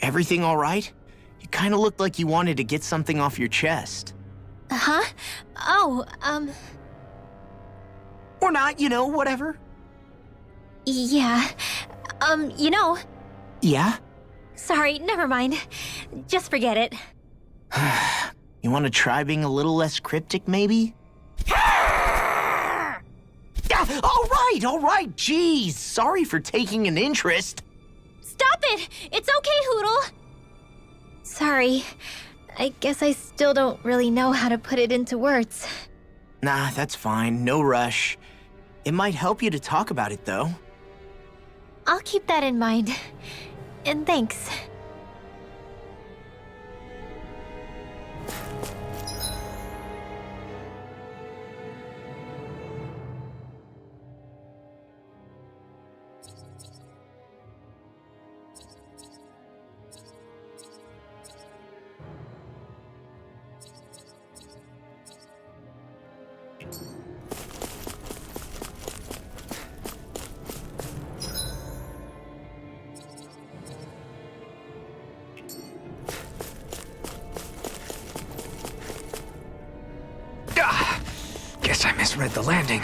Everything all right? You kind of looked like you wanted to get something off your chest. Huh? Oh, Or not, whatever. Yeah. Yeah? Sorry, never mind. Just forget it. You want to try being a little less cryptic, maybe? All right, Jeez. Sorry for taking an interest. Stop it! It's okay, Hoodle! Sorry. I guess I still don't really know how to put it into words. Nah, that's fine. No rush. It might help you to talk about it, though. I'll keep that in mind. And thanks. Guess I misread the landing.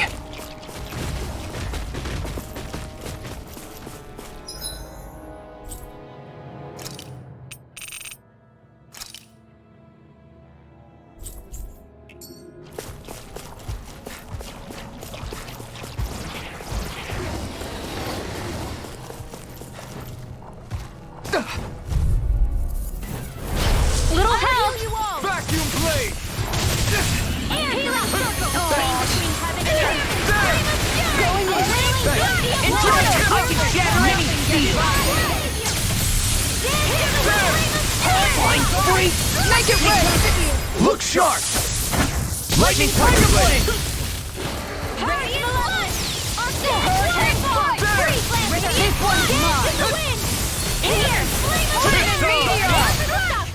Little help! Vacuum blade! I can shatter any speed! Fine, freak! Make it red! Look sharp! Lightning tiger blade! This one's mine!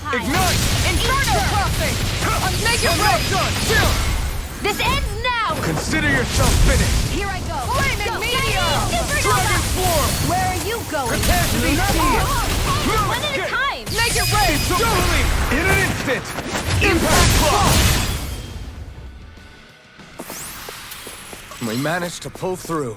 Ignite! Inferno crossing! Make it red! Done! Chill! This ends now! Consider yourself finished! Here I go! Flaming meteor! Dragon form! Where are you going? Prepare to be sealed! One at a time! Make it red! Totally! In an instant! Impact block! We managed to pull through.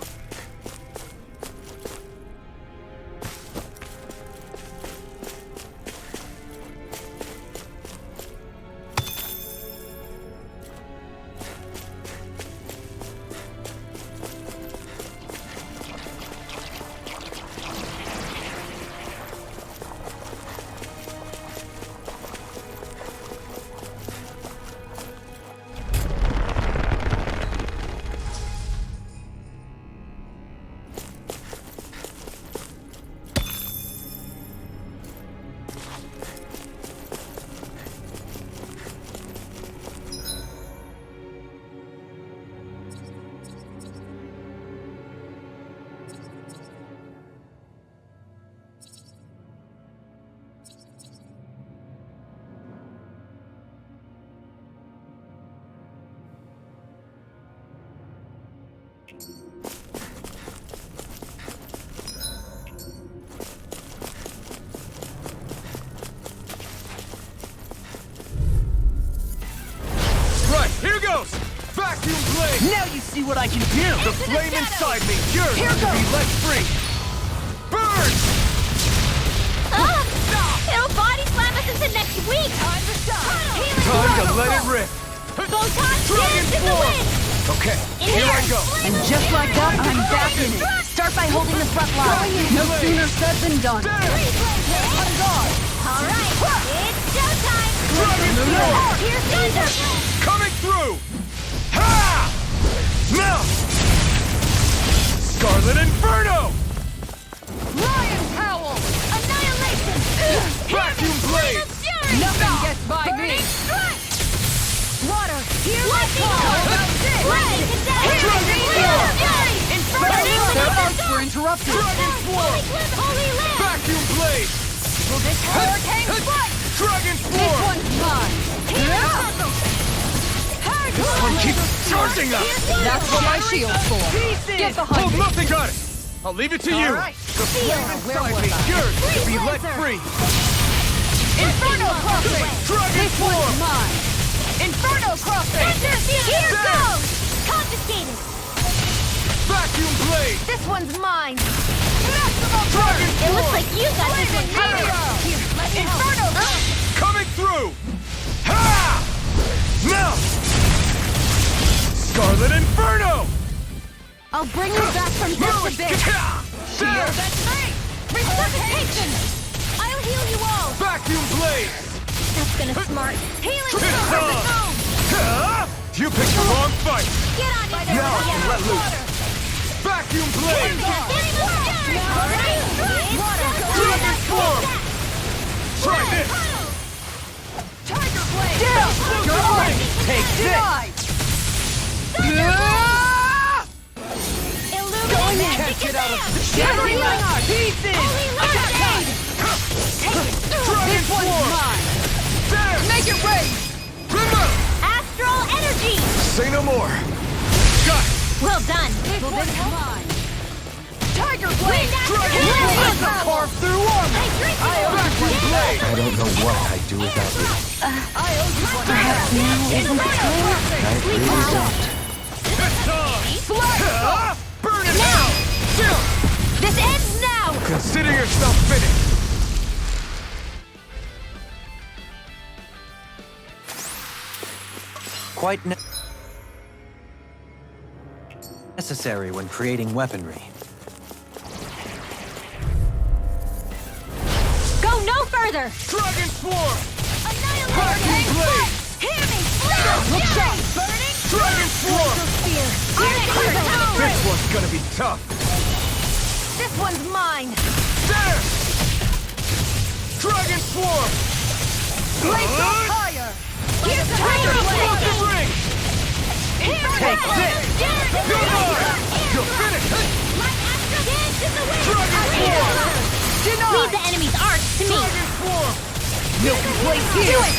Right, here goes! Vacuum blade! Now you see what I can do! The flame inside me yearns to be let free! Burn! It'll body slam us into next week! Time to stop! Time to let it rip! Photon Dragon dance in the form! wind! Okay, In here I here. go! And just like that, I'm back in it. Start by holding the front line. No sooner said than done. All right, it's showtime! Dragon form! Here's Thunder! Coming through! Ha! Now! Scarlet Inferno! Lion Howl! Annihilation! Vacuum blade! Nothing gets by me. Water! Here I Their arts were interrupted. Dragon form! Vacuum blade! Hurricane strike! Dragon This form! one's mine. This one keeps charging us! That's what my shield's for. Get behind Hold me. nothing, got it! I'll leave it to you! right. The flame Where inside was me I? yearns to be let free! Inferno crossing! Dragon This form! one's mine! Inferno crossing! Here goes! Confiscated! Vacuum blade! This one's mine! Dragon It looks form! like you got this one covered! Here, let me Inferno! Coming through! Ha! Now! Scarlet Inferno! I'll bring you back from this abyss! There! Resuscitation! I'll heal you all! Vacuum blade! That's gonna smart. Healing Huh? zone! You picked the wrong fight! Get on it! Now I can let loose! Vacuum blade! Dragon form! Try this! Tiger blade! Your blade! Take this! Can't get out of the Shattering our pieces! Dragon form! Mine! There! Make it rain! Remove! Astral energy! Say no more! Got it! Well done! This one's mine! Tiger blade! Dragon form! Carve through armor! Vacuum blade! I don't know what I'd do without you. Perhaps now isn't the time? I really don't. Burn it Now! Still! This ends now! Consider yourself finished! Quite necessary when creating weaponry. Go no further! Dragon form! Annihilate! Vacuum blade! Hear me! Look sharp! Burning! Dragon form! This This one's gonna be tough! This one's mine! There! Dragon form! Blade goes higher! Here's the Tiger tiger form blade! the ring! Take this! You're mine! You're finished! My astral dance is the way! Dragon form! Leave the enemy's arts to me! Dragon form! Milky place here! Do it!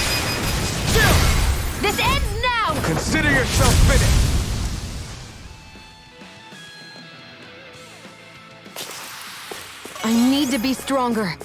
Still! This ends now! Consider yourself finished! I need to be stronger.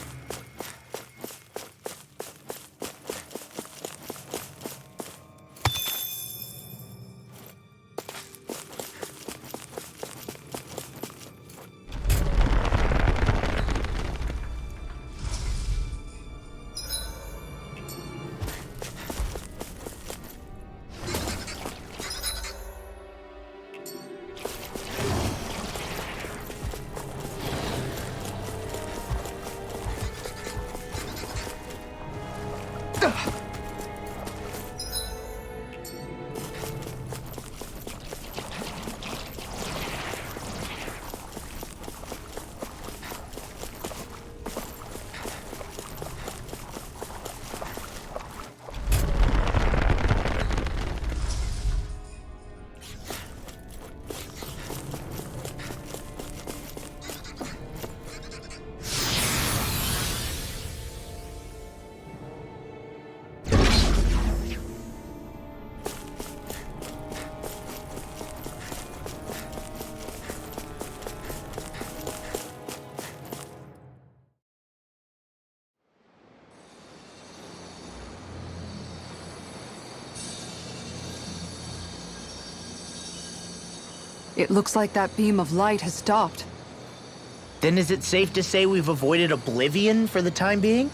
It looks like that beam of light has stopped. Then is it safe to say we've avoided oblivion for the time being?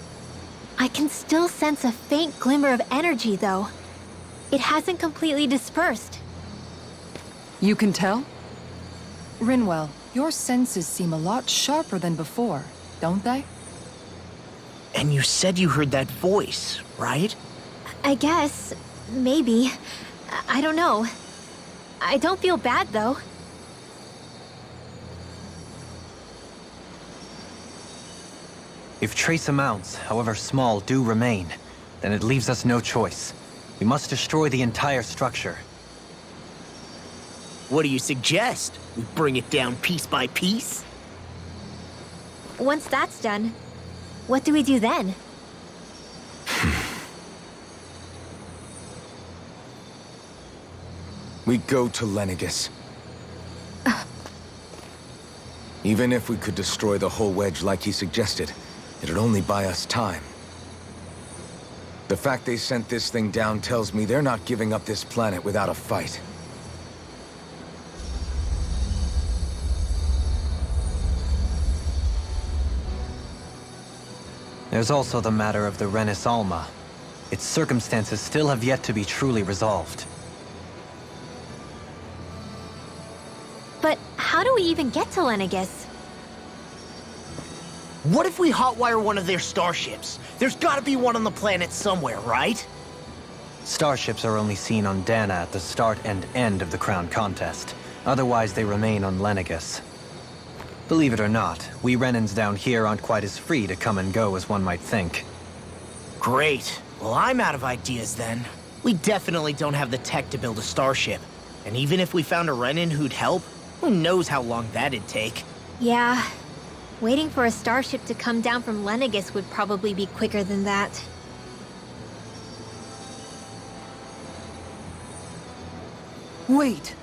I can still sense a faint glimmer of energy, though. It hasn't completely dispersed. You can tell? Rinwell, your senses seem a lot sharper than before, don't they? And you said you heard that voice, right? I guess. Maybe. I don't know. I don't feel bad, though. If trace amounts, however small, do remain, then it leaves us no choice. We must destroy the entire structure. What do you suggest? We bring it down piece by piece? Once that's done, what do we do then? We go to Lenegis. Even if we could destroy the whole wedge like he suggested, it'd only buy us time. The fact they sent this thing down tells me they're not giving up this planet without a fight. There's also the matter of the Renis Alma. Its circumstances still have yet to be truly resolved. But how do we even get to Lenegis? What if we hotwire one of their starships? There's gotta be one on the planet somewhere, right? Starships are only seen on Dana at the start and end of the Crown Contest. Otherwise, they remain on Lenegis. Believe it or not, we Renans down here aren't quite as free to come and go as one might think. Great. Well, I'm out of ideas then. We definitely don't have the tech to build a starship. And even if we found a Renin who'd help, who knows how long that'd take. Yeah. Waiting for a starship to come down from Lenegis would probably be quicker than that. Wait.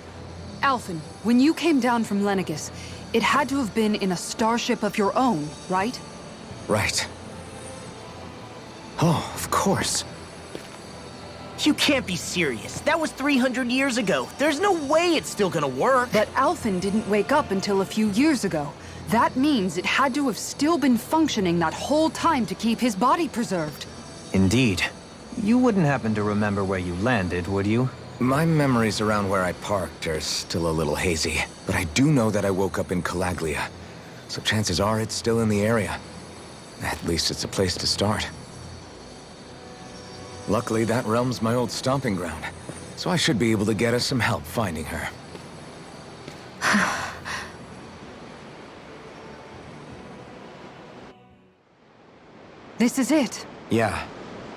Alphen, when you came down from Lenegis, it had to have been in a starship of your own, right? Right. Oh, of course. You can't be serious. That was 300 years ago. There's no way it's still gonna work. But Alphen didn't wake up until a few years ago. That means it had to have still been functioning that whole time to keep his body preserved. Indeed. You wouldn't happen to remember where you landed, would you? My memories around where I parked are still a little hazy, but I do know that I woke up in Calaglia, so chances are it's still in the area. At least it's a place to start. Luckily, that realm's my old stomping ground, so I should be able to get us some help finding her. This is it. Yeah.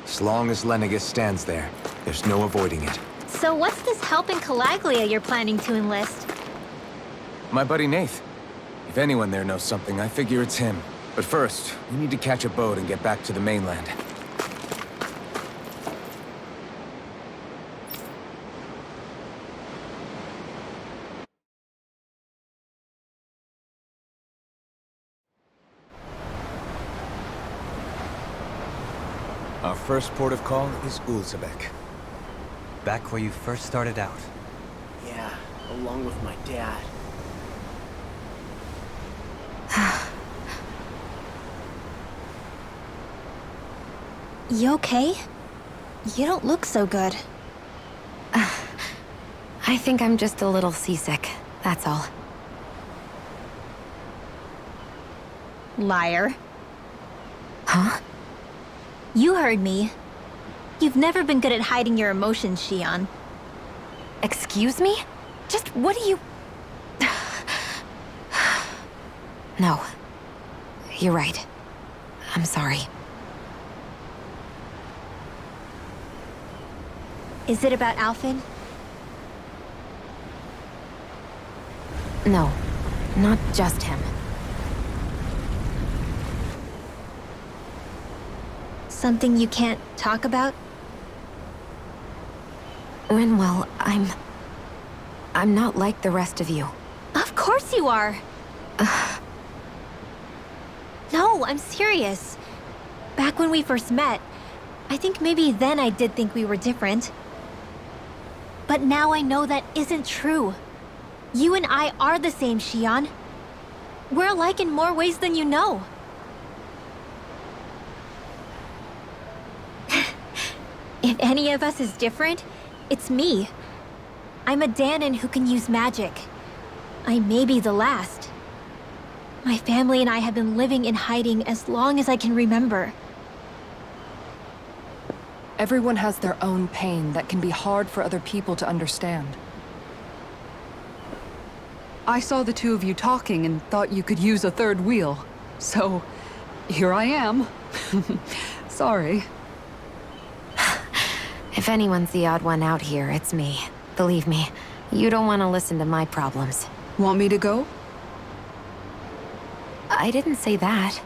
As long as Lenegis stands there, there's no avoiding it. So what's this help in Calaglia you're planning to enlist? My buddy Nath. If anyone there knows something, I figure it's him. But first, we need to catch a boat and get back to the mainland. Our first port of call is Ulzebek. Back where you first started out. Yeah, along with my dad. You okay? You don't look so good. I think I'm just a little seasick, that's all. Liar. Huh? You heard me. You've never been good at hiding your emotions, Xion. Excuse me? Just what do you... No. You're right. I'm sorry. Is it about Alphen? No. Not just him. Something you can't talk about? Rinwell, I'm not like the rest of you. Of course you are! No, I'm serious. Back when we first met, I think maybe then I did think we were different. But now I know that isn't true. You and I are the same, Xion. We're alike in more ways than you know. If any of us is different, it's me. I'm a Danon who can use magic. I may be the last. My family and I have been living in hiding as long as I can remember. Everyone has their own pain that can be hard for other people to understand. I saw the two of you talking and thought you could use a third wheel. So, here I am. Sorry. If anyone's the odd one out here, it's me. Believe me, you don't want to listen to my problems. Want me to go? I didn't say that.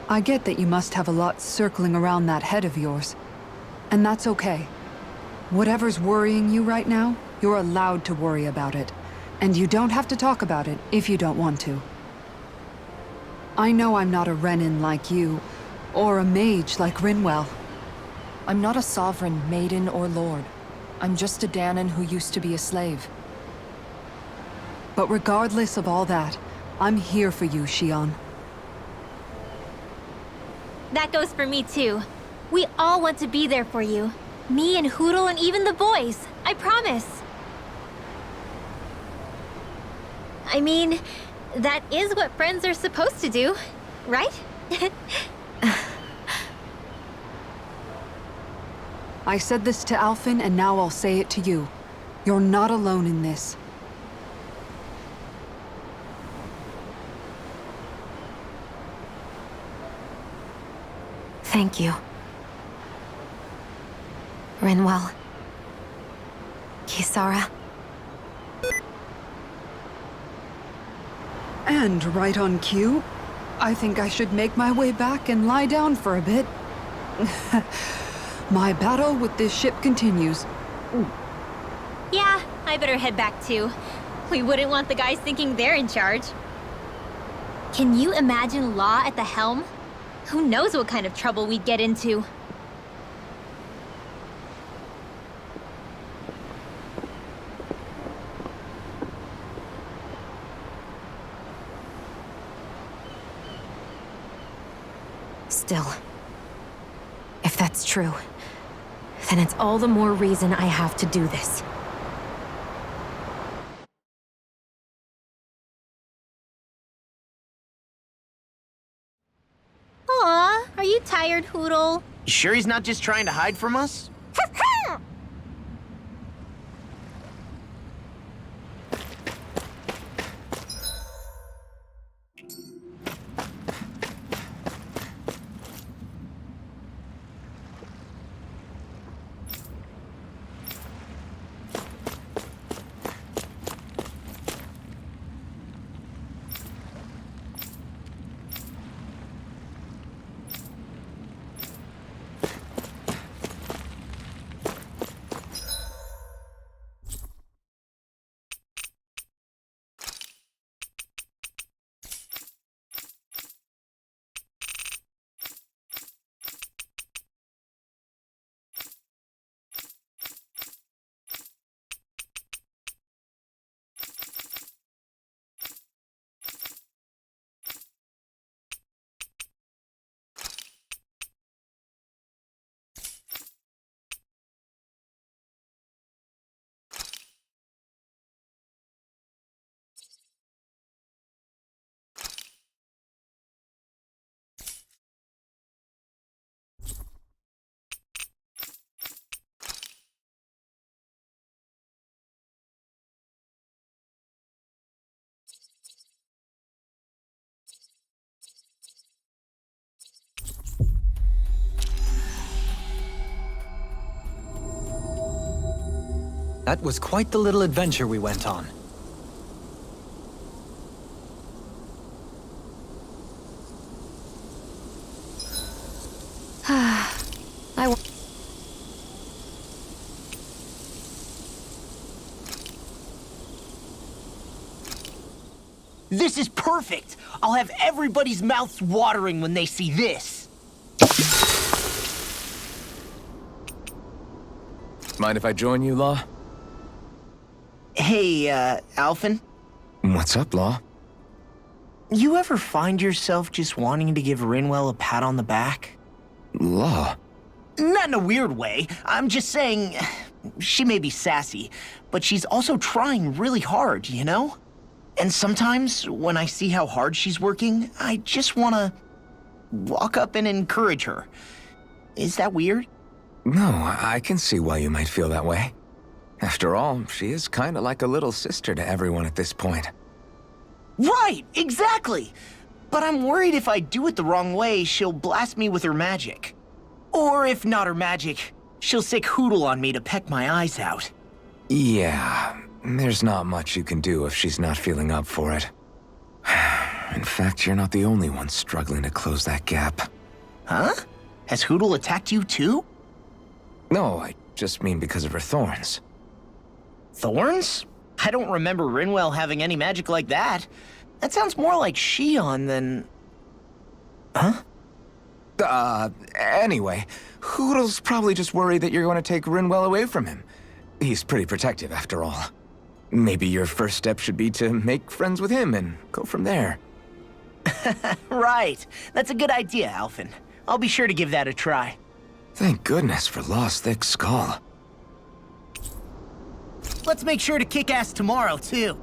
I get that you must have a lot circling around that head of yours. And that's okay. Whatever's worrying you right now, you're allowed to worry about it. And you don't have to talk about it if you don't want to. I know I'm not a Renin like you, or a mage like Rinwell. I'm not a sovereign, maiden, or lord. I'm just a Danan who used to be a slave. But regardless of all that, I'm here for you, Xion. That goes for me too. We all want to be there for you. Me and Hoodle and even the boys. I promise. I mean, that is what friends are supposed to do, right? I said this to Alphen, and now I'll say it to you. You're not alone in this. Thank you. Rinwell. Kisara. And right on cue, I think I should make my way back and lie down for a bit. My battle with this ship continues. Yeah, I better head back too. We wouldn't want the guys thinking they're in charge. Can you imagine Law at the helm? Who knows what kind of trouble we'd get into? Still, if that's true, then it's all the more reason I have to do this. Aw, are you tired, Hoodle? You sure he's not just trying to hide from us? That was quite the little adventure we went on. This is perfect! I'll have everybody's mouths watering when they see this. Mind if I join you, Law? Hey, Alphen? What's up, Law? You ever find yourself just wanting to give Rinwell a pat on the back? Law? Not in a weird way. I'm just saying, she may be sassy, but she's also trying really hard, you know? And sometimes, when I see how hard she's working, I just want to walk up and encourage her. Is that weird? No, I can see why you might feel that way. After all, she is kind of like a little sister to everyone at this point. Right, exactly! But I'm worried if I do it the wrong way, she'll blast me with her magic. Or if not her magic, she'll sick Hoodle on me to peck my eyes out. Yeah, there's not much you can do if she's not feeling up for it. In fact, you're not the only one struggling to close that gap. Huh? Has Hoodle attacked you too? No, I just mean because of her thorns. Thorns? I don't remember Rinwell having any magic like that. That sounds more like Xion than... Huh? Anyway, Hoodle's probably just worried that you're going to take Rinwell away from him. He's pretty protective, after all. Maybe your first step should be to make friends with him and go from there. Right. That's a good idea, Alphen. I'll be sure to give that a try. Thank goodness for Law's thick skull. Let's make sure to kick ass tomorrow, too.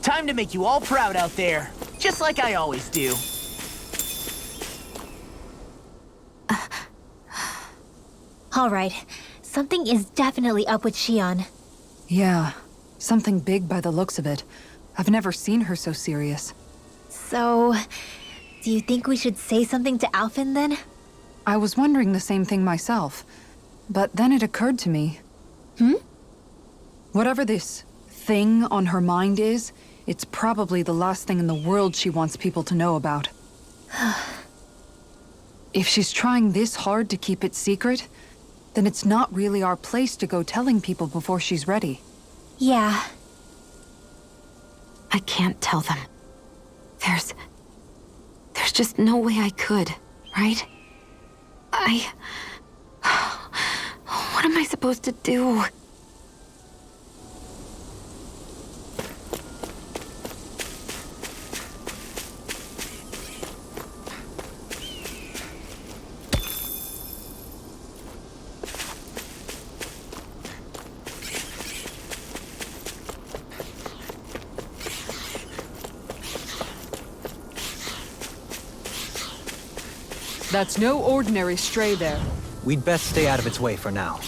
Time to make you all proud out there, just like I always do. All right. Something is definitely up with Xion. Yeah, something big by the looks of it. I've never seen her so serious. So, do you think we should say something to Alphen then? I was wondering the same thing myself, but then it occurred to me. Whatever this thing on her mind is, it's probably the last thing in the world she wants people to know about. If she's trying this hard to keep it secret, then it's not really our place to go telling people before she's ready. Yeah. I can't tell them. There's just no way I could, right? What am I supposed to do? That's no ordinary stray there. We'd best stay out of its way for now.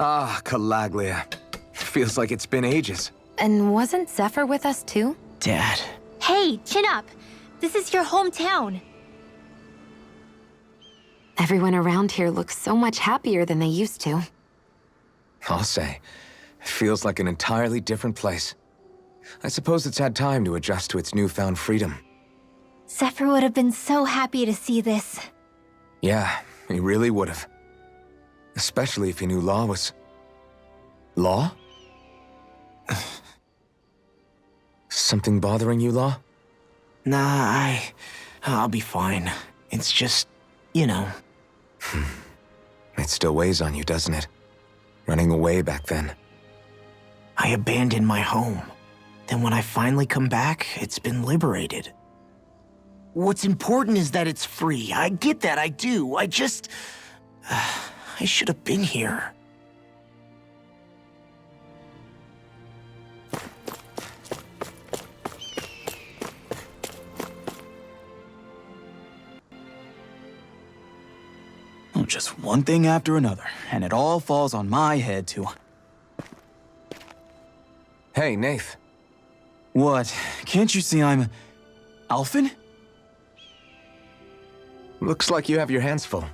Ah, Calaglia. Feels like it's been ages. And wasn't Zephyr with us too? Dad. Hey, chin up. This is your hometown. Everyone around here looks so much happier than they used to. I'll say. It feels like an entirely different place. I suppose it's had time to adjust to its newfound freedom. Zephyr would have been so happy to see this. Yeah, he really would have. Especially if he knew Law was... Law? Something bothering you, Law? Nah, I'll be fine. It's just, you know. It still weighs on you, doesn't it? Running away back then. I abandoned my home. Then when I finally come back, it's been liberated. What's important is that it's free. I get that, I do. I just... I should have been here. Oh, just one thing after another, and it all falls on my head to... Hey, Nath. What? Can't you see I'm... Alphen? Looks like you have your hands full.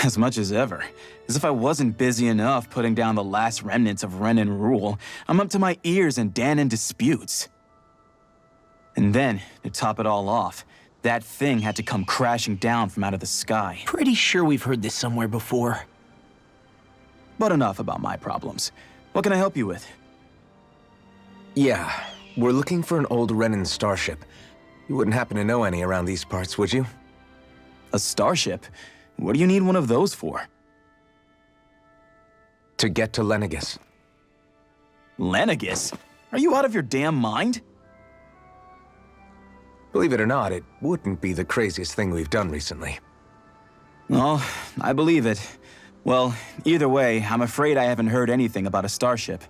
As much as ever. As if I wasn't busy enough putting down the last remnants of Renan rule, I'm up to my ears in Danan disputes. And then, to top it all off, that thing had to come crashing down from out of the sky. Pretty sure we've heard this somewhere before. But enough about my problems. What can I help you with? Yeah, we're looking for an old Renan starship. You wouldn't happen to know any around these parts, would you? A starship? What do you need one of those for? To get to Lenegis. Lenegis? Are you out of your damn mind? Believe it or not, it wouldn't be the craziest thing we've done recently. Oh, I believe it. Well, either way, I'm afraid I haven't heard anything about a starship.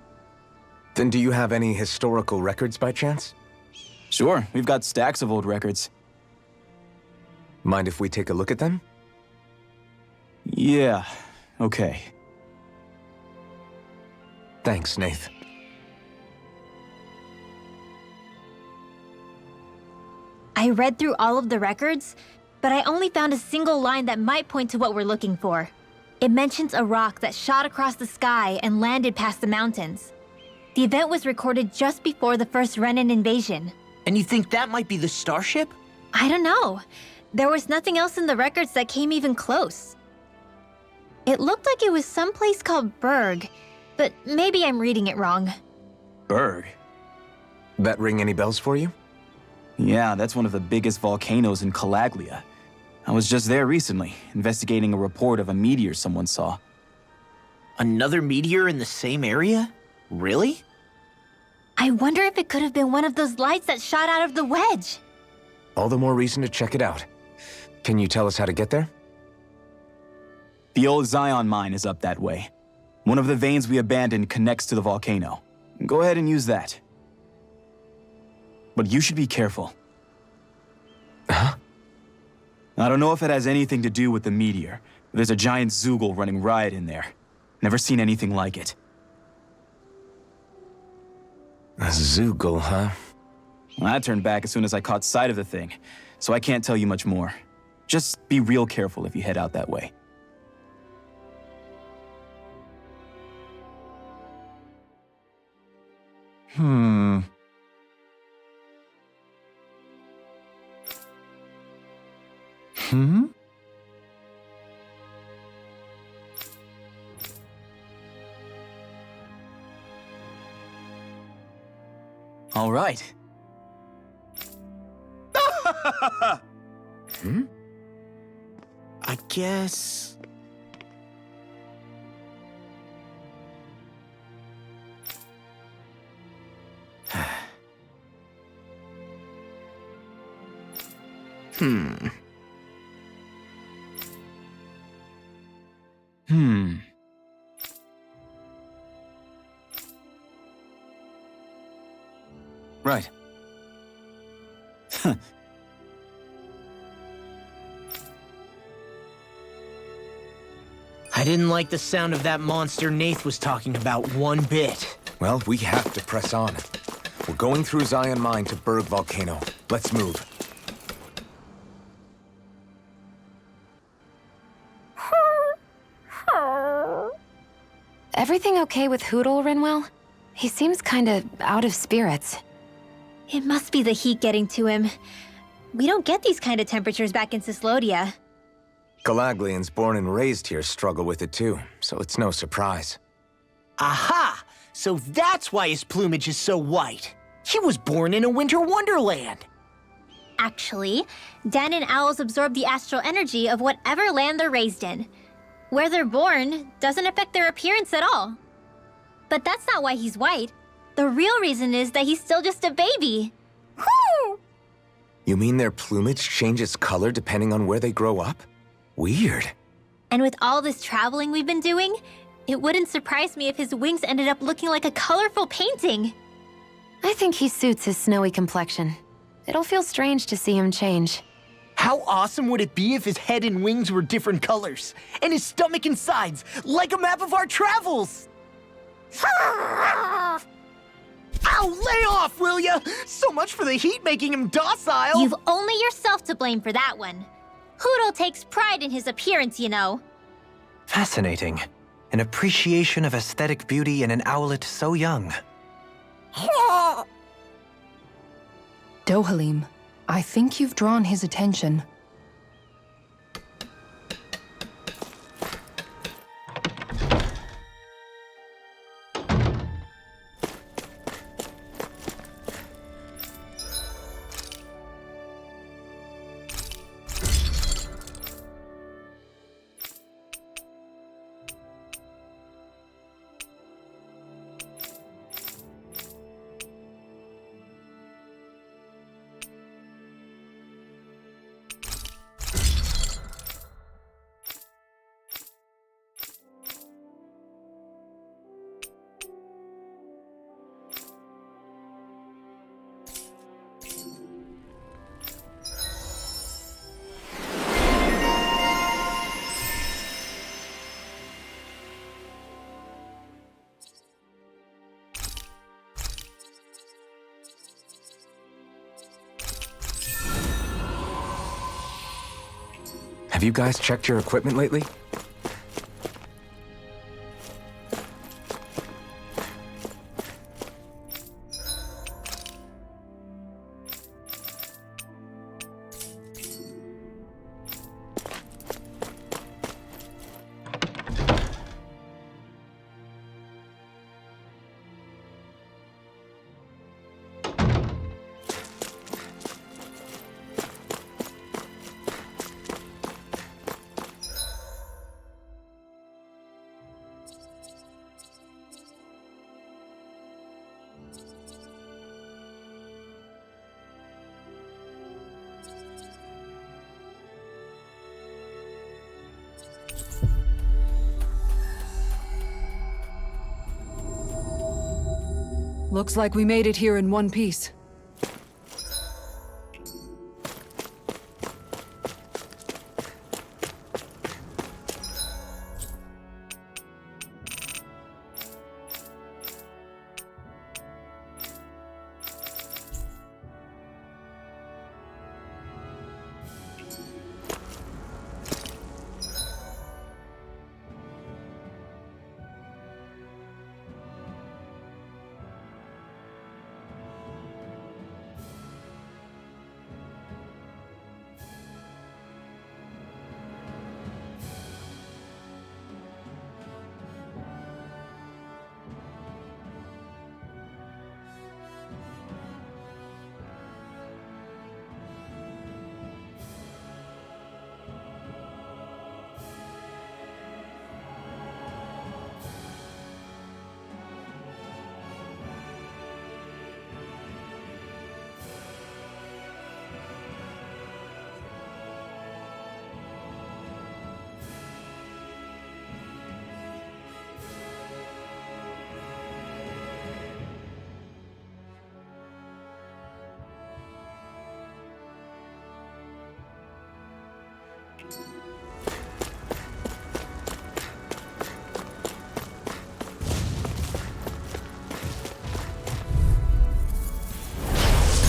Then do you have any historical records by chance? Sure, we've got stacks of old records. Mind if we take a look at them? Yeah, okay. Thanks, Nath. I read through all of the records, but I only found a single line that might point to what we're looking for. It mentions a rock that shot across the sky and landed past the mountains. The event was recorded just before the first Renan invasion. And you think that might be the starship? I don't know. There was nothing else in the records that came even close. It looked like it was someplace called Berg, but maybe I'm reading it wrong. Berg? That ring any bells for you? Yeah, that's one of the biggest volcanoes in Calaglia. I was just there recently, investigating a report of a meteor someone saw. Another meteor in the same area? Really? I wonder if it could have been one of those lights that shot out of the wedge. All the more reason to check it out. Can you tell us how to get there? The old Zion mine is up that way. One of the veins we abandoned connects to the volcano. Go ahead and use that. But you should be careful. Huh? I don't know if it has anything to do with the meteor, but there's a giant Zoogle running riot in there. Never seen anything like it. A Zoogle, huh? I turned back as soon as I caught sight of the thing, so I can't tell you much more. Just be real careful if you head out that way. All right. I guess... Right. I didn't like the sound of that monster Nath was talking about one bit. Well, we have to press on. We're going through Zion Mine to Berg Volcano. Let's move. Everything okay with Hootle, Rinwell? He seems kinda out of spirits. It must be the heat getting to him. We don't get these kind of temperatures back in Cislodia. Calaglians born and raised here struggle with it too, so it's no surprise. Aha! So that's why his plumage is so white. He was born in a winter wonderland. Actually, Dan and owls absorb the astral energy of whatever land they're raised in. Where they're born doesn't affect their appearance at all. But that's not why he's white. The real reason is that he's still just a baby. You mean their plumage changes color depending on where they grow up? Weird. And with all this traveling we've been doing, it wouldn't surprise me if his wings ended up looking like a colorful painting. I think he suits his snowy complexion. It'll feel strange to see him change. How awesome would it be if his head and wings were different colors, and his stomach and sides, like a map of our travels? Ow, lay off, will ya? So much for the heat making him docile. You've only yourself to blame for that one. Hootle takes pride in his appearance, you know. Fascinating. An appreciation of aesthetic beauty in an owlet so young. Dohalim, I think you've drawn his attention. Have you guys checked your equipment lately? Looks like we made it here in one piece.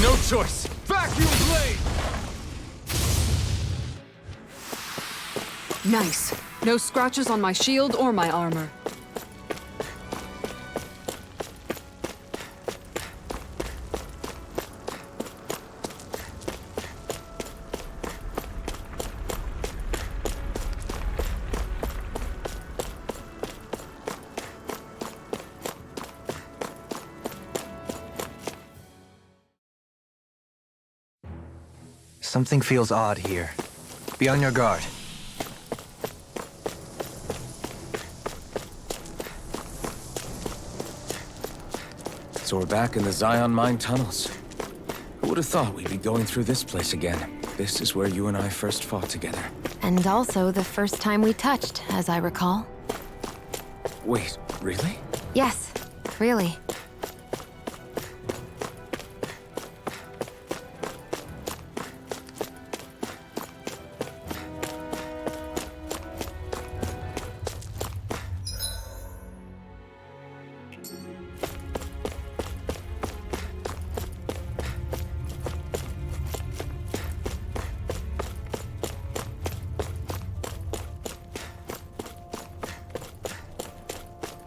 No choice! Vacuum blade! Nice. No scratches on my shield or my armor. Something feels odd here. Be on your guard. So we're back in the Zion Mine tunnels. Who would have thought we'd be going through this place again? This is where you and I first fought together. And also the first time we touched, as I recall. Wait, really? Yes, really.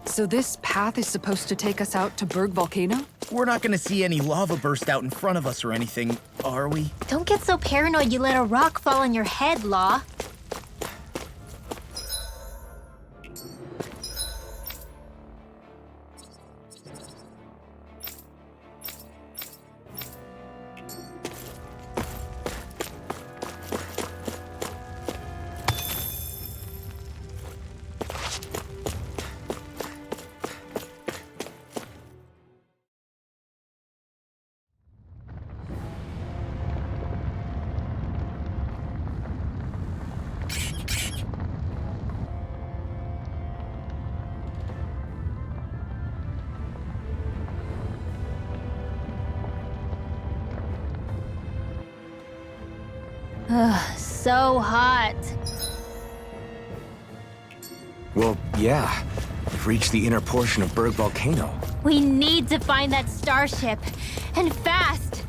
So this path is supposed to take us out to Berg Volcano? We're not gonna see any lava burst out in front of us or anything, are we? Don't get so paranoid you let a rock fall on your head, Law. Ugh, so hot. Well, yeah. We've reached the inner portion of Berg Volcano. We need to find that starship. And fast!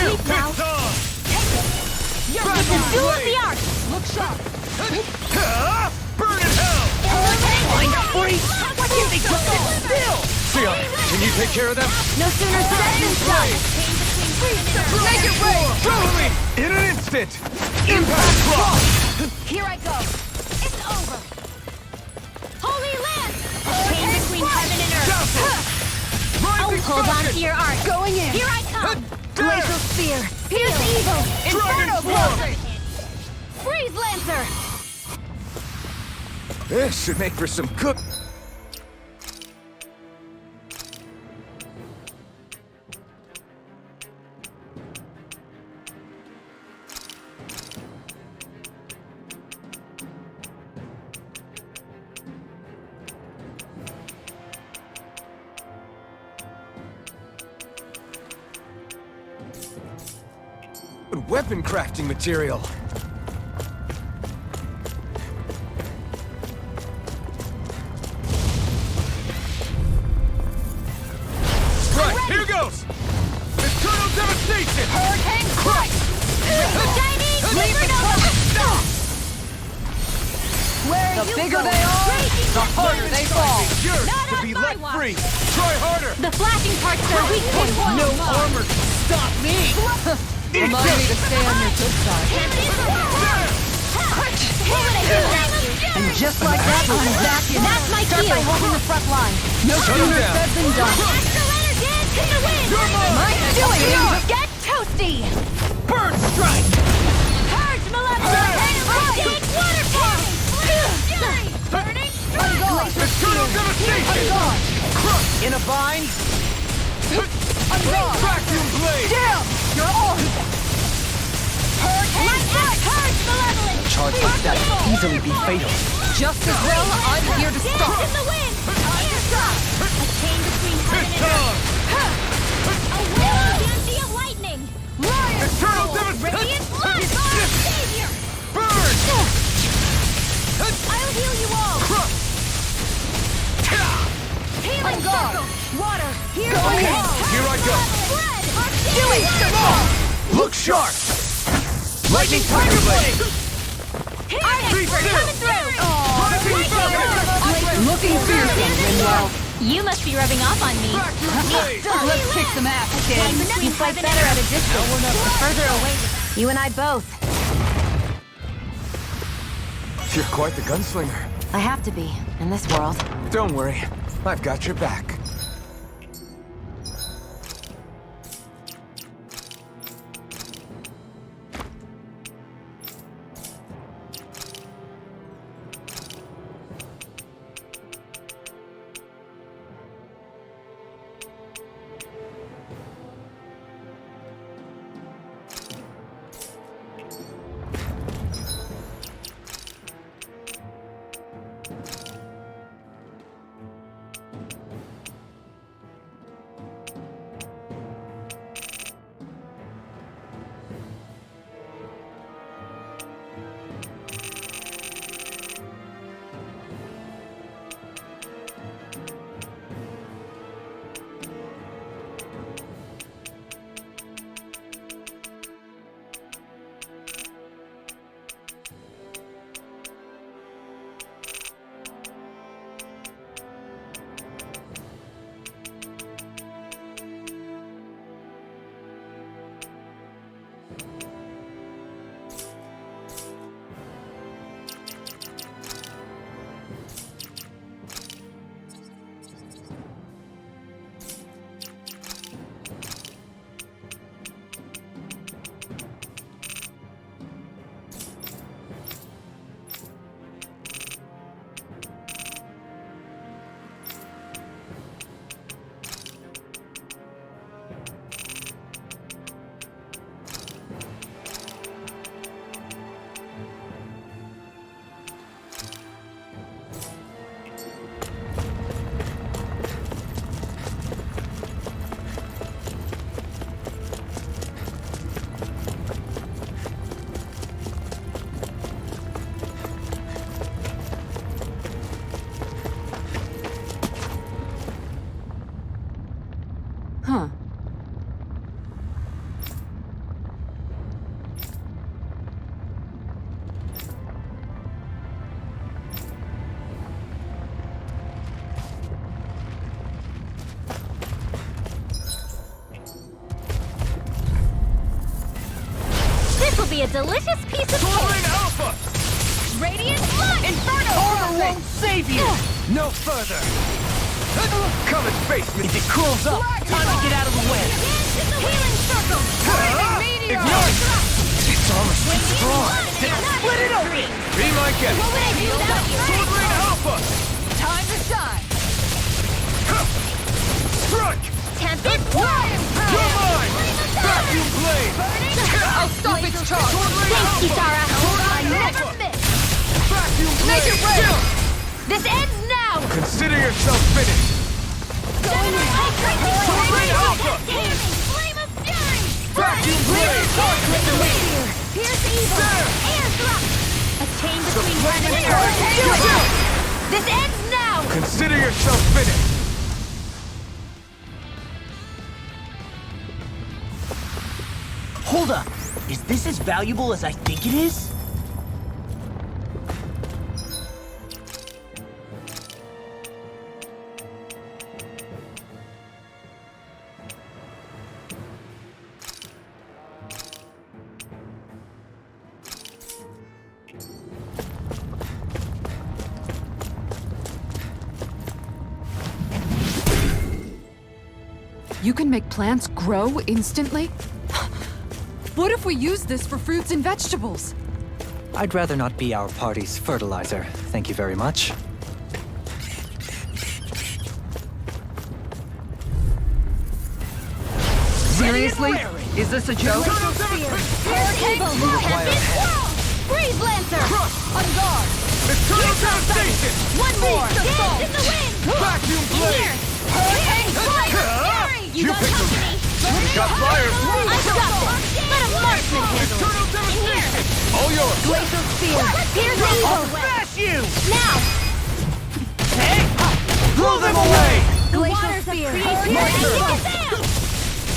weak now. It's a duel of the arts. Look sharp. Burn in hell! Find a freeze! Why can't they just sit still? Sion, can you take care of them? No sooner said than done. Make it rain! Follow me! In an instant! Impact block! Here I go. It's over. Holy Land! A chain between heaven and earth. Oh, hold on to your art. Going in. Here I come. Glacial Spear. Fierce evil. Dragon Lancer. Freeze Lancer. This should make for some cook. Good weapon crafting material. Right, here goes! Eternal devastation! Hurricane Christ! Chinese supernova. Where the bigger they are, the harder they fall. Yours Not to on be my let watch. free! Try harder! The flashing parts are weak point. No armor can stop me! Remind me to stay on your good side. And just like that, I'm back in. That's my Start keel. by holding the front line. No Shut sooner him down. said than done. Astral energy to the wind. Mine's doing it. Get toasty. Burn strike! Purge malevolence. Radiant waterfall. Burning strike. Eternal devastation! In a bind? I'm gone. Vacuum blade! Down. You're on. Hurricane strike. Purge malevolence. Charge like that could easily be fatal. Just as well, I'm here to Dance stop. in the wind. Eardrop. A chain between heaven and earth. A will of lightning. Eternal devastation! Radiant blood. Savior. Burn! I'll heal you all. Healing circle. Water. Here Okay, we go. here I go. Bread. Doing some more. Look sharp! Lightning Tiger Blade! Healing coming through. Rising Falcon! Looking fearsome, Rinwell. You must be rubbing off on me. Vacuum blade! Let's kick some ass, kid. You fight better at a distance. The further away. You and I both. You're quite the gunslinger. I have to be, in this world. Don't worry, I've got your back. be a delicious piece of Sword cake. Ring Alpha! Radiant Blood! Inferno! Armor won't save you! No further! Come and face me! If it cools up, time to get out of the way. Dance in the healing circle. Meteor! Ignore it! Its armor's too strong! Split it open! Be my guest! What would I do without you? Sword Ring Alpha! Time to shine! Strike! Tempest You're mine! Vacuum Blade! I'll stop its charge! Sword Ring Thanks, Alpha! Kisara. Sword I Ring never Alpha! miss. Vacuum Make Blade! it rain! This ends now. Consider yourself finished! Sword Ring Alpha! Flame of fury. Vacuum Blade! Meteor. Pierce evil. There. Air thrust. A chain between flame heaven and is earth. yours. Do Do it. This ends now. Consider yourself finished! Hold up. Is this as valuable as I think it is? You can make plants grow instantly? What if we use this for fruits and vegetables? I'd rather not be our party's fertilizer. Thank you very much. Seriously? Is this a joke? Evil. Tempest wall. Breeze lancer. On guard! Eternal Devastation! One more. Dance in the wind. Vacuum Blade! Hurricane. Flame of fury. You got picked company. You got fire! I stopped it. Let a marksman handle Eternal it. Devastation! All yours! Glacial spear. Pierce evil. Smash you! Now. Hey! Blow them away! Glacial spear.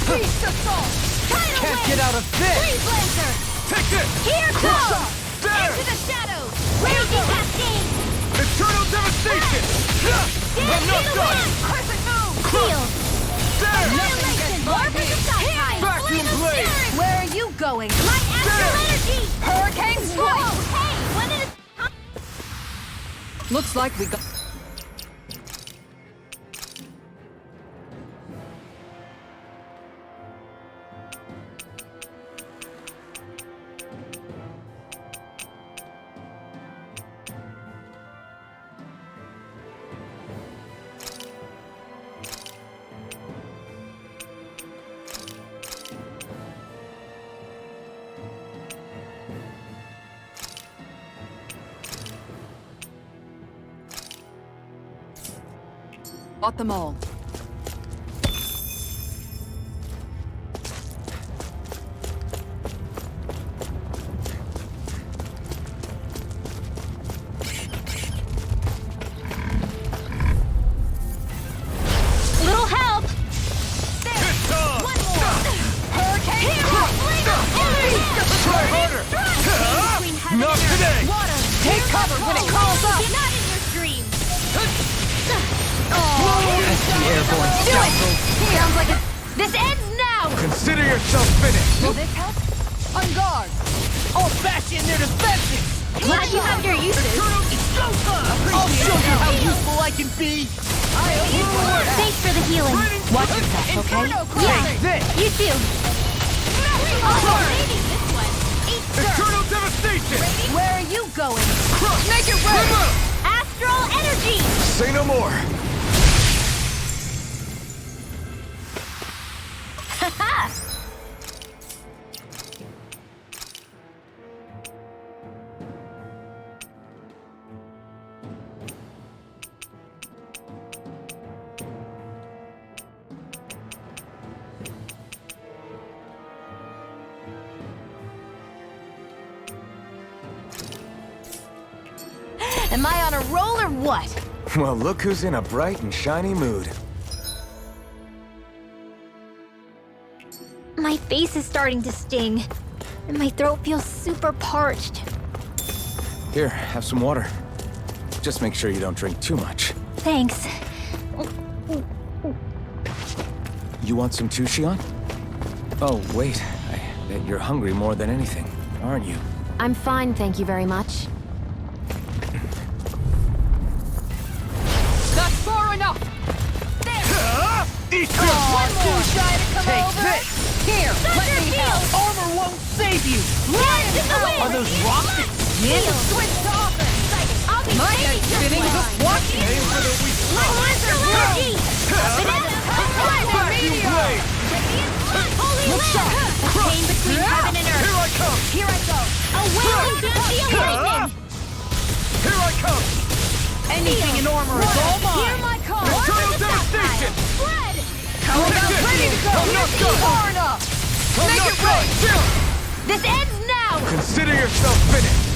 Beast assault! Can't get out of this! Breeze lancer. Take this! Here comes. There! Into the shadows. Raging cascade. Eternal Devastation! I'm not done! Crescent moon. Shield. There! Annihilation. Morphin to Sky. Vacuum Blade! Where are you going? My astral energy. Hurricane Whoa. strike! Hey, when did it... Looks like we got... Got them all. Little help. Chickentok! One more. Hurricane. Try harder! Not today! Water. Take cover when it calls up! You're not in your dream. The airborne Do it. Sounds like it. This ends now. Consider yourself finished! Will this help? On guard! I'll bash in their defenses! Glad you have your uses. I'll show you how useful I can be! Thanks for the healing. Watch yourself, okay? Yeah. This! You too. Oh, maybe this one. Eat Eternal Devastation! Where are you going? Make it rain! astral energy. Say no more! Am I on a roll or what? Well, look who's in a bright and shiny mood. My face is starting to sting, and my throat feels super parched. Here, have some water. Just make sure you don't drink too much. Thanks. You want some too, Shion? Oh, wait. I bet you're hungry more than anything. aren't you? I'm fine, thank you very much. That's far enough! Eat One more! Too shy to come Take over? this! Here, let me help! Armor won't save you! Land in the Are wind! those rocks that skin? Switch to offense! I'll be My saving head's this spinning one. just watching! My monster energy! Banana! Meteor! Holy land! A chain between heaven and earth. Here I come! Here I go! A wailing banshee of lightning! Here I come! Anything in armor is all Hear mine! my call! Eternal devastation! Spread! We're about ready to go! I'm not done! Far enough! Make it rain! This ends now! Consider yourself finished.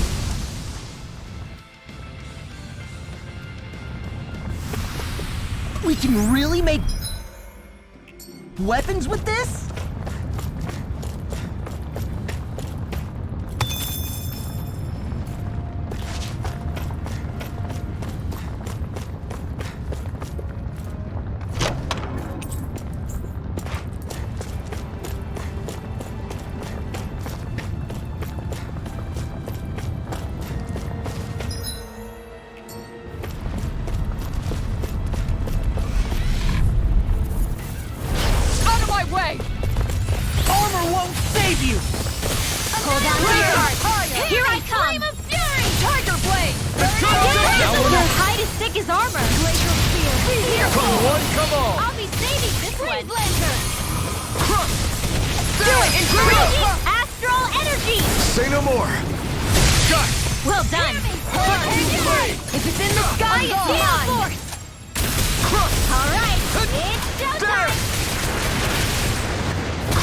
We can really make weapons with this? Out of my way! Armor won't save you! Pull down your heart! Here I come! Flame of fury! Tiger blade! Your hide is thick as armor! Glacial spear! Here! Come one, come all! I'll be saving this one! Blender! Do it! Radiant astral energy! Say no more. Got Well done! If it's in the sky, it's Gale mine! force! Alright, it's showtime!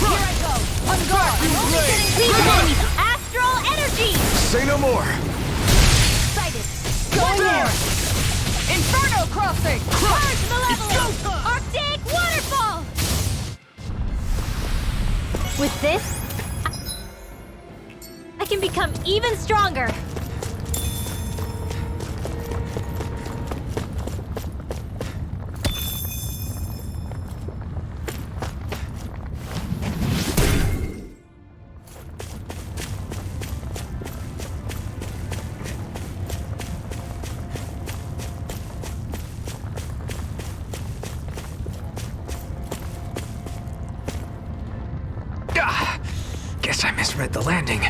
Here I go! On guard! I'm only getting These enemies, astral energy! Say no more. Excited! Go there! Inferno crossing! Charge malevolence! Arctic waterfall! With this, I can become even stronger! Guess I misread the landing.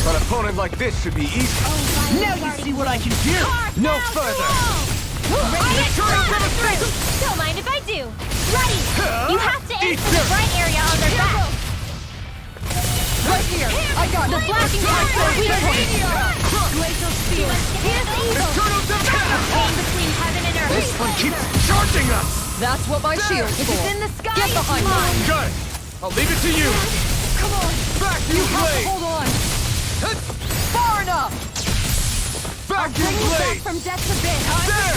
An opponent like this should be easy. Now you see what I can do! No further! Don't mind if I do! Ready! You have to aim for the bright area on their back! Right here! I got The flashing parts are weak points! Glacial spear! Here's evil! Chain between heaven and earth! This one keeps charging us! That's what my shield's If for! it's in the sky, Get it's behind mine! mine! Got it! I'll leave it to you! Come on! Vacuum You have to blade! hold on! Far enough! I'll Vacuum bring you back blade! from death to bit! There!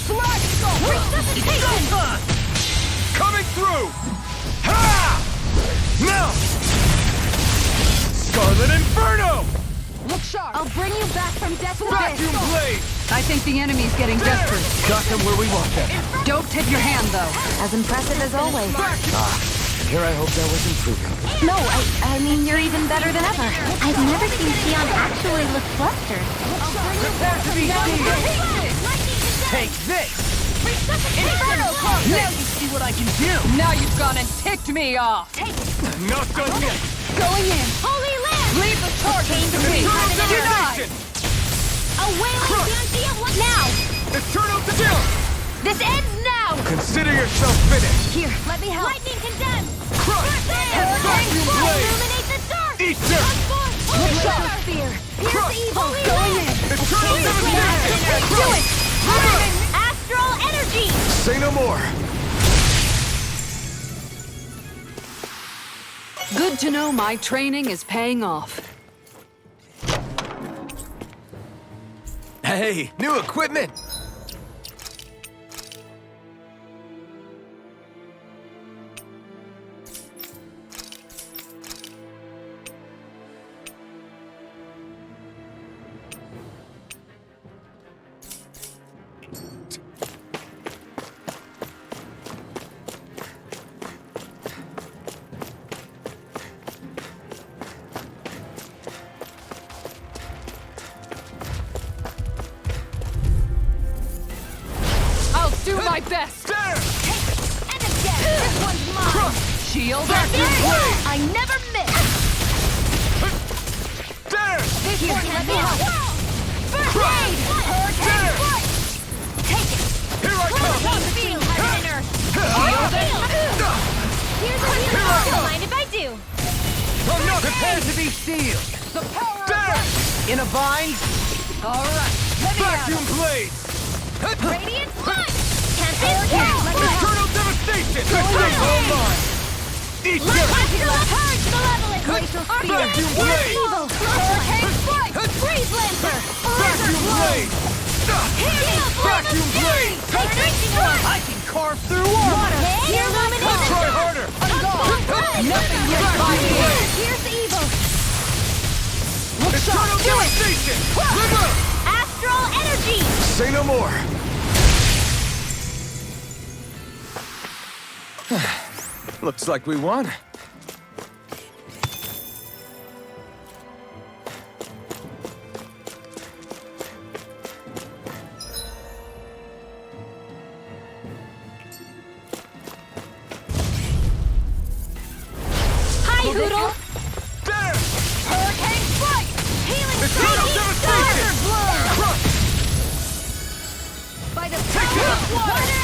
Slash go! Resuscitation! Coming through! Ha! Now! Scarlet Inferno! Look sharp! I'll bring you back from death to Vacuum bit! blade! I think the enemy's getting desperate. Got them where we want them. Don't tip your hand, though. As impressive as always. Here I hope that was improving. No, I mean, you're even better than ever. I've never seen Xion actually look flustered. Prepare to be seized! Take this! Inferno! Now you see what I can do! Now you've gone and ticked me off! Not done yet! Going in! Holy land! Leave the charge to me! Detonation! A wailing banshee of light! Now! Eternal chill! This ends now! Consider yourself finished! Here, let me help! Lightning condemned! Crush! Vacuum blade! Illuminate the dark! Eat them! Glacial spear! Here's evil! Going in! Eternal devastation! Do it! Astral energy! Say no more! Good to know my training is paying off. Hey, new equipment! my best! And again! This one's mine! Shield! I never miss! This one let me help! First aid! Hurricane strike! Take it! Here I come! Between heaven and earth. Here's a healer. Don't mind if I do. I'm not prepared to be sealed! The power of light! In a bind? Alright, let me Vacuum blades! Radiant punch. Can't be scared. Eternal devastation! Hold on! Eat Let's purge malevolence. Glacial Our spear. plan is evil. Hurricane strike! Freeze lancer. Vacuum blade! Vacuum blade. Take drinking water. I can carve through water! Here, illumination. Try harder! Nothing gets by me! Here's the evil. Eternal devastation! Live up! Astral energy. Say no more. Looks like we won. Hi, Hoodle. There! Hurricane strike. Healing Eternal devastation! by the power of water.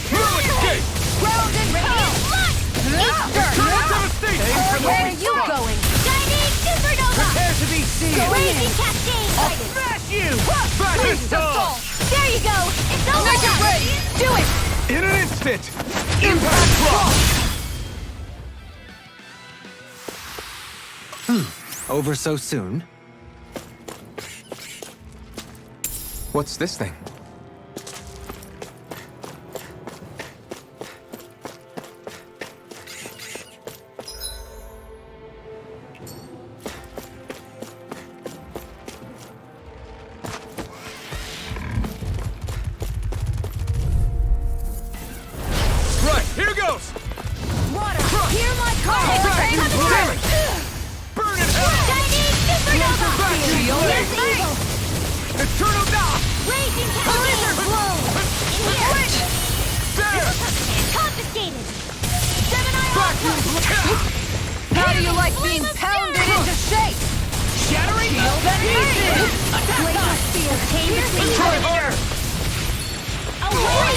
Move escape! Ground and pound. Eternal devastation! Where are you going? Shining supernova. Prepare to be sealed! Raging cascade. Smash you! Back assault! There you go. It's over. Make it ready! Do it. In an instant! Impact block! Over so soon? What's this thing? Right, here goes! Water. Hear my call. Vacuum blade! Burn in hell! Shining supernova. Vacuum Yes, blade! evil. Eternal dock! Raging cascade. Blow. In here. There! Confiscated. Gemini Vacuum blade! How do you like being pounded into shape? Shattering Shield and pieces! Glacial spear. Tame the Try sea. harder! Away.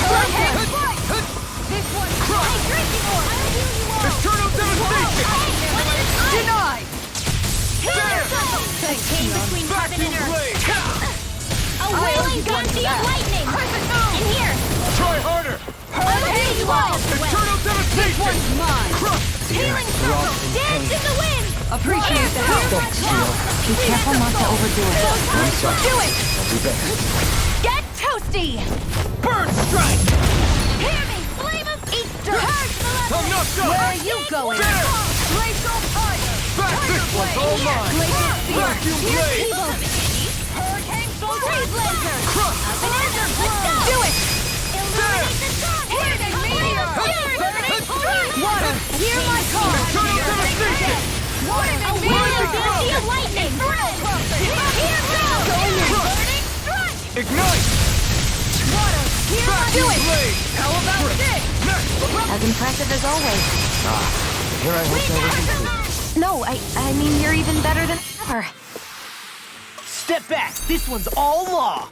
This one's Hey, drinking water. I'll heal you all. Eternal devastation! denied! Healing circle. A chain between heaven and Vacuum earth. blade! A wailing gunty of lightning. In here. Try harder! I'll heal you all. Eternal devastation! Mine! Healing circle. Dance in the wind. Appreciate the help. Be careful not to overdo it. Do it. I'll do better. Get toasty. Bird strike! Hear me. Flame of Easter. Purge I'm not done! Where are you going? There! Glacial fire! Back! This one's all mine! Vacuum blade! evil. Hurricane Freeze lancer. Crush! Let's go. Do it. Illuminate the sun. Burning meteor! Burning strike. Water! Hear my call! Eternal devastation! Water! A wailing gunty of lightning. Here goes. Burning strike. Ignite! Water. Here Vacuum do it. blade! How about this? As impressive as always. Here I hope that was included. No, I mean you're even better than ever. Step back. This one's all law.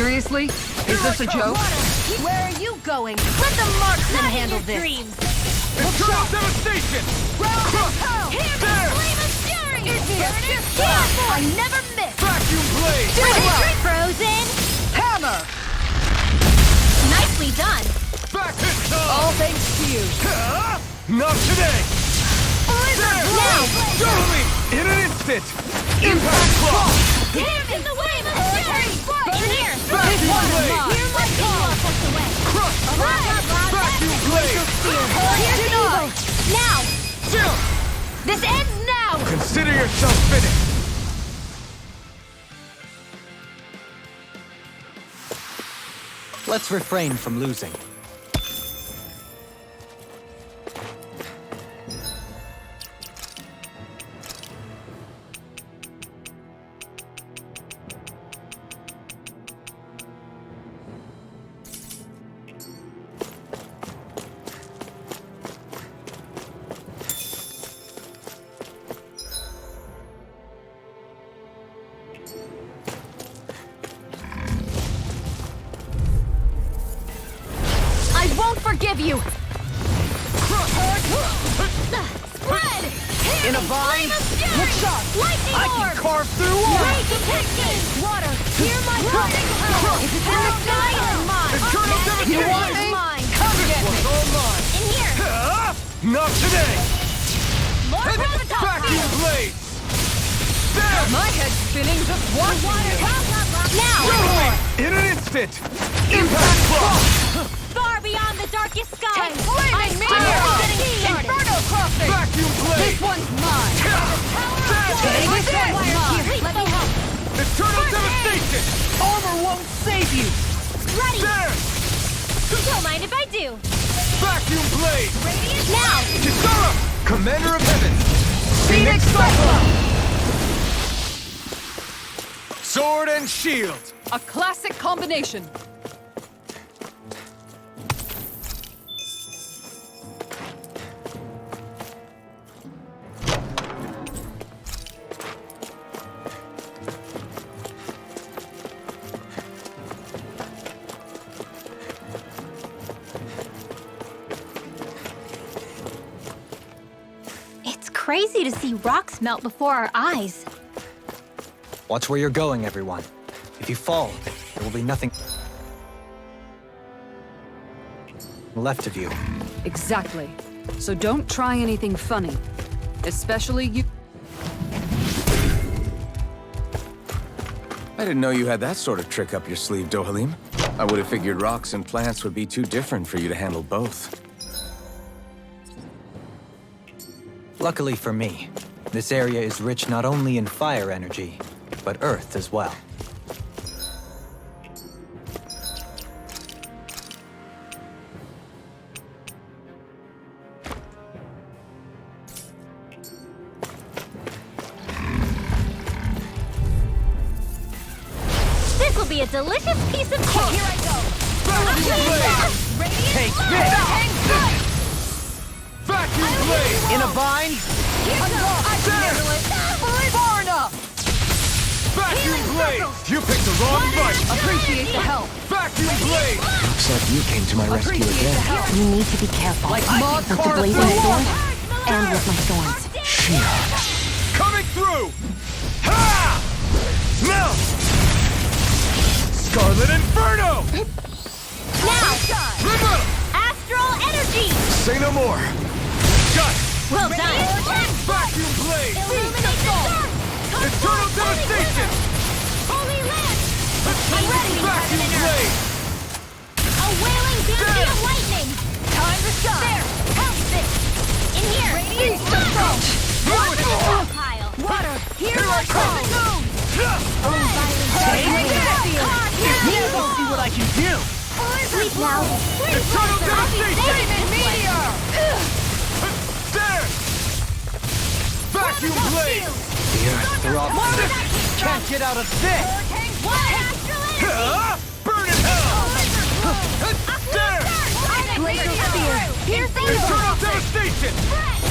Seriously? Is this a joke? Where are you going? Let the marksman handle this. Dreams. Eternal devastation! Hear the flame of fury! I never miss! Vacuum blade! Frozen. Hammer! Nicely done. Back hit All thanks to you. Not today! Blizzard blade! Show me! In an instant! Impact claw! Here's in the wave of fury. In here. Vacuum blade! Hear my call. Crush! Vacuum blade! Here's the evil. Now. Chill! This ends now. Consider yourself finished! Let's refrain from losing. I won't forgive you! Spread! In a vine? Look sharp! Lightning I can orb! carve through walls! Ray detected! Water! Hear my call! Is it in the sky or mine? Eternal devastation! You want me? Mine! Come get me! All mine! In here. Not today! More prototype. Vacuum blades! There! My head's spinning just watching you! Now. Show me! In an instant! Impact claw! Far beyond the darkest skies. Flaming meteor! Inferno crossing! Vacuum blade! This one's mine! This one's mine! Let me help! Eternal devastation! Armor won't save you! Ready. There! Don't mind if I do. Vacuum blade! Now. Kisara! Commander of Heaven! Phoenix Cyclone! Sword and shield! A classic combination. It's crazy to see rocks melt before our eyes. Watch where you're going, everyone. If you fall, there will be nothing left of you. Exactly. So don't try anything funny. Especially you. I didn't know you had that sort of trick up your sleeve, Dohalim. I would have figured rocks and plants would be too different for you to handle both. Luckily for me, this area is rich not only in fire energy, but earth as well. This will be a delicious piece of cake. Here I go. Take this! Vacuum blade! In a vine? Far enough! Vacuum blade! You picked the wrong fight! Appreciate the help! Vacuum blade! Looks like you came to my rescue Appreciate the again. help! You need to be careful. Like Maud With the blazing Carr- sword and with my thorns. Shield. Coming through! Ha! Now! Scarlet Inferno! Now. River! Astral energy. Say no more! Got it! Well done. Vacuum blade! Illuminate the dark. Eternal devastation! Holy land. Vacuum blade! A wailing beauty of lightning. Time to shine! There. Help this. In here. Radiant approach! Watch the wall pile. Water! Here Here I I come! come! Here, go see what I can do! Sleep now. Eternal devastation! Flaming meteor! There! Vacuum blade! The earth throbs. Can't get out of this! Burn in hell! There! Glacial spear! Piercing Eternal devastation!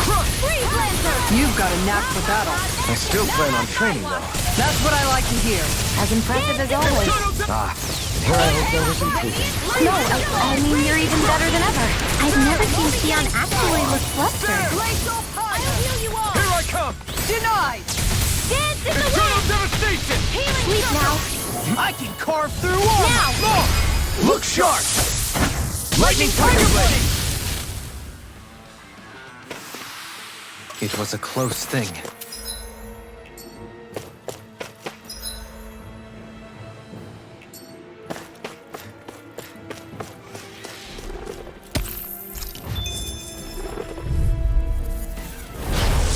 Crush! You've got a knack for battle. I still plan on training though. That's what I like to hear. As impressive as always. Ah, Here I hope there was improvement. No, I mean, you're even better than ever. I've never seen Xion actually look flustered. Glacial Punch! I'll heal you all! Here I come! Denied! Dance in the Eternal wind! devastation! Healing Sleep now. I can carve through armor! Now! Look sharp! Lightning Tiger Blade! It was a close thing.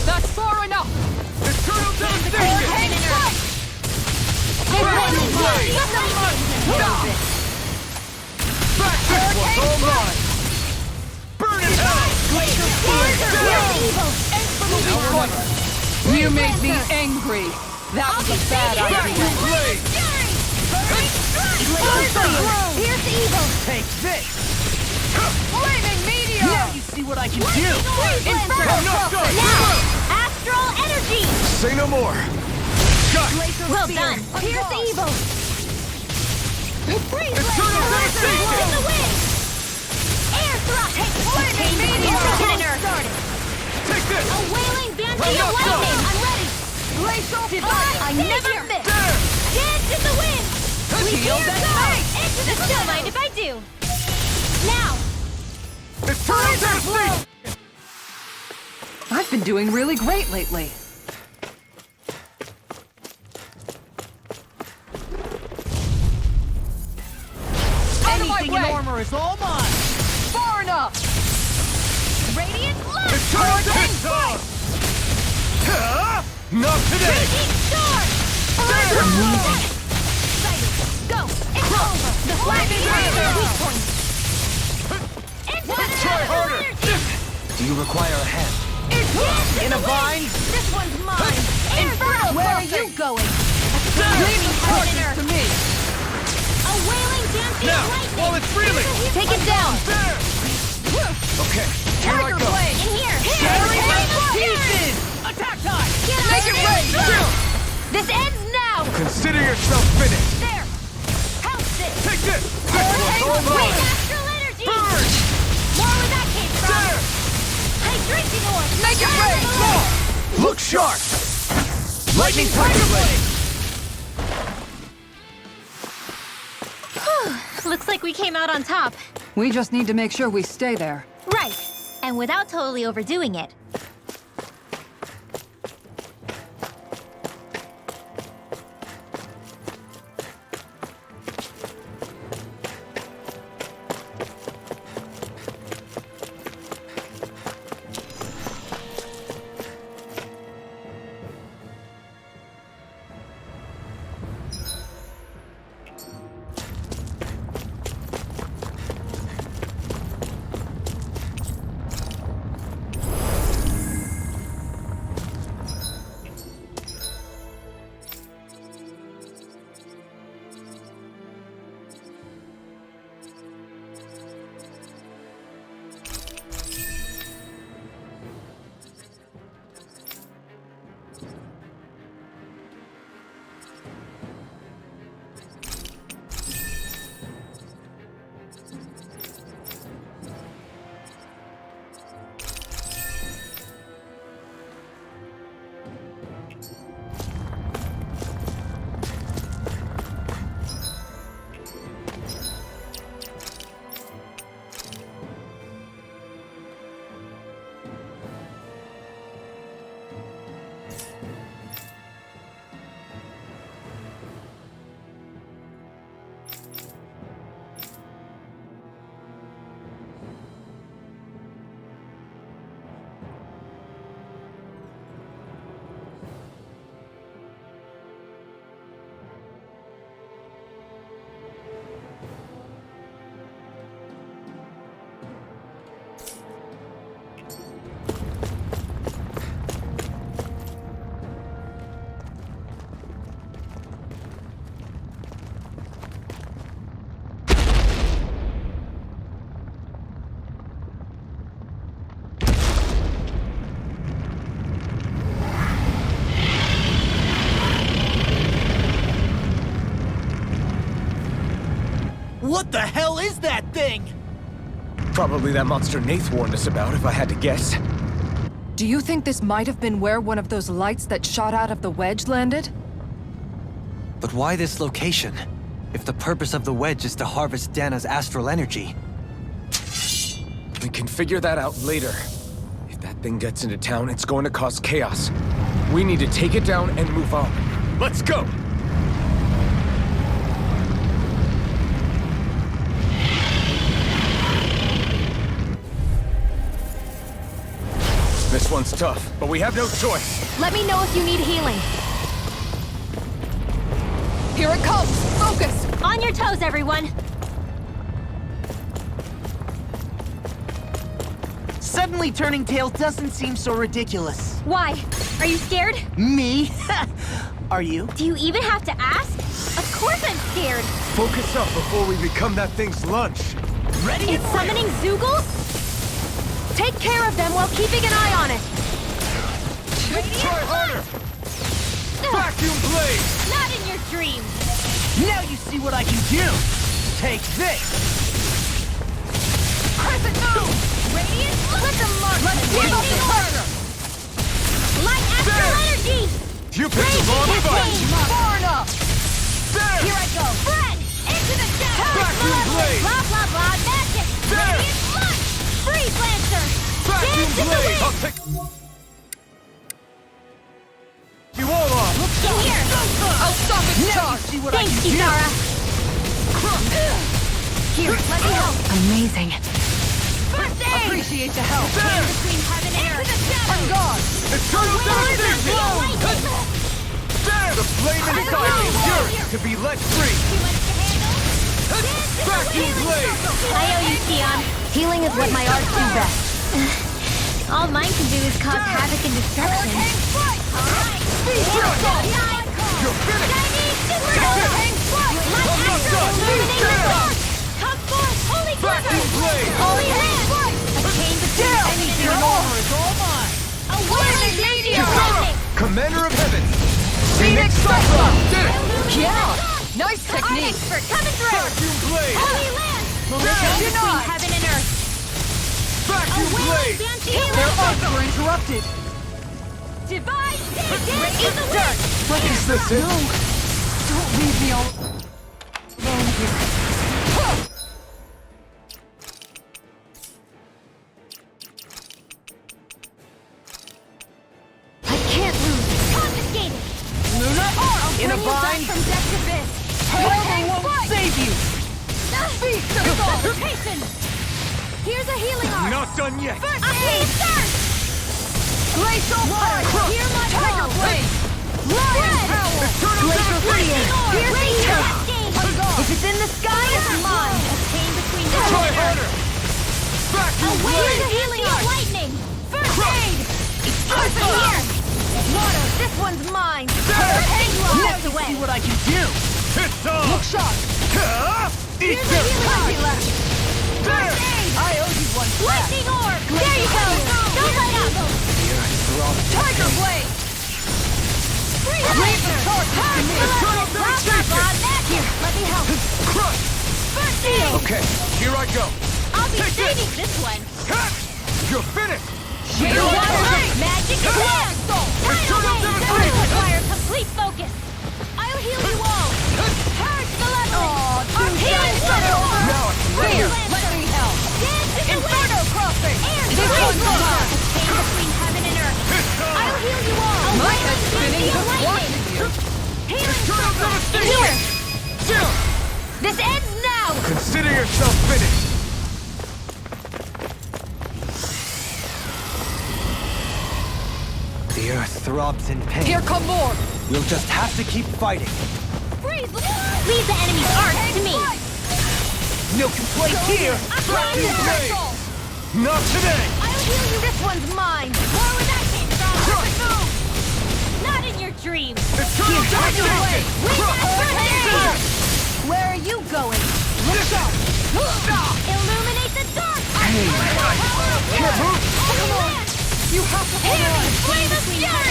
That's far enough! Eternal devastation! Lightning Blade! Back this one's all mine! Burn in hell! You made me angry. That was a bad idea. Blade! Here's evil! Take this! Flaming meteor! Now you see what I can do! Inferno Enough done! Now! Astral energy! Say no more. Well done. Here's evil! Freeze Eternal devastation! in the wind! Air thrust! Flaming meteor! Take this! A wailing banshee Well, of no, no. lightning! I'm ready! Glacial Punch! I never miss! There! Dance in the wind! Heal Here that goes! Into the Don't shadow! mind if I do. Now! Eternal devastation! I've been doing really great lately. Out of my Anything in way! armor is all mine! Far enough! Radiant light! Eternal devastation! Not today! Each sword! Go! It's over! The flaming razor! Weak point! Into the Try harder! Do you require a hand? In a bind? This one's mine! Inferno! Where are you going? Leave the torches to me! A wailing dancing Now, lightning! while it's reeling! Take it down! There! Okay, here I Tiger go! blade! In here! Tearing my Here! pieces! Attack time! Make it rain! This ends now! Consider yourself finished! There! House this! Take this! This one's all Wait, mine! astral energy! Burn! More where that came from! There! Hydration ore! Make it rain! Look sharp! Lightning Tiger Blade! Looks like we came out on top. We just need to make sure we stay there. Right. And without totally overdoing it. the hell is that thing? Probably that monster Nath warned us about, if I had to guess. Do you think this might have been where one of those lights that shot out of the wedge landed? But why this location? If the purpose of the wedge is to harvest Dana's astral energy. We can figure that out later. If that thing gets into town, it's going to cause chaos. We need to take it down and move on. Let's go! This one's tough, but we have no choice. Let me know if you need healing. Here it comes! Focus! On your toes, everyone! Suddenly turning tail doesn't seem so ridiculous. Why? Are you scared? Me? Are you? Do you even have to ask? Of course I'm scared! Focus up before we become that thing's lunch. Ready? It's summoning Zoogles? Take care of them while keeping an eye on it. Try harder! Vacuum blade! Not in your dreams! Now you see what I can do! Take this! Crescent moon! Radiant flicker mark! Let's give up the pressure! Light astral energy! You picked the wrong button! Far enough! There! Here I go! Fred! Into the shadows! Vacuum blade! Blah blah blah magic! There! Radiant lunge! Freeze Lancer! Vacuum Dance in the blade! wind! I'll take you all on! Here! I'll stop its Now you charge! see what I Thanks, can do! Kitara! Here, let me help! Amazing. First aid! Appreciate the help. There! Between heaven and earth! I'm gone! Eternal devastation! There! The flame inside me yearns to be let free! Too much to handle? Vacuum blade! I owe you, Sion. Healing is what my arts do best. All mine can do is cause havoc and destruction. Alright! You're finished! I'm not done! Come forth, holy Vacuum blade! Holy hand! A chain between heaven and earth! Honor is all mine! A whirling meteor lightning! Commander of Heaven! Phoenix Cyclone! Did it! Yeah! Nice Art technique! expert coming through! Vacuum blade! Holy land! There! Chain between Denied. heaven and earth! A Vacuum wailing blade! banshee Their electric! arts were interrupted! Divine dance in the wind! What is this? Don't leave me all alone here. I can't lose! Confiscated! Luna, I'll in a bring you back bind, from death to this! Hell won't save you! Hasten! Here's a healing art! Not done yet! First aid! Start! Glacial Fire! Hear my Tiger call! Blade! Lion Power! Eternal Lightning devastation! orb! Here's Raise the your air. cascade! If it's in the sky, it's mine! A chain between Try heaven and harder! earth! Vacuum Here's blade! a healing art! Lightning! First aid! First here! Water! This one's mine! There! Melt See away! what I can do! It's on! Look sharp! Eat Here's a this! healing art! There! I owe you one back! Lightning orb! There you go! Don't let up! Tiger Blade! Leave the torch! Eternal Blah, blah, devastation! blah! Back here! Let me help! Crush! First aid! Okay, here I go! I'll be Take saving this one! Cut! You're finished! Here You're water! finished! Magic is hand! Eternal That devastation! require complete focus! I'll heal you all! Charge the leveling! Our healing circle! Now I can let Here, you! let me help! Dance in the Inferno wind! Crossing! Air This one's mine! Chain between heaven and earth! It's on! I'll heal you all! My head's spinning just watching you! Healing Eternal circle! devastation! Chill! This ends now! Consider yourself finished! The earth throbs in pain. Here come more! We'll just have to keep fighting. Freeze! Leave the enemy's art to me! No complaint here! Vacuum blade! Not today! I'll heal you! This one's mine! More where that came from! Crush! Not in your dreams! Eternal devastation! Crush! Where are you going? Look out! Illuminate the dark! Can't move! Come on! You have to hold on! Flame of fury!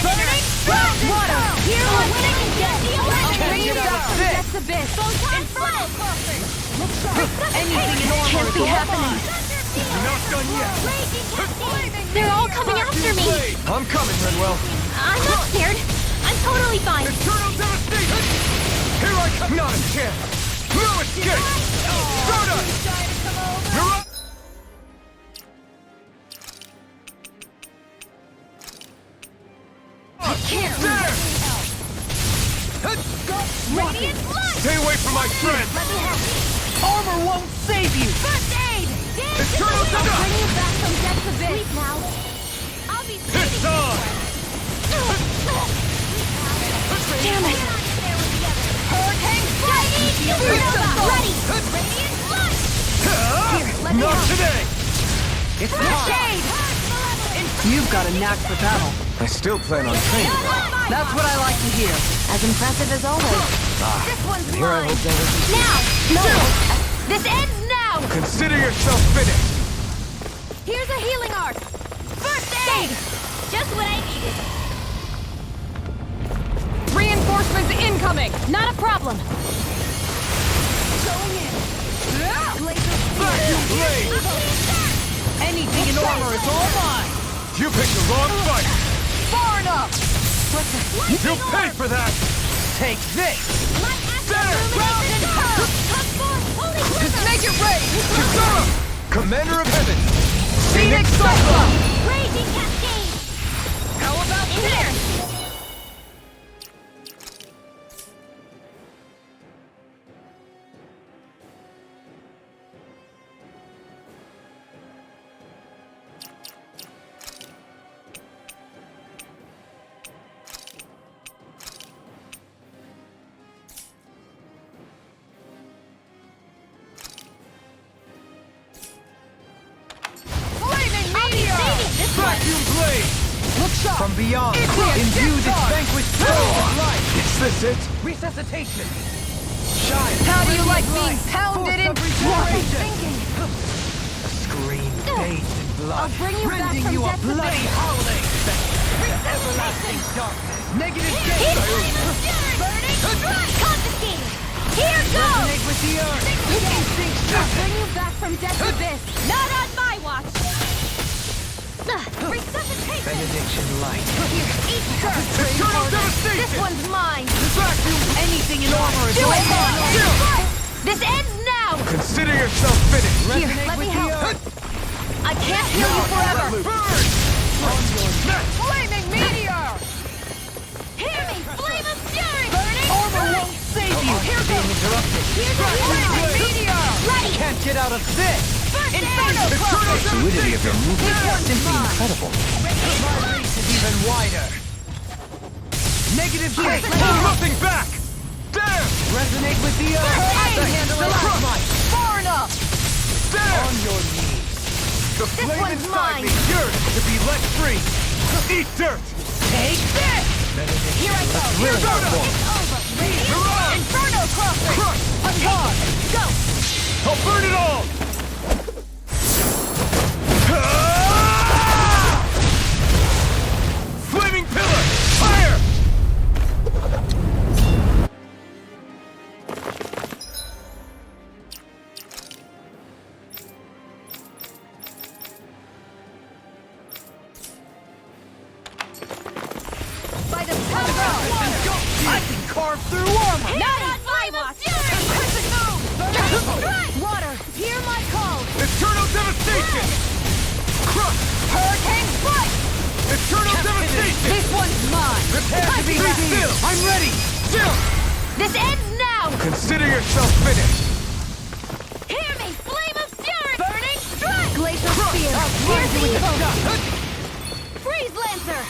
Water! Here, what I can get the electric! Bring you back! That's the bit. In front. Anything in armor Can't be happening. You're not done yet. They're all coming after me. I'm coming, Renwell. I'm not scared. I'm totally fine. Eternal devastation! Here I come! Not a chance! No escape! Soda! You're up! There! Radiant light! Stay away from my friend! Let me have it. Armor won't save you! First aid! Eternal I'll Soda! bring you back from depths of it. Sleep now. I'll be It's on! Damn it. Hurricane strike! Supernova! Ready! Radiant light! Let me Not help. today! It's First time! aid! You've got a knack for battle. I still plan on training. That's what I like to hear. As impressive as always. This one's Here I mine. hope that isn't... Now! No! This ends now! Consider yourself finished! Here's a healing art! First aid! Just what I needed. Reinforcements incoming. Not a problem. Going in. Vacuum blade! Anything in armor is all mine. You picked the wrong fight! Far enough. You'll pay for that! Take this. There! Make it rain. Ture! Commander of Heaven! Phoenix Cyclone. Raging cascade! How about this? Flaming meteor. Vacuum blade! Look sharp. From beyond, imbue this vanquished light! Is this it? Resuscitation. Shine! How do you like being pounded in? Thinking. Scream bathed in blood, I'll bring you back rending from you a death to bloody death. howling! Everlasting darkness! Negative Hit data! flame of fury! Burning strike! Confiscated! Here goes! Resonate with the earth! I'll bring you back from death's abyss! Not on my watch! Resuscitation! Benediction light! Here, eat curse! Eternal devastation! This one's mine! Vacuum! Anything in armor is Do all it! mine. This ends now! Consider yourself finished! Here, let me help. I can't heal you forever! Burn! On your neck! Flaming meteor. Hear me! Flame of fury! Burning Armor strike! won't save you. Here goes! Interrupted! Here's a Flaming healing! meteor. Ready! Can't get out of this! First Inferno aid! Eternal Fluidity of your movement is simply mine. incredible. My reach is even wider! Negative Here, data! let me help. Nothing back! Damn! Resonate with the earth! First aid! The handle of might! Far enough. There! On your knees! The This flame one's inside mine. me yearns to be let free! Eat dirt! Take this. Here I go! Here It's goes! over! You're on! Inferno crosser! Crush! Attack! Go! I'll burn it all! Flaming pillar! Fire! By the power of water! I can carve through armor! Not on my watch! Crimson moon! Burning! Water! Hear my call! Eternal devastation! Crush! Hurricane strike! Eternal devastation! This one's mine. Prepare to be still! I'm ready! Still! This ends now! Consider yourself finished! Hear me! Flame of fury! Burning strike! Glacial Crush! spear! Outline Here's you with evil! the shot! Freeze lancer!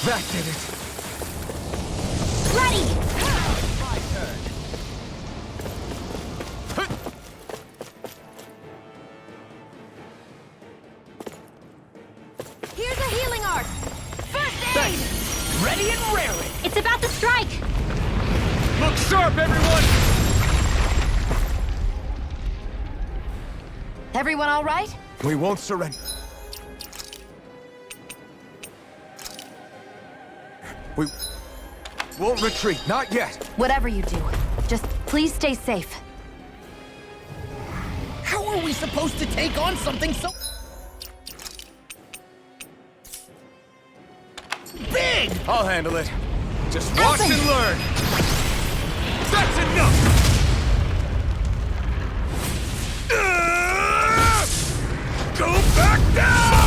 That did it! Ready! My turn! Here's a healing art! First aid! Ready and raring! It's about to strike! Look sharp, everyone! Everyone all right? We won't surrender. We won't retreat, not yet. Whatever you do, just please stay safe. How are we supposed to take on something so big? I'll handle it. Just watch and learn. That's enough! Go back down!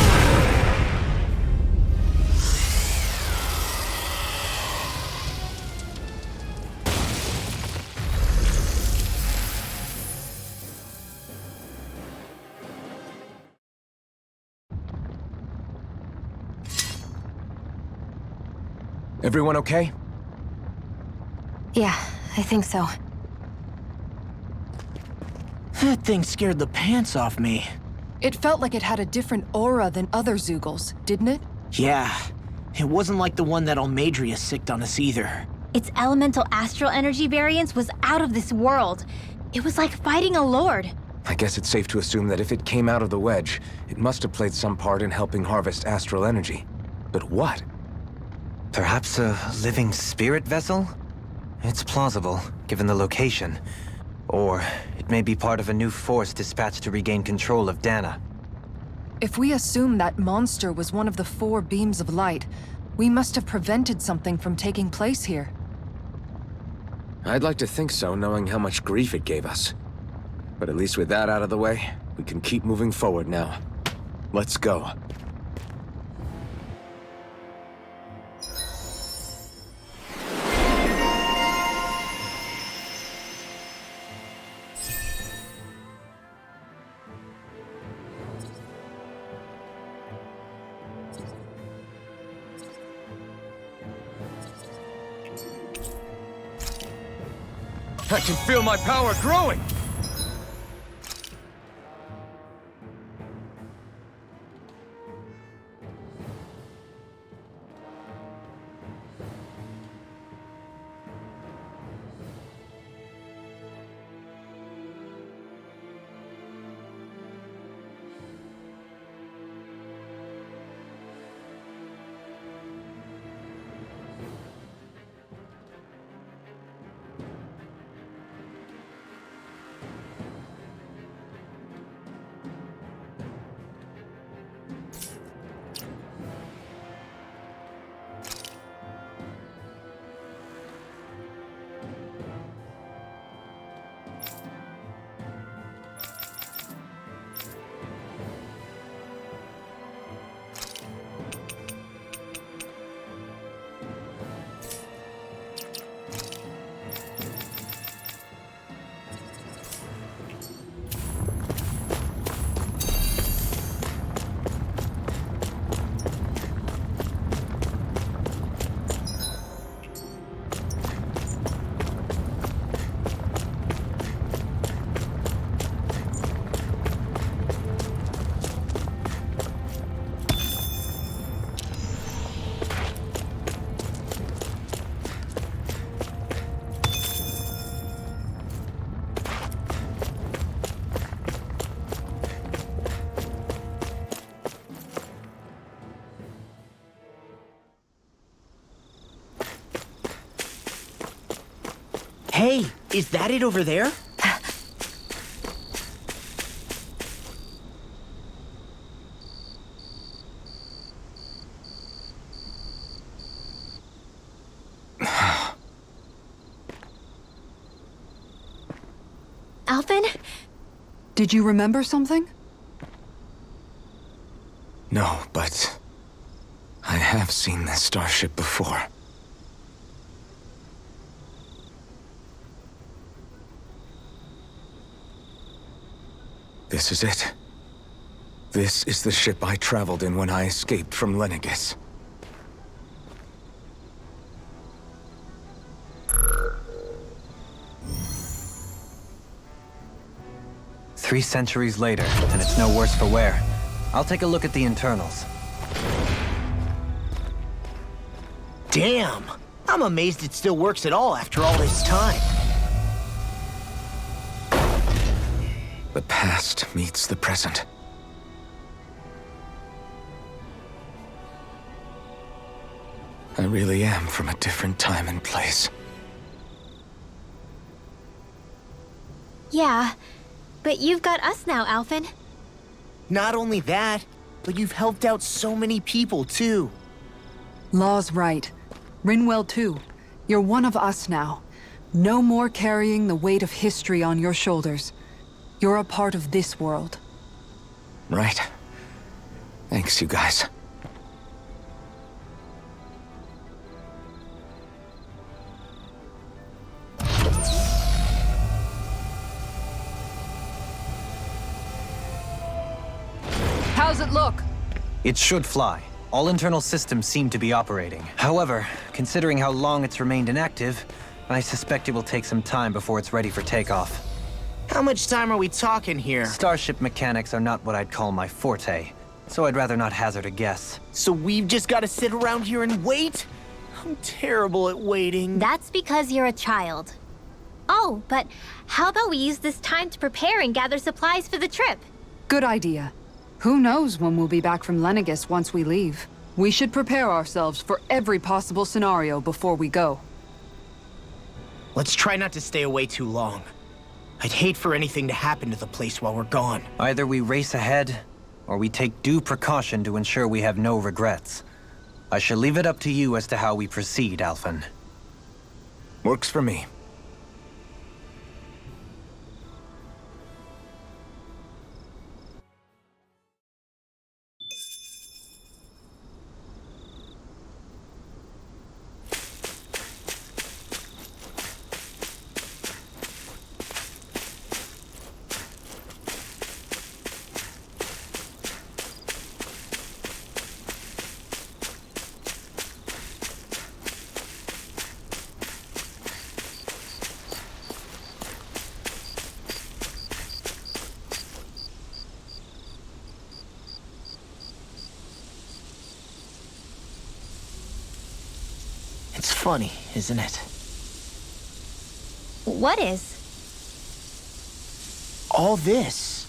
Everyone okay? Yeah, I think so. That thing scared the pants off me. It felt like it had a different aura than other Zeugles, didn't it? Yeah, it wasn't like the one that Almadria sicked on us either. Its elemental astral energy variance was out of this world. It was like fighting a lord. I guess it's safe to assume that if it came out of the wedge, it must have played some part in helping harvest astral energy. But what? Perhaps a living spirit vessel? It's plausible, given the location. Or it may be part of a new force dispatched to regain control of Dana. If we assume that monster was one of the 4 beams of light, we must have prevented something from taking place here. I'd like to think so, knowing how much grief it gave us. But at least with that out of the way, we can keep moving forward now. Let's go. I can feel my power growing! Hey, is that it over there? Alvin? Did you remember something? No, but I have seen this starship before. This is it. This is the ship I traveled in when I escaped from Lenegis. Three centuries later, and it's no worse for wear. I'll take a look at the internals. Damn! I'm amazed it still works at all after all this time. The past meets the present. I really am from a different time and place. Yeah, but you've got us now, Alphen. Not only that, but you've helped out so many people, too. Law's right. Rinwell, too. You're one of us now. No more carrying the weight of history on your shoulders. You're a part of this world. Right. Thanks, you guys. How's it look? It should fly. All internal systems seem to be operating. However, considering how long it's remained inactive, I suspect it will take some time before it's ready for takeoff. How much time are we talking here? Starship mechanics are not what I'd call my forte, so I'd rather not hazard a guess. So we've just got to sit around here and wait? I'm terrible at waiting. That's because you're a child. Oh, but how about we use this time to prepare and gather supplies for the trip? Good idea. Who knows when we'll be back from Lenegis once we leave? We should prepare ourselves for every possible scenario before we go. Let's try not to stay away too long. I'd hate for anything to happen to the place while we're gone. Either we race ahead, or we take due precaution to ensure we have no regrets. I shall leave it up to you as to how we proceed, Alphen. Works for me. It's funny, isn't it? What is? All this.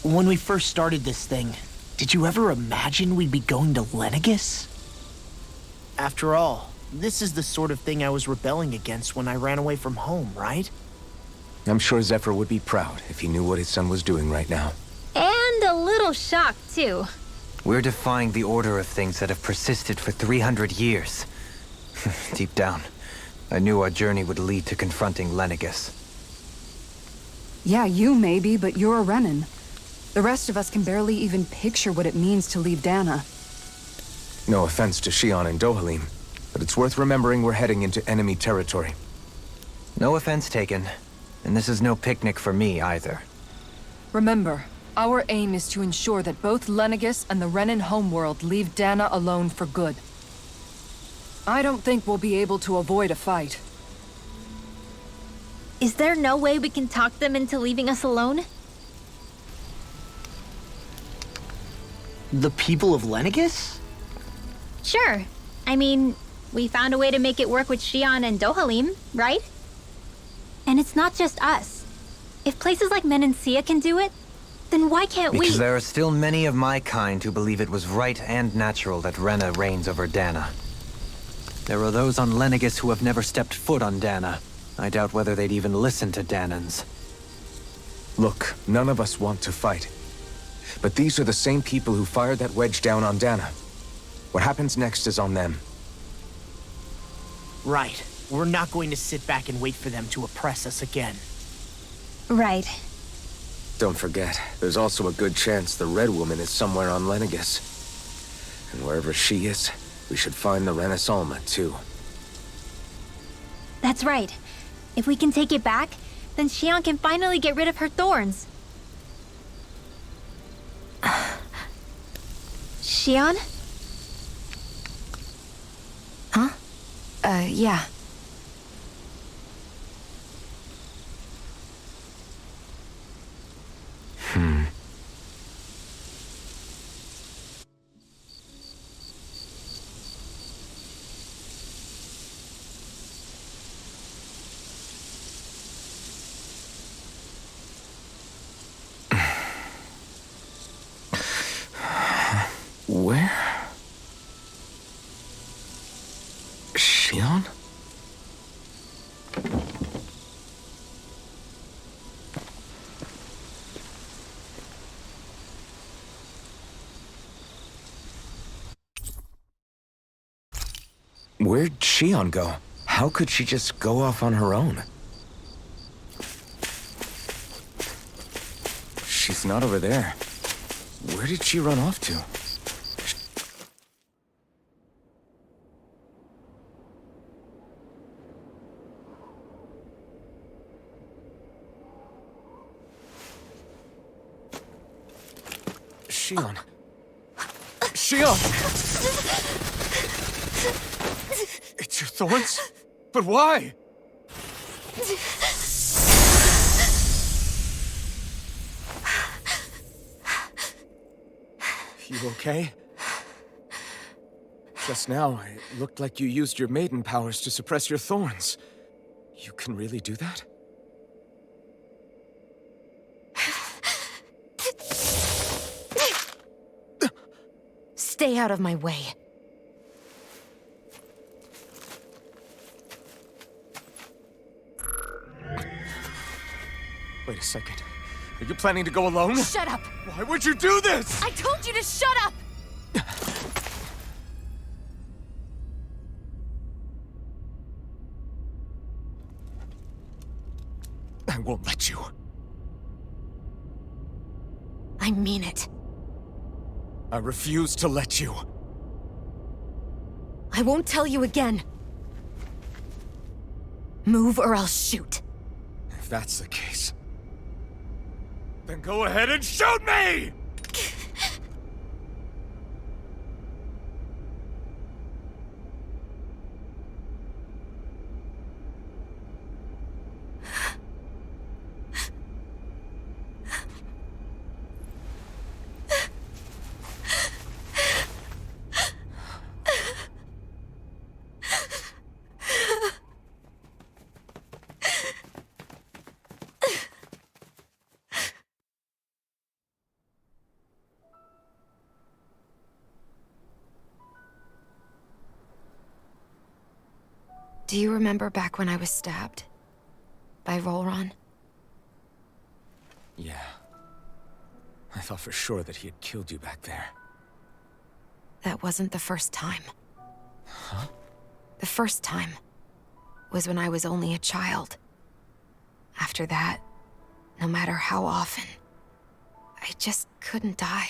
When we first started this thing, did you ever imagine we'd be going to Lenegis? After all, this is the sort of thing I was rebelling against when I ran away from home, right? I'm sure Zephyr would be proud if he knew what his son was doing right now. And a little shocked, too. We're defying the order of things that have persisted for 300 years. Deep down, I knew our journey would lead to confronting Lenegis. Yeah, you maybe, but you're a Renin. The rest of us can barely even picture what it means to leave Dana. No offense to Xion and Dohalim, but it's worth remembering we're heading into enemy territory. No offense taken, and this is no picnic for me either. Remember, our aim is to ensure that both Lenegis and the Renin homeworld leave Dana alone for good. I don't think we'll be able to avoid a fight. Is there no way we can talk them into leaving us alone? The people of Lenegis? Sure. I mean, we found a way to make it work with Xion and Dohalim, right? And it's not just us. If places like Menancia can do it, then why can't we? Because there are still many of my kind who believe it was right and natural that Rena reigns over Dana. There are those on Lenegis who have never stepped foot on Dana. I doubt whether they'd even listen to Danans. Look, none of us want to fight. But these are the same people who fired that wedge down on Dana. What happens next is on them. Right. We're not going to sit back and wait for them to oppress us again. Right. Don't forget, there's also a good chance the Red Woman is somewhere on Lenegis. And wherever she is, we should find the Renaissance too. That's right. If we can take it back, then Xion can finally get rid of her thorns. Xion? Huh? Yeah. Where? Where'd Shion go? How could she just go off on her own? She's not over there. Where did she run off to? Shion. Shion! It's your thorns? But why? You okay? Just now, it looked like you used your maiden powers to suppress your thorns. You can really do that? Stay out of my way. Wait a second. Are you planning to go alone? Shut up! Why would you do this? I told you to shut up! I won't let you. I mean it. I refuse to let you. I won't tell you again. Move or I'll shoot. If that's the case, then go ahead and shoot me! Do you remember back when I was stabbed? By Volron? Yeah. I thought for sure that he had killed you back there. That wasn't the first time. Huh? The first time was when I was only a child. After that, no matter how often, I just couldn't die.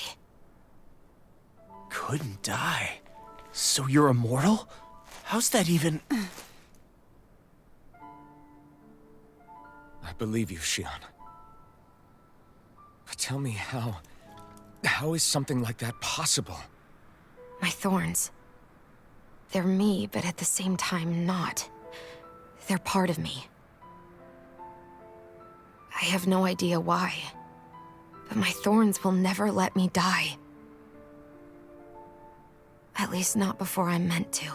Couldn't die? So you're immortal? How's that even... I believe you, Shion. But tell me how is something like that possible? My thorns. They're me, but at the same time not. They're part of me. I have no idea why, but my thorns will never let me die. At least not before I'm meant to.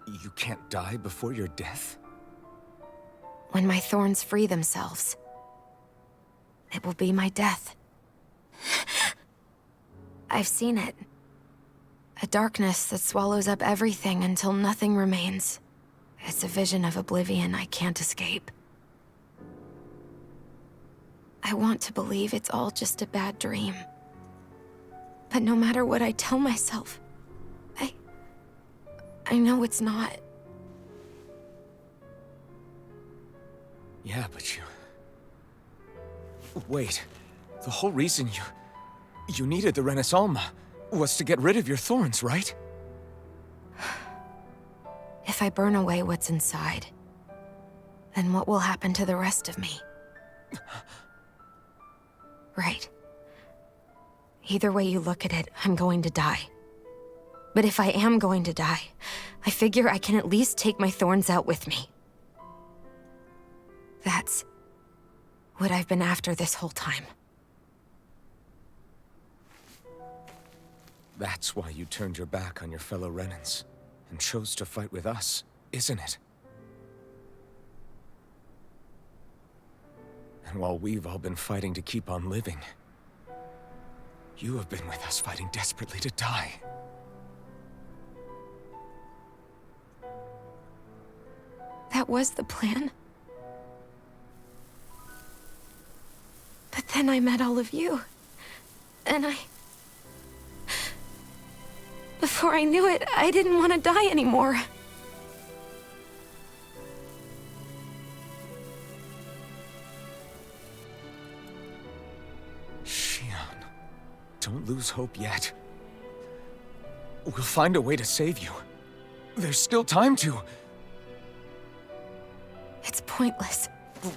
You can't die before your death? When my thorns free themselves, it will be my death. I've seen it. A darkness that swallows up everything until nothing remains. It's a vision of oblivion I can't escape. I want to believe it's all just a bad dream. But no matter what I tell myself, I know it's not. Yeah, but you... Wait. The whole reason you needed the Renaissance was to get rid of your thorns, right? If I burn away what's inside, then what will happen to the rest of me? Right. Either way you look at it, I'm going to die. But if I am going to die, I figure I can at least take my thorns out with me. That's what I've been after this whole time. That's why you turned your back on your fellow Renans and chose to fight with us, isn't it? And while we've all been fighting to keep on living, you have been with us fighting desperately to die. That was the plan. But then I met all of you, and Before I knew it, I didn't want to die anymore. Xion, don't lose hope yet. We'll find a way to save you. There's still time to. It's pointless.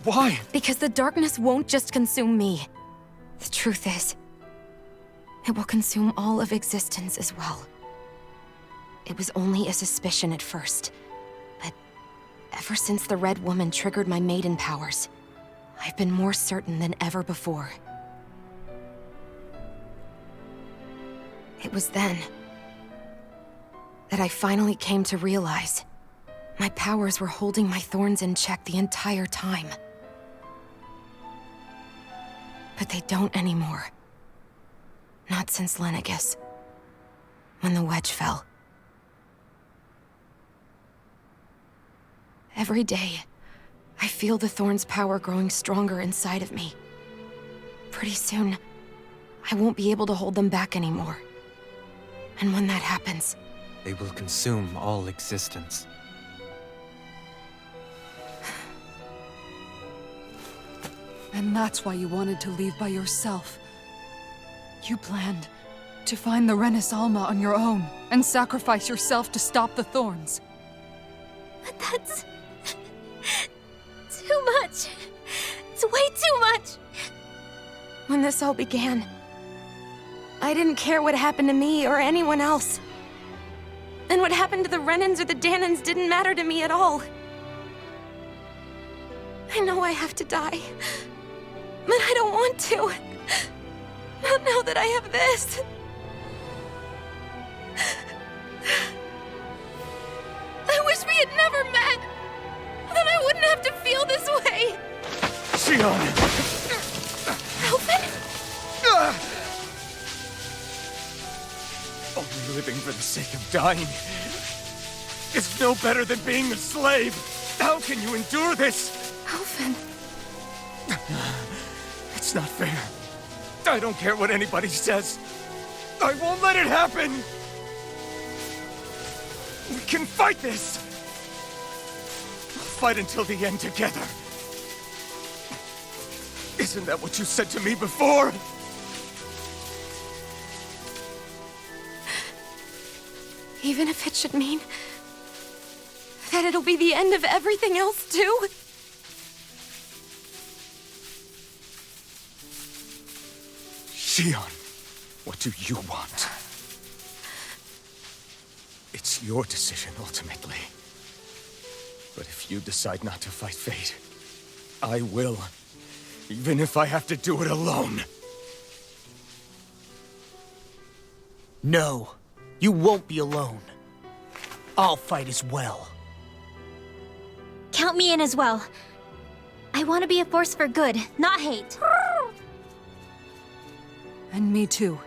Why? Because the darkness won't just consume me. The truth is, it will consume all of existence as well. It was only a suspicion at first, but ever since the Red Woman triggered my maiden powers, I've been more certain than ever before. It was then that I finally came to realize my powers were holding my thorns in check the entire time. But they don't anymore. Not since Lenegis, when the wedge fell. Every day, I feel the thorn's power growing stronger inside of me. Pretty soon, I won't be able to hold them back anymore. And when that happens, They will consume all existence. And that's why you wanted to leave by yourself. You planned to find the Renis Alma on your own and sacrifice yourself to stop the thorns. But that's... too much. It's way too much. when this all began, I didn't care what happened to me or anyone else. And what happened to the Renins or the Danins didn't matter to me at all. I know I have to die, but I don't want to. Not now that I have this. I wish we had never met. Then I wouldn't have to feel this way. Xion! Alvin? Only living for the sake of dying is no better than being a slave. How can you endure this? Alvin. It's not fair. I don't care what anybody says. I won't let it happen. We can fight this. We'll fight until the end together. Isn't that what you said to me before? Even if it should mean that it'll be the end of everything else, too? Xion, what do you want? It's your decision, ultimately. But if you decide not to fight fate, I will. Even if I have to do it alone. No, you won't be alone. I'll fight as well. Count me in as well. I want to be a force for good, not hate. And me too.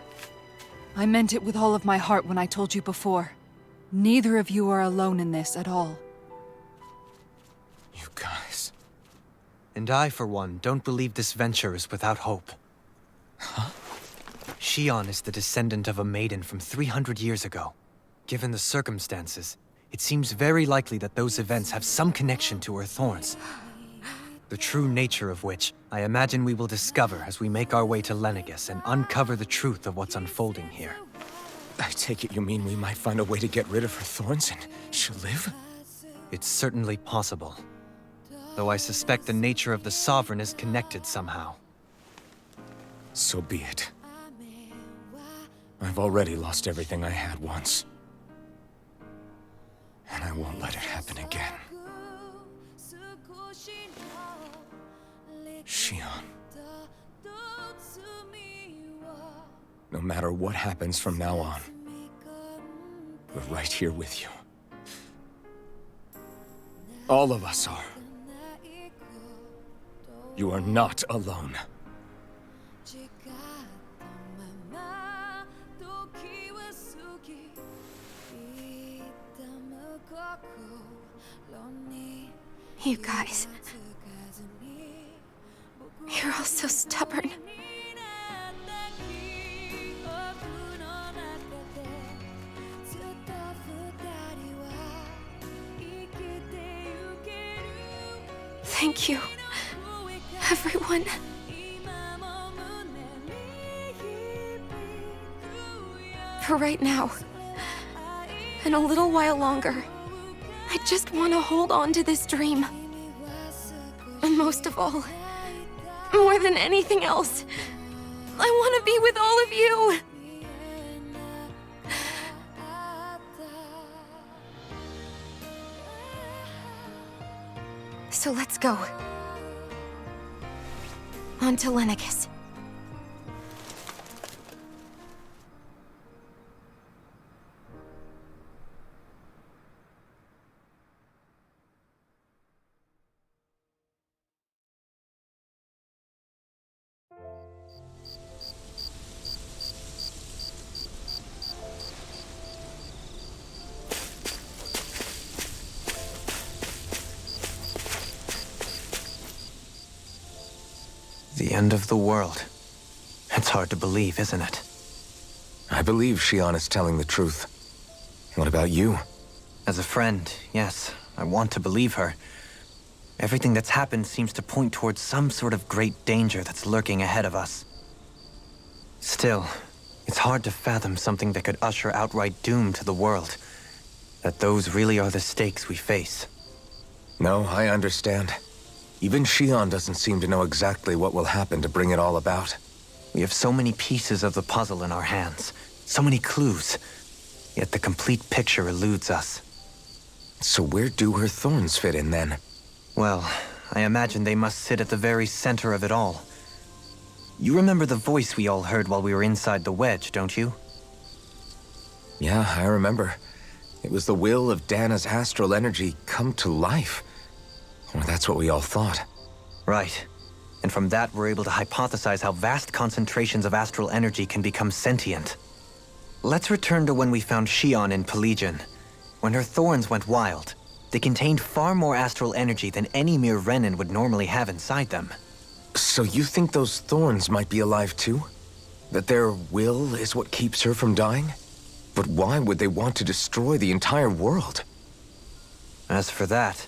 I meant it with all of my heart when I told you before. Neither of you are alone in this at all. You guys... And I, for one, don't believe this venture is without hope. Huh? Xion is the descendant of a maiden from 300 years ago. Given the circumstances, it seems very likely that those events have some connection to her thorns. The true nature of which, I imagine we will discover as we make our way to Lenegis and uncover the truth of what's unfolding here. I take it you mean we might find a way to get rid of her thorns and she'll live? It's certainly possible. Though I suspect the nature of the Sovereign is connected somehow. So be it. I've already lost everything I had once. And I won't let it happen again. Xion. No matter what happens from now on, we're right here with you. All of us are. You are not alone. You guys... You're all so stubborn. Thank you, everyone. For right now, and a little while longer, I just want to hold on to this dream. And most of all, more than anything else, I want to be with all of you. So let's go. On to Lenegis. The end of the world. It's hard to believe, isn't it? I believe Shion is telling the truth. What about you? As a friend, yes, I want to believe her. Everything that's happened seems to point towards some sort of great danger that's lurking ahead of us. Still, it's hard to fathom something that could usher outright doom to the world. That those really are the stakes we face. No, I understand. Even Shion doesn't seem to know exactly what will happen to bring it all about. We have so many pieces of the puzzle in our hands, so many clues, yet the complete picture eludes us. So where do her thorns fit in then? Well, I imagine they must sit at the very center of it all. You remember the voice we all heard while we were inside the wedge, don't you? Yeah, I remember. It was the will of Dana's astral energy come to life. Well, that's what we all thought. Right. And from that, we're able to hypothesize how vast concentrations of astral energy can become sentient. Let's return to when we found Shion in Pelagian. When her thorns went wild, they contained far more astral energy than any mere Renin would normally have inside them. So you think those thorns might be alive too? That their will is what keeps her from dying? But why would they want to destroy the entire world? As for that,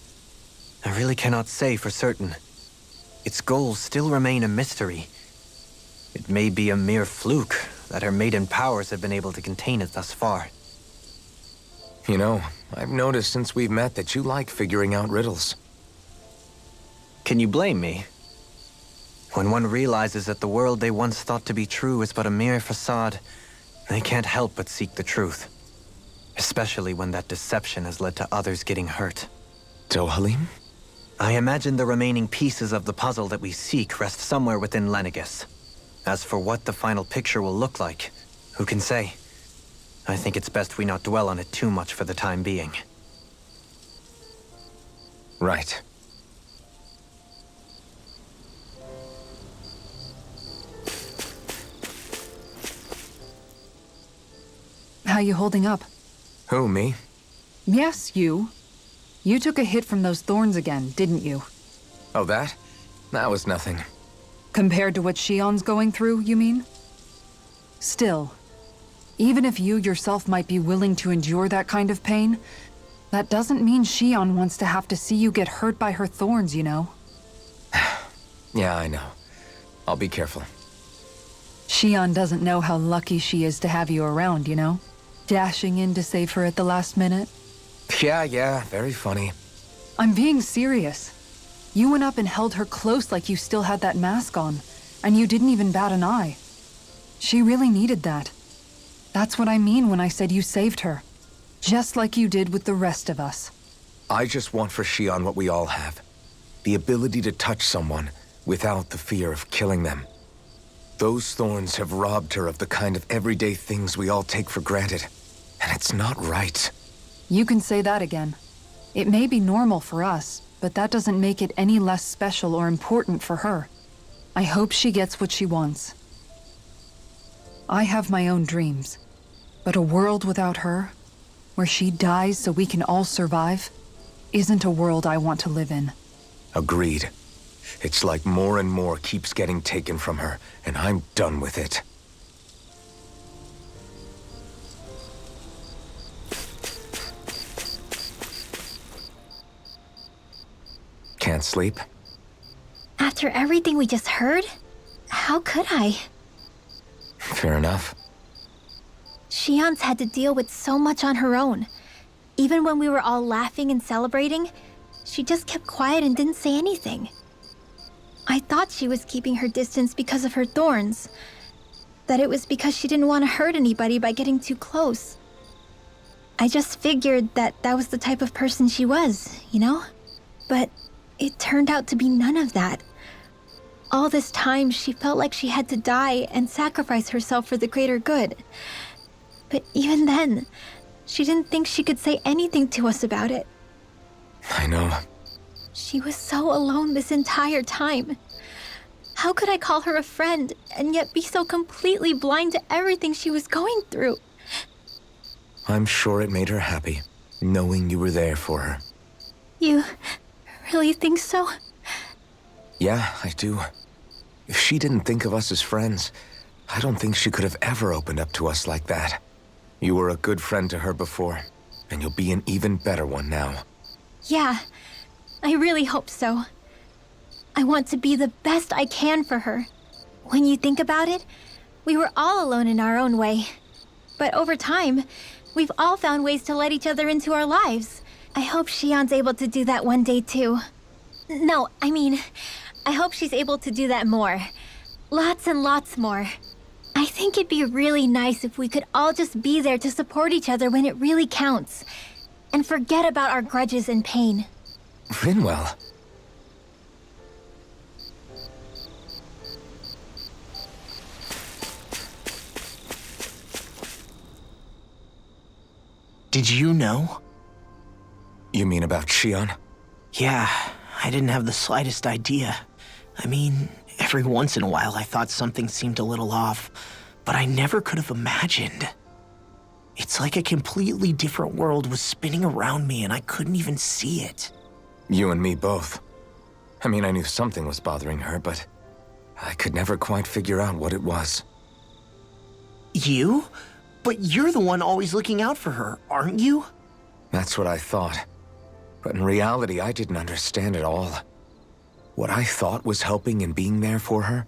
I really cannot say for certain. Its goals still remain a mystery. It may be a mere fluke that her maiden powers have been able to contain it thus far. You know, I've noticed since we've met that you like figuring out riddles. Can you blame me? When one realizes that the world they once thought to be true is but a mere facade, they can't help but seek the truth. Especially when that deception has led to others getting hurt. Dohalim? I imagine the remaining pieces of the puzzle that we seek rest somewhere within Lenegis. As for what the final picture will look like, who can say? I think it's best we not dwell on it too much for the time being. Right. How you holding up? Who, me? Yes, you. You took a hit from those thorns again, didn't you? Oh, that? That was nothing. Compared to what Shion's going through, you mean? Still, even if you yourself might be willing to endure that kind of pain, that doesn't mean Shion wants to have to see you get hurt by her thorns, you know? Yeah, I know. I'll be careful. Shion doesn't know how lucky she is to have you around, you know? Dashing in to save her at the last minute. Yeah, very funny. I'm being serious. You went up and held her close like you still had that mask on, and you didn't even bat an eye. She really needed that. That's what I mean when I said you saved her. Just like you did with the rest of us. I just want for Shion what we all have. The ability to touch someone without the fear of killing them. Those thorns have robbed her of the kind of everyday things we all take for granted. And it's not right. You can say that again. It may be normal for us, but that doesn't make it any less special or important for her. I hope she gets what she wants. I have my own dreams, but a world without her, where she dies so we can all survive, isn't a world I want to live in. Agreed. It's like more and more keeps getting taken from her, and I'm done with it. Can't sleep? After everything we just heard, how could I? Fair enough. Shion's had to deal with so much on her own. Even when we were all laughing and celebrating, she just kept quiet and didn't say anything. I thought she was keeping her distance because of her thorns. That it was because she didn't want to hurt anybody by getting too close. I just figured that that was the type of person she was, you know? But it turned out to be none of that. All this time, she felt like she had to die and sacrifice herself for the greater good. But even then, she didn't think she could say anything to us about it. I know. She was so alone this entire time. How could I call her a friend and yet be so completely blind to everything she was going through? I'm sure it made her happy, knowing you were there for her. You really think so? Yeah, I do. If she didn't think of us as friends, I don't think she could have ever opened up to us like that. You were a good friend to her before, and you'll be an even better one now. Yeah, I really hope so. I want to be the best I can for her. When you think about it, we were all alone in our own way. But over time, we've all found ways to let each other into our lives. I hope Shion's able to do that one day too. No, I mean, I hope she's able to do that more. Lots and lots more. I think it'd be really nice if we could all just be there to support each other when it really counts. And forget about our grudges and pain. Rinwell. Did you know? You mean about Shion? Yeah, I didn't have the slightest idea. I mean, every once in a while I thought something seemed a little off, but I never could have imagined. It's like a completely different world was spinning around me and I couldn't even see it. You and me both. I mean, I knew something was bothering her, but I could never quite figure out what it was. You? But you're the one always looking out for her, aren't you? That's what I thought. But in reality, I didn't understand it all. What I thought was helping and being there for her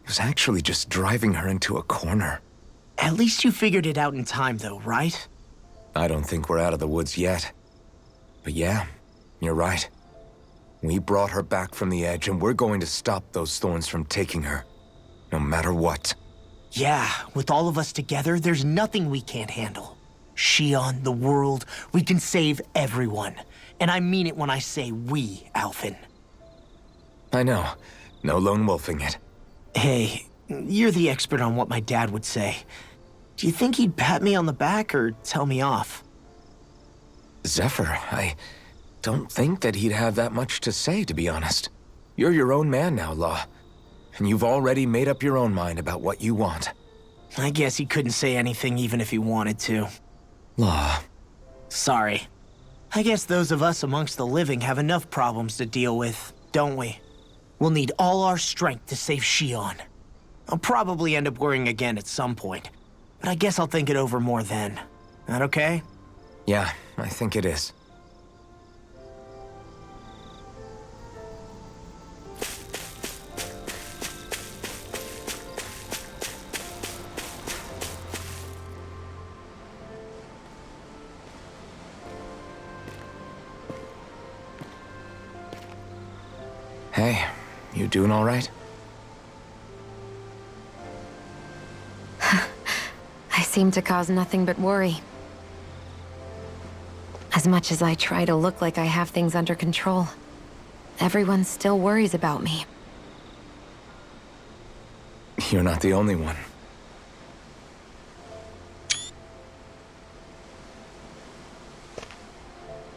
was actually just driving her into a corner. At least you figured it out in time, though, right? I don't think we're out of the woods yet. But yeah, you're right. We brought her back from the edge, and we're going to stop those thorns from taking her. No matter what. Yeah, with all of us together, there's nothing we can't handle. Shion, the world, we can save everyone. And I mean it when I say we, Alphen. I know. No lone wolfing it. Hey, you're the expert on what my dad would say. Do you think he'd pat me on the back or tell me off? Zephyr, I don't think that he'd have that much to say, to be honest. You're your own man now, Law. And you've already made up your own mind about what you want. I guess he couldn't say anything even if he wanted to. Law. Sorry. I guess those of us amongst the living have enough problems to deal with, don't we? We'll need all our strength to save Shion. I'll probably end up worrying again at some point, but I guess I'll think it over more then. That okay? Yeah, I think it is. Hey, you doing all right? I seem to cause nothing but worry. As much as I try to look like I have things under control, everyone still worries about me. You're not the only one.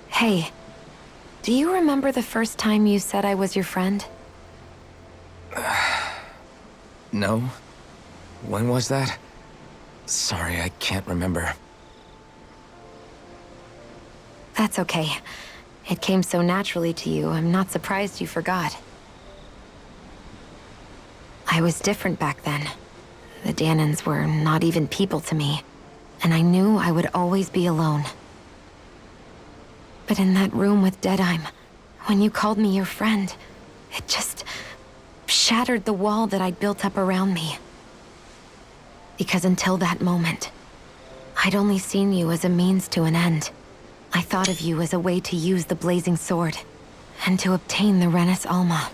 Hey, do you remember the first time you said I was your friend? No? When was that? Sorry, I can't remember. That's okay. It came so naturally to you, I'm not surprised you forgot. I was different back then. The Danans were not even people to me, and I knew I would always be alone. But in that room with Deadheim, when you called me your friend, it just shattered the wall that I'd built up around me. Because until that moment, I'd only seen you as a means to an end. I thought of you as a way to use the blazing sword, and to obtain the Renis Alma.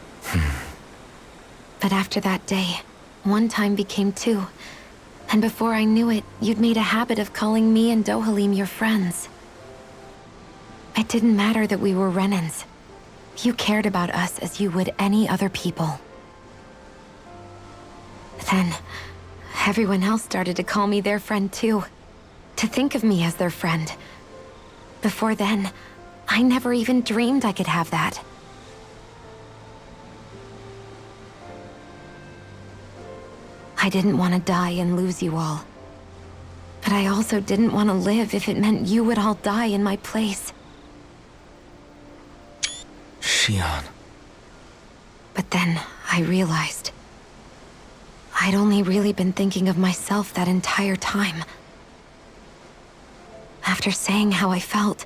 But after that day, one time became two, and before I knew it, you'd made a habit of calling me and Dohalim your friends. It didn't matter that we were Renins. You cared about us as you would any other people. Then, everyone else started to call me their friend too. To think of me as their friend. Before then, I never even dreamed I could have that. I didn't want to die and lose you all. But I also didn't want to live if it meant you would all die in my place. Shion. But then, I realized I'd only really been thinking of myself that entire time. After saying how I felt,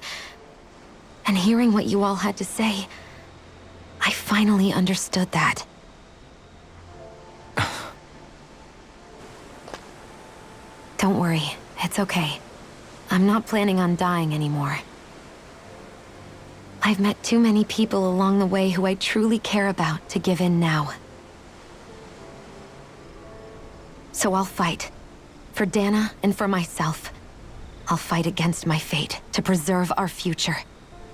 and hearing what you all had to say, I finally understood that. Don't worry, it's okay. I'm not planning on dying anymore. I've met too many people along the way who I truly care about to give in now. So I'll fight. For Dana and for myself. I'll fight against my fate to preserve our future.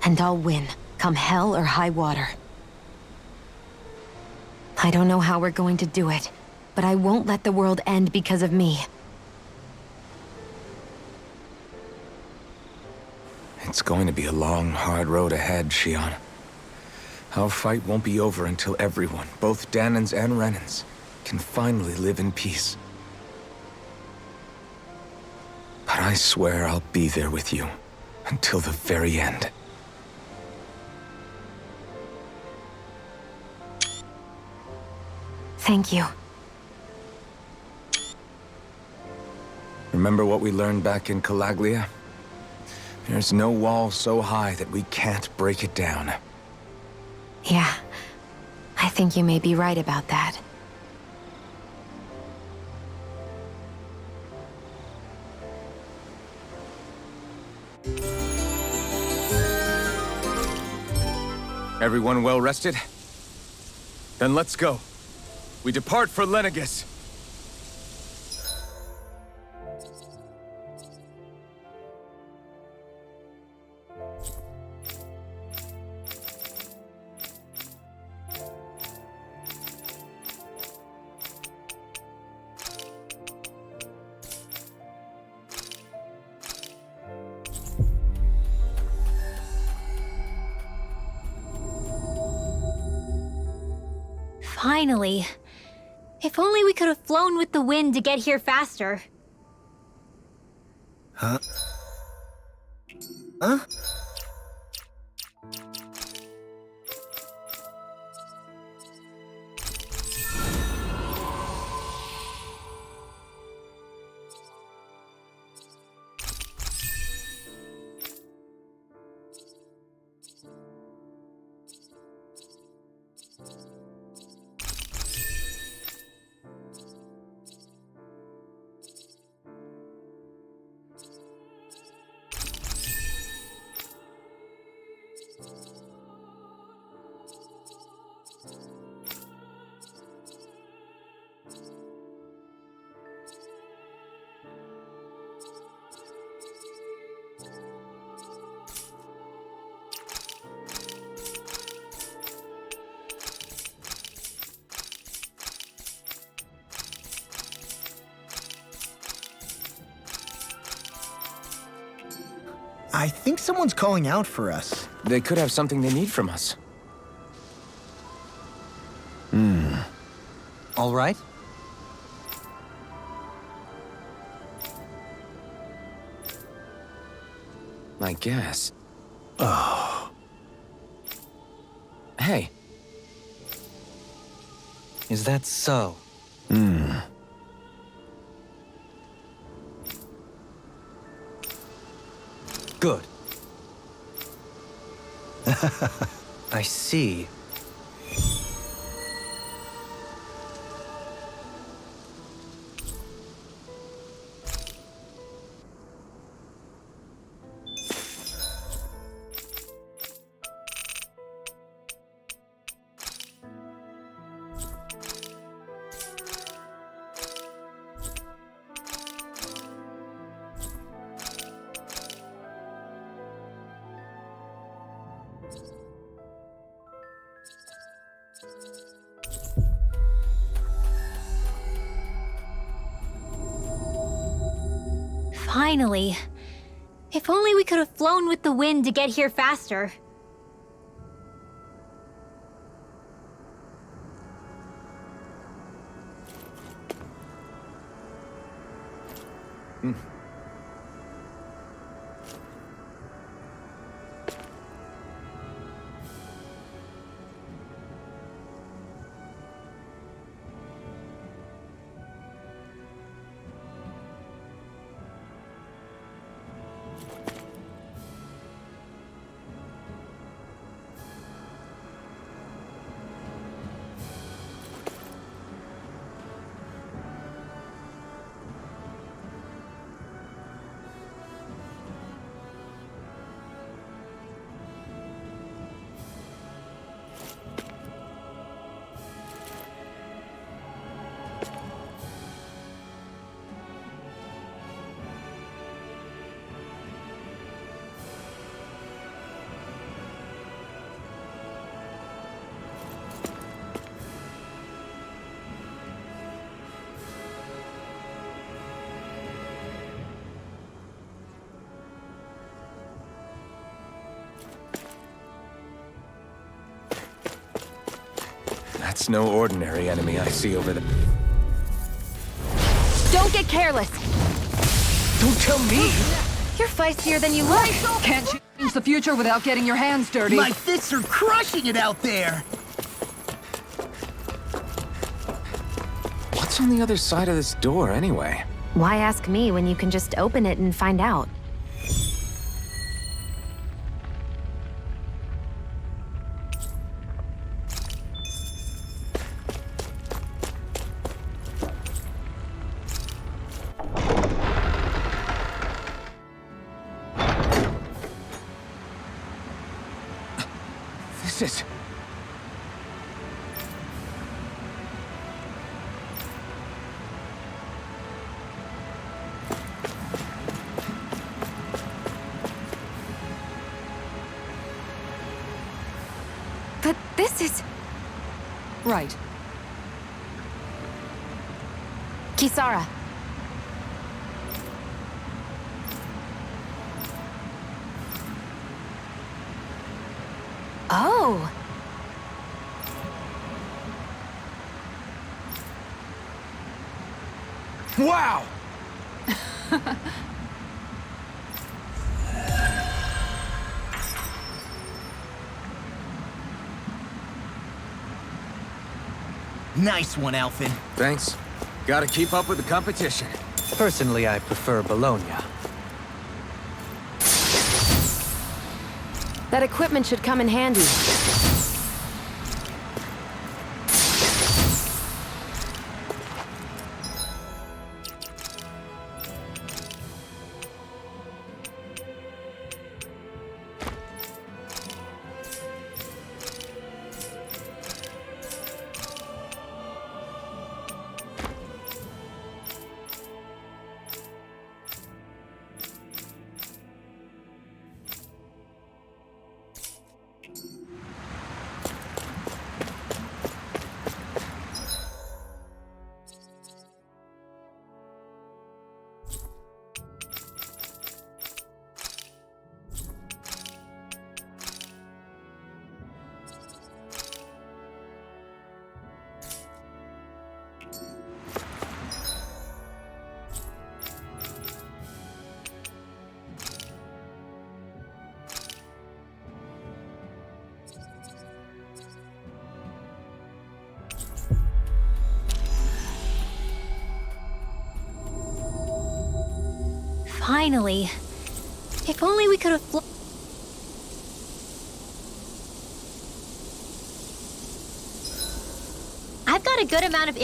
And I'll win, come hell or high water. I don't know how we're going to do it, but I won't let the world end because of me. It's going to be a long, hard road ahead, Shion. Our fight won't be over until everyone, both Danans and Renins, can finally live in peace. But I swear I'll be there with you until the very end. Thank you. Remember what we learned back in Calaglia? There's no wall so high that we can't break it down. Yeah, I think you may be right about that. Everyone well rested? Then let's go. We depart for Lenegis. Finally. If only we could have flown with the wind to get here faster. Huh? Huh? I think someone's calling out for us. They could have something they need from us. All right? I guess. Oh. Hey. Is that so? Good. I see. Finally. If only we could have flown with the wind to get here faster. That's no ordinary enemy I see over there. Don't get careless! Don't tell me! You're feistier than you look! Can't change the future without getting your hands dirty. My fists are crushing it out there! What's on the other side of this door, anyway? Why ask me when you can just open it and find out? This is... But this is... Right. Kisara. Oh. Wow! Nice one, Alphen. Thanks. Gotta keep up with the competition. Personally, I prefer Bologna. That equipment should come in handy. Finally. If only we could have I've got a good amount of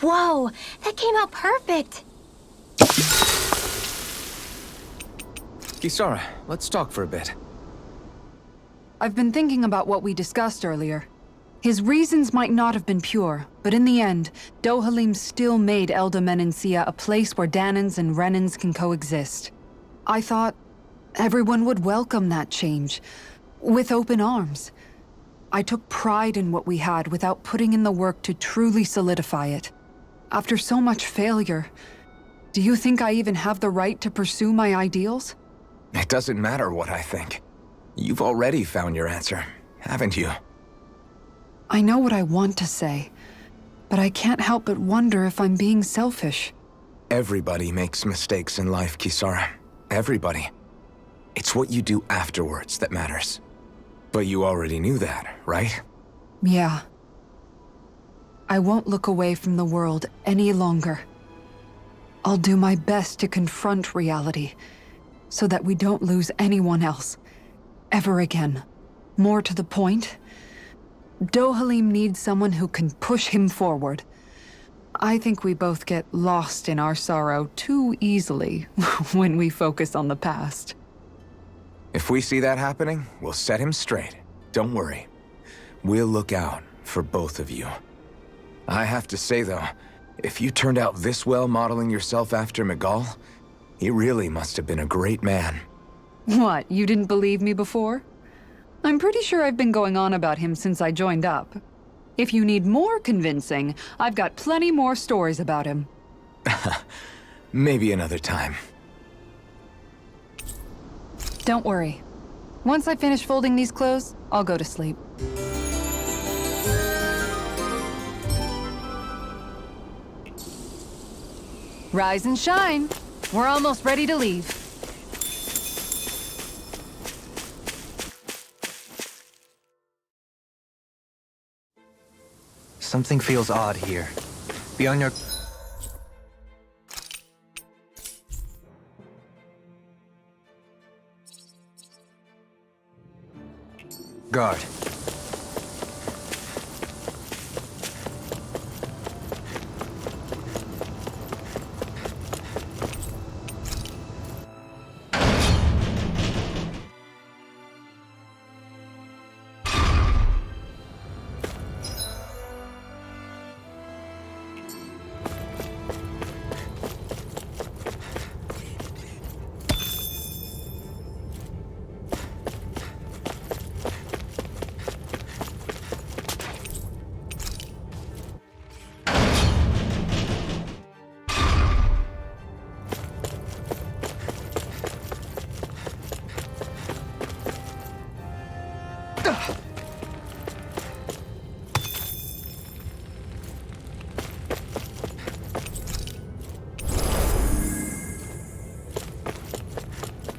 Whoa, that came out perfect. Kisara, let's talk for a bit. I've been thinking about what we discussed earlier. His reasons might not have been pure, but in the end, Dohalim still made Elda Menencia a place where Danans and Renans can coexist. I thought, Everyone would welcome that change, with open arms. I took pride in what we had without putting in the work to truly solidify it. After so much failure, do you think I even have the right to pursue my ideals? It doesn't matter what I think. You've already found your answer, haven't you? I know what I want to say, but I can't help but wonder if I'm being selfish. Everybody makes mistakes in life, Kisara. Everybody. It's what you do afterwards that matters. But you already knew that, right? Yeah. I won't look away from the world any longer. I'll do my best to confront reality, so that we don't lose anyone else, ever again. More to the point, Dohalim needs someone who can push him forward. I think we both get lost in our sorrow too easily when we focus on the past. If we see that happening, we'll set him straight. Don't worry. We'll look out for both of you. I have to say, though, if you turned out this well modeling yourself after Miguel, he really must have been a great man. What, you didn't believe me before? I'm pretty sure I've been going on about him since I joined up. If you need more convincing, I've got plenty more stories about him. Maybe another time. Don't worry. Once I finish folding these clothes, I'll go to sleep. Rise and shine. We're almost ready to leave. Something feels odd here. Be on your... guard.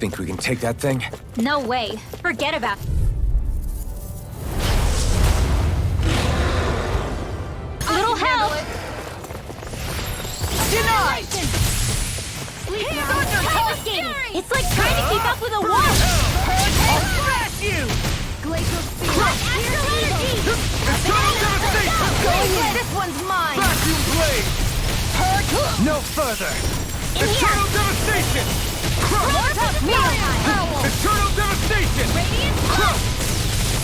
Think we can take that thing? No way. Forget about it. Little help! Denied! It's like trying to keep up with a wall! I'll smash you! Glacial speed! Astral energy! Eternal devastation! Going in! This one's mine! Vacuum blade! No further! Eternal devastation! Eternal devastation! Radiant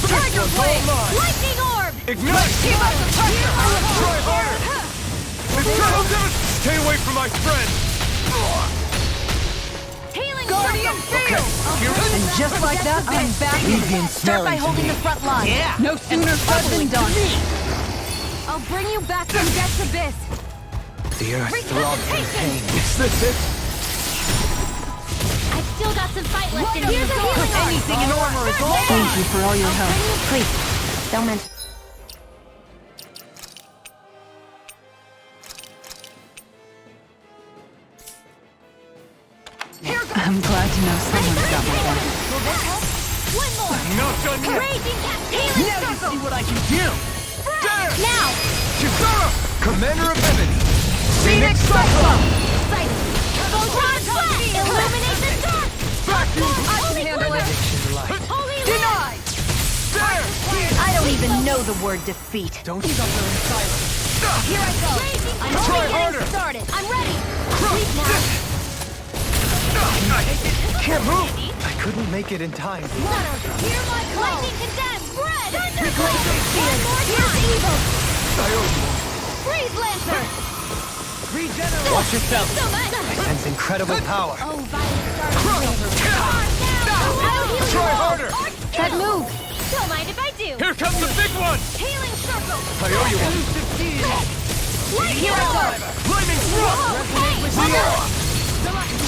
Tiger blade! Lightning orb! Ignite! Keep up the pressure! Try harder! Eternal devastation! Stay away from my friend! Healing Guardian field! And just like that, I'm back in. Start by holding the front line. Yeah. No sooner said than done. I'll bring you back from Death's Abyss. The earth throbs in pain. Is this it? I've still got some fight left in me. Here's a healing orb. Anything in armor is all Thank you for all your help. Please, don't mention. I'm glad to know someone's got my back. Will this help? One more. Not done yet! Raging Cat. Healing Now you circle. see what I can do! There! Now. Kisara! Commander of Ebony! Phoenix Cyclone. Sight. Photon Flash. Illuminate the dark. Vacuum! I can handle it. Holy Denied! There! I don't even know the word defeat. Don't suffer in silence. Here I go. I'm Try only harder. getting started. I'm ready. Sleep now. Can't move! I couldn't make it in time. Hear my call. Lightning condemned. Spread. Glacial field. Here's evil. Freeze Lancer. Watch yourself. So much. I sense incredible power. Oh, violent stars. Now. I'll heal you Try all. harder. That move! Don't mind if I do. Here comes the big one! Healing circle. I owe you one. Here I go. Flaming thrust!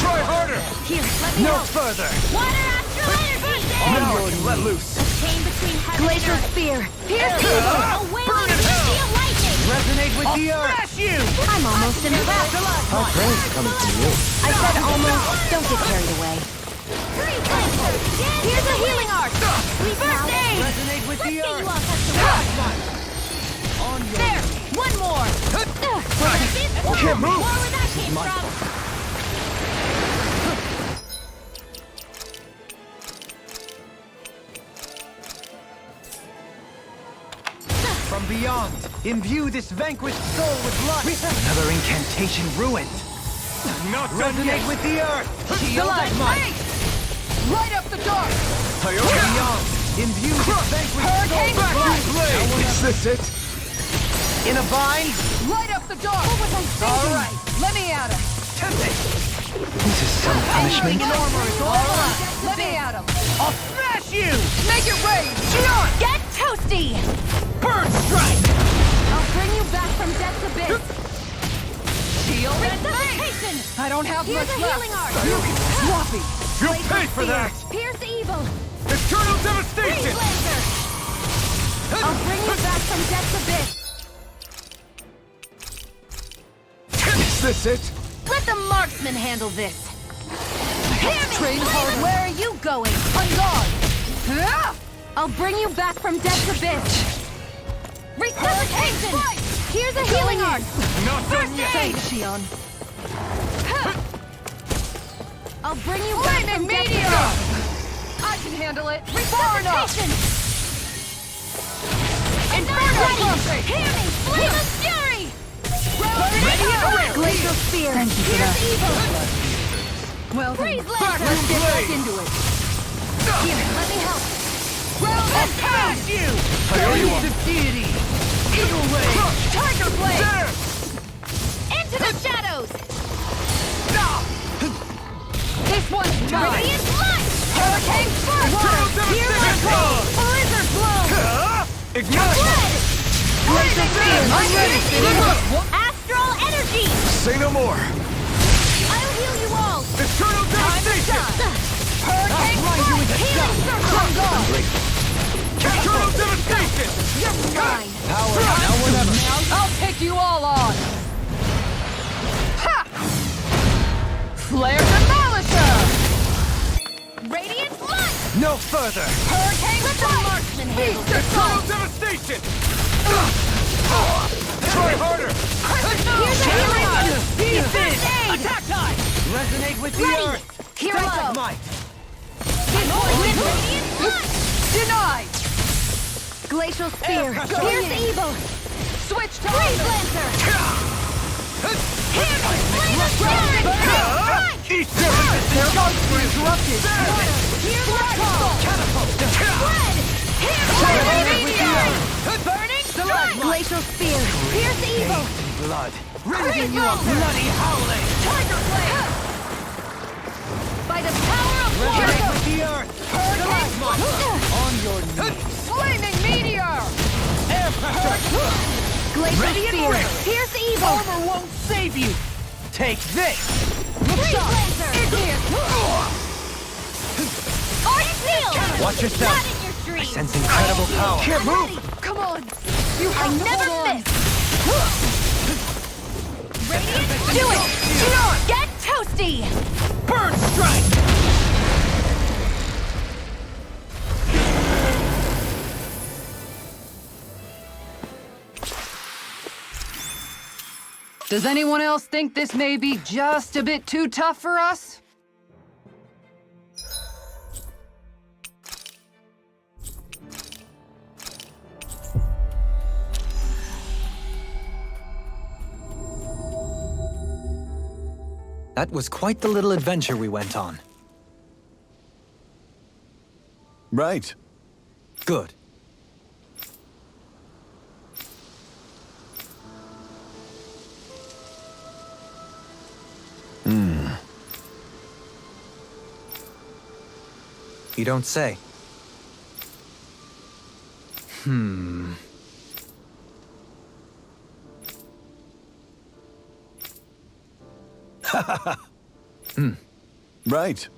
Try harder! Here, let me help. further! Water astral energy. Now I can let loose. Chain between heaven Glacial and earth. Spear! Pierce evil. A wailing mercy of lightning. Resonate with the earth! Smash you! I'm almost impressed. Our praise coming from you. I said almost. Don't get carried away. Freeze lancer. Here's a healing arc. First aid. Resonate with Let's the get you earth! all touched to There. One more. Can't move! More where that came from. From beyond, imbue this vanquished soul with lust! Another incantation ruined. Not resonate with the earth! Shield of might! Light up the dark! Beyond, imbue this vanquished soul back to blade! Is this it? In a bind? Light up the dark! What was I thinking? All right. Let me at him! This is some punishment. Let me at him! I'll smash you! Make it rain! Get toasty. Bird strike! I'll bring you back from death's abyss. Shield and Resuscitation. I don't have Here's much a left. healing arc. Sloppy! You'll pay for that! Pierce evil. Eternal Freeze devastation! lancer. I'll bring you back from death's abyss. Is this it? Let the marksman handle this. Hear me. train hard. Where are you going? On guard! I'll bring you back from death's abyss. Resuscitation. Here's a healing arc. Not done yet! Thanks, Shion. I'll bring you back from death's meteor! abyss. I can handle it! Far enough! Resuscitation. Inferno Ready. Crossing! Hear me. Flame of fury. Glacial Spear! Thank you for Here's that. evil. Well then, Freeze lancer. let's get back into it. Here, let me help. Round and Smash you! I owe you one. deity! Eagle Ray! Tiger blade. There! Into the shadows. This one's mine! Radiant light. Hurricane Spark! Hear my call. Blizzard blow. Ignite! Blood. Glacial Spear! I'm ready! Astral energy. Say no more! I'll heal you all. Eternal devastation! Hurricane Spark! Healing circle. I'm gone! Eternal devastation! Just mine. Now whatever! I'll take you all on! Ha! Flare Demolisher! Radiant light. No further! Hurricane Let the Strike! marksman handle Feast this. Eternal devastation! Try harder! Here's a healing arc. Peace in! Attack time! Resonate with the Ready. earth! Here I go. Might! With radiant light. Denied! Glacial spear. Here's evil. Switch to Freeze lancer. Here's flame of fury. Strike. Eat this! Their arcs were interrupted! Here's my call. Spread. Here's flame of fury. Burning strike. Glacial spear. Here's evil. Blood! Rending you a bloody howling! tiger blade. By the power of Resonate water. with the earth! On your knees! Flaming Meteor! Air pressure! Glacial Radiant spear. ring. Here's evil. Armor won't save you! Take this! Freeze lancer. Arc field. Watch yourself. Not in your dreams. Sense incredible power. Can't move! Come on! I never miss. Radiant, do it. Get toasty. Bird strike! Does anyone else think this may be just a bit too tough for us? That was quite the little adventure we went on. Right. Good. You don't say. Right.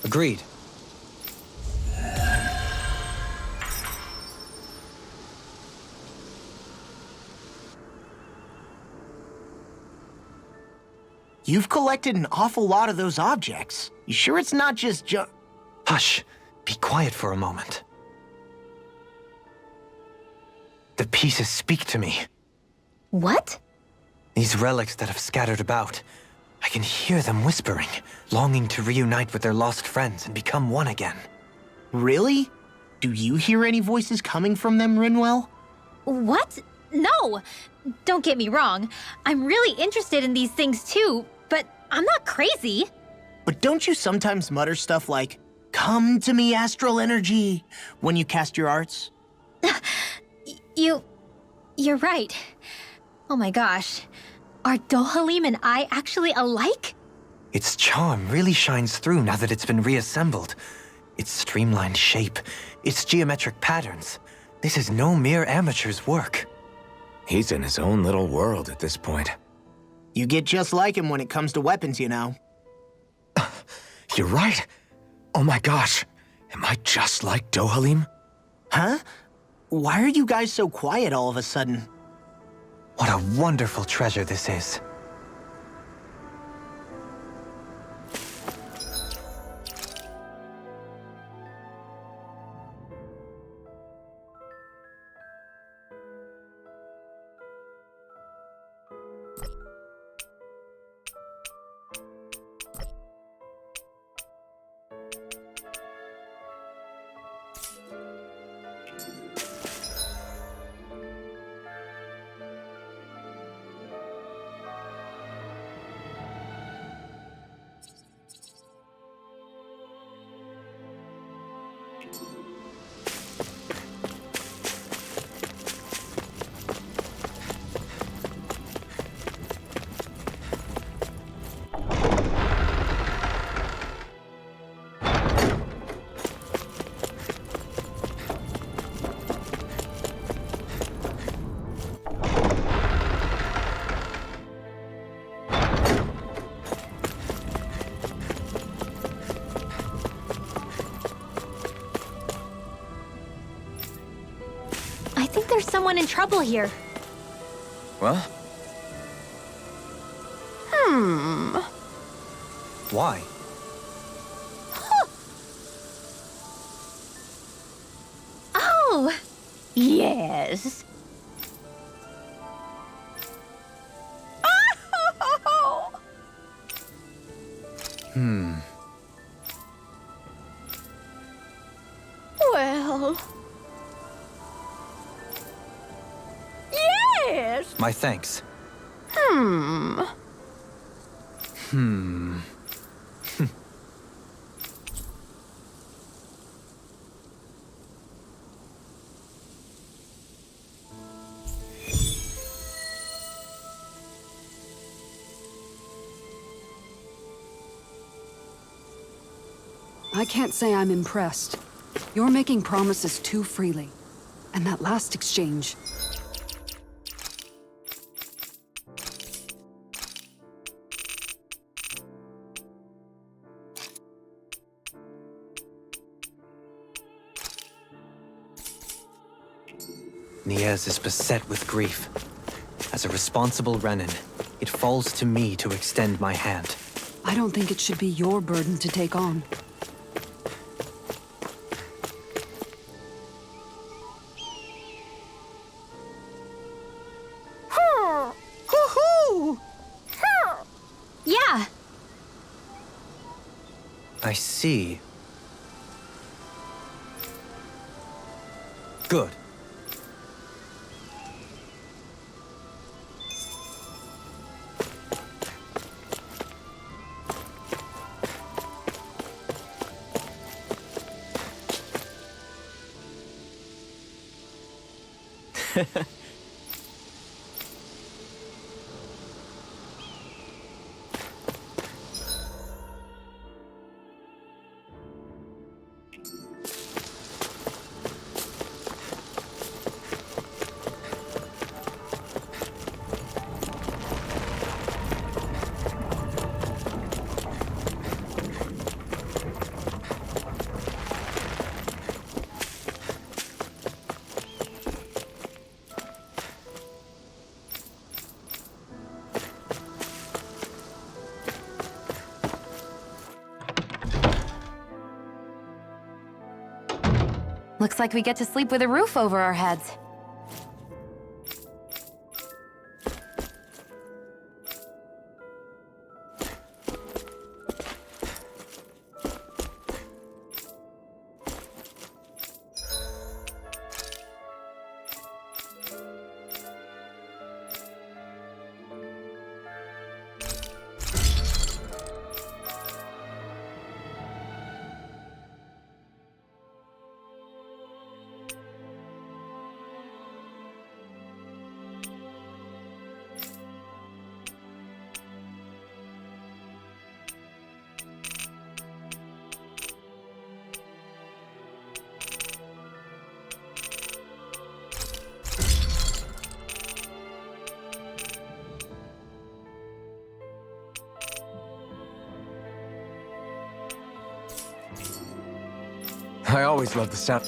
Agreed. You've collected an awful lot of those objects. You sure it's not just Hush. Be quiet for a moment. The pieces speak to me. What? These relics that have scattered about. I can hear them whispering, longing to reunite with their lost friends and become one again. Really? Do you hear any voices coming from them, Rinwell? What? No! Don't get me wrong. I'm really interested in these things too, but I'm not crazy. But don't you sometimes mutter stuff like, "Come to me, astral energy," when you cast your arts? You're right. Oh my gosh. Are Dohalim and I actually alike? Its charm really shines through now that it's been reassembled. Its streamlined shape, its geometric patterns. This is no mere amateur's work. He's in his own little world at this point. You get just like him when it comes to weapons, you know. You're right. Oh my gosh. Am I just like Dohalim? Huh? Why are you guys so quiet all of a sudden? What a wonderful treasure this is. I think there's someone in trouble here. Well? Why? Oh! Yes. Well... Yes! My thanks. I can't say I'm impressed. You're making promises too freely. And that last exchange... Niez is beset with grief. As a responsible Renin, it falls to me to extend my hand. I don't think it should be your burden to take on. Yeah. I see. Good. Looks like we get to sleep with a roof over our heads. I always love the sound.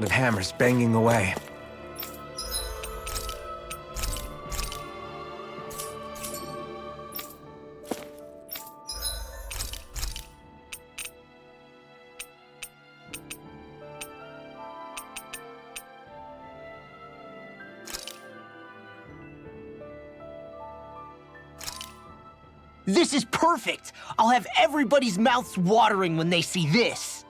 With hammers banging away. This is perfect! I'll have everybody's mouths watering when they see this.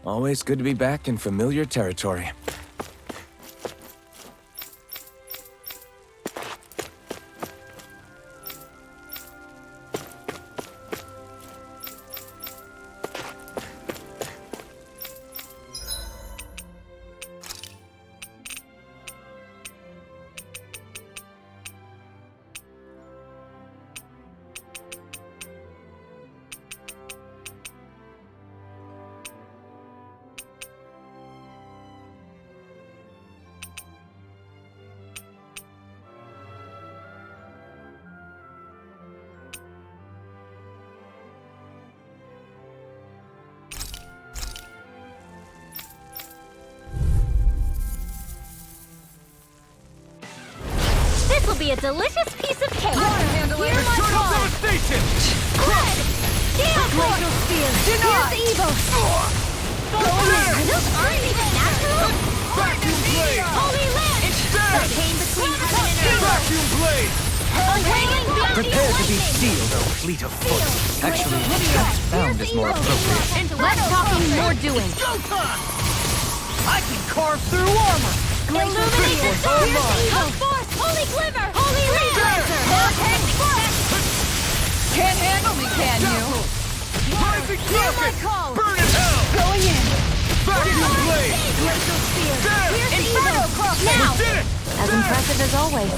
Always good to be back in familiar territory. This will be a delicious piece of cake. Hear my call. Devastation! Red! Gale Force! Here's evil! Go in! Aren't even natural? Vacuum blade! Holy land! It's dead! Pain between heaven and earth! Vacuum blade! Unwavering bounty Prepare to be lightning! sealed, O fleet of foot. Actually, that's found is more appropriate. Less talking, more doing. Showtime! I can carve through armor! Illuminate the stars! Evil Force! Holy Glimmer! Holy Laser! Hurricane Spark! Can't handle me, can you? Rising Hear my Falcon! call. Burn in hell! Going in. Vacuum blade! Glacial Spear! Dead! Here's Inferno evil! Cross. Now! Did it! As impressive as always.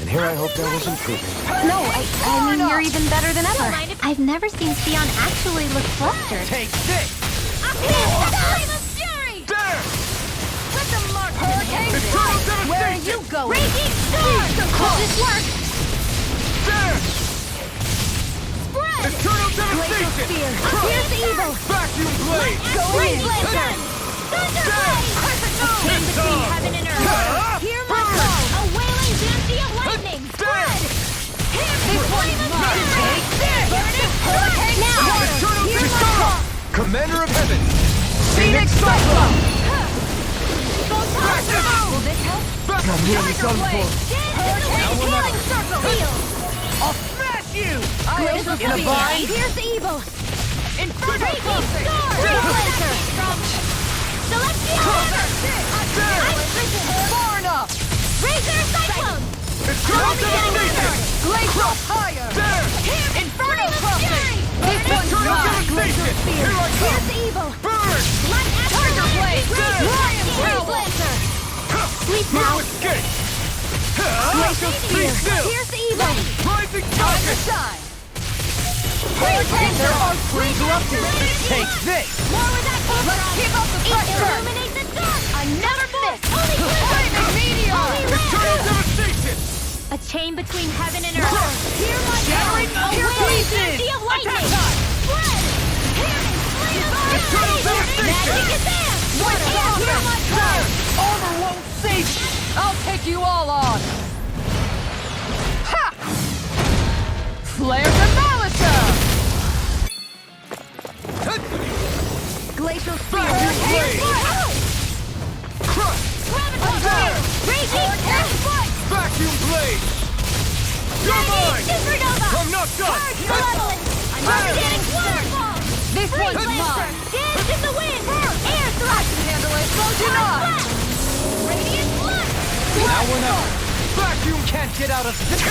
And here I hoped I was improving. No, I mean, you're even better than Don't ever. mind if I've never seen Sion actually look flustered. Take this! Time of Fury! There! Let them mark hurricane. Eternal Where are devastation! you going? Raging Storm! Will this work? There! Spread! Eternal Glacial devastation! Spear! Here's evil! Vacuum blade! Great Lantern! Thunder Blade! Chain between heaven and earth! Hear my call! A wailing dynasty of lightning! Spread! Here's the flame of fury! Burning hurricane! Now! Eternal Hear my devastation! call! Commander of Heaven! Phoenix Cyclone. Will this help? I'm nearly done for. Hurricane healing circle! Field! I'll smash you! Glacial In a Speed. bind? Pierce evil. Inferno Raging Crossing! Star. Blazer. Celestial Hammer. Ice Prison. Far enough! Razor Cyclone. Eternal Devastation! Glacial Fire! There! Inferno Fury. This one's Eternal mine! Devastation! Spear. Here I come! Pierce evil. Burn! Light Tiger Blade. Lion Power. Blazer. Sleep No now. escape! Glacial Be Spear. still! Pierce evil. Rising Time to Focus! shine! There are Springs erupting! Take this! More where that came Let's from. keep up the pressure! Illuminate the dark. Another miss. Only Flaming meteor! Eternal Devastation! A chain between heaven and earth. Here my Shattering power. your A wailing pieces. energy of lightning. Attack time. Spread. Hearing flame of Eternal fire. devastation. Magic advance. What a And hear my call. Armor won't save you! I'll take you all on! Ha! Flare Demolisher! Glacial Spear. Blade. Crush! Graviton. Raging Earthquake. Vacuum Blade! You're mine! Supernova. I'm not done! Charge Malevolent. Unleashing Waterfall. This one's Blaster. mine! Dance in the wind. Air thrust. Handle it! So do Dark not! blast. Radiant blood. Now we're not! Vacuum can't get out of this!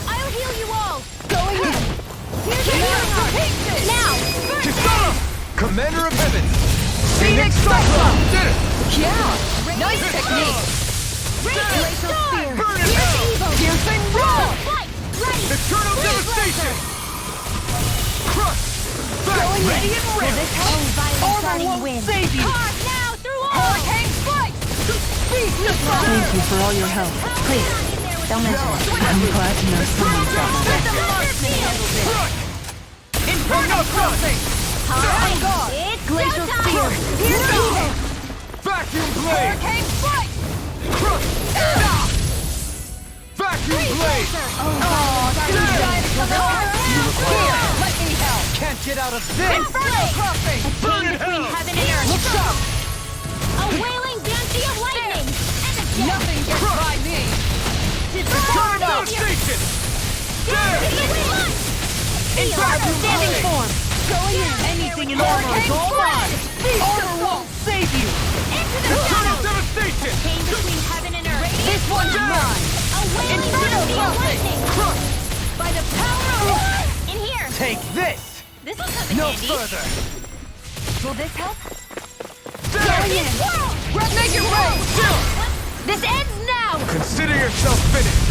I'll heal you all. Going in. Here's your healing heart. Now. First Kisara! Commander of Heaven! Phoenix Cyclone! Did it! Yeah! Nice technique! Raging Star. Burn in Pierce hell! evil. Piercing roar! Flight. Ready. Eternal Devastation! Crush! Back! Ready and ready! Oh, violent Armor starting won't wind. save you! Carve now through all. Hurricane Strike! Beast Missile! Thank you for all your help. Please, don't mention it. I'm glad to know someone's got my back. Let the marksman handle this! Crush! Inferno Crossing! I'm gone. It's Glacial Spear. Pierce evil. Vacuum Blade! Hurricane Strike! Crush! Vacuum Blade! Two giant Here, let me help! Can't get out of this! Inferno Crossing! Burn in hell! Heaven and earth. Look up! A wailing Banshee of lightning. And a jet. Nothing gets by me! Eternal Devastation! There! Inferno standing Blade. form. Going in. Anything in armor is all mine! Armor won't save you! Into the Eternal shadows. Devastation! Chain between heaven and earth. This one's Down. mine! A wailing Inferno Banshee of Crossing. lightning. Crush! By the power of In here. Take this! This will come in No handy. further! Will this help? There! Make it rain! Still! This ends now. Consider yourself finished!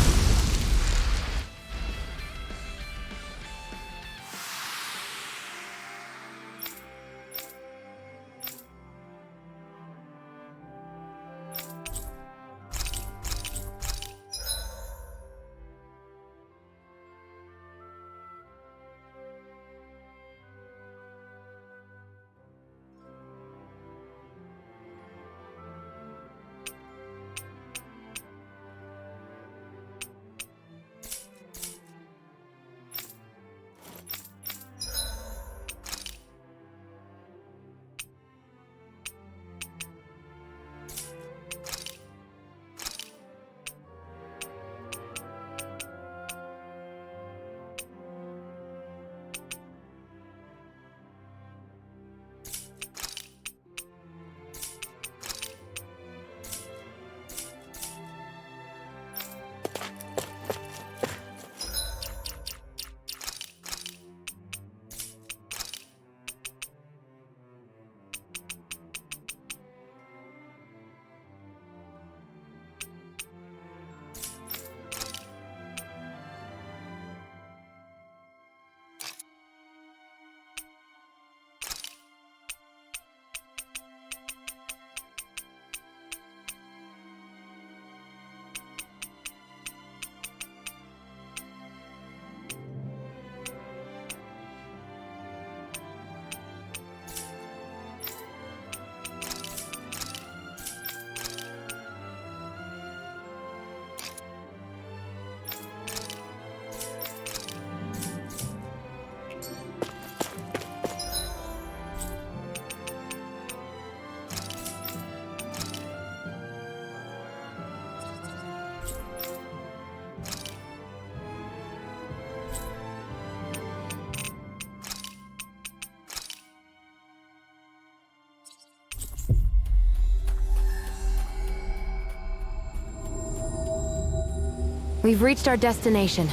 We've reached our destination.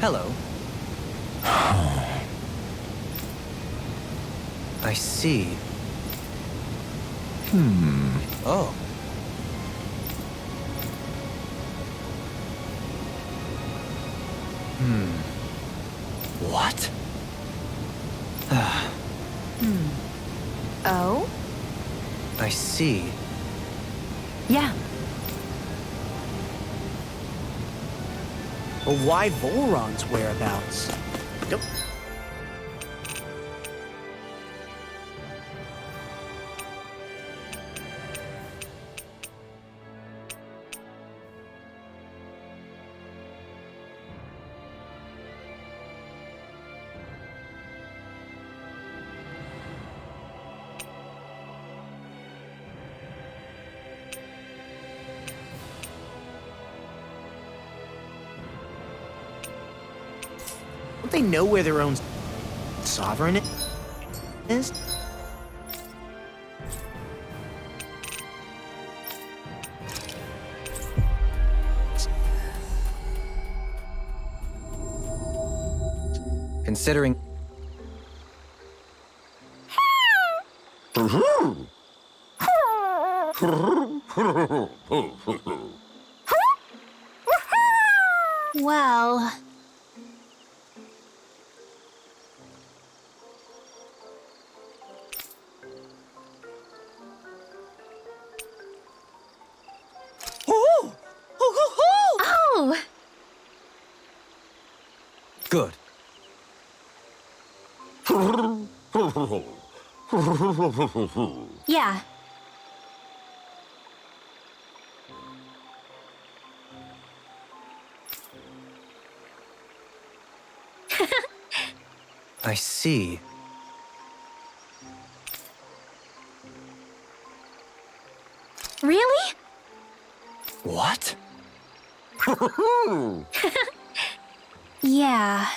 Hello. I see. Oh. What? Oh? I see. Yeah. Well, why Volron's whereabouts? Don't they know where their own sovereign is? Considering... Well... Oh! Good. Yeah. I see. Really? What? Yeah.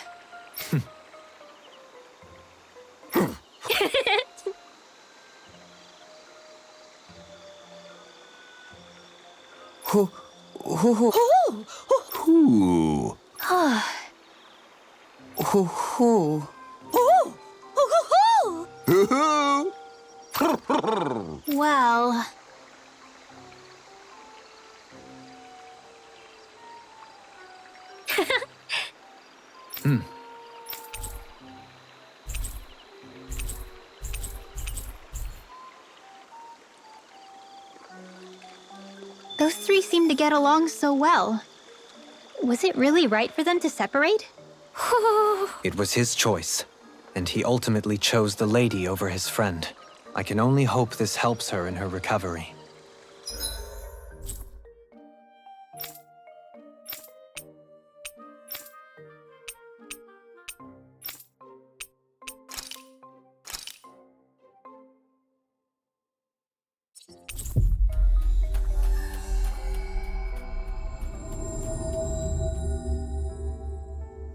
Well... Those three seem to get along so well. Was it really right for them to separate? It was his choice, and he ultimately chose the lady over his friend. I can only hope this helps her in her recovery.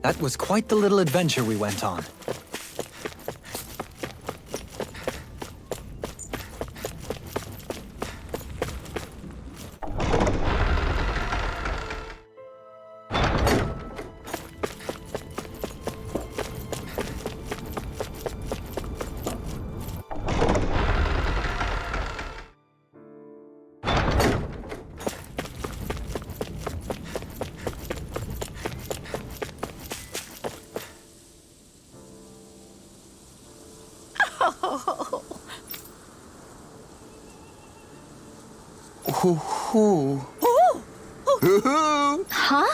That was quite the little adventure we went on. Huh?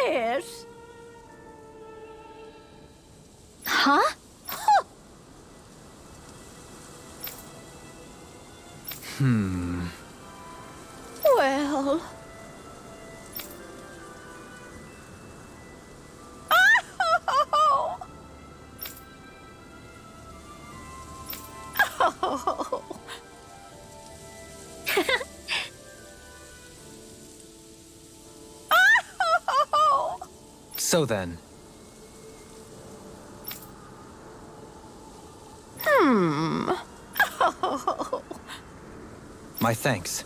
Yes! Huh? Well... So then... My thanks.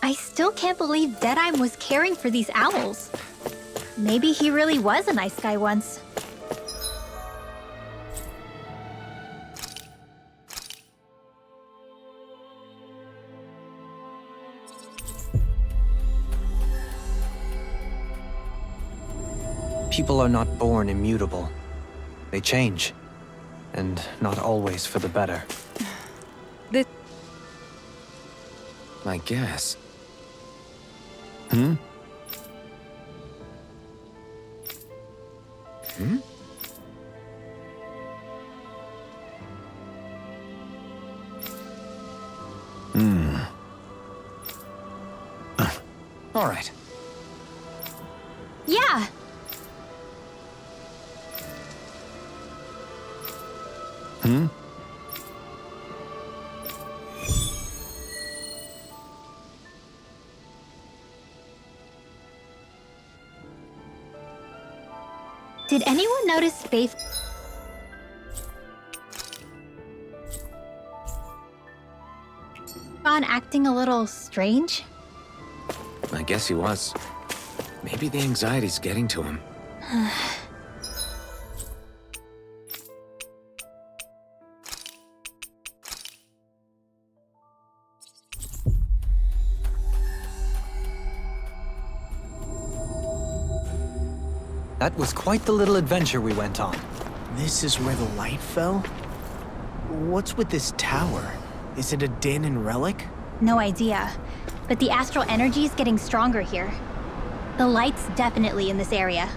I still can't believe Deadeye was caring for these owls. Maybe he really was a nice guy once. People are not born immutable. They change. And not always for the better. I guess. All right. Yeah! Did anyone notice Faith on acting a little strange? I guess he was. Maybe the anxiety's getting to him. That was quite the little adventure we went on. This is where the light fell? What's with this tower? Is it a Danon relic? No idea. But the astral energy is getting stronger here. The light's definitely in this area.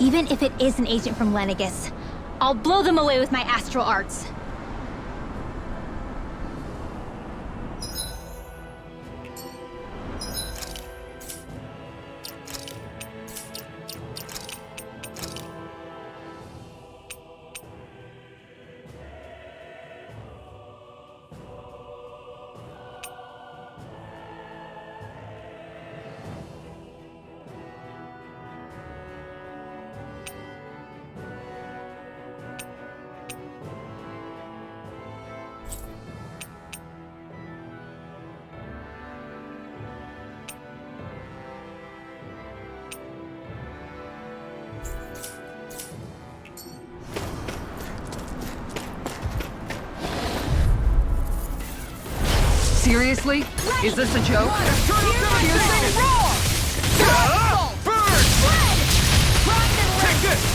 Even if it is an agent from Lenegis, I'll blow them away with my astral arts. Seriously? Is this a joke?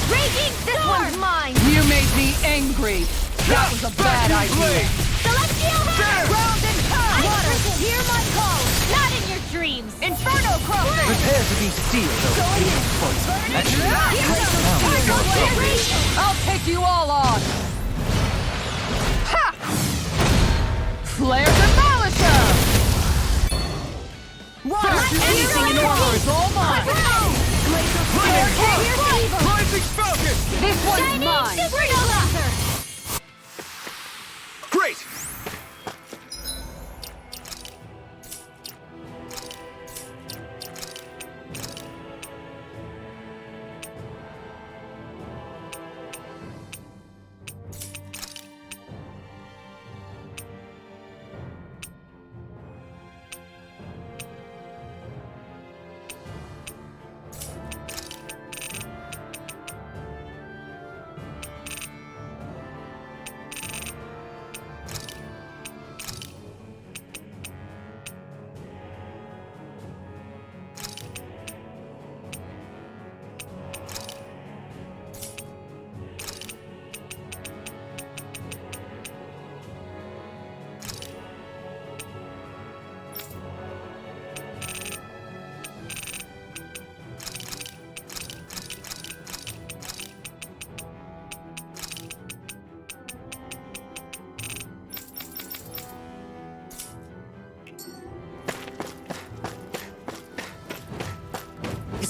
Raging this one's mine! You made me angry! That was a bad idea! Celestial Hand! Round and pound! Water, hear my call! Not in your dreams! Inferno crossing! Prepare to be sealed, I'll take you all on! Ha! Flare Demolisher! Anything in order is all mine! This one's mine! Supernova! Great!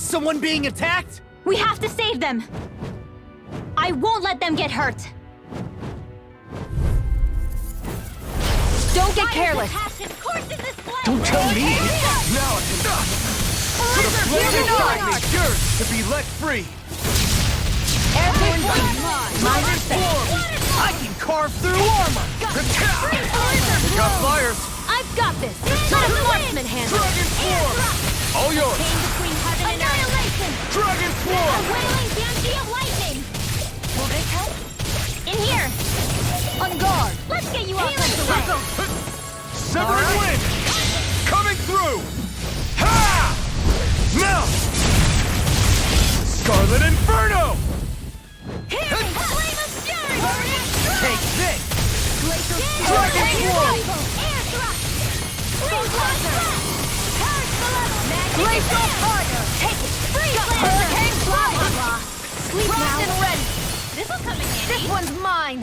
someone being attacked? We have to save them! I won't let them get hurt! Don't get careless! Don't tell me! Now I can... For the flame inside me yearns to be let free! Mine is I can carve through armor! We got flyers! I've got this! Let a marksman handle it! Dragon Swarm! All yours! Between heaven and annihilation! Dragon Swarm! Wailing Banshee of lightning! Will this help? In here! On guard! Let's get you out of the way! Severing wind! Coming through! Ha! Now! Scarlet Inferno! Flame of fury! Take this! Dragon Swarm! Air thrust! Freeze laser! Purge the level! Glacial Fire! Take it! Freeze laser! Hurricane Fly! Sleep Frost now! and ready! This'll come in handy! This one's mine!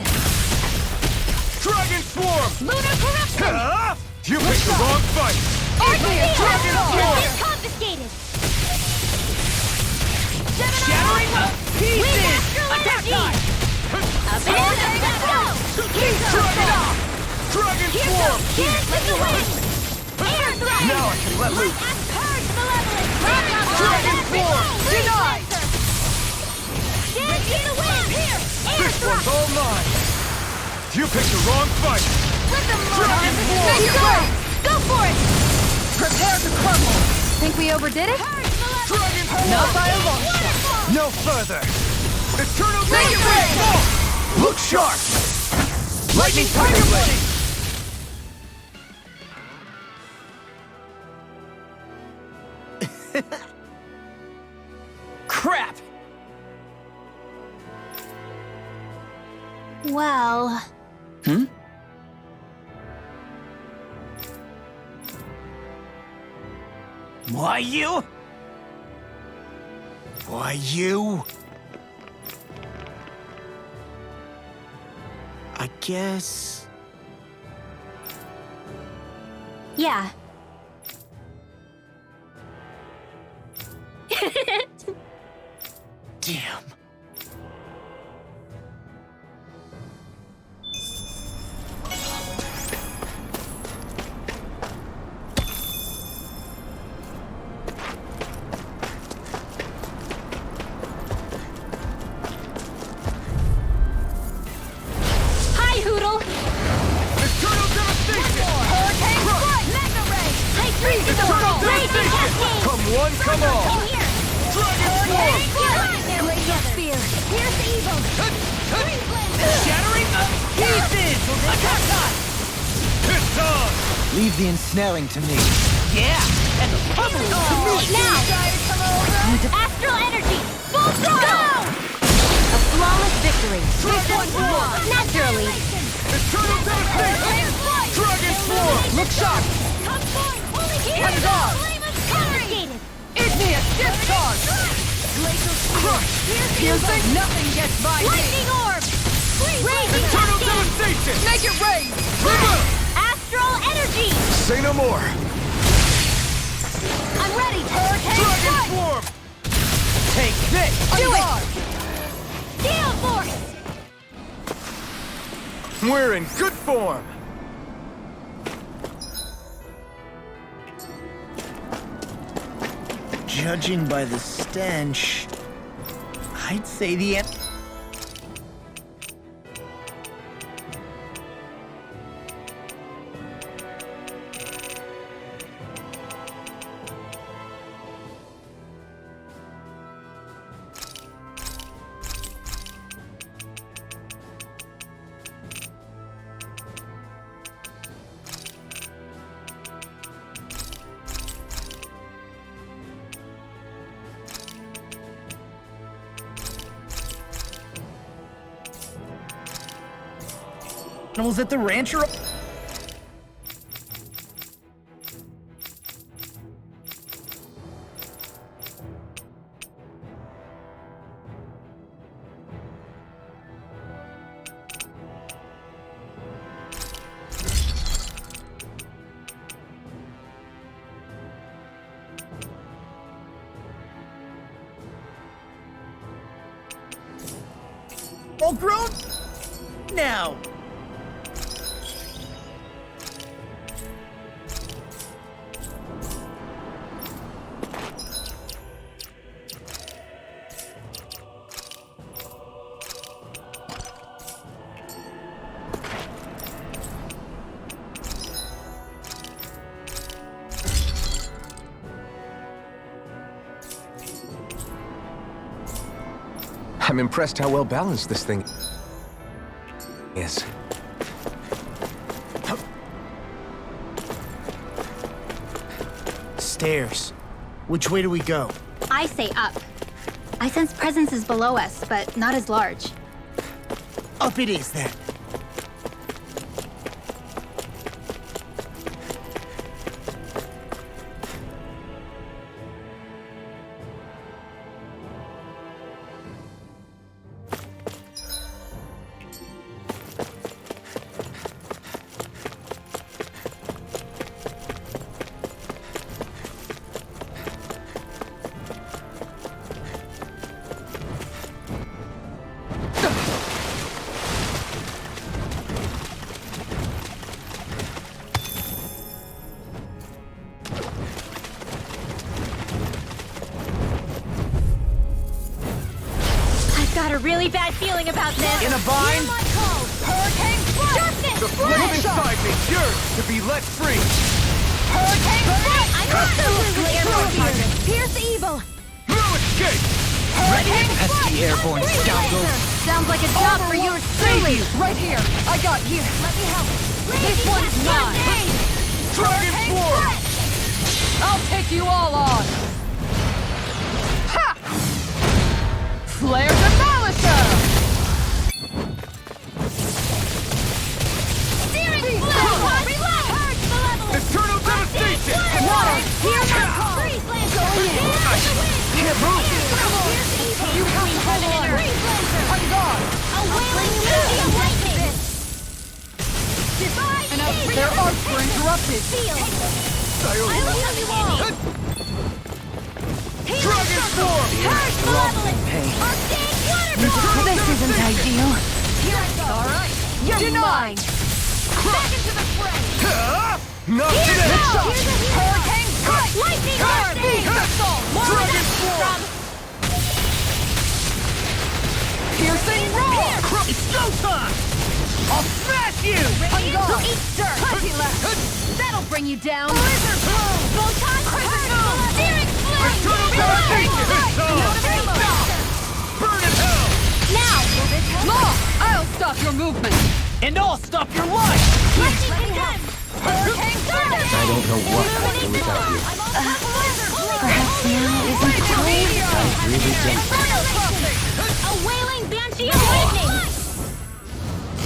Dragon Swarm! Lunar corruption! Ah! You picked the wrong fight! Dragon Swarm! is confiscated! Shattering Pieces! Attack time! Up and in! Let's go! Dragon Swarm! Here's with the wind! Air thrust! Now I can let loose! Purge the leveling! Dragon Swarm! Denied! Dance in the wind! Here! Air This one's thrust! all mine! You picked the wrong fight! Let them Dragon Swarm! Go for it! Prepare to crumble! Think we overdid it? Dragon Swarm! Not by a long shot! No further! Eternal Make it Dragon rain! Swarm! Look sharp! Lightning Tiger Blade! Crap! Well... Why you? Why you? I guess... Yeah. Damn. Hi, Hoodle! Eternal Devastation! Hurricane Strike! Mega Ray! High freeze is Eternal Raging Devastation! Cascade! Come one, come all! In here! Dragon Swarm! Glacial Spear! Here's the evil! Shattering the pieces! Attack time! It's on! Leave the ensnaring to me. Yeah! And the puzzle to me! Now! Astral Energy! Full throttle! A flawless victory! Naturally! Eternal Devastation! Dragon Swarm! Look sharp! On guard! Confiscated! Igneous Discharge! Crush! Piercing! Nothing gets by me! Lightning Orb! Raging Eternal Cascade! Devastation! Make it rain! Astral Energy! Say no more! I'm ready! Hurricane Dragon Strike! Swarm! Take this! Do it! Gale Force! We're in good form! Judging by the stench, I'd say the end. Animals at the ranch are... all grown now. I'm impressed how well balanced this thing is. Stairs. Which way do we go? I say up. I sense presences below us, but not as large. Up it is, then. Got a really bad feeling about this. In a bind? Hurricane Strike! The flame inside me yearns to be let free! Hurricane Strike! I'm also losing airborne target. Pierce the evil! No escape! Hurricane Pesky airborne scoundrel. Sounds like a job for yours truly. Right here. I got here. Let me help. This one's mine. Dragon Form! I'll take you all on. Ha! Flare Demolisher! Steering Flash! Relax! Purge the level! Eternal devastation! Water! Here's my call! Freeze Lancer! Going in! Can't move! You have to hold on! Freeze Lancer! I'm gone. A wailing fury of lightning! Divide Sage! Their arcs were interrupted. Seal! I will heal you all! Dragon Form! Purge malevolence! Arcane Waterfall! This isn't ideal. Here I go! Alright. You're mine. Back into the fray! Not Here's today! now! Hurricane Strike! Lightning Arm! More of Dragon that, Form! Rob! Piercing roar. It's showtime! I'll smash you! Ready to eat dirt! That'll bring you down. Blizzard Blow! Photon Critical! Steering Flare! Eternal devastation! Burn in hell! Now! Law, I'll stop your movement. And I'll stop your life! Lightning Condemn! Hurricane Thunder! I don't know what I'd do without you. Perhaps now isn't the time. I really don't. Inferno Crossing! A wailing Banshee of Lightning!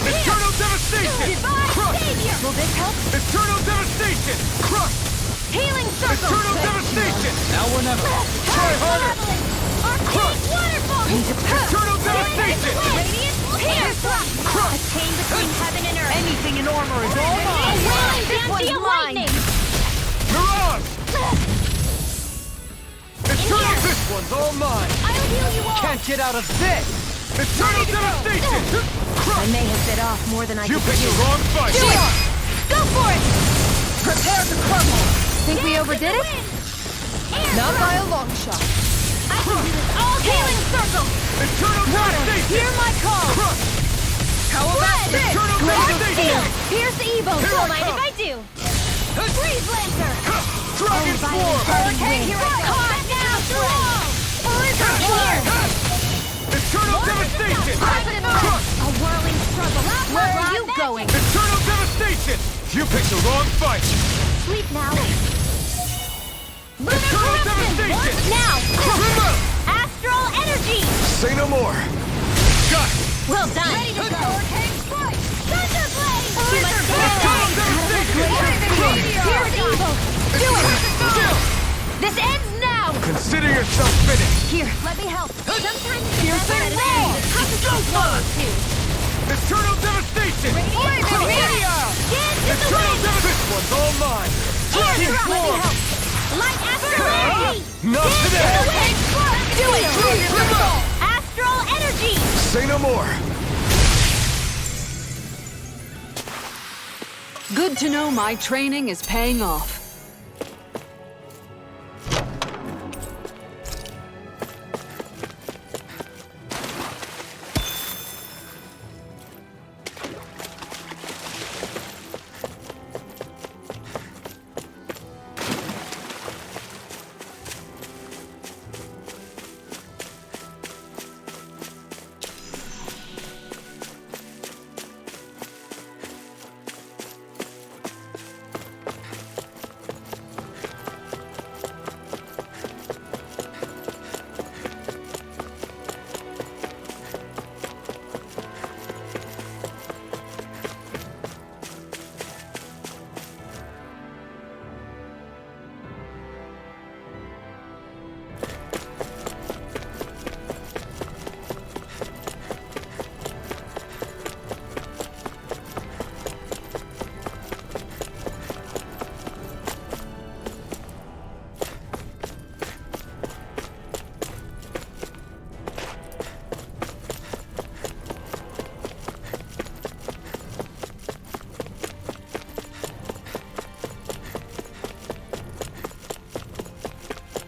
Eternal devastation! Divine Savior! Will this help? Eternal devastation! Crush! Healing Circle! Eternal devastation! Now or never. Try harder! Arcane Waterfall! Eternal devastation! Radiant Pierce! A chain between heaven and earth! Anything in armor is all A mine! wailing Banshee of Lightning! Mirage! Eternal, this one's all mine! I'll heal you all! Can't get out of this! Eternal devastation! I may have bit off more than I You could picked the wrong fight! Go for it! Prepare to crumble. think we overdid it? Not by a long shot. I can do this all healing circle! Eternal devastation! Hear my call! Crush! How about this? Eternal devastation! Pierce the evil! Here Don't I mind if come. I do! Freeze Lancer! Dragon Form! Hurricane, here I come! Caught now! Slow! Blizzard here! Eternal devastation! Crush! A whirling struggle! Where are you going? Eternal devastation! You picked the wrong fight! Sleep now! Eternal devastation! Now! Remote! Astral energy! Say no more. Got it! Well done! Ready to go! Hurricane strike! Thunderblade! Blizzard Eternal devastation! Here's evil! Do it! Still! This ends now! Consider yourself finished! Here, let me help. Sometimes Piercing roar! Eternal devastation! Blazing meteor! Dance in the Eternal wind! devastation! This one's all mine! Dragon Let me Form! help. Light astral energy! Not Dance today! in the wind! Do it! Dragon Form! Astral energy! Say no more. Good to know my training is paying off.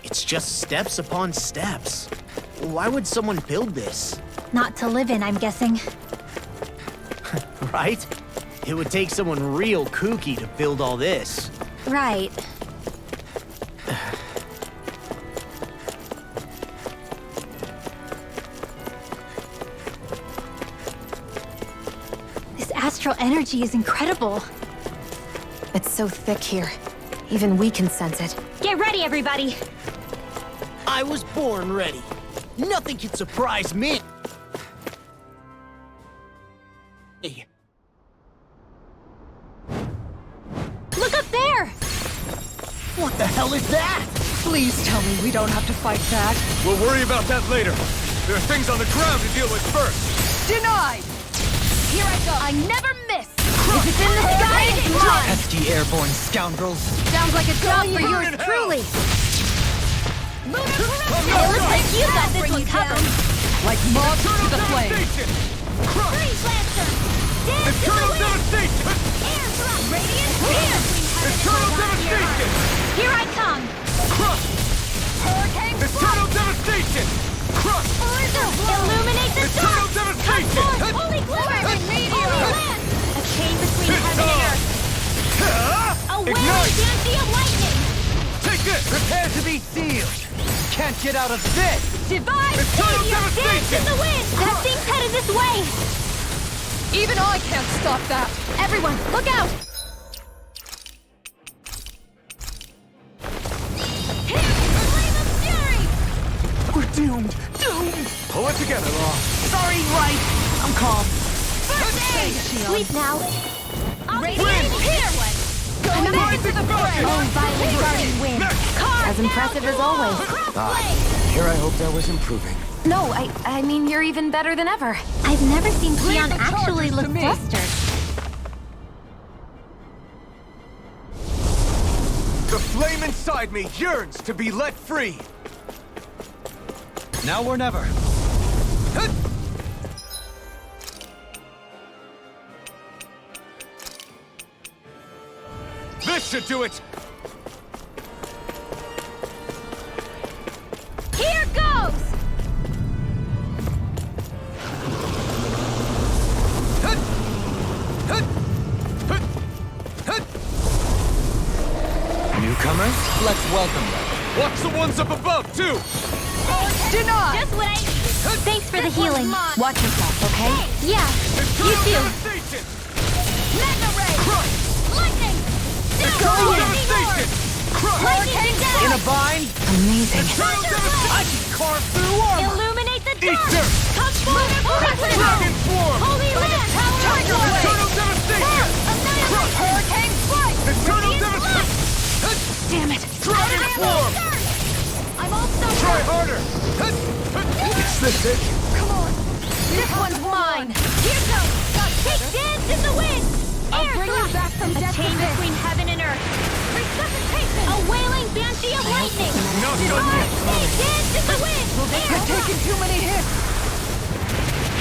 It's just steps upon steps. Why would someone build this? Not to live in, I'm guessing. Right? It would take someone real kooky to build all this. Right. This astral energy is incredible. It's so thick here. Even we can sense it. Get ready, everybody! I was born ready. Nothing can surprise me. Hey. Look up there! What the hell is that? Please tell me we don't have to fight that. We'll worry about that later. There are things on the ground to deal with first. Denied! Here I go. I never miss. If it's in the sky, it's mine. Pesky airborne scoundrels. Sounds like a job for yours in hell. truly. It looks like you got this one covered. Like moths to the flame. Freeze Lancer. Dance to the wind. Devastation! Air drop. Radiant spear. Eternal devastation! Here I come! Crush! Hurricane Eternal devastation! Crush! Illuminate the Eternal stars! devastation! Come forth, holy glimmer! Holy land! A chain between heaven and earth! A wailing fancy of lightning! Take this! Prepare to be sealed! Can't get out of this! Divine Eternal savior, dance devastation! in the wind! That thing's headed this way! Even I can't stop that. Everyone, look out! We're doomed! Doomed! Pull it together, Law. Sorry, right. I'm calm. Sleep now. Radiant here. I'm Rise to the fray! Oh, violent guardian wind. As impressive as always. Here I hoped I was improving. No, I mean, you're even better than ever. I've never seen Leon the actually charges to look me. flustered. The flame inside me yearns to be let free. Now or never. This should do it! Here goes! Newcomers, let's welcome them. Watch the ones up above, too! Denied! Just what I... Thanks for the healing. Watch yourself, okay? Yeah, you too. Devastation! Mega ray. Crush! Lightning. Eternal devastation! Crush! Hurricane In down. a bind? Amazing. Eternal devastation! I can carve through armor! Illuminate the Eat dark! dirt! Come forth, holy Dragon swarm! Holy land! Tiger Power! Eternal devastation! Annihilate! Hurricane flight. Eternal devastation! Damn it! Dragon swarm! I'm all stuck. Try harder! Is this it? Come on. This one's mine! Here goes! Take dance in the wind! I'll Air bring you thrust! back from A death to chain this. between heaven and earth! Resuscitation. A wailing banshee of lightning! Not done yet! Take dance in the wind! Air You're thrust! taking too many hits.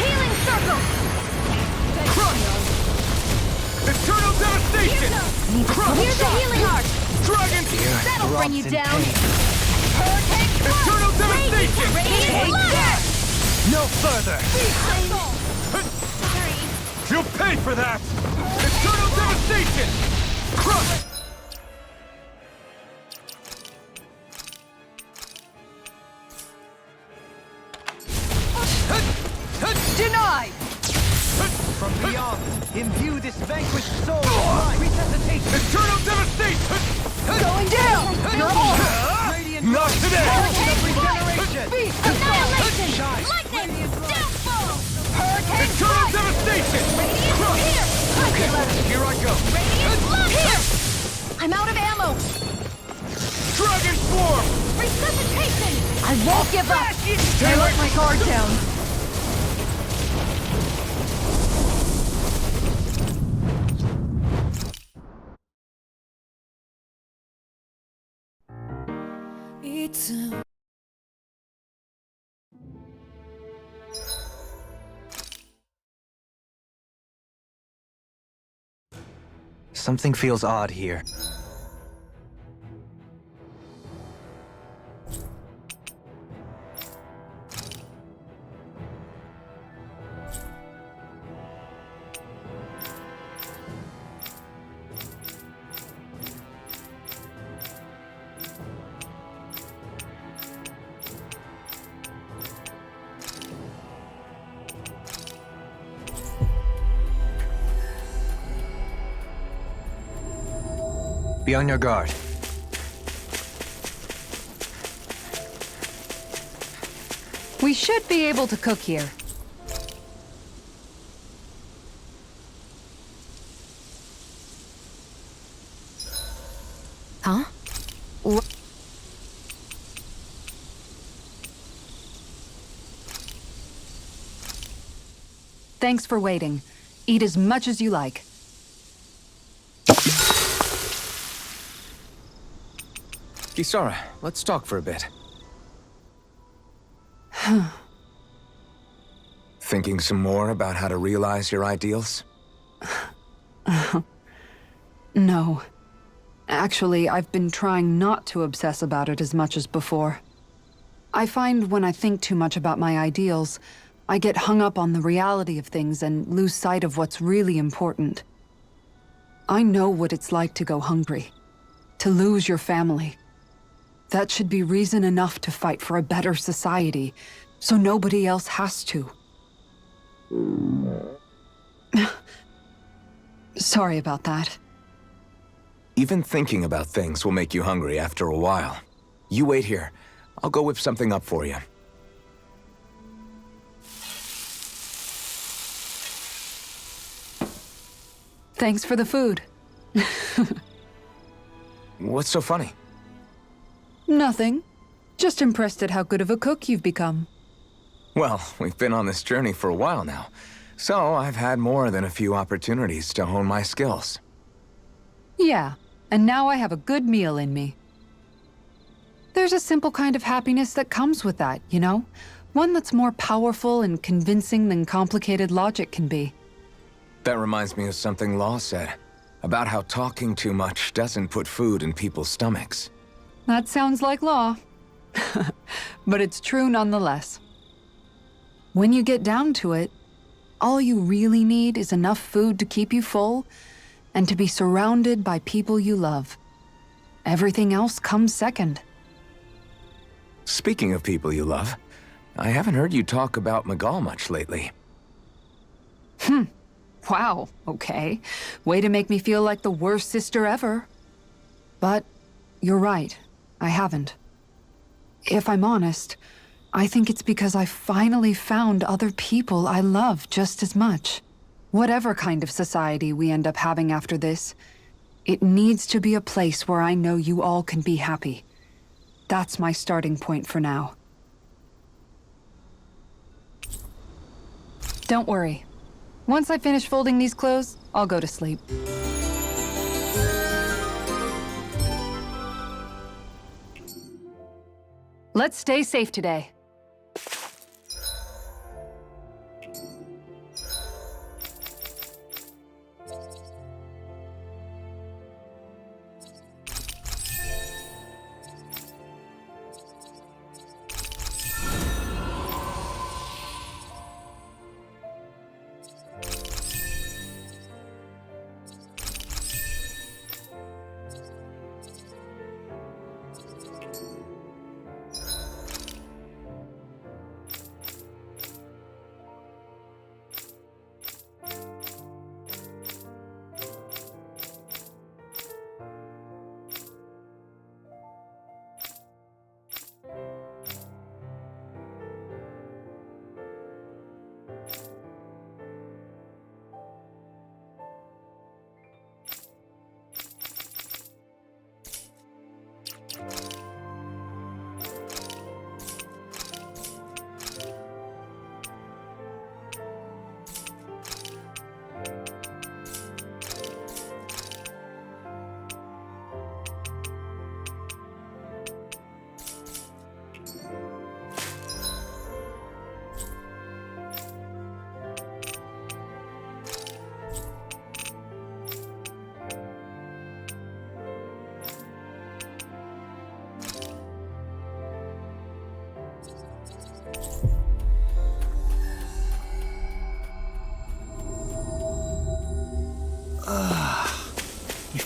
Healing circle! Crush! Eternal devastation! Here's a healing arc! Dragon! That'll bring you drops in down! pain. Hurricane Thrust! Eternal devastation! Radiant Blast! No further! You'll pay for that! Eternal devastation! Crush! Denied! From beyond, imbue this vanquished soul with my resuscitation! Eternal devastation! Going down! You're all! Radiant Not today! regeneration! Annihilation! Shine! Lightning! Downfall! Hurricane Eternal Strike! devastation! Radiant here! Here I go! Radiant Blood! Here! I'm out of ammo! Dragon swarm! Resuscitation! I won't give up! I let my guard down. Something feels odd here. Be on your guard. We should be able to cook here. Huh? Thanks for waiting. Eat as much as you like. Kisara, let's talk for a bit. Thinking some more about how to realize your ideals? No. Actually, I've been trying not to obsess about it as much as before. I find when I think too much about my ideals, I get hung up on the reality of things and lose sight of what's really important. I know what it's like to go hungry, to lose your family. That should be reason enough to fight for a better society, so nobody else has to. Sorry about that. Even thinking about things will make you hungry after a while. You wait here. I'll go whip something up for you. Thanks for the food. What's so funny? Nothing. Just impressed at how good of a cook you've become. Well, we've been on this journey for a while now, so I've had more than a few opportunities to hone my skills. Yeah, and now I have a good meal in me. There's a simple kind of happiness that comes with that, you know? One that's more powerful and convincing than complicated logic can be. That reminds me of something Law said, about how talking too much doesn't put food in people's stomachs. That sounds like Law. But it's true nonetheless. When you get down to it, all you really need is enough food to keep you full and to be surrounded by people you love. Everything else comes second. Speaking of people you love, I haven't heard you talk about Miguel much lately. Wow, okay. Way to make me feel like the worst sister ever. But you're right, I haven't. If I'm honest, I think it's because I finally found other people I love just as much. Whatever kind of society we end up having after this, it needs to be a place where I know you all can be happy. That's my starting point for now. Don't worry. Once I finish folding these clothes, I'll go to sleep. Let's stay safe today.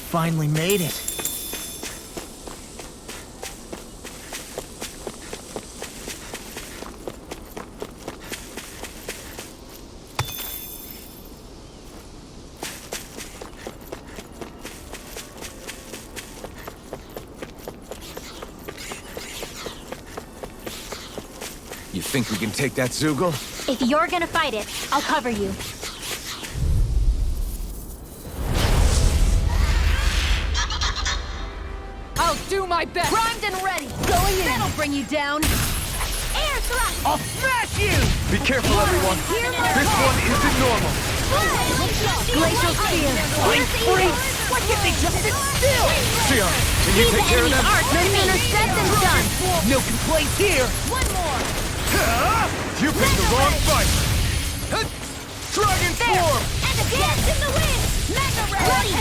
finally made it. You think we can take that Zoogle? If you're gonna fight it, I'll cover you. I'll do my best! Primed and ready! Going in! That'll bring you down! Air thrust! I'll smash you! Be careful, everyone. This one isn't normal. Glacial Spear! I'm free! Why can't they just sit still? Sion, can you take care of them? No sooner said than done! No complaints here! One more! You picked the wrong fight. Dragon Form! And a dance in the wind! Mega Ray!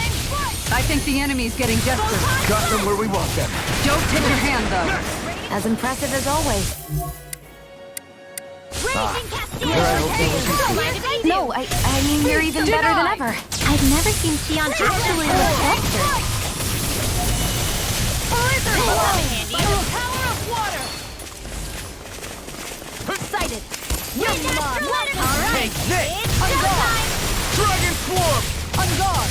I think the enemy's getting desperate. Got them where we want them. Don't take your hand, though. As impressive as always. Raging Cascade! Here I hope they will No, I mean, you're even better than ever. I've never seen Xion actually look desperate. Blizzard Blow! By the power of water! Sighted! You're mine! Alright! Take this! On guard! Dragon Form! On guard!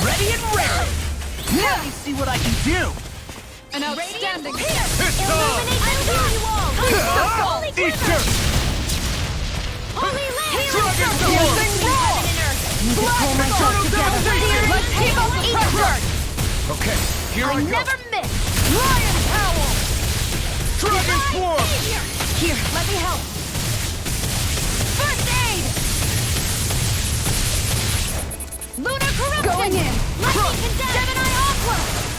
Ready and ready! Let me see what I can do! An outstanding... Here! It's time! Illuminate you all! Holy Easter! Holy Land! Dragon Healing Form! Need to pull myself together. Let's keep up the pressure! Okay, here I go. Never miss! Lion Howl! Dragon Form! Here, let me help. First aid! Lunar Corruption! Going in! Let me condemn! Gemini Aqua!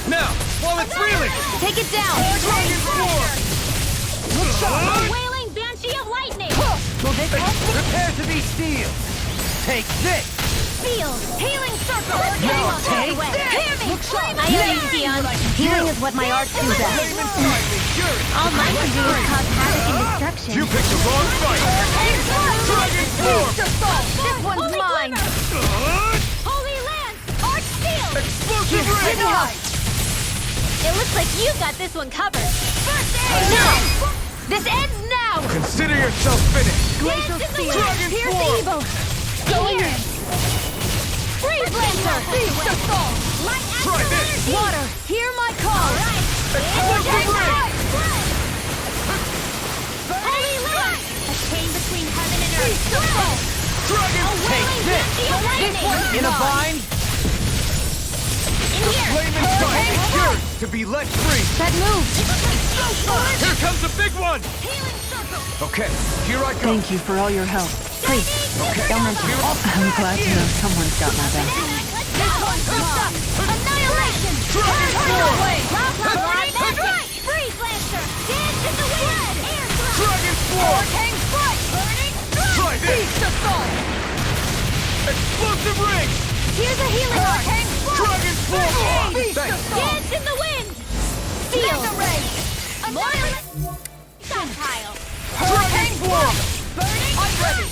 Now, while it's reeling! Take it down! Dragon Form! Look sharp! Wailing Banshee of Lightning! Will this help? Prepare to be sealed! Take this! Field! Healing Circle! Now take Hear this! me! Flame I owe you, Xion. Healing is what my art do best. All mine can do is cause havoc and destruction. You picked the wrong fight! Dragon Form! This one's mine! Holy Lance! Arch Steel! Explosive Ring! It looks like you got this one covered. First aid! No! This ends now! Consider yourself finished! Glacial Spear! Dragon Pierce Form! evil! Going in! Freeze Lancer! Beast Assault! Light Try this! Water! Hear my call! Explosive Ring! Holy Land! A chain between heaven and earth! Beast Assault! Dragon Take this! This one's In a mine! bind? In here! Flame inside is yours to be let free! That moves! Here comes a big one! Healing Circle! Okay, here I go! Thank you for all your help. Please, Okay, don't mention here it. I'm glad to know someone's got my back. This one's up! Annihilation! Dragon Turn Form! away! That's right! Freeze Lancer! Dance in the wind! Air thrust! Dragon Form! Arcane Strike! Burning Try this! Beast Assault! Explosive Ring! Here's a healing Arcane Strike! Dragon Form! Beast Thanks! Assault! Dance in the wind! Field! Mega Ray! Annihilation! Sunpile! Dragon Form! Burning! I'm ready!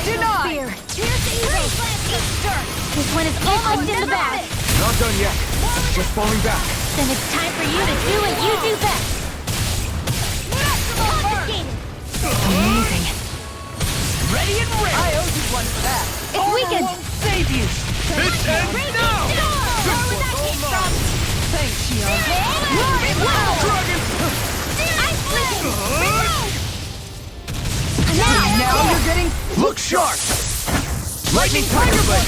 Denied! Here's the evil! Easter! This one is almost in the bag. Not done yet. Just falling back. Then it's time for you to do what you do best. Confiscated! Amazing. Ready and ready! I owe you one for that! It's weakened. Save you! This ends now! Where would that came from? Thanks, Xion. Dragon! Now you're getting Look sharp! Lightning Tiger Blade!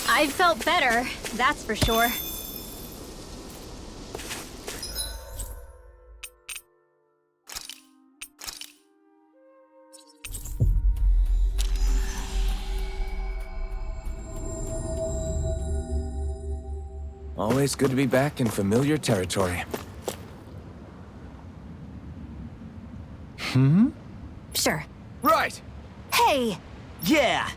I felt better, that's for sure. Always good to be back in familiar territory. Sure. Right! Hey! Yeah!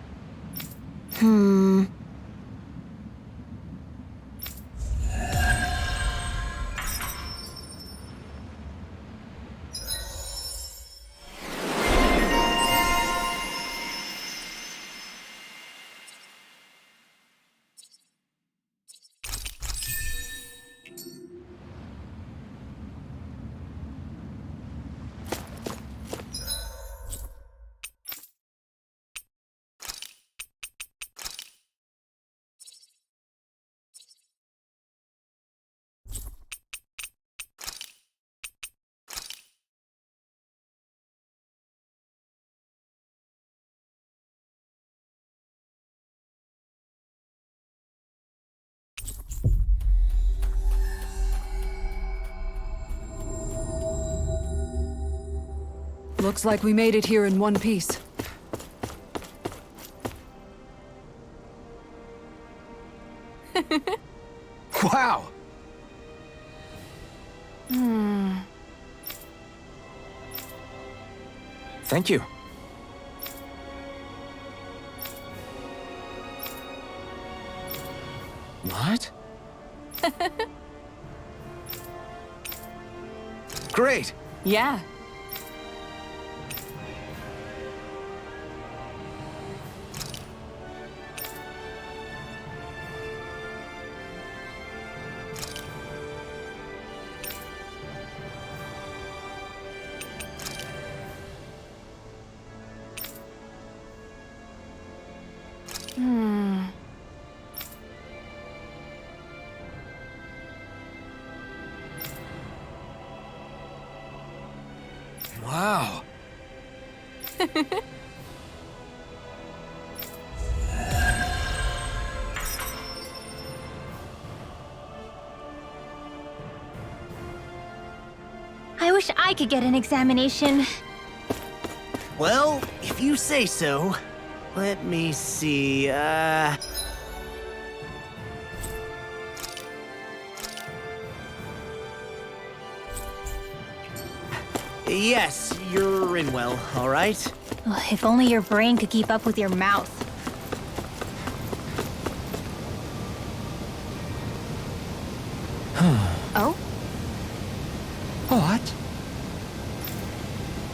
Looks like we made it here in one piece. Wow! Thank you. What? Great! Yeah. Wow. I wish I could get an examination. Well, if you say so. Let me see, Yes, you're in well, all right? Ugh, if only your brain could keep up with your mouth. Oh? What?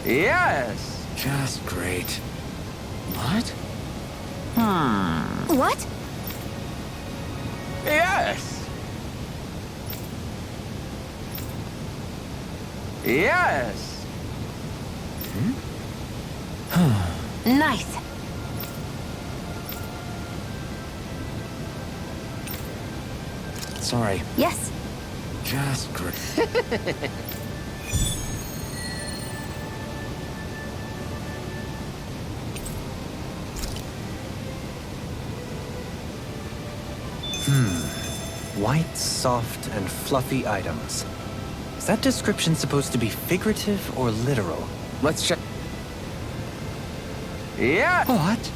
Yes! Just great. What? What? Yes! Yes! Nice. Sorry. Yes. Just great. White, soft, and fluffy items. Is that description supposed to be figurative or literal? Let's check. Yeah! What?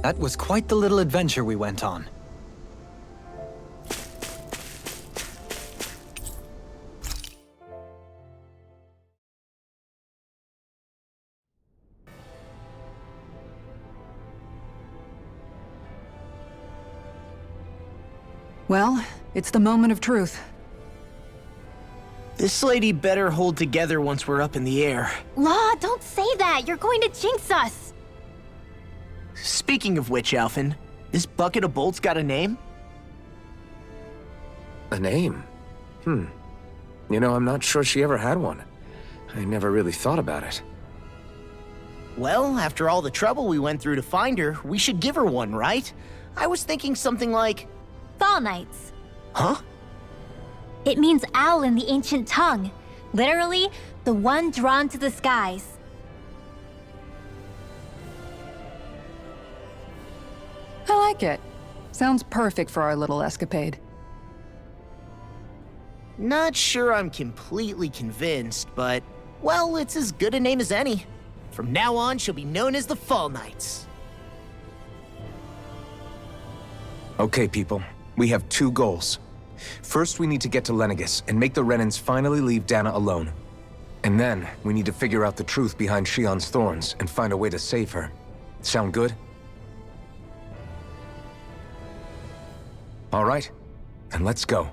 That was quite the little adventure we went on. Well, it's the moment of truth. This lady better hold together once we're up in the air. Law, don't say that. You're going to jinx us. Speaking of which, Alphen, this bucket of bolts got a name? A name? You know, I'm not sure she ever had one. I never really thought about it. Well, after all the trouble we went through to find her, we should give her one, right? I was thinking something like... Fall Nights. Huh? It means owl in the ancient tongue. Literally, the one drawn to the skies. I like it. Sounds perfect for our little escapade. Not sure I'm completely convinced, but, well, it's as good a name as any. From now on, she'll be known as the Fall Knights. Okay, people. We have two goals. First, we need to get to Lenegis and make the Renans finally leave Dana alone. And then, we need to figure out the truth behind Shion's thorns and find a way to save her. Sound good? All right, then let's go.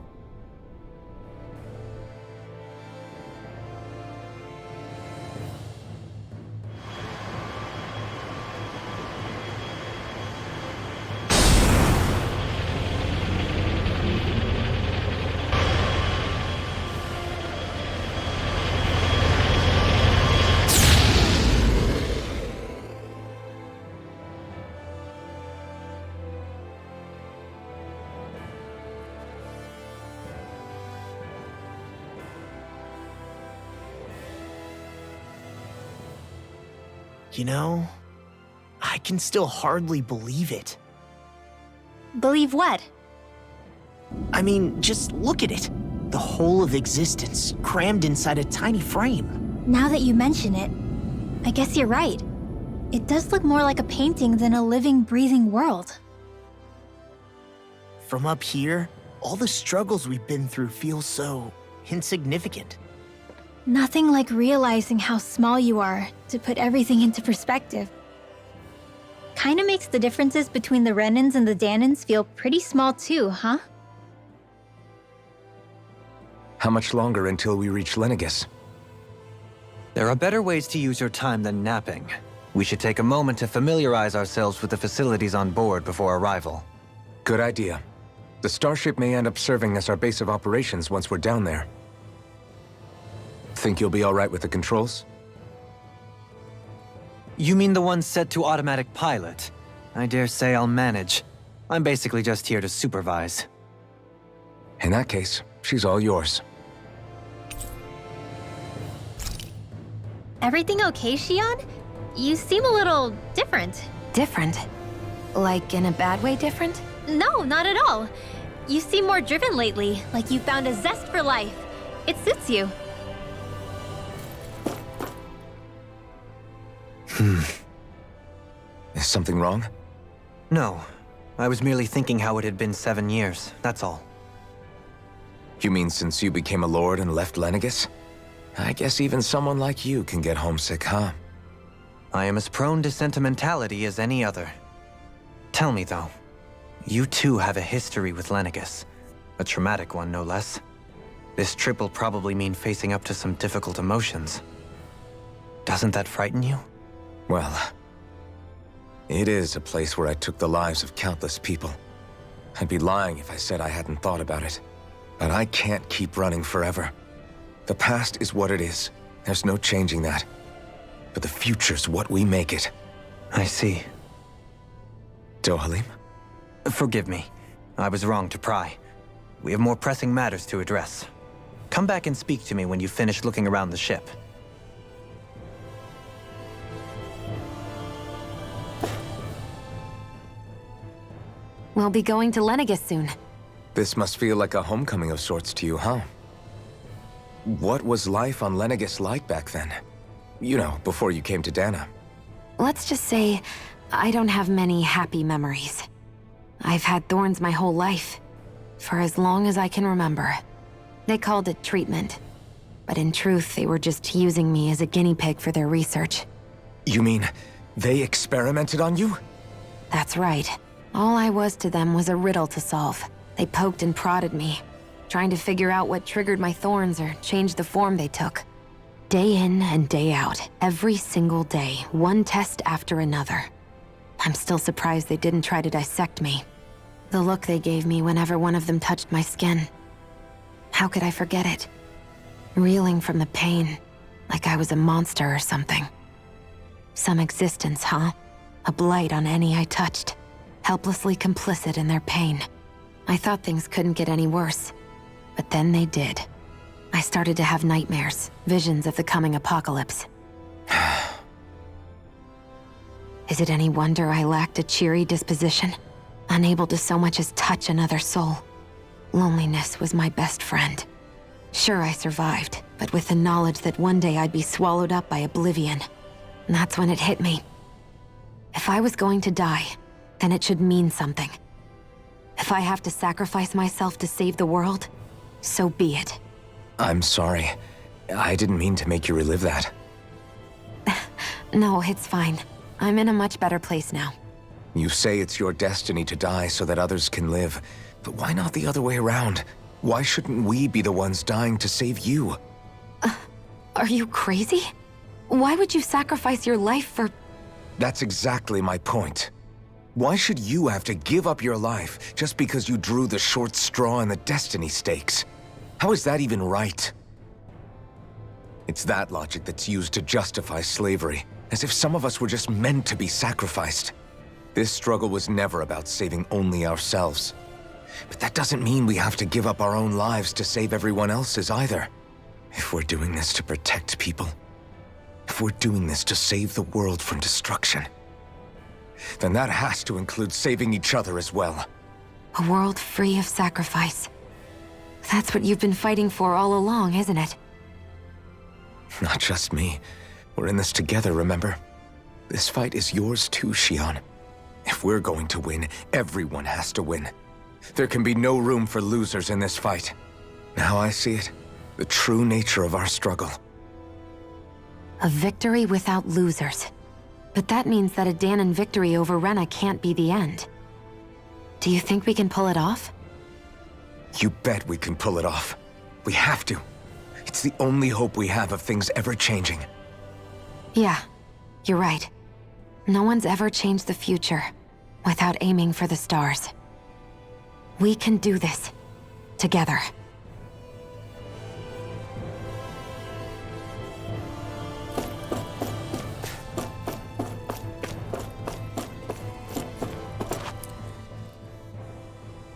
You know, I can still hardly believe it. Believe what? I mean, just look at it. The whole of existence, crammed inside a tiny frame. Now that you mention it, I guess you're right. It does look more like a painting than a living, breathing world. From up here, all the struggles we've been through feel so insignificant. Nothing like realizing how small you are to put everything into perspective. Kinda makes the differences between the Renans and the Danans feel pretty small too, huh? How much longer until we reach Lenegis? There are better ways to use your time than napping. We should take a moment to familiarize ourselves with the facilities on board before arrival. Good idea. The starship may end up serving as our base of operations once we're down there. Think you'll be all right with the controls? You mean the one set to automatic pilot? I dare say I'll manage. I'm basically just here to supervise. In that case, she's all yours. Everything okay, Shion? You seem a little different. Different? Like in a bad way different? No, not at all. You seem more driven lately, like you found a zest for life. It suits you. Is something wrong? No. I was merely thinking how it had been 7 years, that's all. You mean since you became a lord and left Lenegis? I guess even someone like you can get homesick, huh? I am as prone to sentimentality as any other. Tell me though, you too have a history with Lenegis. A traumatic one, no less. This trip will probably mean facing up to some difficult emotions. Doesn't that frighten you? Well, it is a place where I took the lives of countless people. I'd be lying if I said I hadn't thought about it. But I can't keep running forever. The past is what it is. There's no changing that. But the future's what we make it. I see. Dohalim? Forgive me. I was wrong to pry. We have more pressing matters to address. Come back and speak to me when you finish looking around the ship. We'll be going to Lenegis soon. This must feel like a homecoming of sorts to you, huh? What was life on Lenegis like back then? You know, before you came to Dana. Let's just say, I don't have many happy memories. I've had thorns my whole life, for as long as I can remember. They called it treatment, but in truth, they were just using me as a guinea pig for their research. You mean, they experimented on you? That's right. All I was to them was a riddle to solve. They poked and prodded me, trying to figure out what triggered my thorns or changed the form they took. Day in and day out, every single day, one test after another. I'm still surprised they didn't try to dissect me. The look they gave me whenever one of them touched my skin. How could I forget it? Reeling from the pain, like I was a monster or something. Some existence, huh? A blight on any I touched. Helplessly complicit in their pain. I thought things couldn't get any worse. But then they did. I started to have nightmares, visions of the coming apocalypse. Is it any wonder I lacked a cheery disposition? Unable to so much as touch another soul. Loneliness was my best friend. Sure, I survived, but with the knowledge that one day I'd be swallowed up by oblivion. And that's when it hit me. If I was going to die, then it should mean something. If I have to sacrifice myself to save the world, so be it. I'm sorry. I didn't mean to make you relive that. No, it's fine. I'm in a much better place now. You say it's your destiny to die so that others can live, but why not the other way around? Why shouldn't we be the ones dying to save you? Are you crazy? Why would you sacrifice your life for... That's exactly my point. Why should you have to give up your life just because you drew the short straw in the destiny stakes? How is that even right? It's that logic that's used to justify slavery, as if some of us were just meant to be sacrificed. This struggle was never about saving only ourselves. But that doesn't mean we have to give up our own lives to save everyone else's either. If we're doing this to protect people, if we're doing this to save the world from destruction, then that has to include saving each other as well. A world free of sacrifice. That's what you've been fighting for all along, isn't it? Not just me. We're in this together, remember? This fight is yours too, Xion. If we're going to win, everyone has to win. There can be no room for losers in this fight. Now I see it. The true nature of our struggle. A victory without losers. But that means that a Danon victory over Rena can't be the end. Do you think we can pull it off? You bet we can pull it off. We have to. It's the only hope we have of things ever changing. Yeah, you're right. No one's ever changed the future without aiming for the stars. We can do this. Together.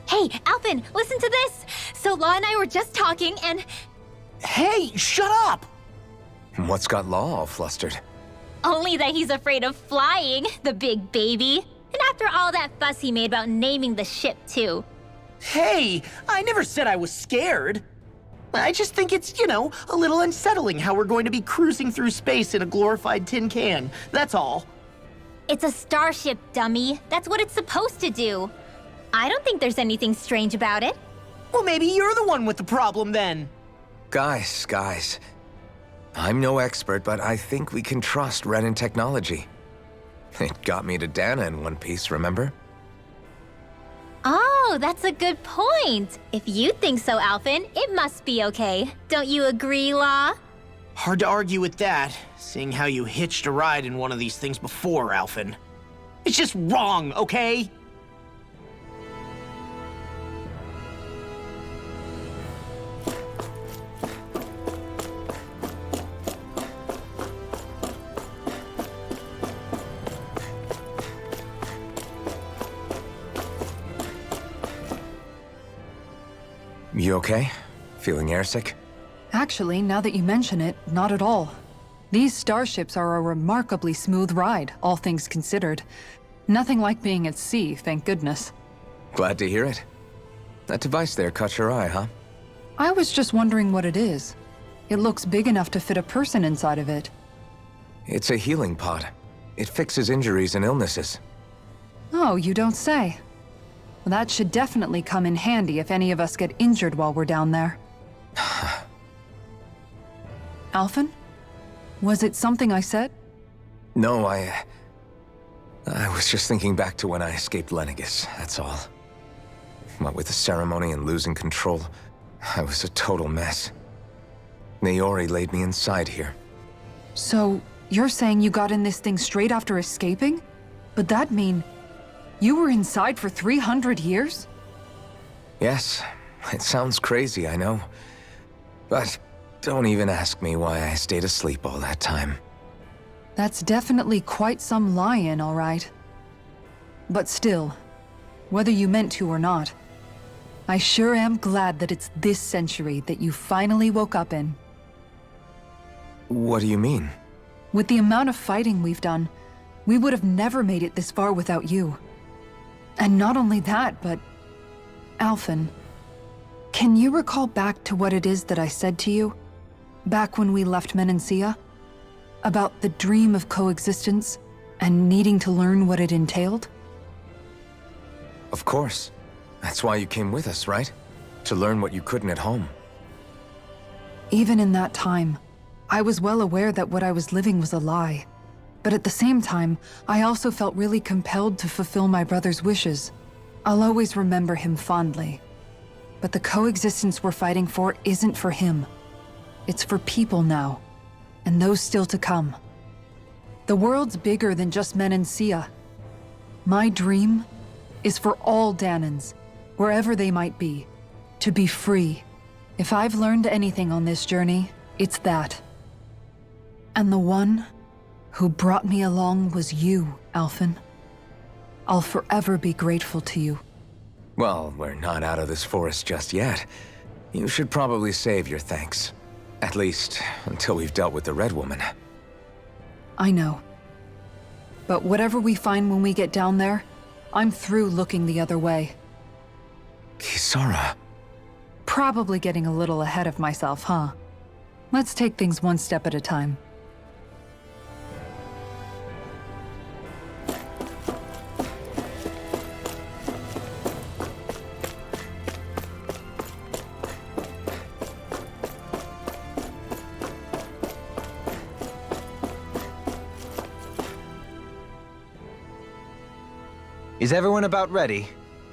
Hey, Alphen, listen to this! So Law and I were just talking and... Hey, shut up! What's got Law all flustered? Only that he's afraid of flying, the big baby. And after all that fuss he made about naming the ship, too. Hey, I never said I was scared. I just think it's, you know, a little unsettling how we're going to be cruising through space in a glorified tin can. That's all. It's a starship, dummy. That's what it's supposed to do. I don't think there's anything strange about it. Well, maybe you're the one with the problem then. Guys. I'm no expert, but I think we can trust Renin technology. It got me to Dana in one piece, remember? Oh, that's a good point. If you think so, Alphen, it must be okay. Don't you agree, Law? Hard to argue with that, seeing how you hitched a ride in one of these things before, Alphen. It's just wrong, okay? You okay? Feeling airsick? Actually, now that you mention it, not at all. These starships are a remarkably smooth ride, all things considered. Nothing like being at sea, thank goodness. Glad to hear it. That device there caught your eye, huh? I was just wondering what it is. It looks big enough to fit a person inside of it. It's a healing pod. It fixes injuries and illnesses. Oh, you don't say. Well, that should definitely come in handy if any of us get injured while we're down there. Alphen? Was it something I said? No, I was just thinking back to when I escaped Lenegis, that's all. What with the ceremony and losing control, I was a total mess. Naori laid me inside here. So, you're saying you got in this thing straight after escaping? But that'd mean... you were inside for 300 years? Yes, it sounds crazy, I know. But don't even ask me why I stayed asleep all that time. That's definitely quite some lie-in, all right. But still, whether you meant to or not, I sure am glad that it's this century that you finally woke up in. What do you mean? With the amount of fighting we've done, we would have never made it this far without you. And not only that, but... Alphen, Can you recall back to what it is that I said to you? Back when we left Menancia? About the dream of coexistence and needing to learn what it entailed? Of course. That's why you came with us, right? To learn what you couldn't at home. Even in that time, I was well aware that what I was living was a lie. But at the same time, I also felt really compelled to fulfill my brother's wishes. I'll always remember him fondly. But the coexistence we're fighting for isn't for him. It's for people now, and those still to come. The world's bigger than just Menancia. My dream is for all Danans, wherever they might be, to be free. If I've learned anything on this journey, it's that. And the one who brought me along was you, Alphen. I'll forever be grateful to you. Well, we're not out of this forest just yet. You should probably save your thanks. At least, until we've dealt with the Red Woman. I know. But whatever we find when we get down there, I'm through looking the other way. Kisara. Probably getting a little ahead of myself, huh? Let's take things one step at a time. Is everyone about ready?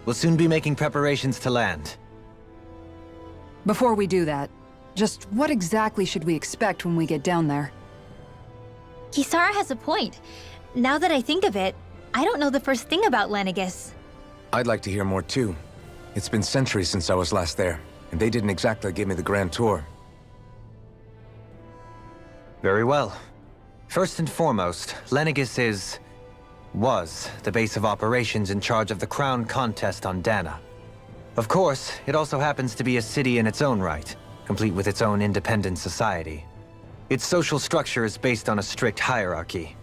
We'll soon be making preparations to land. Before we do that, just what exactly should we expect when we get down there? Kisara has a point. Now that I think of it, I don't know the first thing about Lenegis. I'd like to hear more too. It's been centuries since I was last there, and they didn't exactly give me the grand tour. Very well. First and foremost, Lenegis was the base of operations in charge of the crown contest on Dana. Of course, it also happens to be a city in its own right, complete with its own independent society. Its social structure is based on a strict hierarchy.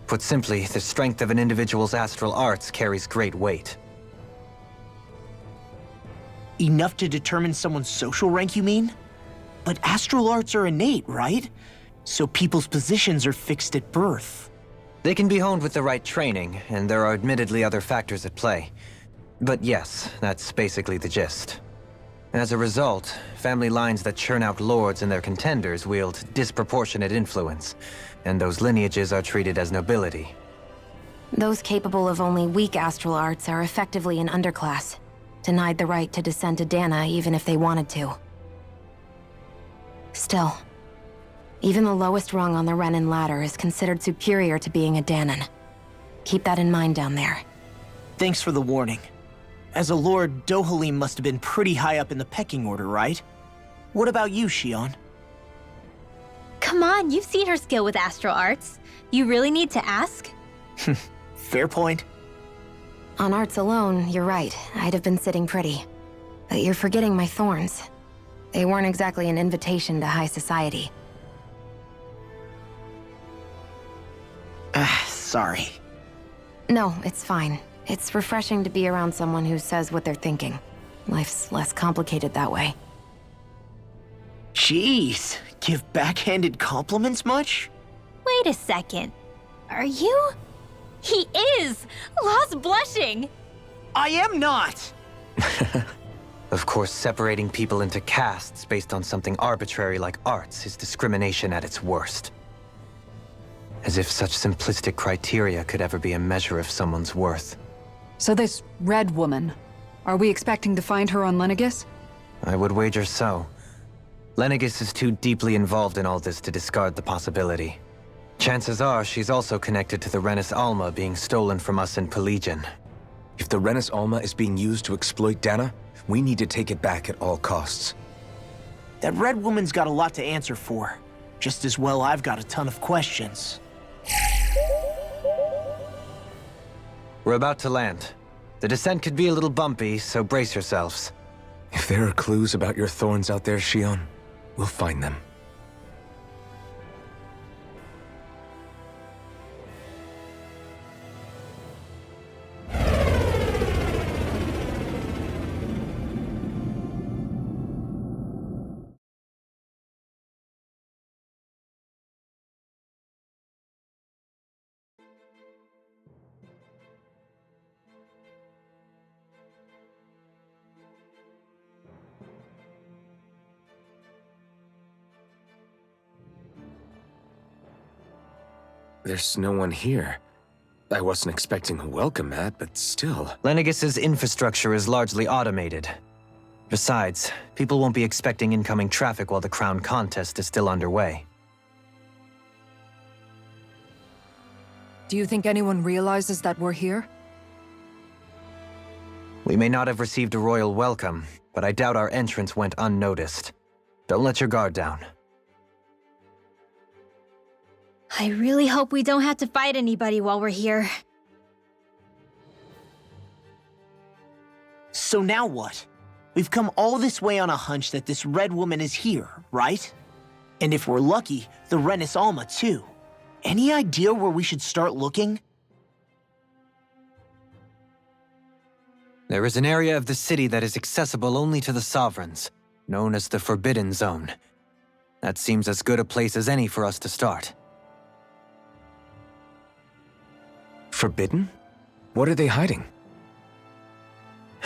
Put simply, the strength of an individual's astral arts carries great weight. Enough to determine someone's social rank, you mean? But astral arts are innate, right? So people's positions are fixed at birth. They can be honed with the right training, and there are admittedly other factors at play. But yes, that's basically the gist. As a result, family lines that churn out lords and their contenders wield disproportionate influence, and those lineages are treated as nobility. Those capable of only weak astral arts are effectively an underclass, denied the right to descend to Dana even if they wanted to. Still, even the lowest rung on the Renin ladder is considered superior to being a Danan. Keep that in mind down there. Thanks for the warning. As a lord, Dohalim must have been pretty high up in the pecking order, right? What about you, Shion? Come on, you've seen her skill with astral arts. You really need to ask? Fair point. On arts alone, you're right. I'd have been sitting pretty. But you're forgetting my thorns. They weren't exactly an invitation to high society. Sorry. No, it's fine. It's refreshing to be around someone who says what they're thinking. Life's less complicated that way. Jeez, give backhanded compliments much? Wait a second. Are you? He is! Lost blushing! I am not! Of course, separating people into castes based on something arbitrary like arts is discrimination at its worst. As if such simplistic criteria could ever be a measure of someone's worth. So this Red Woman, are we expecting to find her on Lenegis? I would wager so. Lenegis is too deeply involved in all this to discard the possibility. Chances are she's also connected to the Renis Alma being stolen from us in Pelegion. If the Renis Alma is being used to exploit Dana, we need to take it back at all costs. That Red Woman's got a lot to answer for. Just as well I've got a ton of questions. We're about to land. The descent could be a little bumpy, so brace yourselves. If there are clues about your thorns out there, Shion, we'll find them. There's no one here. I wasn't expecting a welcome mat, but still. Lenegis's infrastructure is largely automated. Besides, people won't be expecting incoming traffic while the crown contest is still underway. Do you think anyone realizes that we're here? We may not have received a royal welcome, but I doubt our entrance went unnoticed. Don't let your guard down. I really hope we don't have to fight anybody while we're here. So now what? We've come all this way on a hunch that this red woman is here, right? And if we're lucky, the Renis Alma too. Any idea where we should start looking? There is an area of the city that is accessible only to the sovereigns, known as the Forbidden Zone. That seems as good a place as any for us to start. Forbidden? What are they hiding?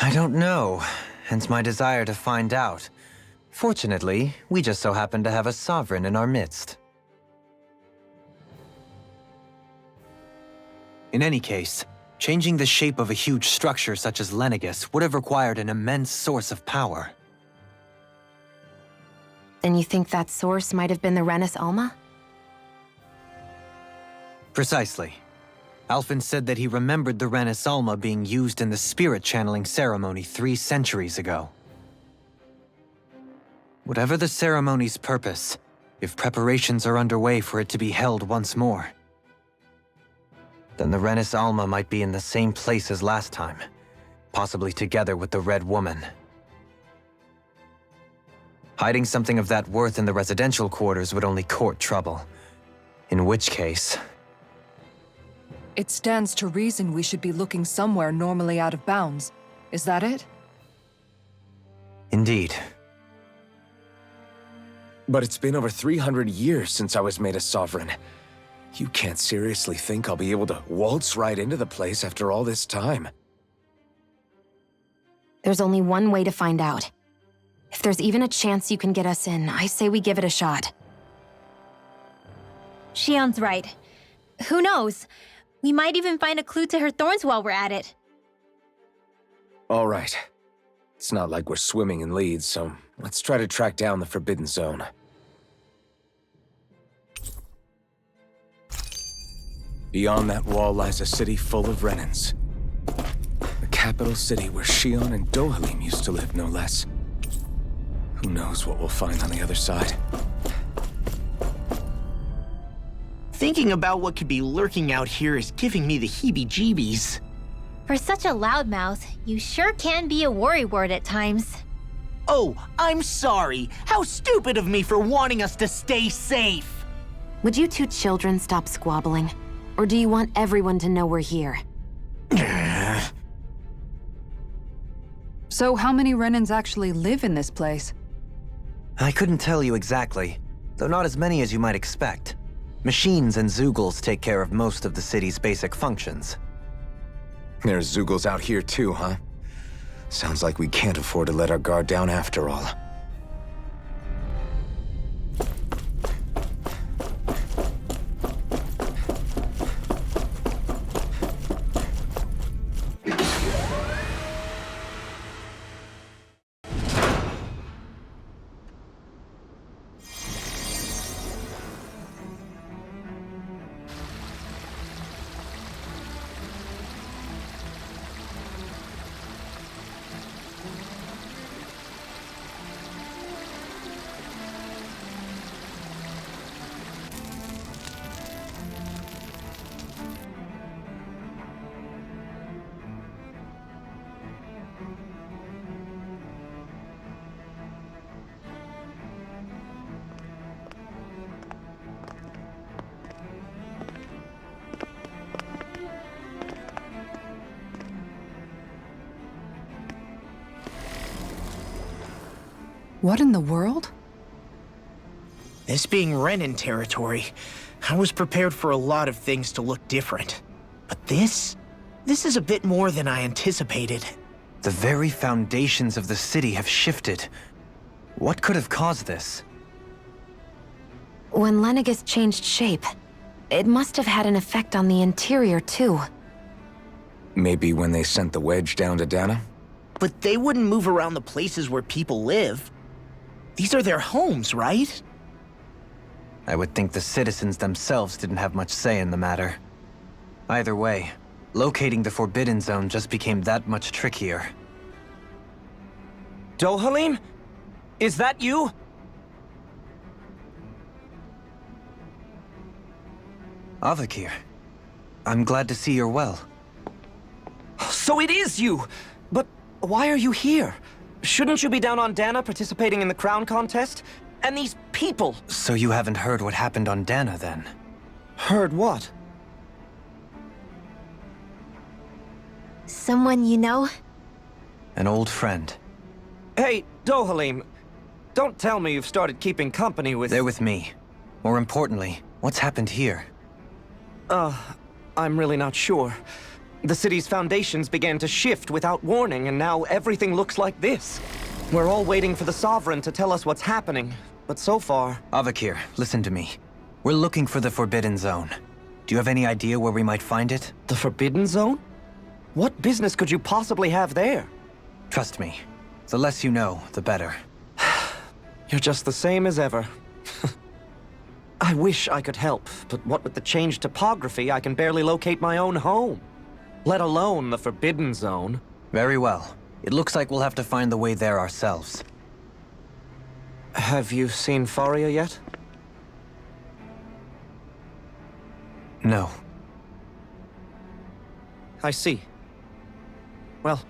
I don't know, hence my desire to find out. Fortunately, we just so happen to have a sovereign in our midst. In any case, changing the shape of a huge structure such as Lenegis would have required an immense source of power. Then you think that source might have been the Renis Alma? Precisely. Alphen said that he remembered the Renis Alma being used in the spirit channeling ceremony 3 centuries ago. Whatever the ceremony's purpose, if preparations are underway for it to be held once more, then the Renis Alma might be in the same place as last time, possibly together with the Red Woman. Hiding something of that worth in the residential quarters would only court trouble. In which case... It stands to reason we should be looking somewhere normally out of bounds. Is that it? Indeed. But it's been over 300 years since I was made a sovereign. You can't seriously think I'll be able to waltz right into the place after all this time. There's only one way to find out. If there's even a chance you can get us in, I say we give it a shot. Shion's right. Who knows? We might even find a clue to her thorns while we're at it. All right. It's not like we're swimming in leads, so let's try to track down the Forbidden Zone. Beyond that wall lies a city full of Renins. The capital city where Shion and Dohalim used to live, no less. Who knows what we'll find on the other side? Thinking about what could be lurking out here is giving me the heebie-jeebies. For such a loudmouth, you sure can be a worrywart at times. Oh, I'm sorry. How stupid of me for wanting us to stay safe. Would you two children stop squabbling? Or do you want everyone to know we're here? So how many Renins actually live in this place? I couldn't tell you exactly, though not as many as you might expect. Machines and Zeugles take care of most of the city's basic functions. There's Zeugles out here too, huh? Sounds like we can't afford to let our guard down after all. What in the world? This being Renin territory, I was prepared for a lot of things to look different. But this is a bit more than I anticipated. The very foundations of the city have shifted. What could have caused this? When Lenegis changed shape, It must have had an effect on the interior, too. Maybe when they sent the wedge down to Dana? But they wouldn't move around the places where people live. These are their homes, right? I would think the citizens themselves didn't have much say in the matter. Either way, locating the Forbidden Zone just became that much trickier. Dohalim? Is that you? Avakir, I'm glad to see you're well. So it is you! But why are you here? Shouldn't you be down on Dana participating in the crown contest? And these people! So you haven't heard what happened on Dana, then? Heard what? Someone you know? An old friend. Hey, Dohalim, don't tell me you've started keeping company with... They're with me. More importantly, what's happened here? I'm really not sure. The city's foundations began to shift without warning, and now everything looks like this. We're all waiting for the Sovereign to tell us what's happening, but so far... Avakir, listen to me. We're looking for the Forbidden Zone. Do you have any idea where we might find it? The Forbidden Zone? What business could you possibly have there? Trust me. The less you know, the better. You're just the same as ever. I wish I could help, but what with the changed topography, I can barely locate my own home. Let alone the Forbidden Zone. Very well. It looks like we'll have to find the way there ourselves. Have you seen Faria yet? No. I see. Well,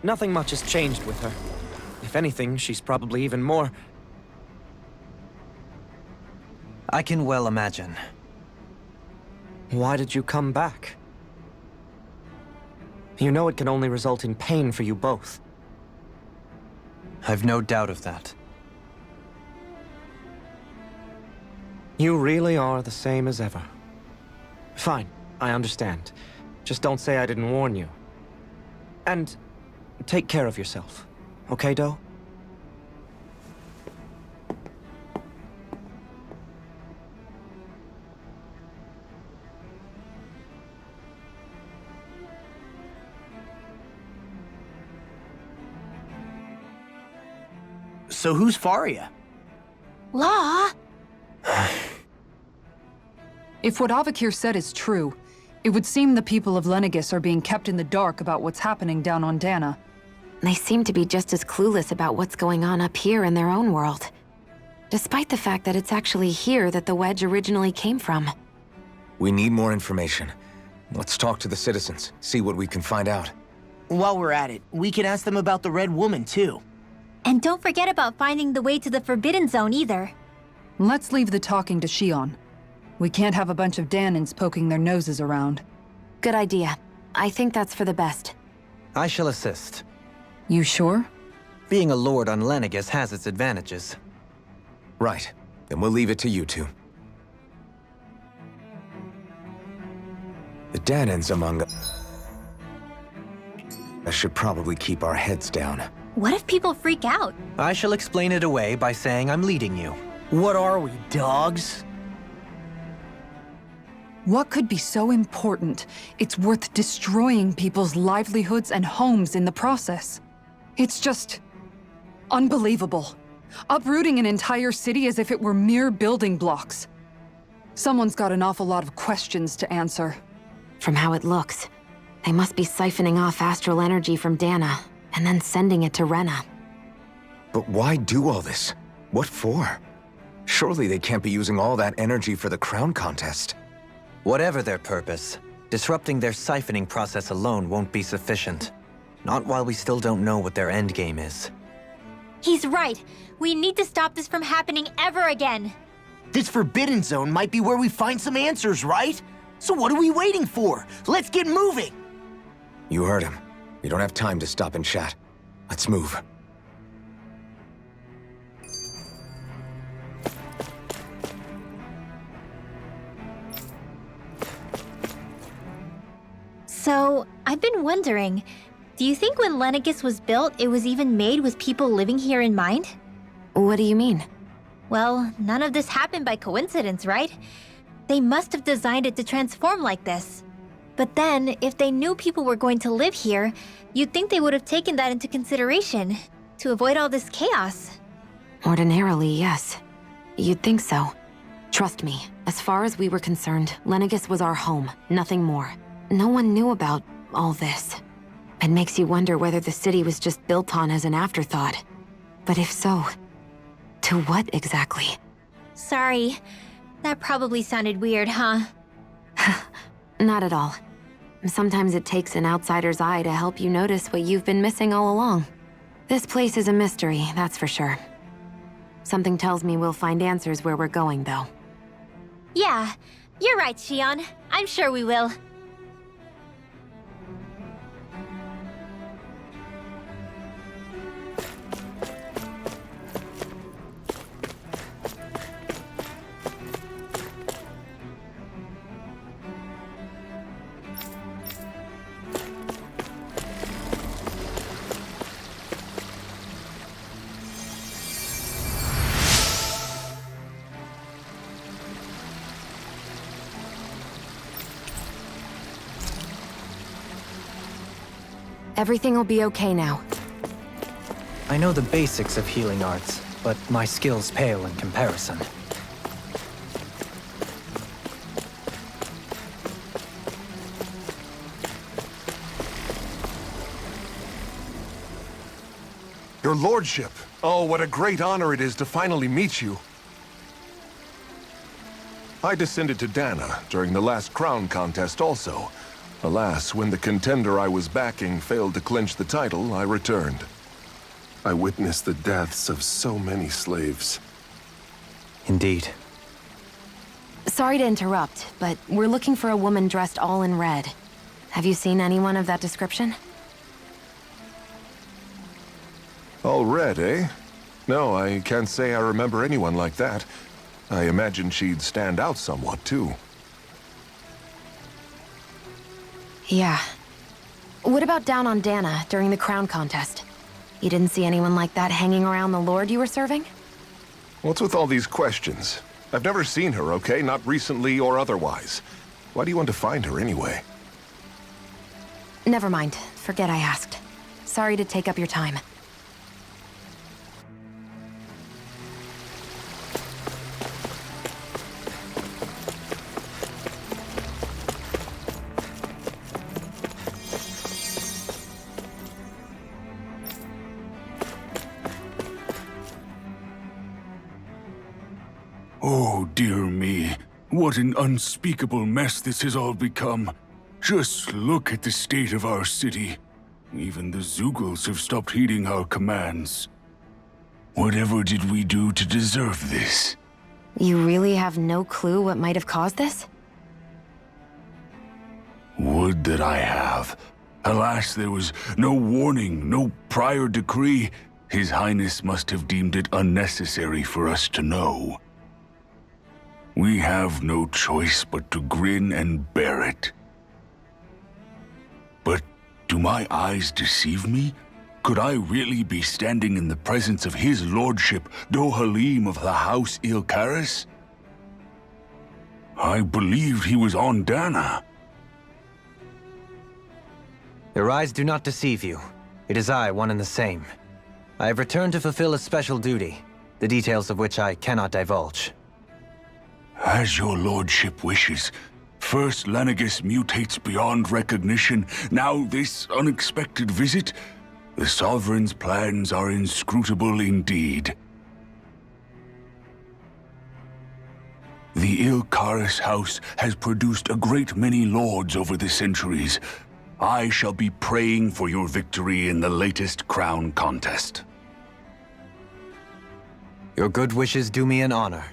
nothing much has changed with her. If anything, she's probably even more... I can well imagine. Why did you come back? You know it can only result in pain for you both. I've no doubt of that. You really are the same as ever. Fine, I understand. Just don't say I didn't warn you. And take care of yourself. Okay, Do? So who's Faria? Law? If what Avakir said is true, it would seem the people of Lenegis are being kept in the dark about what's happening down on Dana. They seem to be just as clueless about what's going on up here in their own world. Despite the fact that it's actually here that the wedge originally came from. We need more information. Let's talk to the citizens, see what we can find out. While we're at it, we can ask them about the Red Woman, too. And don't forget about finding the way to the Forbidden Zone either. Let's leave the talking to Shion. We can't have a bunch of Danins poking their noses around. Good idea. I think that's for the best. I shall assist. You sure? Being a lord on Lenegis has its advantages. Right. Then we'll leave it to you two. The Danins among us should probably keep our heads down. What if people freak out? I shall explain it away by saying I'm leading you. What are we, dogs? What could be so important? It's worth destroying people's livelihoods and homes in the process. It's just... unbelievable. Uprooting an entire city as if it were mere building blocks. Someone's got an awful lot of questions to answer. From how it looks, they must be siphoning off astral energy from Dana, and then sending it to Rena. But why do all this? What for? Surely they can't be using all that energy for the crown contest. Whatever their purpose, disrupting their siphoning process alone won't be sufficient. Not while we still don't know what their endgame is. He's right. We need to stop this from happening ever again. This Forbidden Zone might be where we find some answers, right? So what are we waiting for? Let's get moving! You heard him. We don't have time to stop and chat. Let's move. So, I've been wondering, do you think when Lenegis was built, it was even made with people living here in mind? What do you mean? Well, none of this happened by coincidence, right? They must have designed it to transform like this. But then, if they knew people were going to live here, you'd think they would have taken that into consideration to avoid all this chaos. Ordinarily, yes. You'd think so. Trust me, as far as we were concerned, Lenegis was our home, nothing more. No one knew about all this. It makes you wonder whether the city was just built on as an afterthought. But if so, to what exactly? Sorry. That probably sounded weird, huh? Not at all. Sometimes it takes an outsider's eye to help you notice what you've been missing all along. This place is a mystery, that's for sure. Something tells me we'll find answers where we're going, though. Yeah, you're right, Shion. I'm sure we will. Everything will be okay now. I know the basics of healing arts, but my skills pale in comparison. Your lordship! Oh, what a great honor it is to finally meet you. I descended to Dana during the last crown contest also. Alas, when the contender I was backing failed to clinch the title, I returned. I witnessed the deaths of so many slaves. Indeed. Sorry to interrupt, but we're looking for a woman dressed all in red. Have you seen anyone of that description? All red, eh? No, I can't say I remember anyone like that. I imagine she'd stand out somewhat, too. Yeah. What about down on Dana during the crown contest? You didn't see anyone like that hanging around the lord you were serving? What's with all these questions? I've never seen her, okay? Not recently or otherwise. Why do you want to find her anyway? Never mind. Forget I asked. Sorry to take up your time. Oh, dear me. What an unspeakable mess this has all become. Just look at the state of our city. Even the Zeugles have stopped heeding our commands. Whatever did we do to deserve this? You really have no clue what might have caused this? Would that I have. Alas, there was no warning, no prior decree. His Highness must have deemed it unnecessary for us to know. We have no choice but to grin and bear it. But do my eyes deceive me? Could I really be standing in the presence of his lordship, Dohalim of the House Ilkaris? I believed he was on Dana. Your eyes do not deceive you. It is I, one and the same. I have returned to fulfill a special duty, the details of which I cannot divulge. As your lordship wishes. First Lenegis mutates beyond recognition, now this unexpected visit. The Sovereign's plans are inscrutable indeed. The Ilkaris house has produced a great many lords over the centuries. I shall be praying for your victory in the latest crown contest. Your good wishes do me an honor.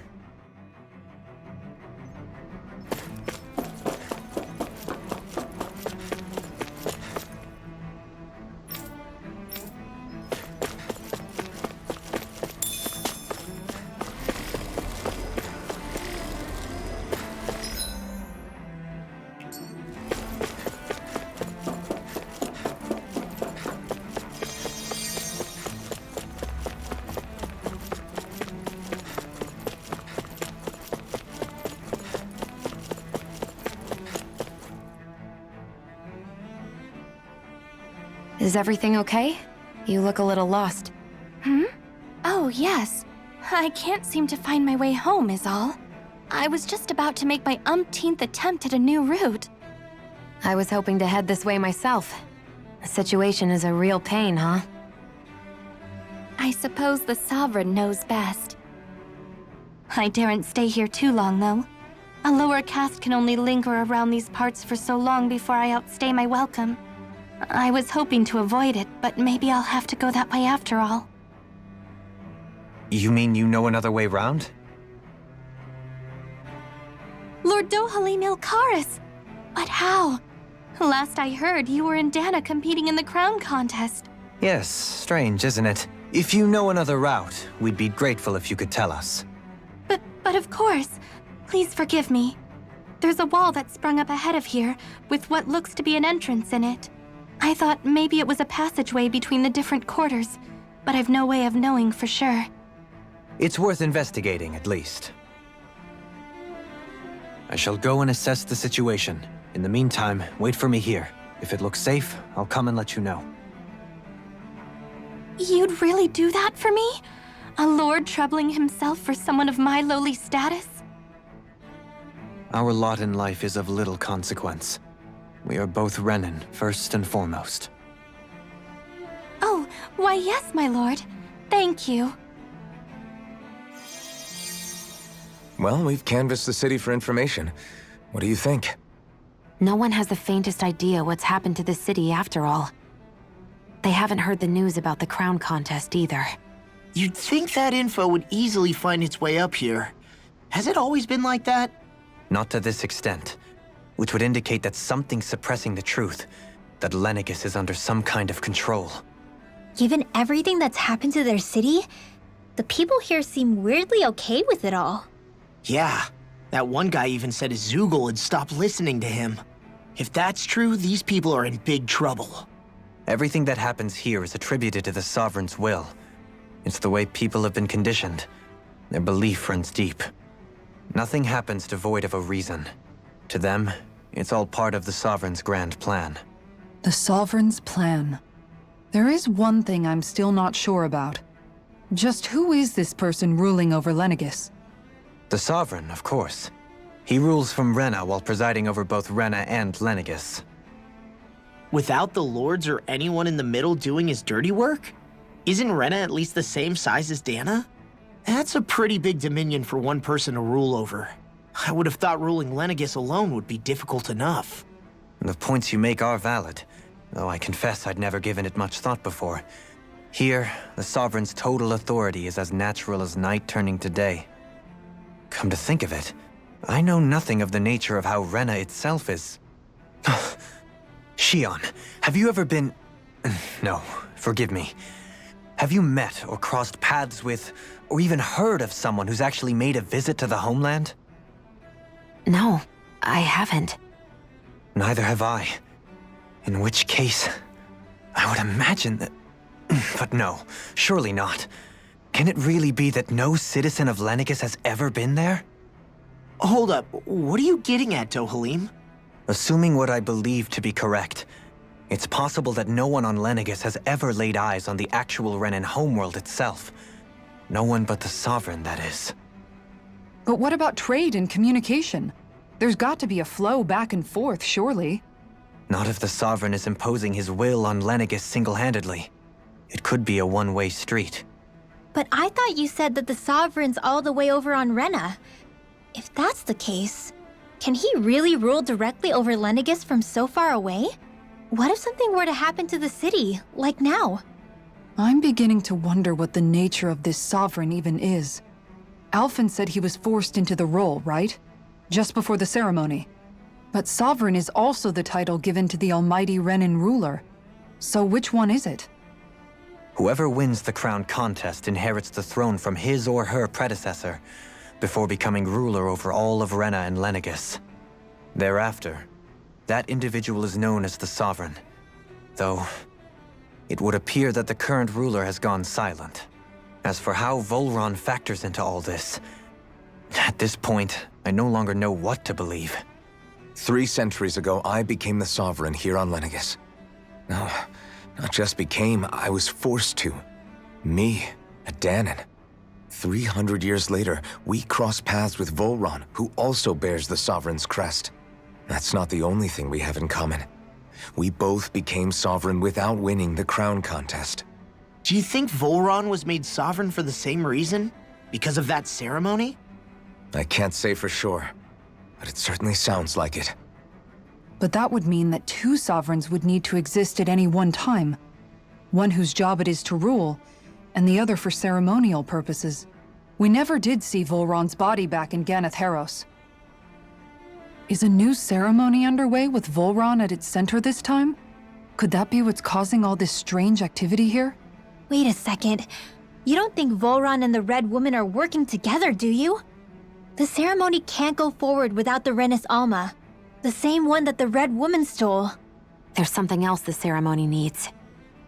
Is everything okay? You look a little lost. Oh, yes. I can't seem to find my way home, is all. I was just about to make my umpteenth attempt at a new route. I was hoping to head this way myself. The situation is a real pain, huh? I suppose the Sovereign knows best. I daren't stay here too long, though. A lower caste can only linger around these parts for so long before I outstay my welcome. I was hoping to avoid it, but maybe I'll have to go that way after all. You mean you know another way round? Lord Dohalim Ilkaris! But how? Last I heard, you were in Dana competing in the crown contest. Yes, strange, isn't it? If you know another route, we'd be grateful if you could tell us. But of course. Please forgive me. There's a wall that sprung up ahead of here, with what looks to be an entrance in it. I thought maybe it was a passageway between the different quarters, but I've no way of knowing for sure. It's worth investigating, at least. I shall go and assess the situation. In the meantime, wait for me here. If it looks safe, I'll come and let you know. You'd really do that for me? A lord troubling himself for someone of my lowly status? Our lot in life is of little consequence. We are both Renin, first and foremost. Oh, why yes, my lord. Thank you. Well, we've canvassed the city for information. What do you think? No one has the faintest idea what's happened to the city after all. They haven't heard the news about the crown contest either. You'd think that info would easily find its way up here. Has it always been like that? Not to this extent, which would indicate that something's suppressing the truth, that Lenegis is under some kind of control. Given everything that's happened to their city, the people here seem weirdly okay with it all. Yeah, that one guy even said his Zoogle had stopped listening to him. If that's true, these people are in big trouble. Everything that happens here is attributed to the Sovereign's will. It's the way people have been conditioned. Their belief runs deep. Nothing happens devoid of a reason. To them, it's all part of the Sovereign's grand plan. The Sovereign's plan. There is one thing I'm still not sure about. Just who is this person ruling over Lenegis? The Sovereign, of course. He rules from Rena while presiding over both Rena and Lenegis. Without the lords or anyone in the middle doing his dirty work? Isn't Rena at least the same size as Dana? That's a pretty big dominion for one person to rule over. I would have thought ruling Lenegis alone would be difficult enough. The points you make are valid, though I confess I'd never given it much thought before. Here, the Sovereign's total authority is as natural as night turning to day. Come to think of it, I know nothing of the nature of how Rena itself is. Shion, have you ever been... No, forgive me. Have you met or crossed paths with, or even heard of someone who's actually made a visit to the homeland? No, I haven't. Neither have I. In which case, I would imagine that... But no, surely not. Can it really be that no citizen of Lenegis has ever been there? Hold up, what are you getting at, Dohalim? Assuming what I believe to be correct, it's possible that no one on Lenegis has ever laid eyes on the actual Renin homeworld itself. No one but the Sovereign, that is. But what about trade and communication? There's got to be a flow back and forth, surely. Not if the Sovereign is imposing his will on Lenegis single-handedly. It could be a one-way street. But I thought you said that the Sovereign's all the way over on Rena. If that's the case, can he really rule directly over Lenegis from so far away? What if something were to happen to the city, like now? I'm beginning to wonder what the nature of this Sovereign even is. Alphen said he was forced into the role, right? Just before the ceremony. But Sovereign is also the title given to the almighty Renin ruler. So which one is it? Whoever wins the crown contest inherits the throne from his or her predecessor, before becoming ruler over all of Rena and Lenegis. Thereafter, that individual is known as the Sovereign, though it would appear that the current ruler has gone silent. As for how Volron factors into all this, at this point, I no longer know what to believe. 3 centuries ago, I became the Sovereign here on Lenegis. Now Not just became, I was forced to. Me, a Danon. 300 years later, we cross paths with Volron, who also bears the Sovereign's crest. That's not the only thing we have in common. We both became sovereign without winning the crown contest. Do you think Volron was made sovereign for the same reason? Because of that ceremony? I can't say for sure, but it certainly sounds like it. But that would mean that two sovereigns would need to exist at any one time. One whose job it is to rule, and the other for ceremonial purposes. We never did see Volron's body back in Ganath Haros. Is a new ceremony underway with Volron at its center this time? Could that be what's causing all this strange activity here? Wait a second. You don't think Volron and the Red Woman are working together, do you? The ceremony can't go forward without the Renis Alma. The same one that the Red Woman stole. There's something else the ceremony needs.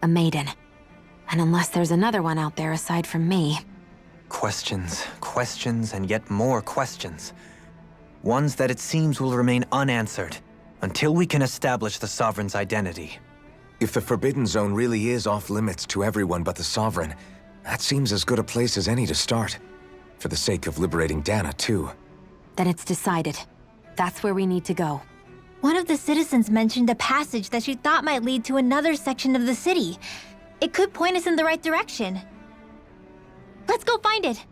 A maiden. And unless there's another one out there aside from me... Questions, questions, and yet more questions. Ones that it seems will remain unanswered until we can establish the Sovereign's identity. If the Forbidden Zone really is off-limits to everyone but the Sovereign, that seems as good a place as any to start. For the sake of liberating Dana, too. Then it's decided. That's where we need to go. One of the citizens mentioned a passage that she thought might lead to another section of the city. It could point us in the right direction. Let's go find it!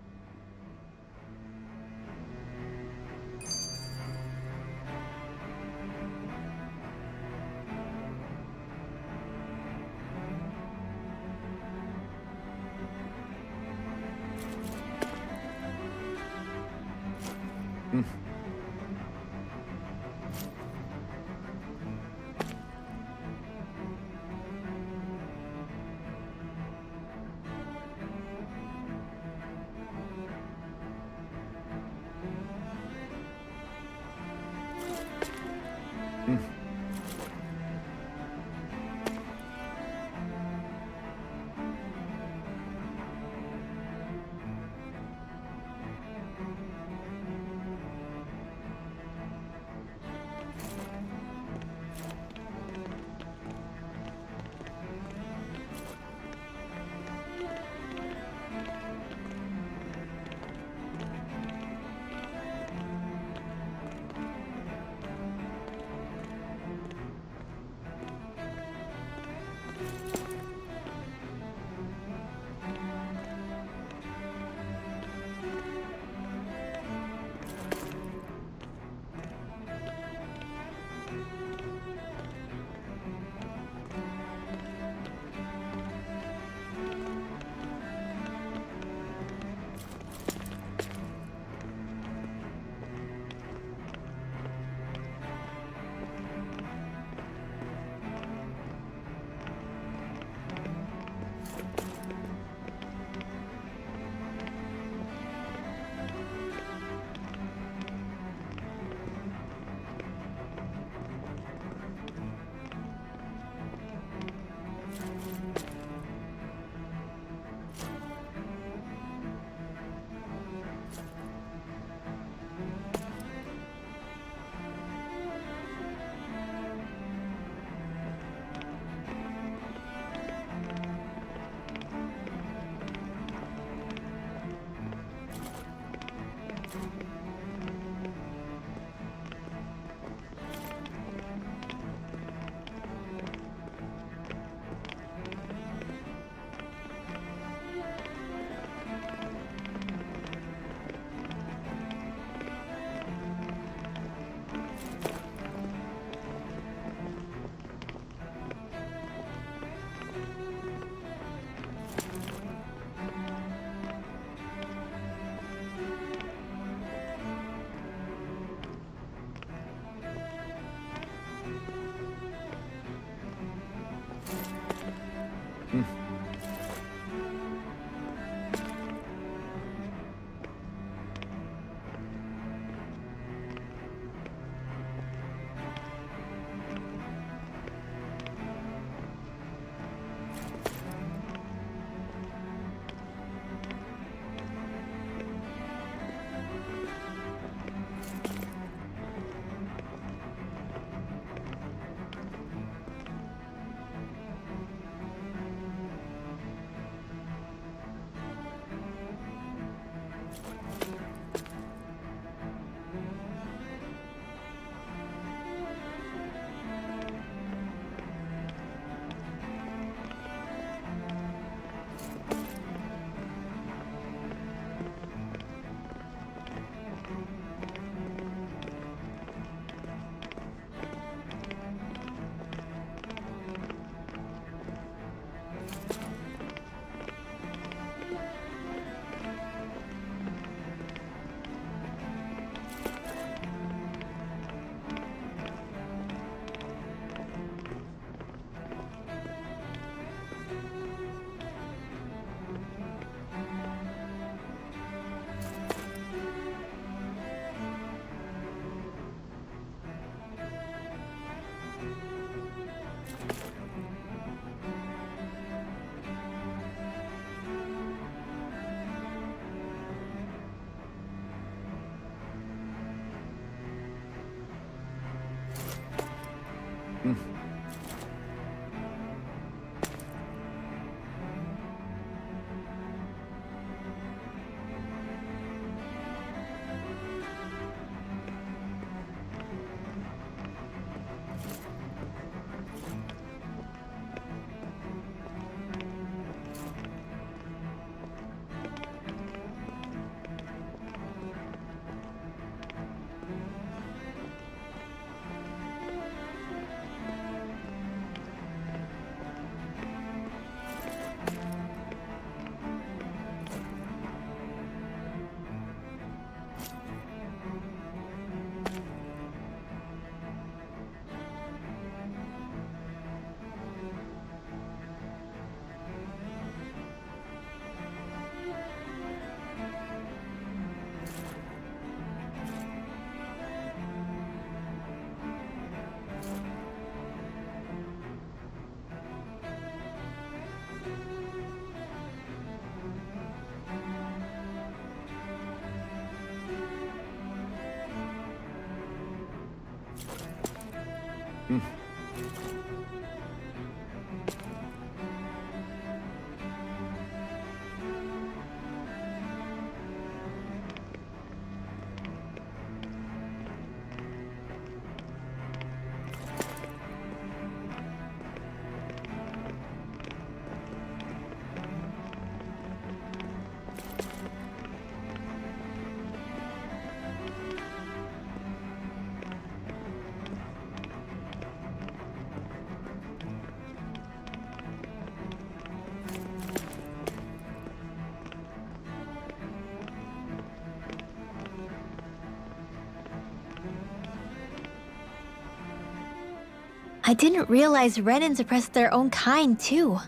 I didn't realize Renans oppressed their own kind, too.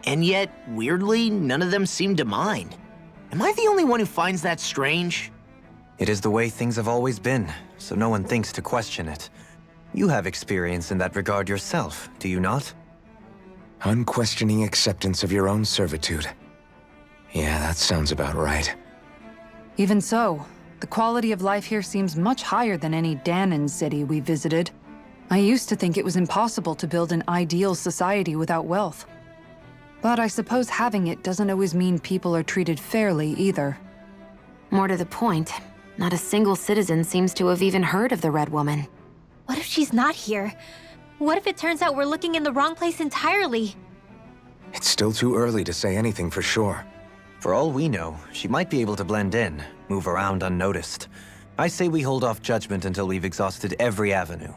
And yet, weirdly, none of them seem to mind. Am I the only one who finds that strange? It is the way things have always been, so no one thinks to question it. You have experience in that regard yourself, do you not? Unquestioning acceptance of your own servitude. Yeah, that sounds about right. Even so, the quality of life here seems much higher than any Danon city we visited. I used to think it was impossible to build an ideal society without wealth. But I suppose having it doesn't always mean people are treated fairly either. More to the point, not a single citizen seems to have even heard of the Red Woman. What if she's not here? What if it turns out we're looking in the wrong place entirely? It's still too early to say anything for sure. For all we know, she might be able to blend in, move around unnoticed. I say we hold off judgment until we've exhausted every avenue.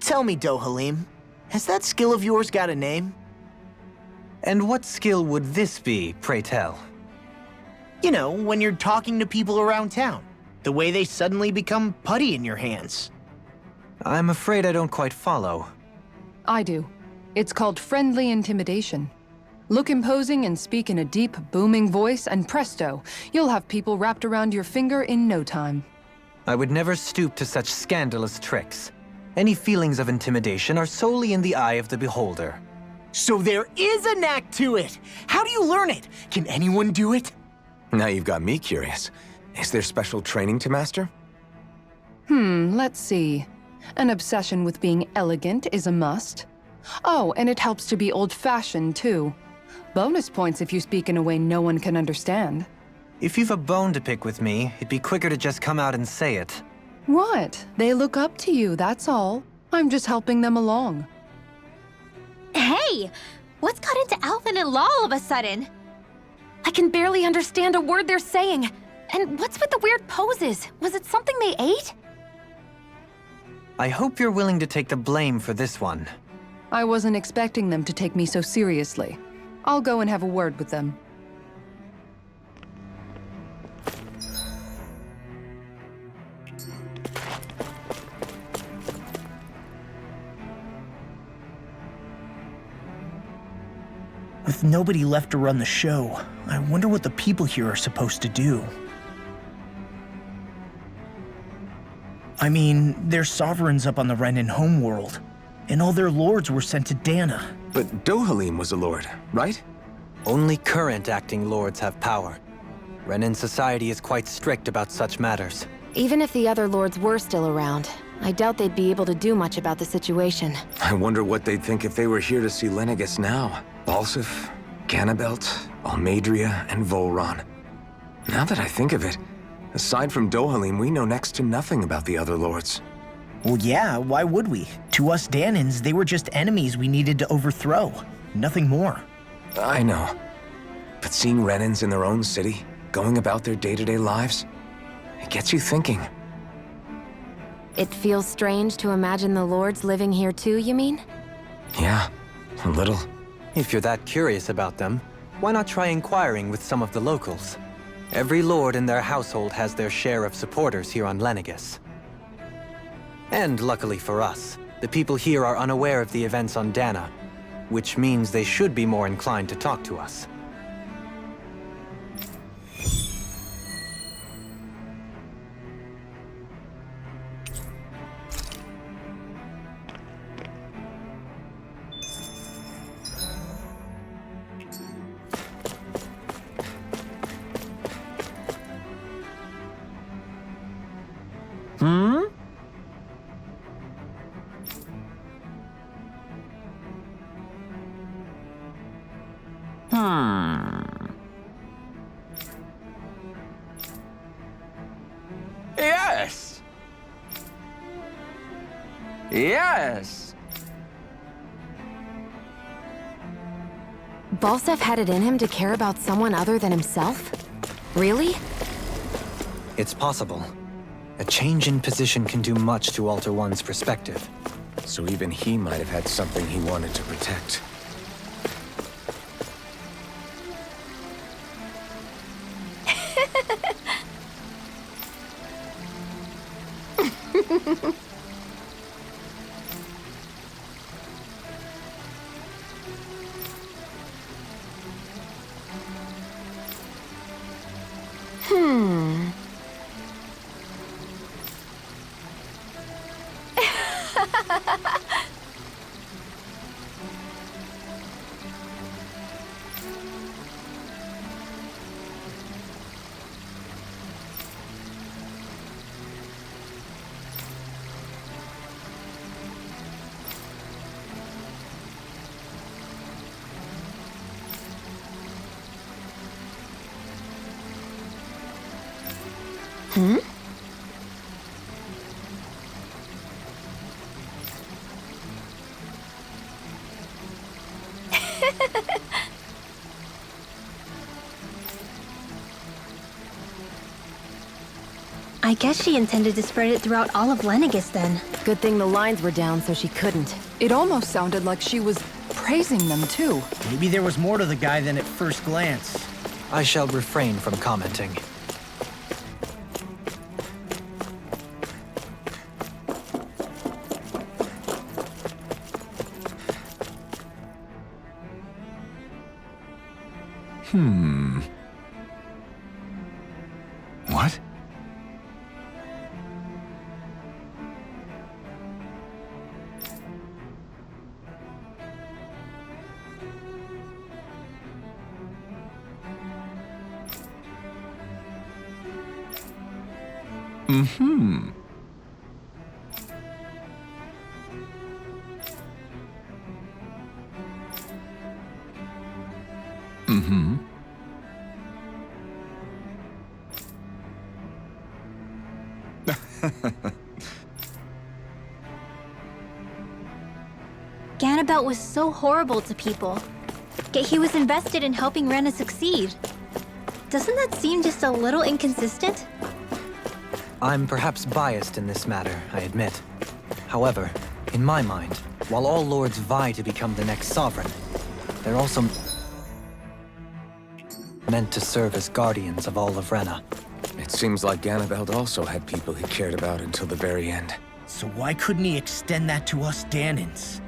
Tell me, Dohalim, has that skill of yours got a name? And what skill would this be, pray tell? You know, when you're talking to people around town. The way they suddenly become putty in your hands. I'm afraid I don't quite follow. I do. It's called friendly intimidation. Look imposing and speak in a deep, booming voice, and presto, you'll have people wrapped around your finger in no time. I would never stoop to such scandalous tricks. Any feelings of intimidation are solely in the eye of the beholder. So there is a knack to it! How do you learn it? Can anyone do it? Now you've got me curious. Is there special training to master? Let's see. An obsession with being elegant is a must. Oh, and it helps to be old-fashioned, too. Bonus points if you speak in a way no one can understand. If you've a bone to pick with me, it'd be quicker to just come out and say it. What? They look up to you, that's all. I'm just helping them along. Hey! What's got into Alvin and Law all of a sudden? I can barely understand a word they're saying. And what's with the weird poses? Was it something they ate? I hope you're willing to take the blame for this one. I wasn't expecting them to take me so seriously. I'll go and have a word with them. With nobody left to run the show, I wonder what the people here are supposed to do. I mean, they're sovereigns up on the Renin homeworld, and all their lords were sent to Dana. But Dohalim was a lord, right? Only current acting lords have power. Renin society is quite strict about such matters. Even if the other lords were still around, I doubt they'd be able to do much about the situation. I wonder what they'd think if they were here to see Lenegis now. Balsif, Ganabelt, Almadria, and Volron. Now that I think of it, aside from Dohalim, we know next to nothing about the other lords. Well, yeah, why would we? To us Danans, they were just enemies we needed to overthrow. Nothing more. I know. But seeing Renins in their own city, going about their day-to-day lives, it gets you thinking. It feels strange to imagine the lords living here too, you mean? Yeah, a little. If you're that curious about them, why not try inquiring with some of the locals? Every lord in their household has their share of supporters here on Lenegis. And luckily for us, the people here are unaware of the events on Dana, which means they should be more inclined to talk to us. Hmm? Yes! Yes! Balsef had it in him to care about someone other than himself? Really? It's possible. A change in position can do much to alter one's perspective. So even he might have had something he wanted to protect. I guess she intended to spread it throughout all of Lenegis then. Good thing the lines were down so she couldn't. It almost sounded like she was praising them too. Maybe there was more to the guy than at first glance. I shall refrain from commenting. What? Ganabelt was so horrible to people, yet he was invested in helping Rena succeed. Doesn't that seem just a little inconsistent? I'm perhaps biased in this matter, I admit. However, in my mind, while all lords vie to become the next sovereign, they're also meant to serve as guardians of all of Rena. It seems like Ganabelt also had people he cared about until the very end. So why couldn't he extend that to us Danans?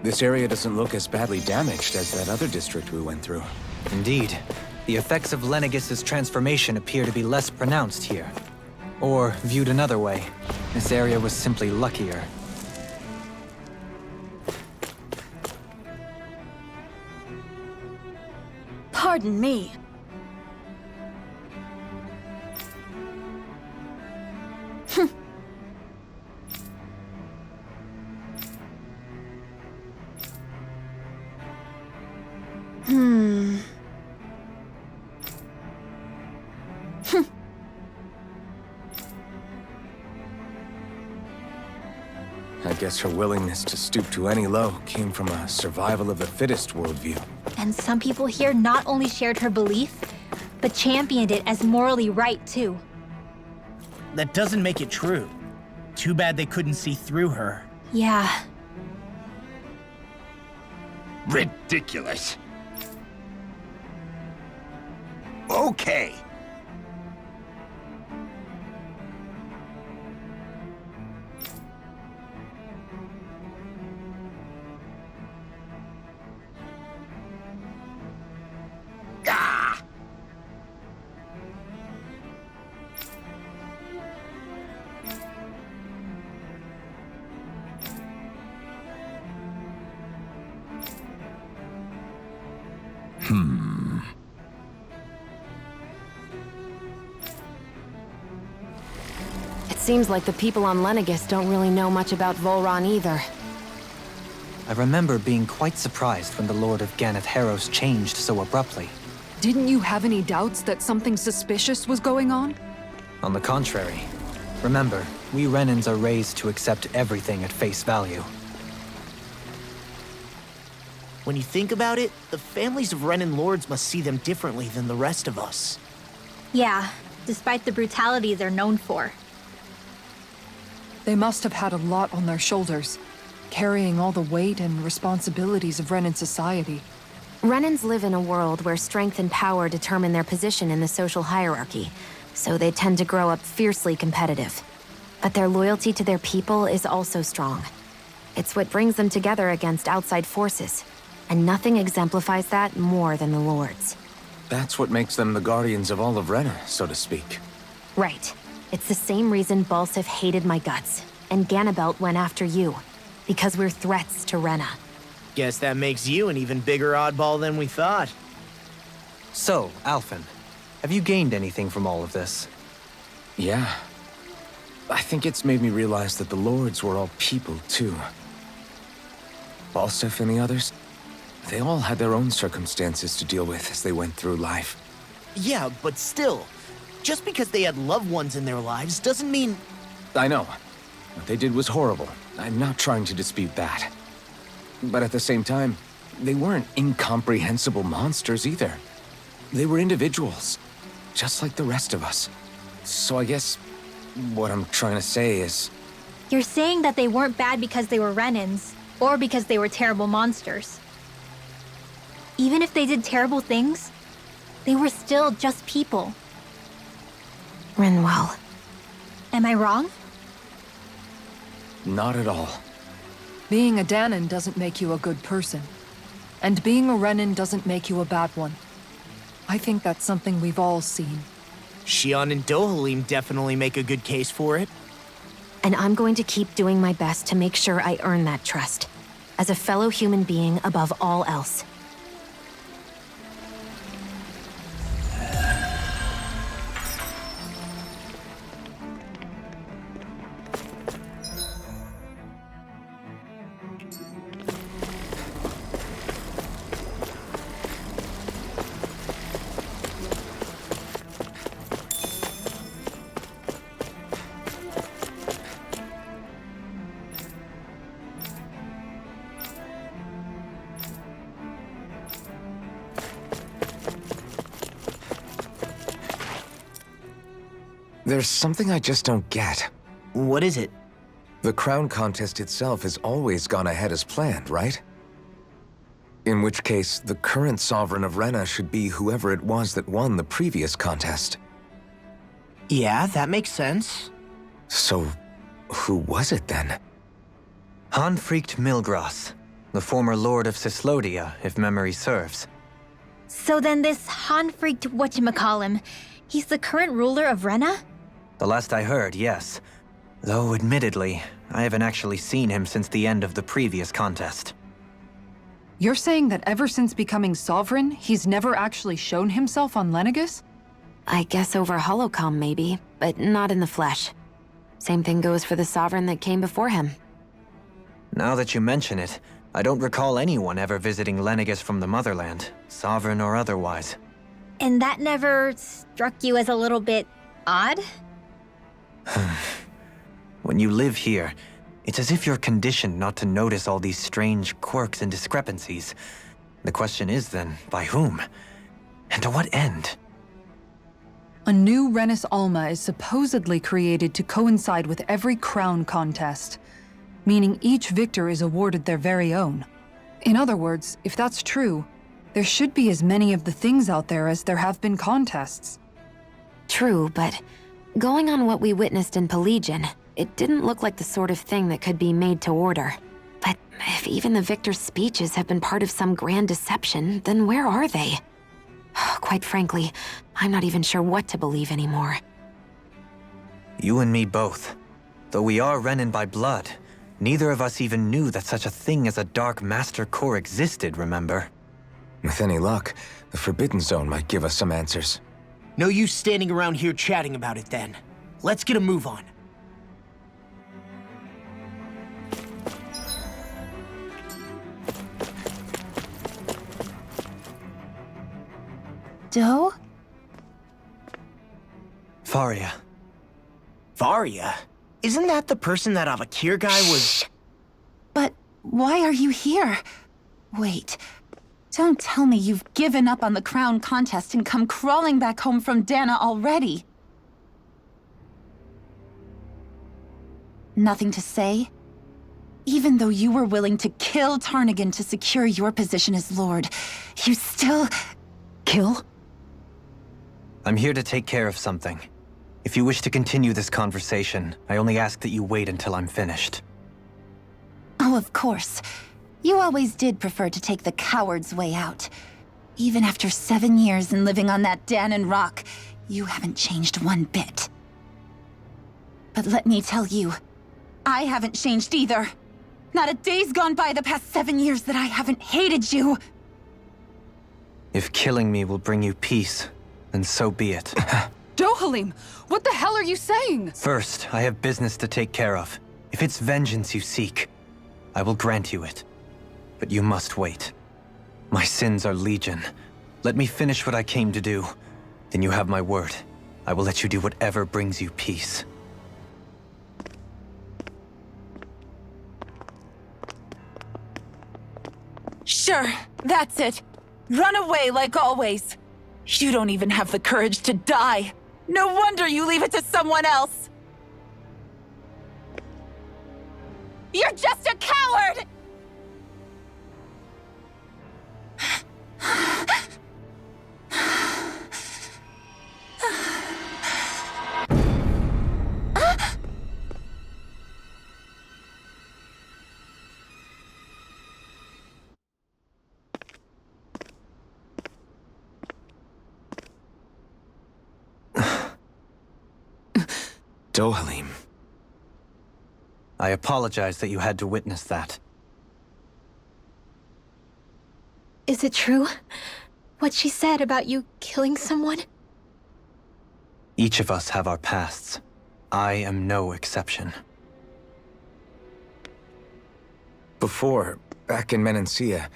This area doesn't look as badly damaged as that other district we went through. Indeed. The effects of Lenegis' transformation appear to be less pronounced here. Or, viewed another way, this area was simply luckier. Pardon me. I guess her willingness to stoop to any low came from a survival of the fittest worldview. And some people here not only shared her belief, but championed it as morally right too. That doesn't make it true. Too bad they couldn't see through her. Yeah. Ridiculous. Okay. Seems like the people on Lenegis don't really know much about Volron either. I remember being quite surprised when the Lord of Ganeth Harros changed so abruptly. Didn't you have any doubts that something suspicious was going on? On the contrary. Remember, we Renans are raised to accept everything at face value. When you think about it, the families of Renan lords must see them differently than the rest of us. Yeah, despite the brutality they're known for. They must have had a lot on their shoulders, carrying all the weight and responsibilities of Renan society. Renans live in a world where strength and power determine their position in the social hierarchy, so they tend to grow up fiercely competitive. But their loyalty to their people is also strong. It's what brings them together against outside forces, and nothing exemplifies that more than the Lords. That's what makes them the guardians of all of Rena, so to speak. Right. It's the same reason Balsif hated my guts, and Ganabelt went after you. Because we're threats to Rena. Guess that makes you an even bigger oddball than we thought. So, Alphen, have you gained anything from all of this? Yeah. I think it's made me realize that the Lords were all people, too. Balsif and the others, they all had their own circumstances to deal with as they went through life. Yeah, but still, just because they had loved ones in their lives doesn't mean... I know. What they did was horrible. I'm not trying to dispute that. But at the same time, they weren't incomprehensible monsters either. They were individuals, just like the rest of us. So I guess what I'm trying to say is... You're saying that they weren't bad because they were Renans, or because they were terrible monsters. Even if they did terrible things, they were still just people. Rinwell. Am I wrong? Not at all. Being a Danan doesn't make you a good person. And being a Renan doesn't make you a bad one. I think that's something we've all seen. Xion and Dohalim definitely make a good case for it. And I'm going to keep doing my best to make sure I earn that trust. As a fellow human being above all else. There's something I just don't get. What is it? The crown contest itself has always gone ahead as planned, right? In which case, the current sovereign of Rena should be whoever it was that won the previous contest. Yeah, that makes sense. So, who was it then? Hanfrikt Milgras, the former lord of Cislodia, if memory serves. So then this Hanfrikt whatchamacallem, he's the current ruler of Rena? The last I heard, yes. Though, admittedly, I haven't actually seen him since the end of the previous contest. You're saying that ever since becoming sovereign, he's never actually shown himself on Lenegis? I guess over holocom maybe, but not in the flesh. Same thing goes for the sovereign that came before him. Now that you mention it, I don't recall anyone ever visiting Lenegis from the motherland, sovereign or otherwise. And that never struck you as a little bit odd? When you live here, it's as if you're conditioned not to notice all these strange quirks and discrepancies. The question is then, by whom? And to what end? A new Renis Alma is supposedly created to coincide with every crown contest, meaning each victor is awarded their very own. In other words, if that's true, there should be as many of the things out there as there have been contests. True, but going on what we witnessed in Pelagian, it didn't look like the sort of thing that could be made to order. But if even the victor's speeches have been part of some grand deception, then where are they? Quite frankly, I'm not even sure what to believe anymore. You and me both. Though we are Renan by blood, neither of us even knew that such a thing as a Dark Master Core existed, remember? With any luck, the Forbidden Zone might give us some answers. No use standing around here chatting about it then. Let's get a move on. Do? Faria. Varia? Isn't that the person that Avakir guy was... But why are you here? Wait. Don't tell me you've given up on the crown contest and come crawling back home from Dana already. Nothing to say? Even though you were willing to kill Tarnigan to secure your position as Lord, you still... Kill? I'm here to take care of something. If you wish to continue this conversation, I only ask that you wait until I'm finished. Oh, of course. You always did prefer to take the coward's way out. Even after 7 years and living on that Danon rock, you haven't changed one bit. But let me tell you, I haven't changed either. Not a day's gone by the past 7 years that I haven't hated you. If killing me will bring you peace, then so be it. Dohalim, what the hell are you saying? First, I have business to take care of. If it's vengeance you seek, I will grant you it. But you must wait. My sins are legion. Let me finish what I came to do. Then you have my word. I will let you do whatever brings you peace. Sure, that's it. Run away like always. You don't even have the courage to die. No wonder you leave it to someone else. You're just a coward! Dohalim. I apologize that you had to witness that. Is it true? What she said about you killing someone? Each of us have our pasts. I am no exception. Before, back in Menancia,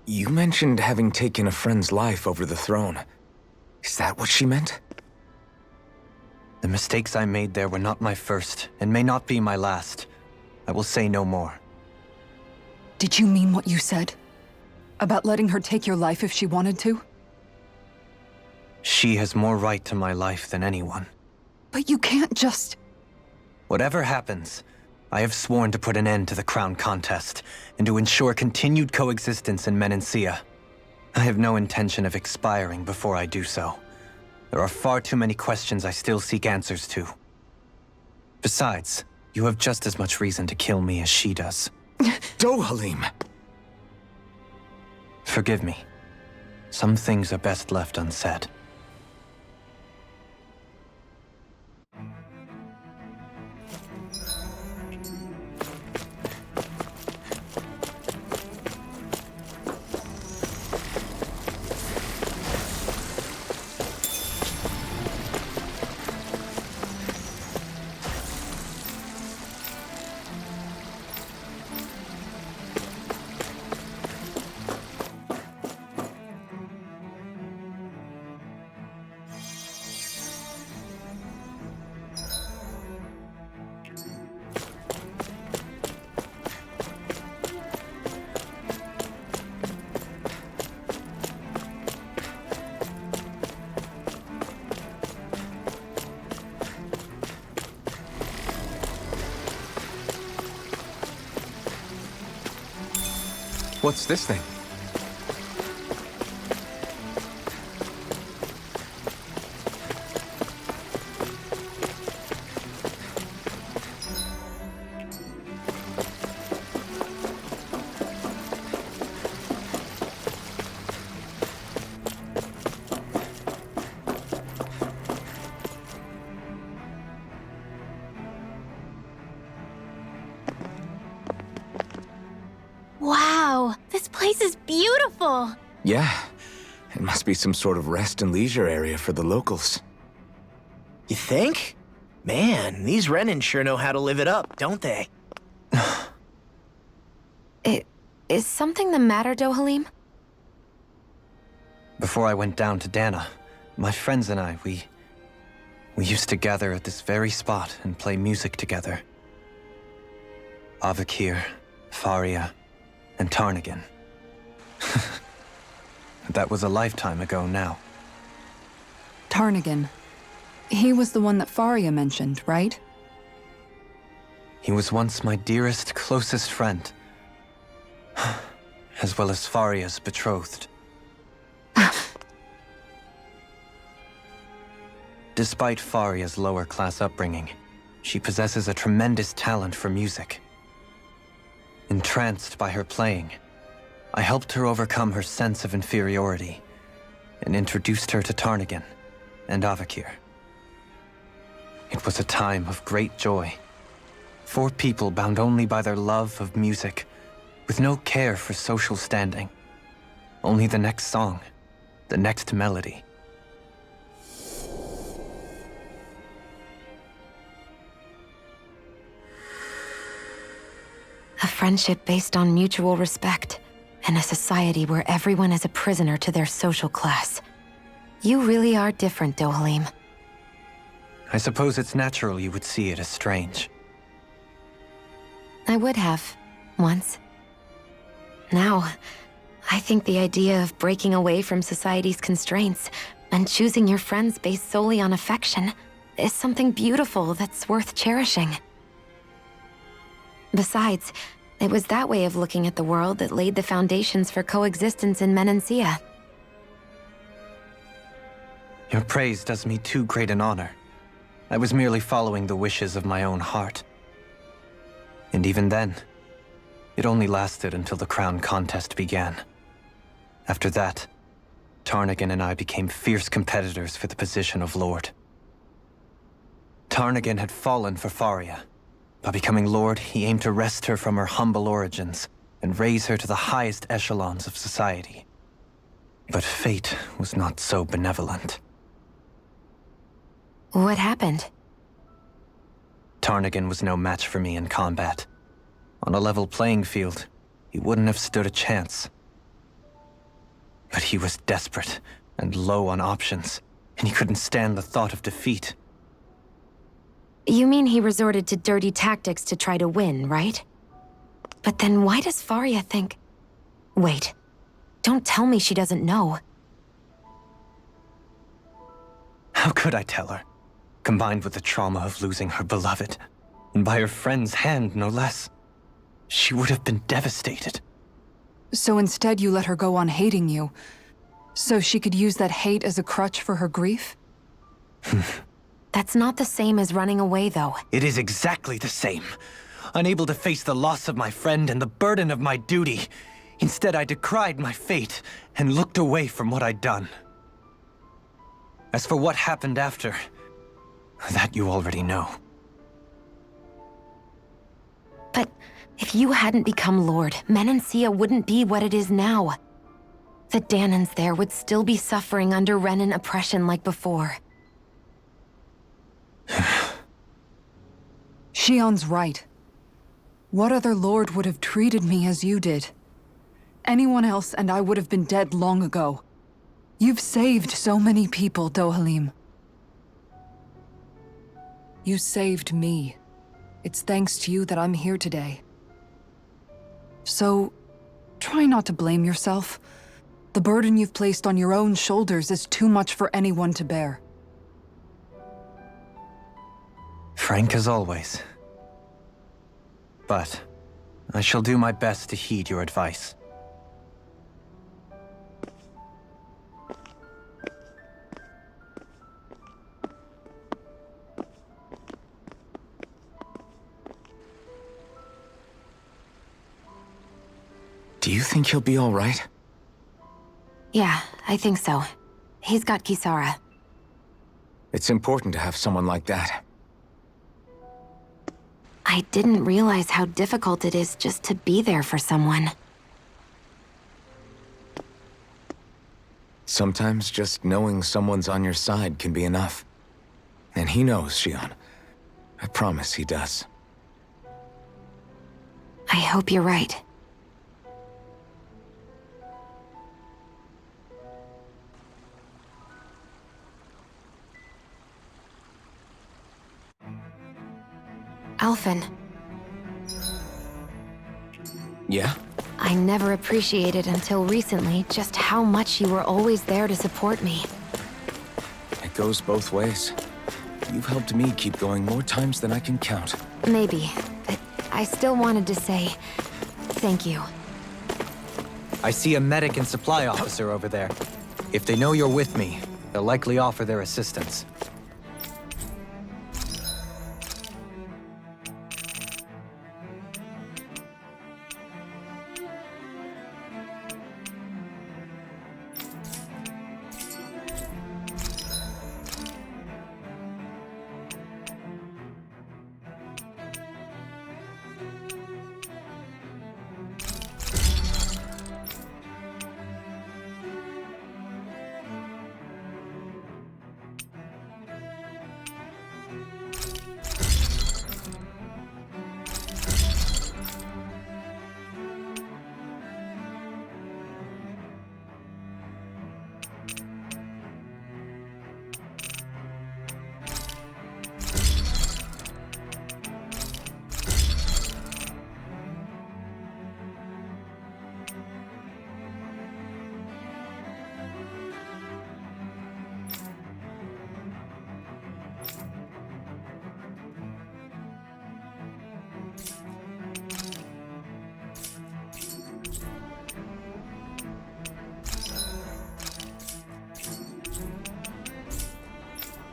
you mentioned having taken a friend's life over the throne. Is that what she meant? The mistakes I made there were not my first, and may not be my last. I will say no more. Did you mean what you said? About letting her take your life if she wanted to? She has more right to my life than anyone. But you can't just... Whatever happens, I have sworn to put an end to the crown contest, and to ensure continued coexistence in Menancia. I have no intention of expiring before I do so. There are far too many questions I still seek answers to. Besides, you have just as much reason to kill me as she does. Dohalim! Forgive me. Some things are best left unsaid. What's this thing? Wow, this place is beautiful! Yeah, it must be some sort of rest and leisure area for the locals. You think? Man, these Renans sure know how to live it up, don't they? Is something the matter, Dohalim? Before I went down to Dana, my friends and I, we used to gather at this very spot and play music together. Avakir, Faria, and Tarnagan. That was a lifetime ago now. Tarnagan. He was the one that Faria mentioned, right? He was once my dearest, closest friend. As well as Faria's betrothed. Despite Faria's lower-class upbringing, she possesses a tremendous talent for music. Entranced by her playing, I helped her overcome her sense of inferiority and introduced her to Tarnagan and Avakir. It was a time of great joy. 4 people bound only by their love of music, with no care for social standing. Only the next song, the next melody. A friendship based on mutual respect, and a society where everyone is a prisoner to their social class. You really are different, Dohalim. I suppose it's natural you would see it as strange. I would have, once. Now, I think the idea of breaking away from society's constraints and choosing your friends based solely on affection is something beautiful that's worth cherishing. Besides, it was that way of looking at the world that laid the foundations for coexistence in Menancia. Your praise does me too great an honor. I was merely following the wishes of my own heart. And even then, it only lasted until the crown contest began. After that, Tarnagan and I became fierce competitors for the position of Lord. Tarnagan had fallen for Faria. By becoming Lord, he aimed to wrest her from her humble origins and raise her to the highest echelons of society. But fate was not so benevolent. What happened? Tarnagan was no match for me in combat. On a level playing field, he wouldn't have stood a chance. But he was desperate and low on options, and he couldn't stand the thought of defeat. You mean he resorted to dirty tactics to try to win, right? But then why does Faria think... Wait, don't tell me she doesn't know. How could I tell her? Combined with the trauma of losing her beloved, and by her friend's hand, no less, she would have been devastated. So instead you let her go on hating you, so she could use that hate as a crutch for her grief? That's not the same as running away, though. It is exactly the same. Unable to face the loss of my friend and the burden of my duty, instead I decried my fate and looked away from what I'd done. As for what happened after, that you already know. But if you hadn't become Lord, Menancia wouldn't be what it is now. The Danans there would still be suffering under Renan oppression like before. Shion's right. What other lord would have treated me as you did? Anyone else and I would have been dead long ago. You've saved so many people, Dohalim. You saved me. It's thanks to you that I'm here today. So, try not to blame yourself. The burden you've placed on your own shoulders is too much for anyone to bear. Frank as always. But I shall do my best to heed your advice. Do you think he'll be all right? Yeah, I think so. He's got Kisara. It's important to have someone like that. I didn't realize how difficult it is just to be there for someone. Sometimes just knowing someone's on your side can be enough. And he knows, Shion. I promise he does. I hope you're right. Alphen, Yeah? I never appreciated until recently just how much you were always there to support me. It goes both ways. You've helped me keep going more times than I can count. Maybe, but I still wanted to say thank you. I see a medic and supply officer over there. If they know you're with me, they'll likely offer their assistance.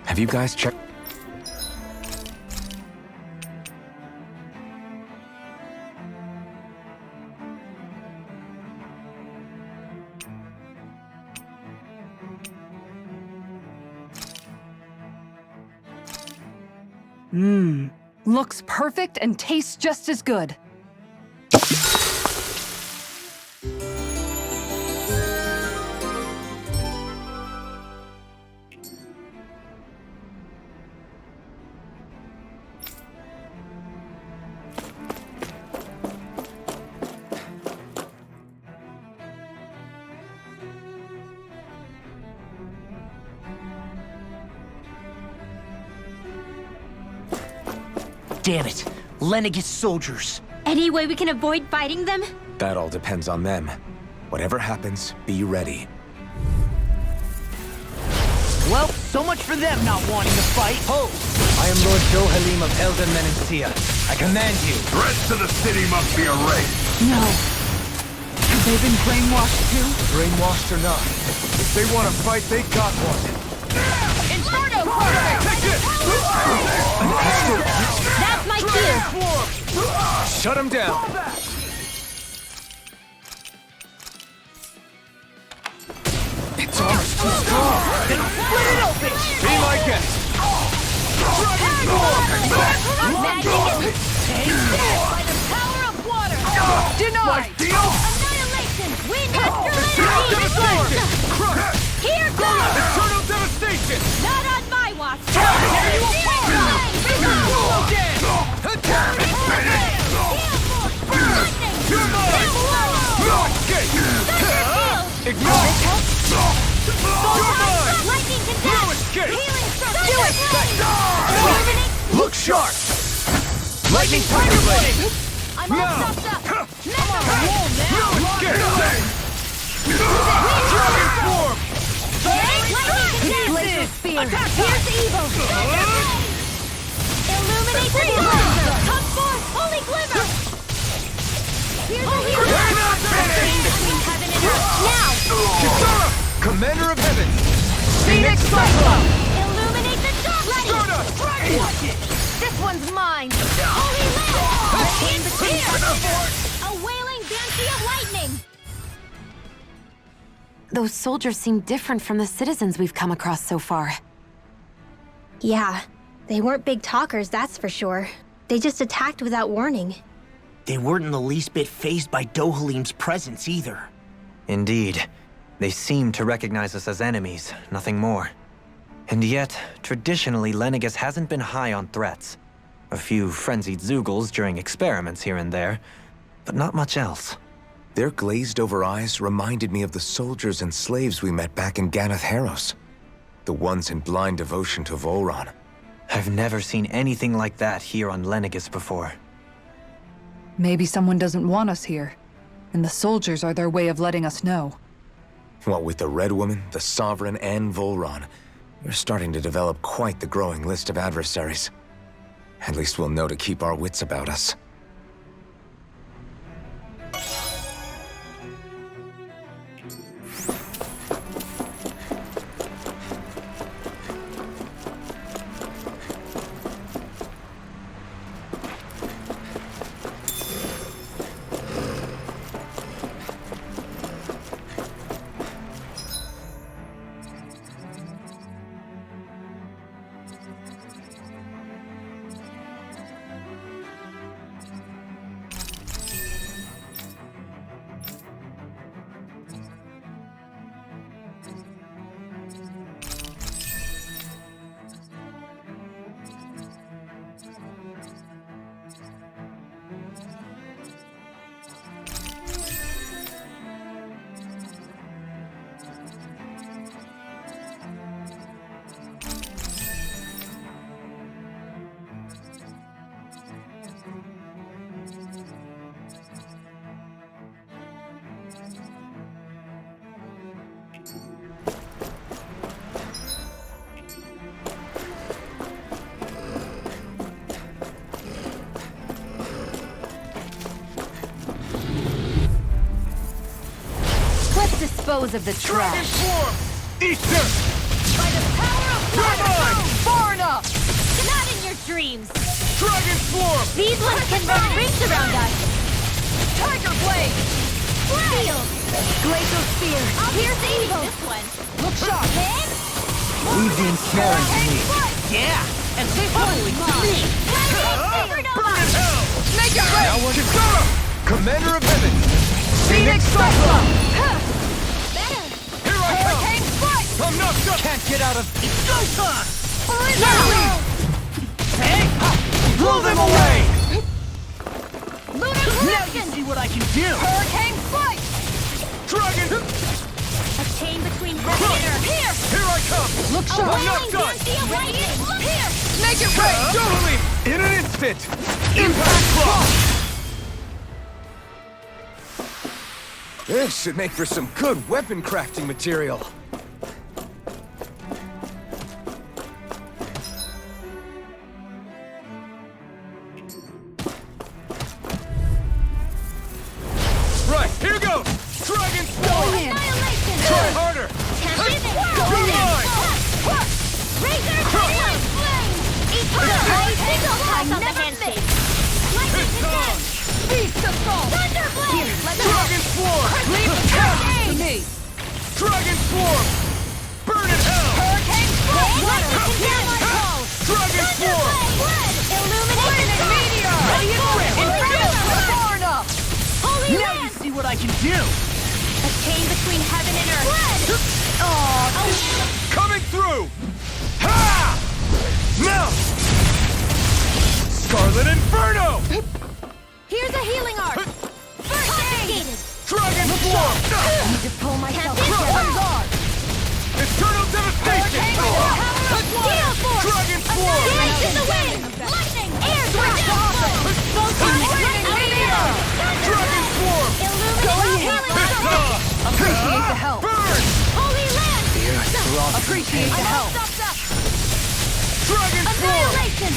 Have you guys checked? Looks perfect and tastes just as good. Damn it. Lenegis soldiers. Any way we can avoid fighting them? That all depends on them. Whatever happens, be ready. Well, so much for them not wanting to fight. Ho! I am Lord Dohalim of Elden Menencia. I command you. The rest of the city must be erased. No. Have they been brainwashed too? Brainwashed or not, if they want to fight, they got one. Inferno! That's my cue! Shut him down. It's almost too strong. Then split it open! Be my guest. Magic is by the power of water! Denied! Annihilation! Windmaster Lenegis! Here goes! Eternal devastation! Not on my watch! Tear you apart! You're mine! Ignore it! You're mine! Lightning can No dash! escape! Healing structure! Look sharp! Lightning Tiger Blade! I'm all stopped up! No escape! Dragon Form! Laser spear! Here's evil! Illuminate the dark! Come forth! Holy glimmer! Here's We're not finished! between heaven and earth! Now! Kitara! Commander of Heaven! Phoenix Cyclone! Illuminate the dark! Stardust! Dragon! This one's mine! Holy land! The spear! A wailing banshee of lightning! Those soldiers seem different from the citizens we've come across so far. Yeah, they weren't big talkers, that's for sure. They just attacked without warning. They weren't in the least bit fazed by Dohalim's presence either. Indeed. They seem to recognize us as enemies, nothing more. And yet, traditionally, Lenegis hasn't been high on threats. A few frenzied Zeugles during experiments here and there, but not much else. Their glazed-over eyes reminded me of the soldiers and slaves we met back in Ganath Harros. The ones in blind devotion to Volron. I've never seen anything like that here on Lenegis before. Maybe someone doesn't want us here, and the soldiers are their way of letting us know. What with the Red Woman, the Sovereign, and Volron, we're starting to develop quite the growing list of adversaries. At least we'll know to keep our wits about us. Dispose of the trash. Easter! By the power of Dragon! far enough! Not in your dreams! Dragon Swarm! These ones can run rings around us! Tiger Blade! Steel! Glacial Spear! I'll pierce this one! Look sharp! Leave the ensnaring to me. Yeah, and say holy to me! Burn in hell! Make it rain! Now we're Commander of Heaven! Phoenix Cyclone! Hurricane Strike! I'm knocked up! Can't get out of... It's go time! Hey! Blow them away! Now you see what I can do! Hurricane Flight! Dragon! A chain between heaven and earth! Here I come! Look I'm sharp! not done! Here! Make it rain! Totally! In an instant! Impact Block! This should make for some good weapon crafting material. Right, here goes! Dragon Storm! Annihilation! Try harder! Tempest! Go line! Razor Blade! Flame! Eternal! Single pass on the handshake! Lightning Descent! Beast Assault! Thunderblade! Here, let me Dragon Swarm! leave the chaos to me! Dragon Swarm! Burn in hell! Hurricane Flight! Lightning Condemn my call! Dragon Swarm! Blood! Illuminate the Meteor! Ready for it! Inferno! Far enough! Holy Now you Land! see what I can do! A chain between heaven and earth! Blood! Coming through! Ha! Now! Scarlet Inferno! Here's a healing arc! Confiscated! Dragon Swarm! Need to pull myself together! Eternal Devastation! Gale Force! Dragon Swarm! Dance in the wind! Lightning! Air Drop! Volcanic Meteor! Dragon Swarm! Illuminate healing! Appreciate the help! Burn! Holy Land! Appreciate the help! Dragon Swarm! Annihilation!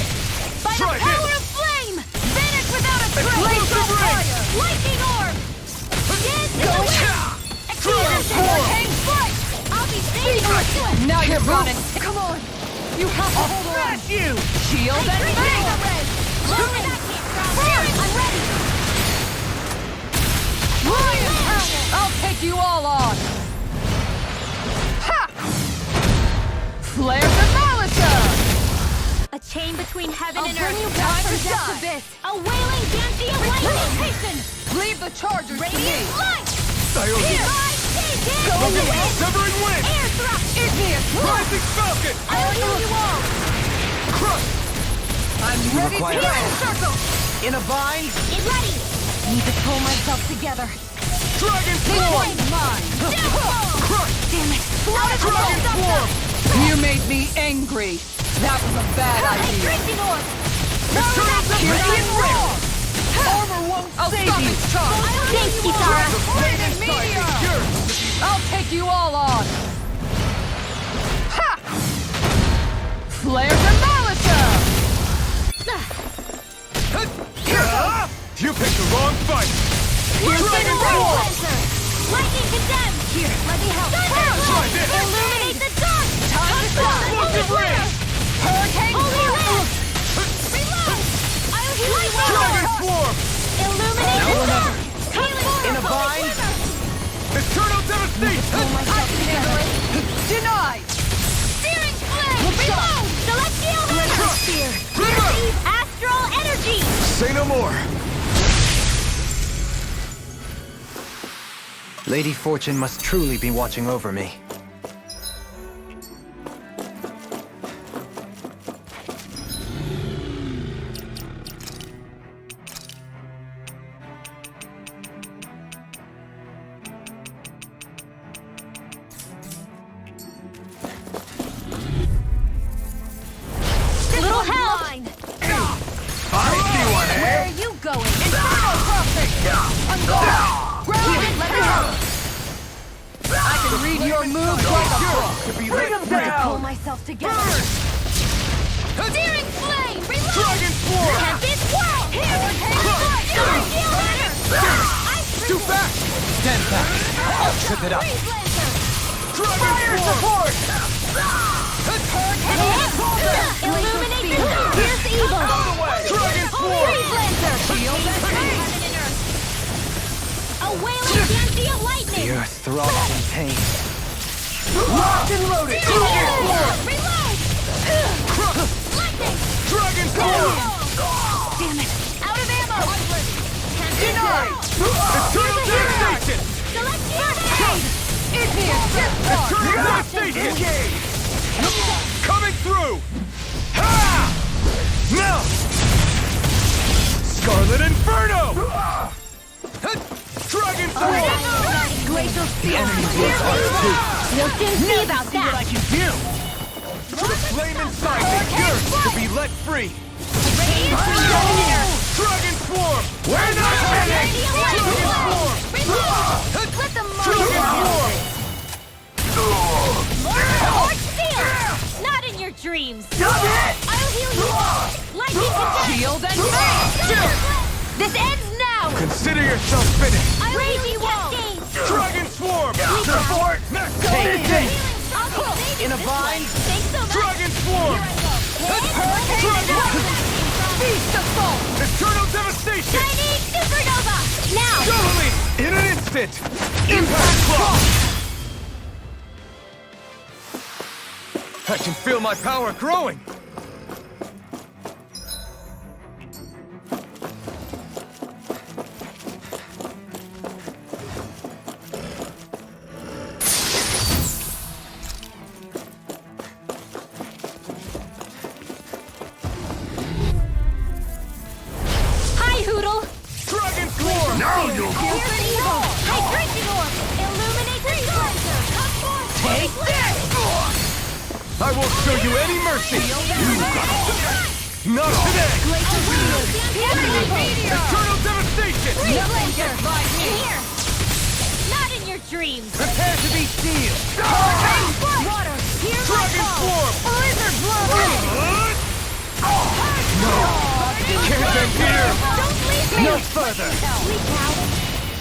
By the Try power this. of flame! Vanish without a trace! Explosive ring! Fire! Lightning orb! Dance in the wind! Dragon Swarm! Hurricane Flight! I'll be safe! Now you're running! Come on! You have to hold on! Smash you! Shield and Retreat! bang! Loaded! I'm ready! Lion Power! I'll take you all on! Ha! Flare the Malisa! A chain between heaven I'll and bring earth! you back from Depths death abyss! A wailing Dancy of lightning! Leave the Chargers to me! Radiant light! Here! Here! Go in the wind! Severing Wind! Air thrust! Igneous! Rising Falcon! I'll heal you all! Crush! I'm ready to require go! Circle! In a bind? Get ready! Need to pull myself together. Dragon This Swarm! one's mine! Crush! Damn it! Dragon Swarm! You made me angry! That was a bad idea. Drinking orb! Armor won't save you. Its charge. Thanks, Kitara! Flaming meteor. I'll take you all on. Ha! Flare the Malisa. You picked the wrong fight! Lightning condemned! Here, let me help! Illuminate the dark! Time to fly. Hurricane Reload! I'll heal you! Dragon Swarm! Illuminate the dark! In a bind? Eternal devastation! I can handle it. Denied. Searing flame! Reload! Celestial Hemisphere! Receive astral energy! Say no more. Lady Fortune must truly be watching over me. Little help! Where are you going? Infernal crossing. Ground it. Let me help. I can read your moves like a book. Pull myself together. Searing flame! Reload! Dragon Swarm! Tempest whirl! Celestial Hemisphere! Too fast! Stand back. I'll trip it up. Dragon Support! Illuminate the dark! Pierce evil! Dragon Swarm! Shield and haste! A wailing fancy of lightning! The earth throbs in pain. Locked and loaded! Dragon Swarm! Reload! Lightning! Dragon Swarm! Damn it! Out of ammo! Denied! Eternal devastation! Celestial haste! Igneous death spark. Eternal devastation! Coming through! Ha! Now! Scarlet Inferno! Dragon Swarm! Glacial The steel. enemy will hard too. We'll soon see about See what I that! can do! The flame inside me yearns to be let free! Dragon Swarm! We're not ready! Dragon Swarm! Let them Dragon Swarm! Or steel! Not in your dreams! I'll heal you! Lightning condemned! Shield and haste. This ends now! Consider yourself finished! I'll Raging Cascade! Dragon Swarm! Support! Take this! In a bind! Thanks so much! Dragon Swarm! Dragon! Beast assault. Eternal devastation! Chinese supernova! Now! Totally! In an instant! Impact Cross! I can feel my power growing! Hi, Hoodle! Dragon Swarm! Now you'll Pierce evil! Hydration orb! Illuminate the cleanser! Come forth! Take this! I won't show you any mercy! Not today! Eternal devastation! Nothing gets by me. Here! Not in your dreams! Prepare to be sealed! Water! Hear my Dragon call! Swarm! Blizzard blow. Can't end here! Don't leave me! No further! Sleep now!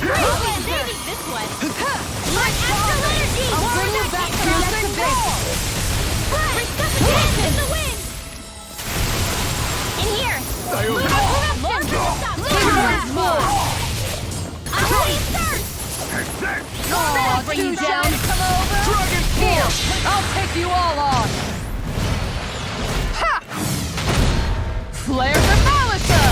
Saving this one! Like astral energy! I'll bring you back to your base. Resuscitation in the wind! In here! Lunar corruption! Dragon Swarm! I'll wait first! Oh, bring two you down. down. Come over. Dragon Here, Swarm! I'll take you all on. Ha! Flare the Malisa.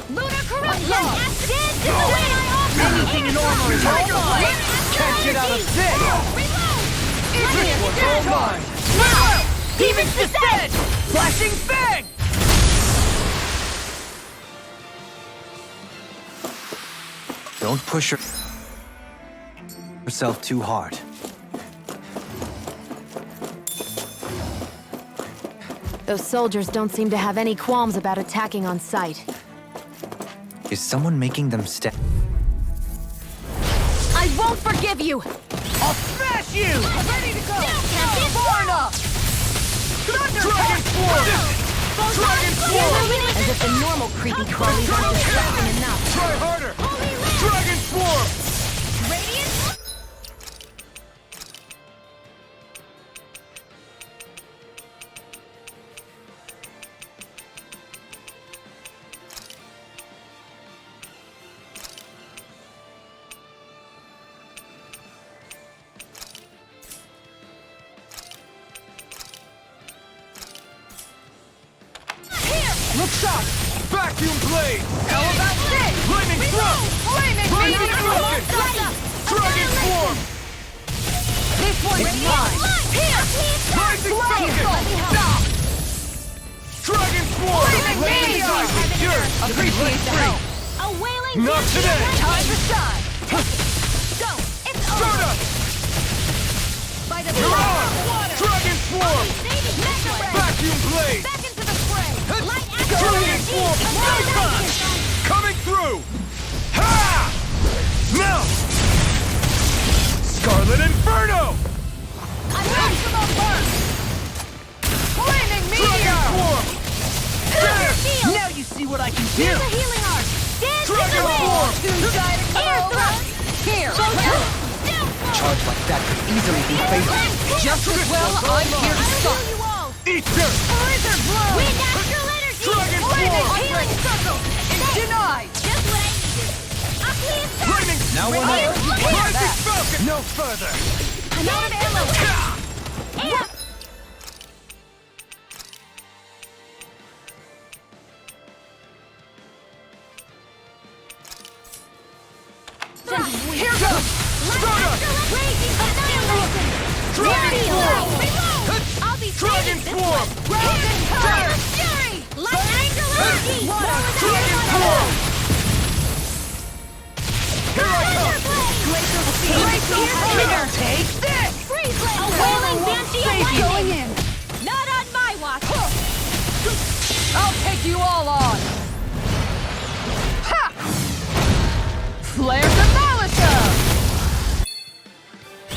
Lunar corruption! Dance in the wind! Anything in armor is all mine. Can't get out of this! Reload! Igneous What's death all spark. mine? Now! Demons descend! Flashing Fang! Don't push yourself too hard. Those soldiers don't seem to have any qualms about attacking on sight. Is someone making them step? I won't forgive you! I'll smash you! Ready to go! Far enough! Dragon Form! Dragon Form! As if the normal creepy crawlies aren't distracting enough. Try harder! Dragon Form! Radiant? Look sharp! Vacuum blade! How about this? Lightning thrust! Lightning broken! Dragon Form! This one is mine! Here! Rising Falcon! Dragon Form! Lightning Tiger! Yours! Appreciate the help! A wailing Not today! Time to shine! Go! It's over! By the Mirage! Dragon Form! Vacuum blade! Back into the fray! Light Dragon Form! Coming through! Ha! Now! Scarlet Inferno! Maximum burst! Flaming meteor! Dragon Form! There! Now you see what I can do! Here's a healing art! Dance Dragon Form! Air thrust! Here! Charge like that could easily be fatal. Just as well, I'm here to stop! Ether! Blizzard blow! With natural energy! Dragon Flaming Form! healing circle! It's denied! Just what I needed! Aqueous Lightning! Now we're not. Rising Falcon! No further! I'm out of ammo! Air! Here goes! Stardust! Dragon Form! I'll be Dragon Form! Round and power! Fury! Light angel energy! Dragon Form! Here I come! Take this! A wailing banshee of lightning! Going in! Not on my watch! I'll take you all on! Ha! Flare Demolisher!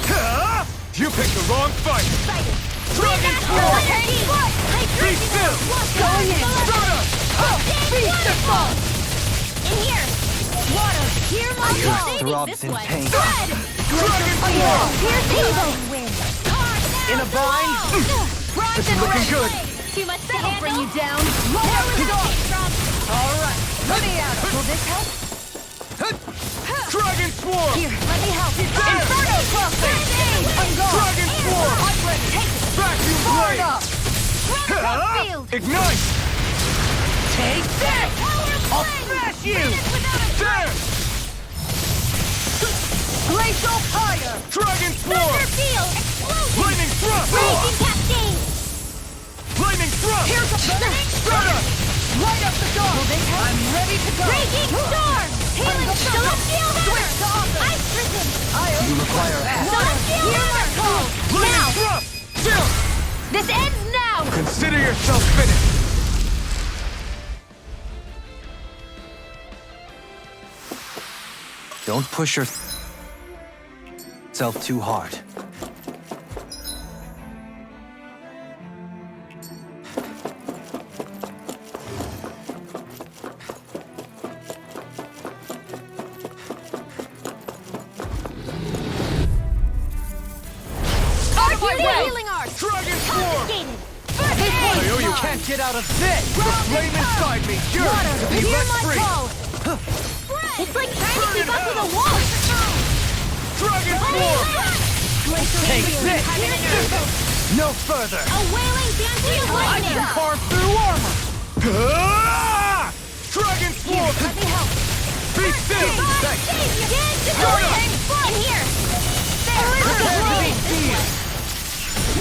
Ha! You picked the wrong fight! Dragon Form! Be still! Going in! Stardust! Beast of Fall! In here! Water! Hear my Your call! throbs in pain. Red! Dragon Form! Here's evil! In a bind? Bronze and looking red! good. Too much to handle? Bring you down! Lower There we go! it All right! Let me out! Will this help? Dragon Form! Here, let me help! Inferno cluster! I'm gone! Dragon Form! I'm ready! Take it! Vacuum Forward blade! up! Round field! Ignite! Take this! I'll smash you! There! Glacial fire! Dragon Thunder Form! field! Explosion! Lightning thrust! Raging cascade! Lightning thrust! Here's a burning! Stardust! Light up the door! I'm ready to go! Raging storm! Healing celestial hammer! Ice prison! You require help. Celestial hammer! Lightning Now! thrust! Chill! This ends now! Consider yourself finished! Don't push yourself too hard. Out of my way! Healing art! Dragon Form! Confiscated! I know you can't get out of this! The flame inside me yearns to be Hear let my free! call! It's like trying to keep up with a wall! Dragon Form! Take this! No further! A wailing banshee of I lightning! can carve through armor! Ah! Dragon Form! Let me help! Be still! Thanks! In here! Prepare to be seized!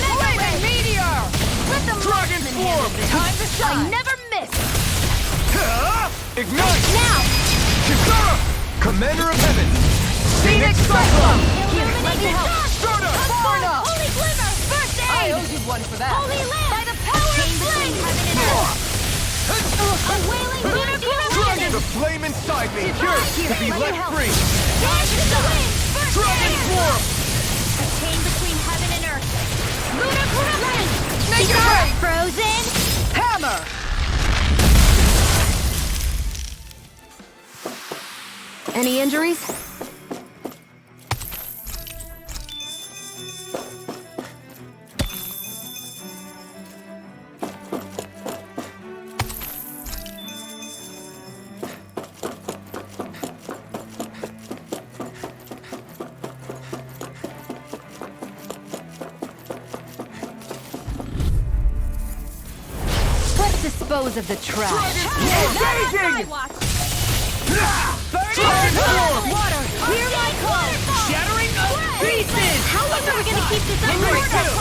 Mega meteor! Let the Dragon Form! Time to shine! I never miss! Ah! Ignite! Now! Kisara! Commander of Heaven! Phoenix Cyclone! Here, let me help! Stardust! Holy Glimmer! First aid! I owe you one for that. Holy Lamp! By the power of flame! The flame inside me yearns to be let free! Dance in the wind! Dragon form! A chain between heaven and earth. Lunar Kurama! Make it rain! Frozen! Hammer! Any injuries? Let's dispose of the trash. Engaging! Dragon form! Water! Hear my call! Shattering of pieces! How long are we gonna keep this up? Be still!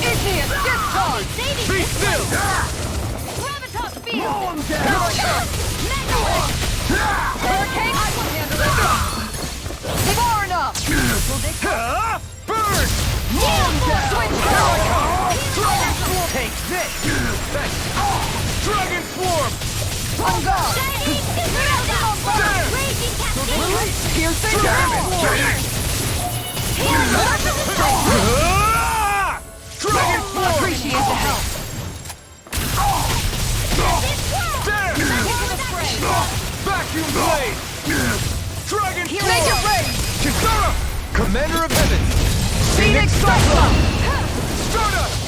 Igneous discharge! Be still! Gravitas field! Mow 'em down! Hurricane, I will handle it! Far enough! Burn! Switch power! Take this! Dragon form! On guard! Raging cascade! Piercing Dragon form! Appreciate the help! Vacuum blade! Dragon form! Make it rain! Kisara! Commander of Heaven! Phoenix Cyclone! Stardust!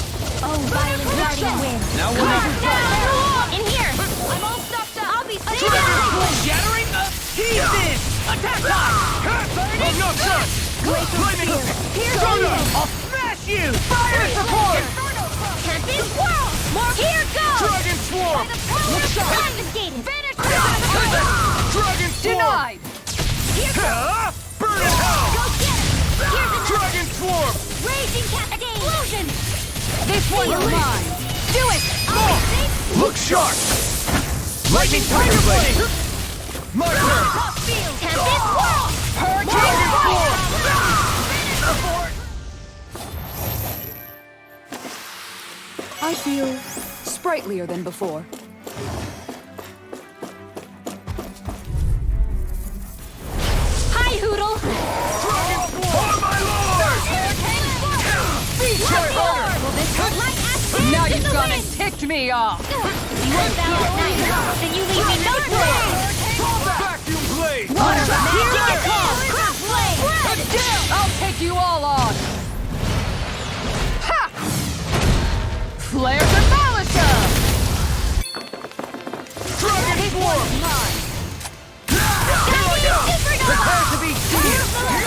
Oh, violent guardian wind! Now we're not In here! I'm all stuffed up! I'll be safe! shattering of pieces! Attack time! Oh, no, son! Flaming! Stardust! I'll smash you! Fire support! Tempest whirl! More here goes! Dragon swarm! Confiscated! Finish! Dragon swarm! Denied! Burn it out! Go get it! Here's a Dragon swarm! raging cascade! Explosion! This one's mine! Do it! I'll be safe! Look sharp! Lightning tiger blade! My turn! Top field! Tempest whirl! Dragon swarm! I feel sprightlier than before. Hi, Hoodle! Dragon swarm! My lord! Try harder! Will this hurt like acid? Now you've gone and ticked me off! You went down at night, then you leave me no place! Vacuum blade! Here's my call! Cross blade! I'll take you all on! Ha! Flare to Malisa! Dragon swarm! Mine! Prepare to be seen!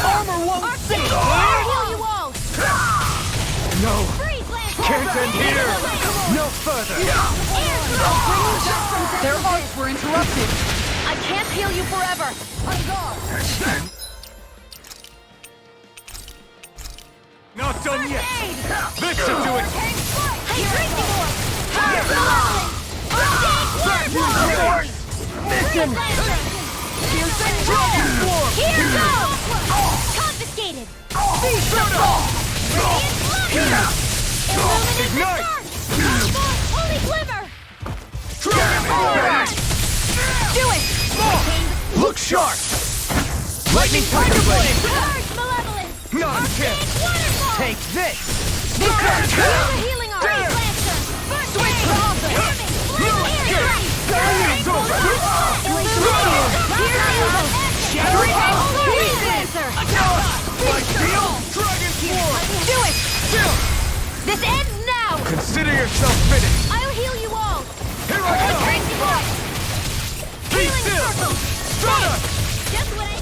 Armor won't sink! I'll heal you all! No! Freeze Lancer! Can't end here! No further! Their arts were interrupted! I can't heal you forever! On guard! Not done yet! This should do it! Hydrating orb! Power Vacuum Mission! Dragon swarm! Here goes! Confiscated! Ignite! Holy glimmer! Dragon form! Do it! Look sharp! Lightning tiger blade! Charge malevolence! Non-kill! Waterfall! Take this! Here's a healing arm! Freeze Lancer! First Switch aid! Lancer! It's over! Shattering! Freeze Lancer! My shield! Dragon swarm! Do it! Still! This ends now! Consider yourself finished! I'll heal you all! Here I come! Tracing orb! Be Healing still! circle! Strata! Just what I...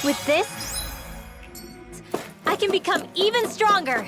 With this, I can become even stronger!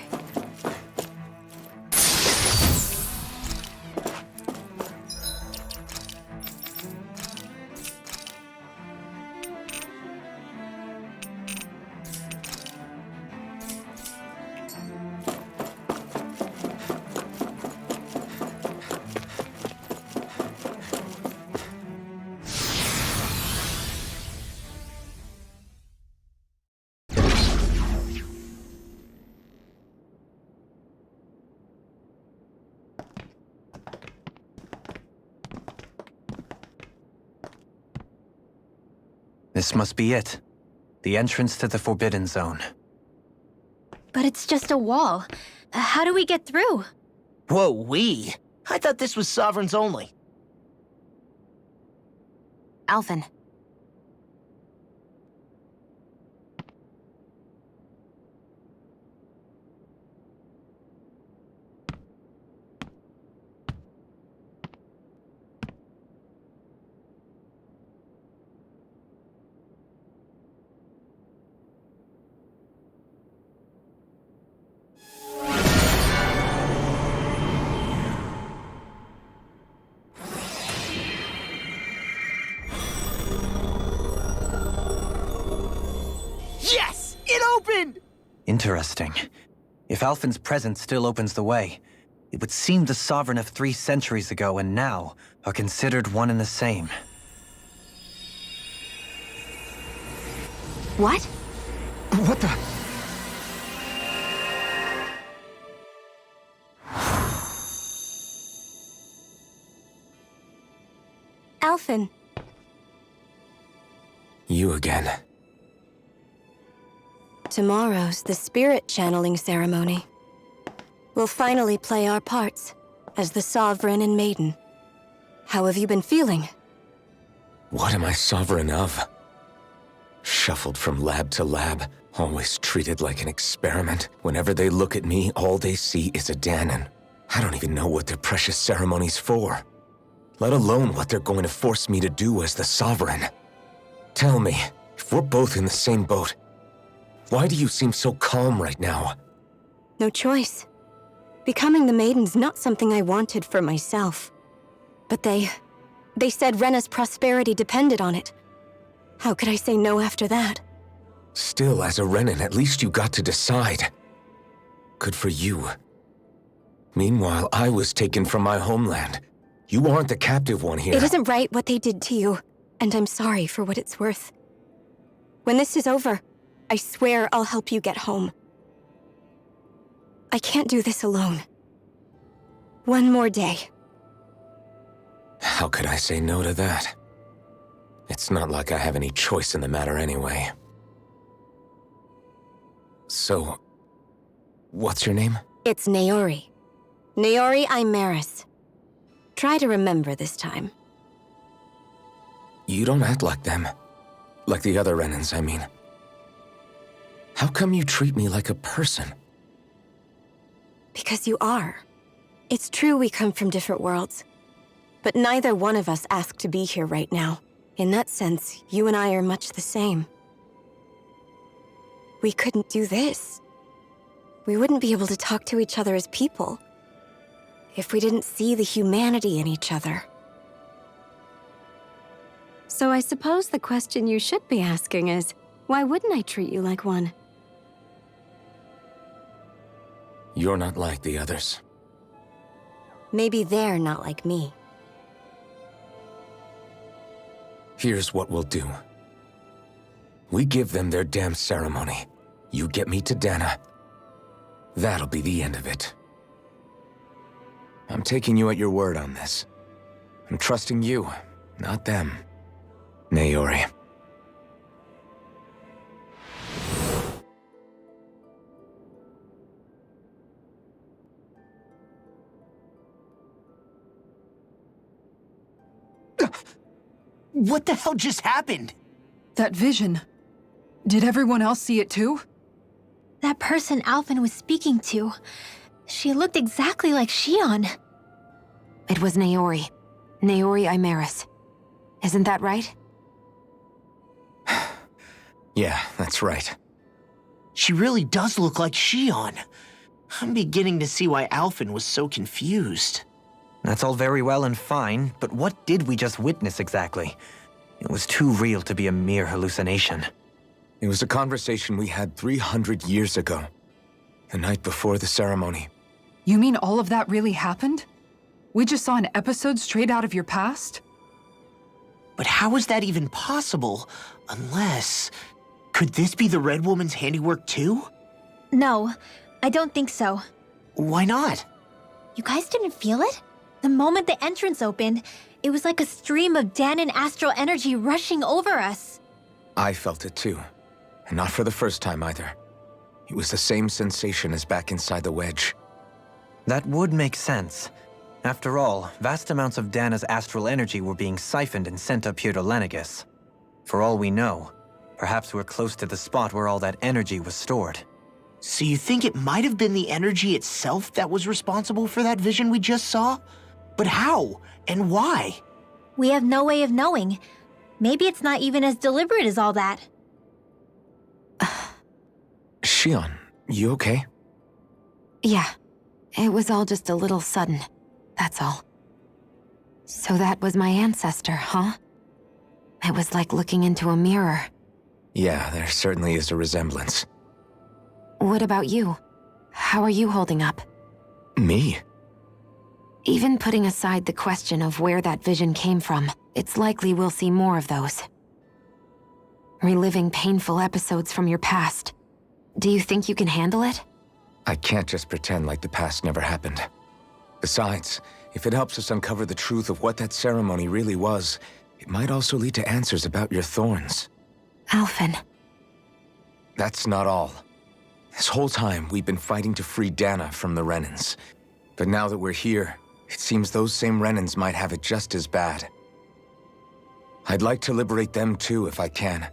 This must be it. The entrance to the Forbidden Zone. But it's just a wall. How do we get through? Whoa, we? I thought this was sovereigns only. Alphen. Yes! It opened! Interesting. If Alphen's presence still opens the way, it would seem the Sovereign of 3 centuries ago and now are considered one and the same. What? What the? Alphen. You again. Tomorrow's the spirit channeling ceremony. We'll finally play our parts as the Sovereign and Maiden. How have you been feeling? What am I sovereign of? Shuffled from lab to lab, always treated like an experiment. Whenever they look at me, all they see is a Danon. I don't even know what their precious ceremony's for. Let alone what they're going to force me to do as the Sovereign. Tell me, if we're both in the same boat, why do you seem so calm right now? No choice. Becoming the Maiden's not something I wanted for myself. But they said Rena's prosperity depended on it. How could I say no after that? Still, as a Renan, at least you got to decide. Good for you. Meanwhile, I was taken from my homeland. You aren't the captive one here. It isn't right what they did to you, and I'm sorry for what it's worth. When this is over, I swear I'll help you get home. I can't do this alone. One more day. How could I say no to that? It's not like I have any choice in the matter anyway. So, what's your name? It's Naori. Naori Imaris. Try to remember this time. You don't act like them. Like the other Renans, I mean. How come you treat me like a person? Because you are. It's true we come from different worlds. But neither one of us asked to be here right now. In that sense, you and I are much the same. We couldn't do this. We wouldn't be able to talk to each other as people if we didn't see the humanity in each other. So I suppose the question you should be asking is, why wouldn't I treat you like one? You're not like the others. Maybe they're not like me. Here's what we'll do. We give them their damn ceremony. You get me to Dana. That'll be the end of it. I'm taking you at your word on this. I'm trusting you, not them. Naori. What the hell just happened? That vision. Did everyone else see it too? That person Alphen was speaking to, she looked exactly like Shion. It was Naori. Naori Imaris. Isn't that right? Yeah, that's right. She really does look like Shion. I'm beginning to see why Alphen was so confused. That's all very well and fine, but what did we just witness exactly? It was too real to be a mere hallucination. It was a conversation we had 300 years ago. The night before the ceremony. You mean all of that really happened? We just saw an episode straight out of your past? But how is that even possible? Unless... Could this be the Red Woman's handiwork too? No, I don't think so. Why not? You guys didn't feel it? The moment the entrance opened, it was like a stream of Danon astral energy rushing over us. I felt it too. And not for the first time either. It was the same sensation as back inside the wedge. That would make sense. After all, vast amounts of Dana's astral energy were being siphoned and sent up here to Lenegis. For all we know, perhaps we're close to the spot where all that energy was stored. So you think it might have been the energy itself that was responsible for that vision we just saw? But how? And why? We have no way of knowing. Maybe it's not even as deliberate as all that. Shion, you okay? Yeah. It was all just a little sudden. That's all. So that was my ancestor, huh? It was like looking into a mirror. Yeah, there certainly is a resemblance. What about you? How are you holding up? Me? Even putting aside the question of where that vision came from, it's likely we'll see more of those. Reliving painful episodes from your past. Do you think you can handle it? I can't just pretend like the past never happened. Besides, if it helps us uncover the truth of what that ceremony really was, it might also lead to answers about your thorns. Alphen. That's not all. This whole time, we've been fighting to free Dana from the Renans. But now that we're here, it seems those same Renans might have it just as bad. I'd like to liberate them too if I can.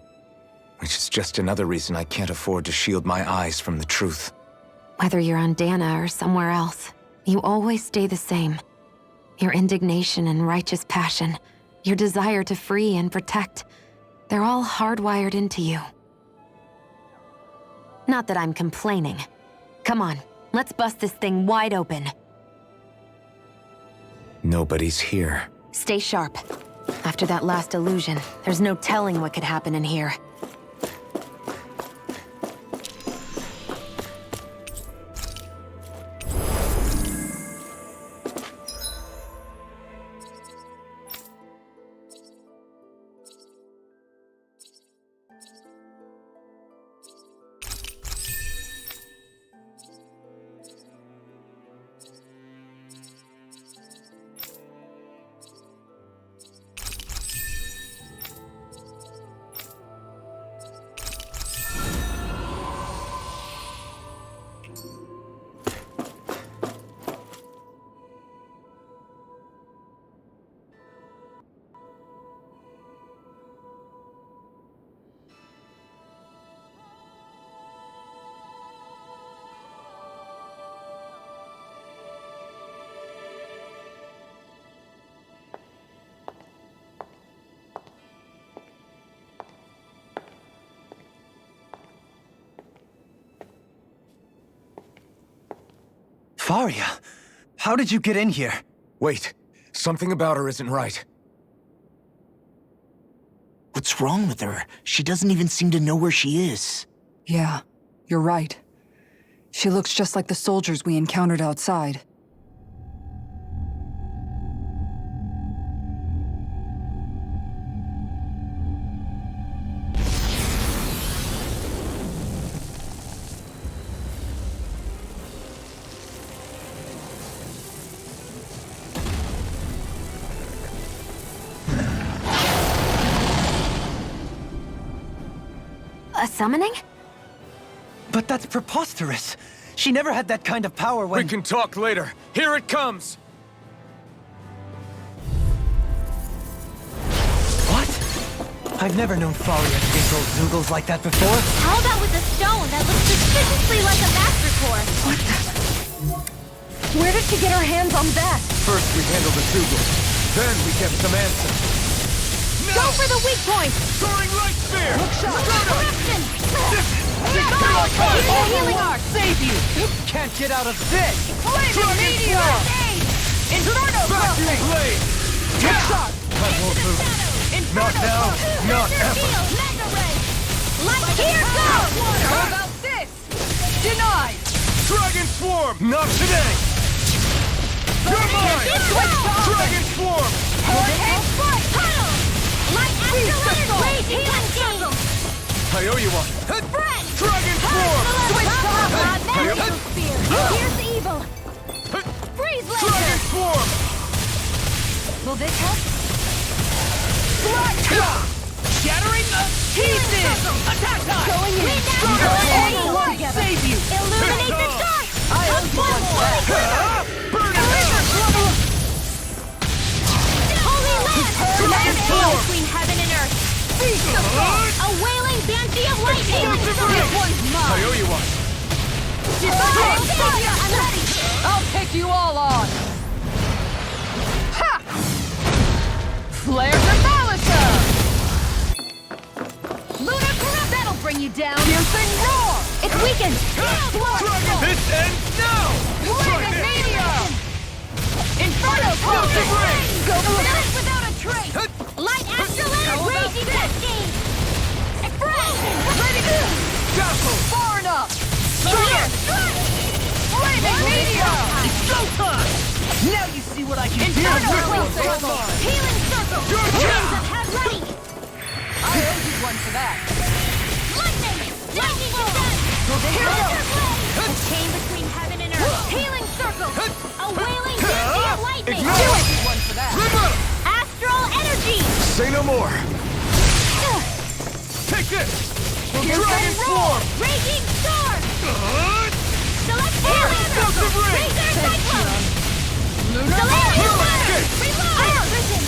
Which is just another reason I can't afford to shield my eyes from the truth. Whether you're on Dana or somewhere else, you always stay the same. Your indignation and righteous passion, your desire to free and protect, they're all hardwired into you. Not that I'm complaining. Come on, let's bust this thing wide open. Nobody's here. Stay sharp. After that last illusion, there's no telling what could happen in here. Faria, how did you get in here? Wait, something about her isn't right. What's wrong with her? She doesn't even seem to know where she is. Yeah, you're right. She looks just like the soldiers we encountered outside. A summoning? But that's preposterous. She never had that kind of power when— We can talk later. Here it comes! What? I've never known Faria to control Zoogles like that before. How about with a stone that looks suspiciously like a master core? What the? Where did she get her hands on that? First we handle the Zoogle. Then we get some answers. Go for the weak point! Soaring light spear! Hook shot! Corruption! Here's the healing arc! Save you! Can't get out of this! Blazing meteor! Inferno Vacuum blade! Hook shot! I won't move. Not now, not ever. Mega ray! Light here goes! How about this? Denied! Dragon swarm! Not today! You're mine! Dragon swarm! Hurricane strike! Tunnel! Light astral energy! Blaze healing circle! I owe you one. Spread! Dragon swarm! Switch to Magic spear! Here's the evil! Freeze laser! Dragon swarm! Will this help? Shattering the Healing fire! I'm ready! I'll take you all on! Ha! Flare the Malisa! Lunar Corrupt! That'll bring you down! Piercing Roar! It's weakened! Dragon, this ends now! Dragon Mania! Inferno Close! Go finish without a trace! Light Astral Energy! Raging Cascade! Express! Ready to... Jackal! Far enough! Clear! Flaming Meteor! It's showtime! Now you see what I can do! Inferno Circle! Healing Circle! Winds of Head ready! I owe you one for that. Lightning! Lightning Descent! A chain between heaven and earth! Healing Circle! A wailing Dancy of lightning! I owe you one for that. Astral Energy! Say no more! Take this! Dragon Form! Raging Storm! Select Healing Circle! Razor Cyclone! Solarian Water! Reload! Iron Vision!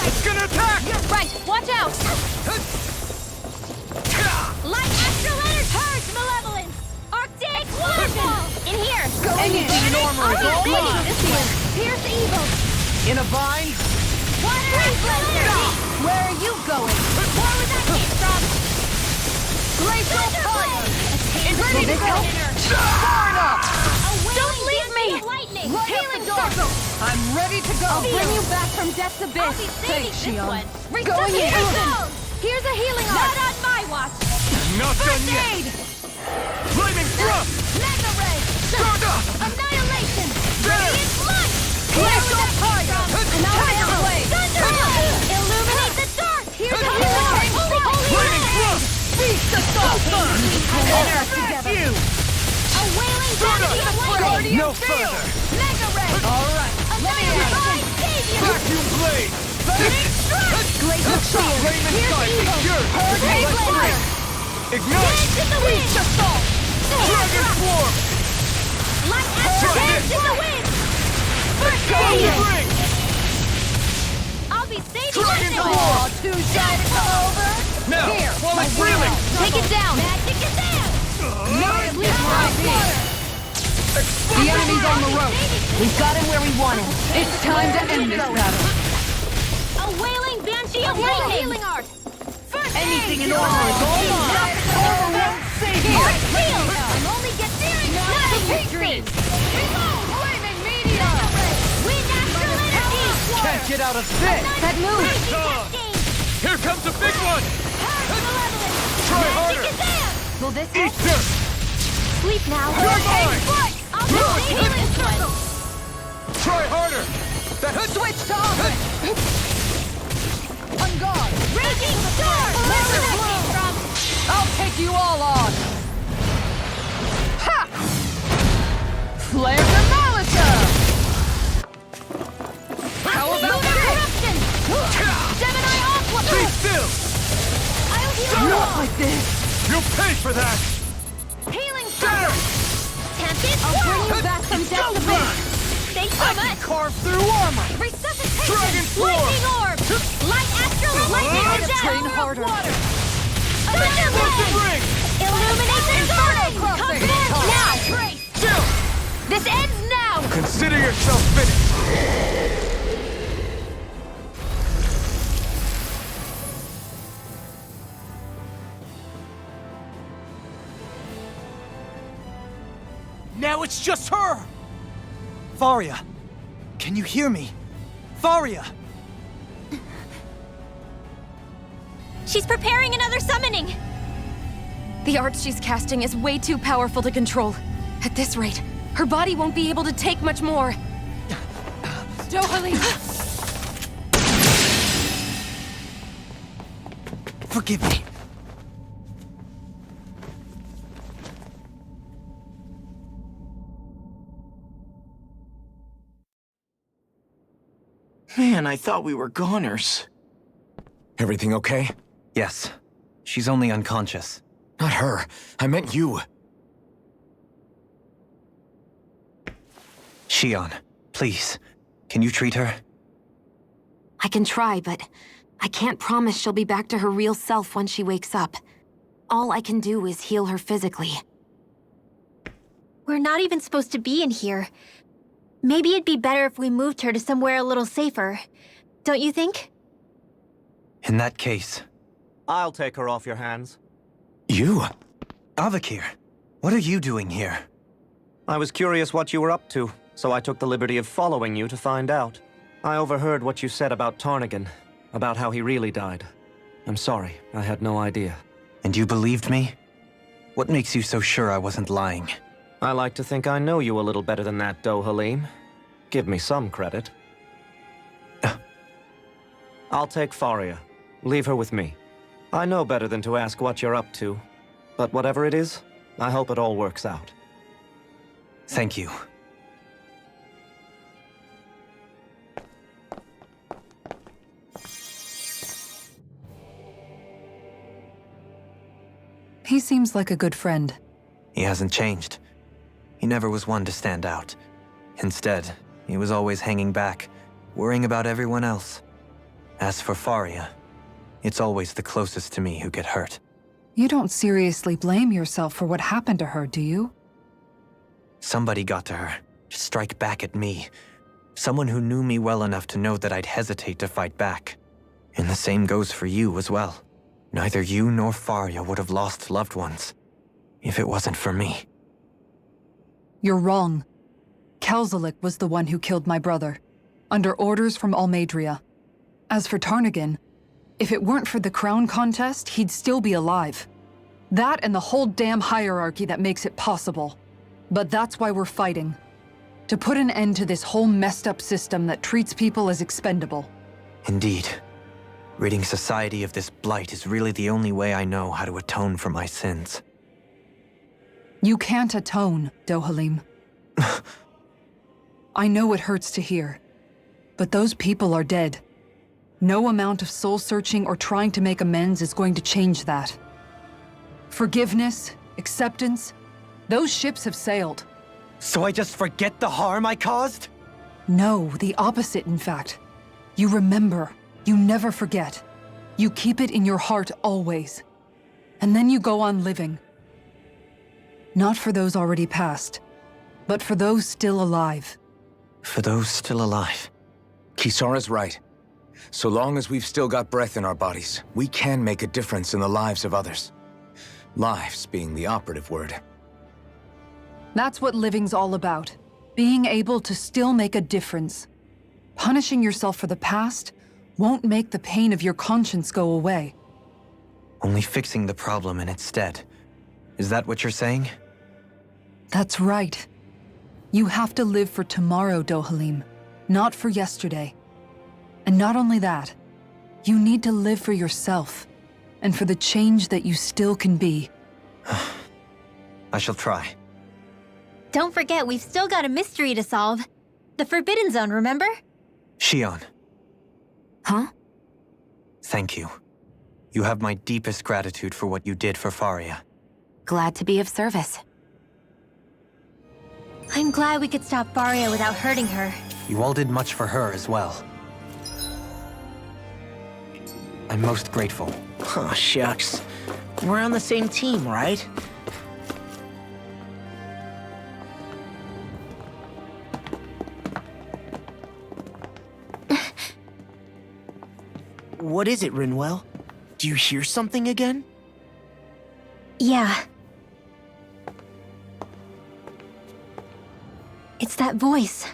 It's gonna attack! Right, watch out! Light Astral Energy! Purge Malevolence! Arctic Waterfall! In here! Anything in armor is all mine! Pierce Evil! In a vine? Water Astral Energy! Where are you going? Where was that came from? Glacial Fire! It's ready to go! Far enough! Don't leave me! Lightning! Healing Circle! I'm ready to go! I'll bring you back from death's I'll abyss! be saving Thanks, this Shion. one. Going in! Zone. Here's a healing arc! Not on my watch! Not done First yet! aid! Flaming thrust! Mega Ray! Annihilation! Radiant Light! Glacial Fire! Annihilation! Thunder! Illuminate the dark! Here's a healing arc! Holy Flaming thrust! Beast Assault! together! A wailing Dancy of lightning! No further! Mega Ray! Alright, let me have it! Savior! Vacuum blade! Burning Strike! Glacial Shield! Flaming Here's strike! evil! Secured! Hurricane Let's Blade! break! Ignite! Dance in the wind! Beast Assault! Dragon form! Light Astral Dance in the wind! First Go aid! bring! I'll be saving Dragon this one! form! Too shy to come over? Now, Here, while my it's reeling! Take it down! Magic is there! No sleep right here! The enemy's on the road! We've got him where we want him! It's time to end this battle! A wailing Banshee of lightning! Healing art! First Anything aid! in order is all mine! Order won't save you! Heart shield! Only get daring! Nothing you dream! Reload! Flaming Meteor! Wind Astral Energy! Can't get out of this! That move! Here comes a big one! Try harder. Will this Eat help? this! Sleep now! You're mine! I'll do the healing circle! Try harder! That's Switch to offense! On guard! Raging Storm! Wherever that came from! I'll take you all on! Ha! Flare the Malisa! How about Lunar this? Eruption! Gemini Aqua! Be still! I'll heal Not like this! You'll pay for that! Healing Circle! Tempest I'll bring you back from death's abyss! Thanks so much! Carve through armor! Resuscitation! Dragon Form! Lightning Orb! Light Astral Lightning Gotta Down! train harder! Thunder Blade! Ring! Illuminate the Inferno Inferno! Come Crossing! back now! Still! This ends now! Consider yourself finished! Now it's just her! Faria, can you hear me? Faria! She's preparing another summoning! The art she's casting is way too powerful to control. At this rate, her body won't be able to take much more. Dohalie! Forgive me. Man, I thought we were goners. Everything okay? Yes. She's only unconscious. Not her. I meant you. Shion, please. Can you treat her? I can try, but I can't promise she'll be back to her real self when she wakes up. All I can do is heal her physically. We're not even supposed to be in here. Maybe it'd be better if we moved her to somewhere a little safer. Don't you think? In that case... I'll take her off your hands. You? Avakir, what are you doing here? I was curious what you were up to, so I took the liberty of following you to find out. I overheard what you said about Tarnigan, about how he really died. I'm sorry, I had no idea. And you believed me? What makes you so sure I wasn't lying? I like to think I know you a little better than that, Dohalim. Give me some credit. I'll take Faria. Leave her with me. I know better than to ask what you're up to. But whatever it is, I hope it all works out. Thank you. He seems like a good friend. He hasn't changed. He never was one to stand out. Instead, he was always hanging back, worrying about everyone else. As for Faria, it's always the closest to me who get hurt. You don't seriously blame yourself for what happened to her, do you? Somebody got to her, to strike back at me. Someone who knew me well enough to know that I'd hesitate to fight back. And the same goes for you as well. Neither you nor Faria would have lost loved ones, if it wasn't for me. You're wrong. Kelzalik was the one who killed my brother, under orders from Almadria. As for Tarnigan, if it weren't for the crown contest, he'd still be alive. That and the whole damn hierarchy that makes it possible. But that's why we're fighting. To put an end to this whole messed up system that treats people as expendable. Indeed. Ridding society of this blight is really the only way I know how to atone for my sins. You can't atone, Dohalim. I know it hurts to hear, but those people are dead. No amount of soul-searching or trying to make amends is going to change that. Forgiveness, acceptance, those ships have sailed. So I just forget the harm I caused? No, the opposite, in fact. You remember. You never forget. You keep it in your heart always. And then you go on living. Not for those already past, but for those still alive. For those still alive. Kisara's right. So long as we've still got breath in our bodies, we can make a difference in the lives of others. Lives being the operative word. That's what living's all about. Being able to still make a difference. Punishing yourself for the past won't make the pain of your conscience go away. Only fixing the problem in its stead. Is that what you're saying? That's right. You have to live for tomorrow, Dohalim, not for yesterday. And not only that, you need to live for yourself, and for the change that you still can be. I shall try. Don't forget, we've still got a mystery to solve. The Forbidden Zone, remember? Shion. Huh? Thank you. You have my deepest gratitude for what you did for Faria. Glad to be of service. I'm glad we could stop Faria without hurting her. You all did much for her as well. I'm most grateful. Oh, shucks. We're on the same team, right? What is it, Rinwell? Do you hear something again? Yeah. It's that voice.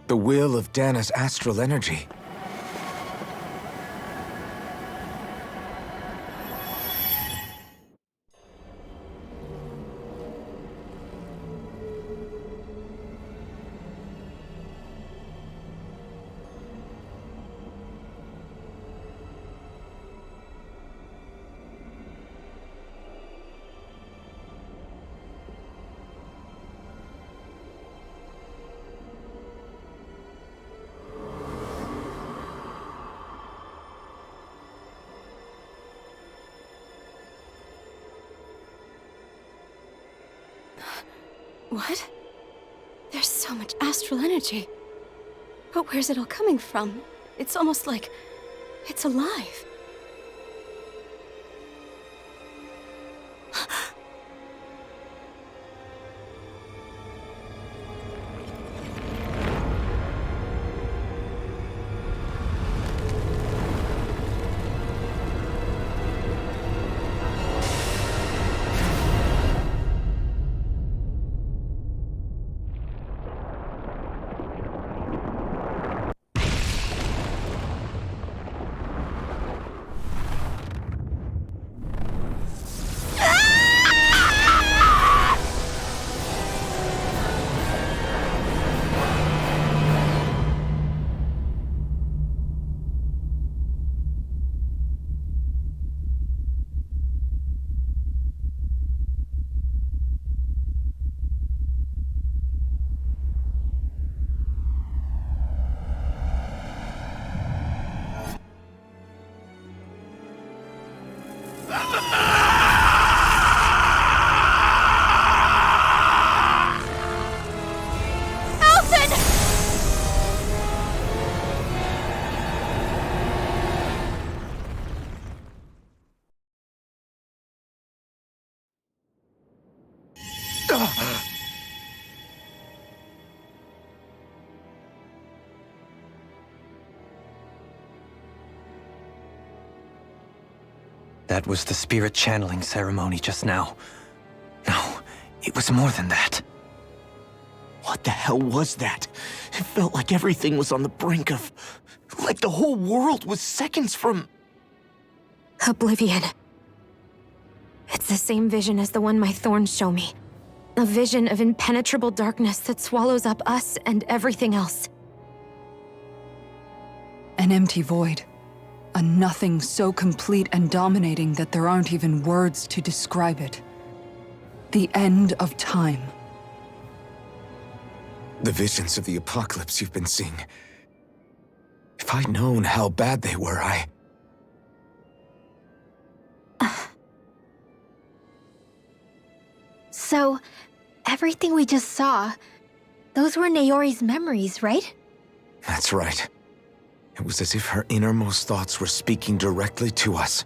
The will of Dana's astral energy. What? There's so much astral energy. But where's it all coming from? It's almost like it's alive. That was the spirit channeling ceremony just now. No, it was more than that. What the hell was that? It felt like everything was on the brink of... like the whole world was seconds from... Oblivion. It's the same vision as the one my thorns show me. A vision of impenetrable darkness that swallows up us and everything else. An empty void. A nothing so complete and dominating that there aren't even words to describe it. The end of time. The visions of the apocalypse you've been seeing. If I'd known how bad they were, So, everything we just saw, those were Naori's memories, right? That's right. It was as if her innermost thoughts were speaking directly to us.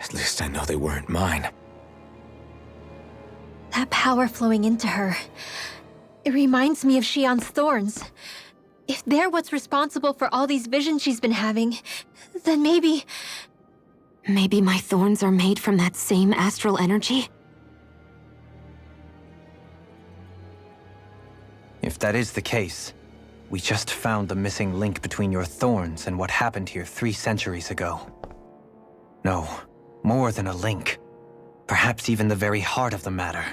At least I know they weren't mine. That power flowing into her. It reminds me of Shion's thorns. If they're what's responsible for all these visions she's been having, then maybe... Maybe my thorns are made from that same astral energy? If that is the case, we just found the missing link between your thorns and what happened here 3 centuries ago. No, more than a link. Perhaps even the very heart of the matter.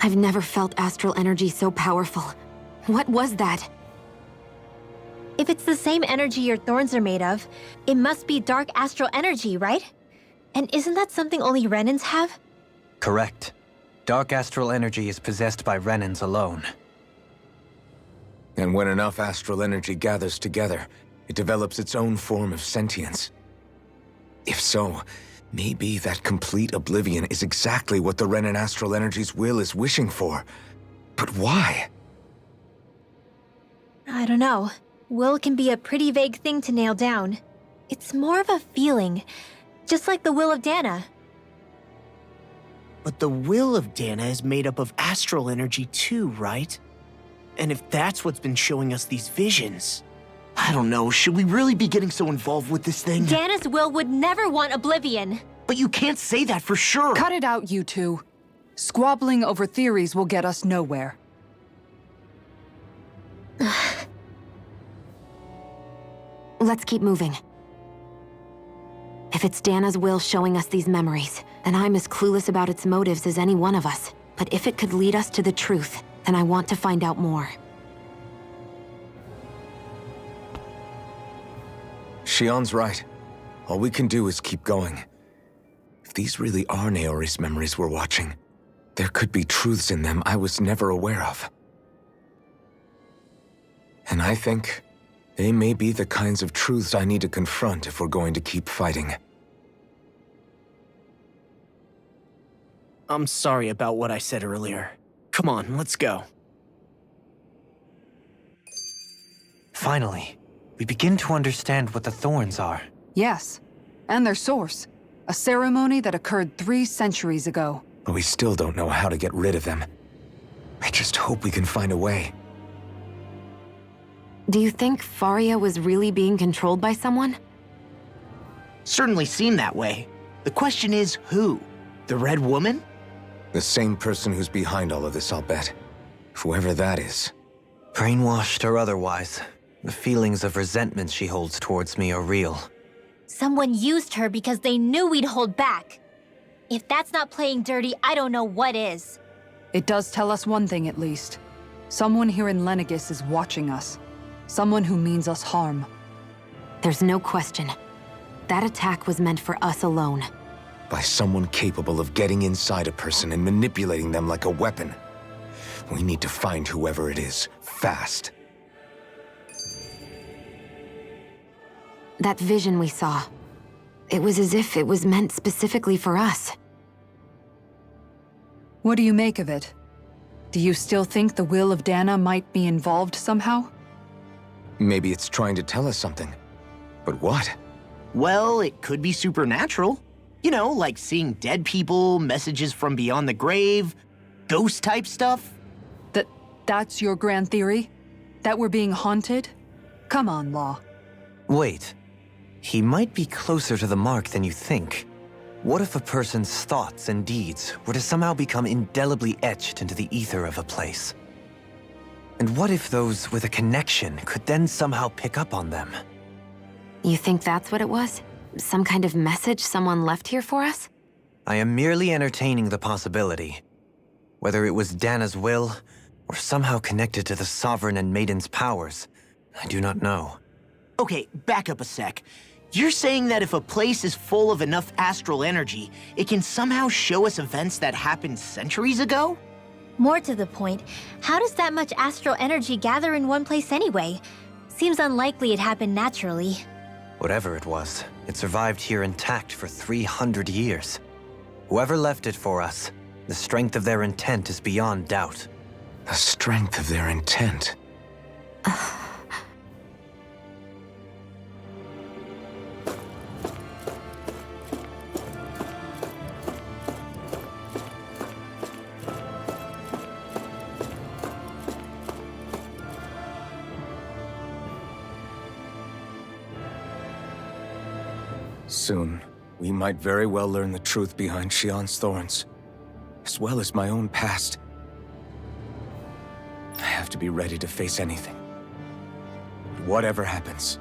I've never felt astral energy so powerful. What was that? If it's the same energy your thorns are made of, it must be dark astral energy, right? And isn't that something only Renans have? Correct. Dark astral energy is possessed by Renans alone. And when enough astral energy gathers together, it develops its own form of sentience. If so, maybe that complete oblivion is exactly what the Renan astral energy's will is wishing for. But why? I don't know. Will can be a pretty vague thing to nail down. It's more of a feeling, just like the will of Dana. But the will of Dana is made up of astral energy too, right? And if that's what's been showing us these visions... I don't know, should we really be getting so involved with this thing? Dana's will would never want oblivion. But you can't say that for sure. Cut it out, you two. Squabbling over theories will get us nowhere. Let's keep moving. If it's Dana's will showing us these memories, then I'm as clueless about its motives as any one of us. But if it could lead us to the truth, then I want to find out more. Shion's right. All we can do is keep going. If these really are Naori's memories we're watching, there could be truths in them I was never aware of. And I think they may be the kinds of truths I need to confront if we're going to keep fighting. I'm sorry about what I said earlier. Come on, let's go. Finally, we begin to understand what the thorns are. Yes, and their source. A ceremony that occurred 3 centuries ago. But we still don't know how to get rid of them. I just hope we can find a way. Do you think Faria was really being controlled by someone? Certainly seemed that way. The question is, who? The Red Woman? The same person who's behind all of this, I'll bet. Whoever that is. Brainwashed or otherwise, the feelings of resentment she holds towards me are real. Someone used her because they knew we'd hold back. If that's not playing dirty, I don't know what is. It does tell us one thing at least. Someone here in Lenegis is watching us. Someone who means us harm. There's no question. That attack was meant for us alone. By someone capable of getting inside a person and manipulating them like a weapon. We need to find whoever it is, fast. That vision we saw. It was as if it was meant specifically for us. What do you make of it? Do you still think the will of Dana might be involved somehow? Maybe it's trying to tell us something. But what? Well, it could be supernatural. You know, like seeing dead people, messages from beyond the grave. ghost-type stuff? That's your grand theory? That we're being haunted? Come on, Law. Wait. He might be closer to the mark than you think. What if a person's thoughts and deeds were to somehow become indelibly etched into the ether of a place? And what if those with a connection could then somehow pick up on them? You think that's what it was? Some kind of message someone left here for us? I am merely entertaining the possibility. Whether it was Dana's will, or somehow connected to the Sovereign and Maiden's powers, I do not know. Okay, back up a sec. You're saying that if a place is full of enough astral energy, it can somehow show us events that happened centuries ago? More to the point, how does that much astral energy gather in one place anyway? Seems unlikely it happened naturally. Whatever it was, it survived here intact for 300 years. Whoever left it for us, the strength of their intent is beyond doubt. The strength of their intent. Soon, we might very well learn the truth behind Shion's thorns, as well as my own past. I have to be ready to face anything. Whatever happens.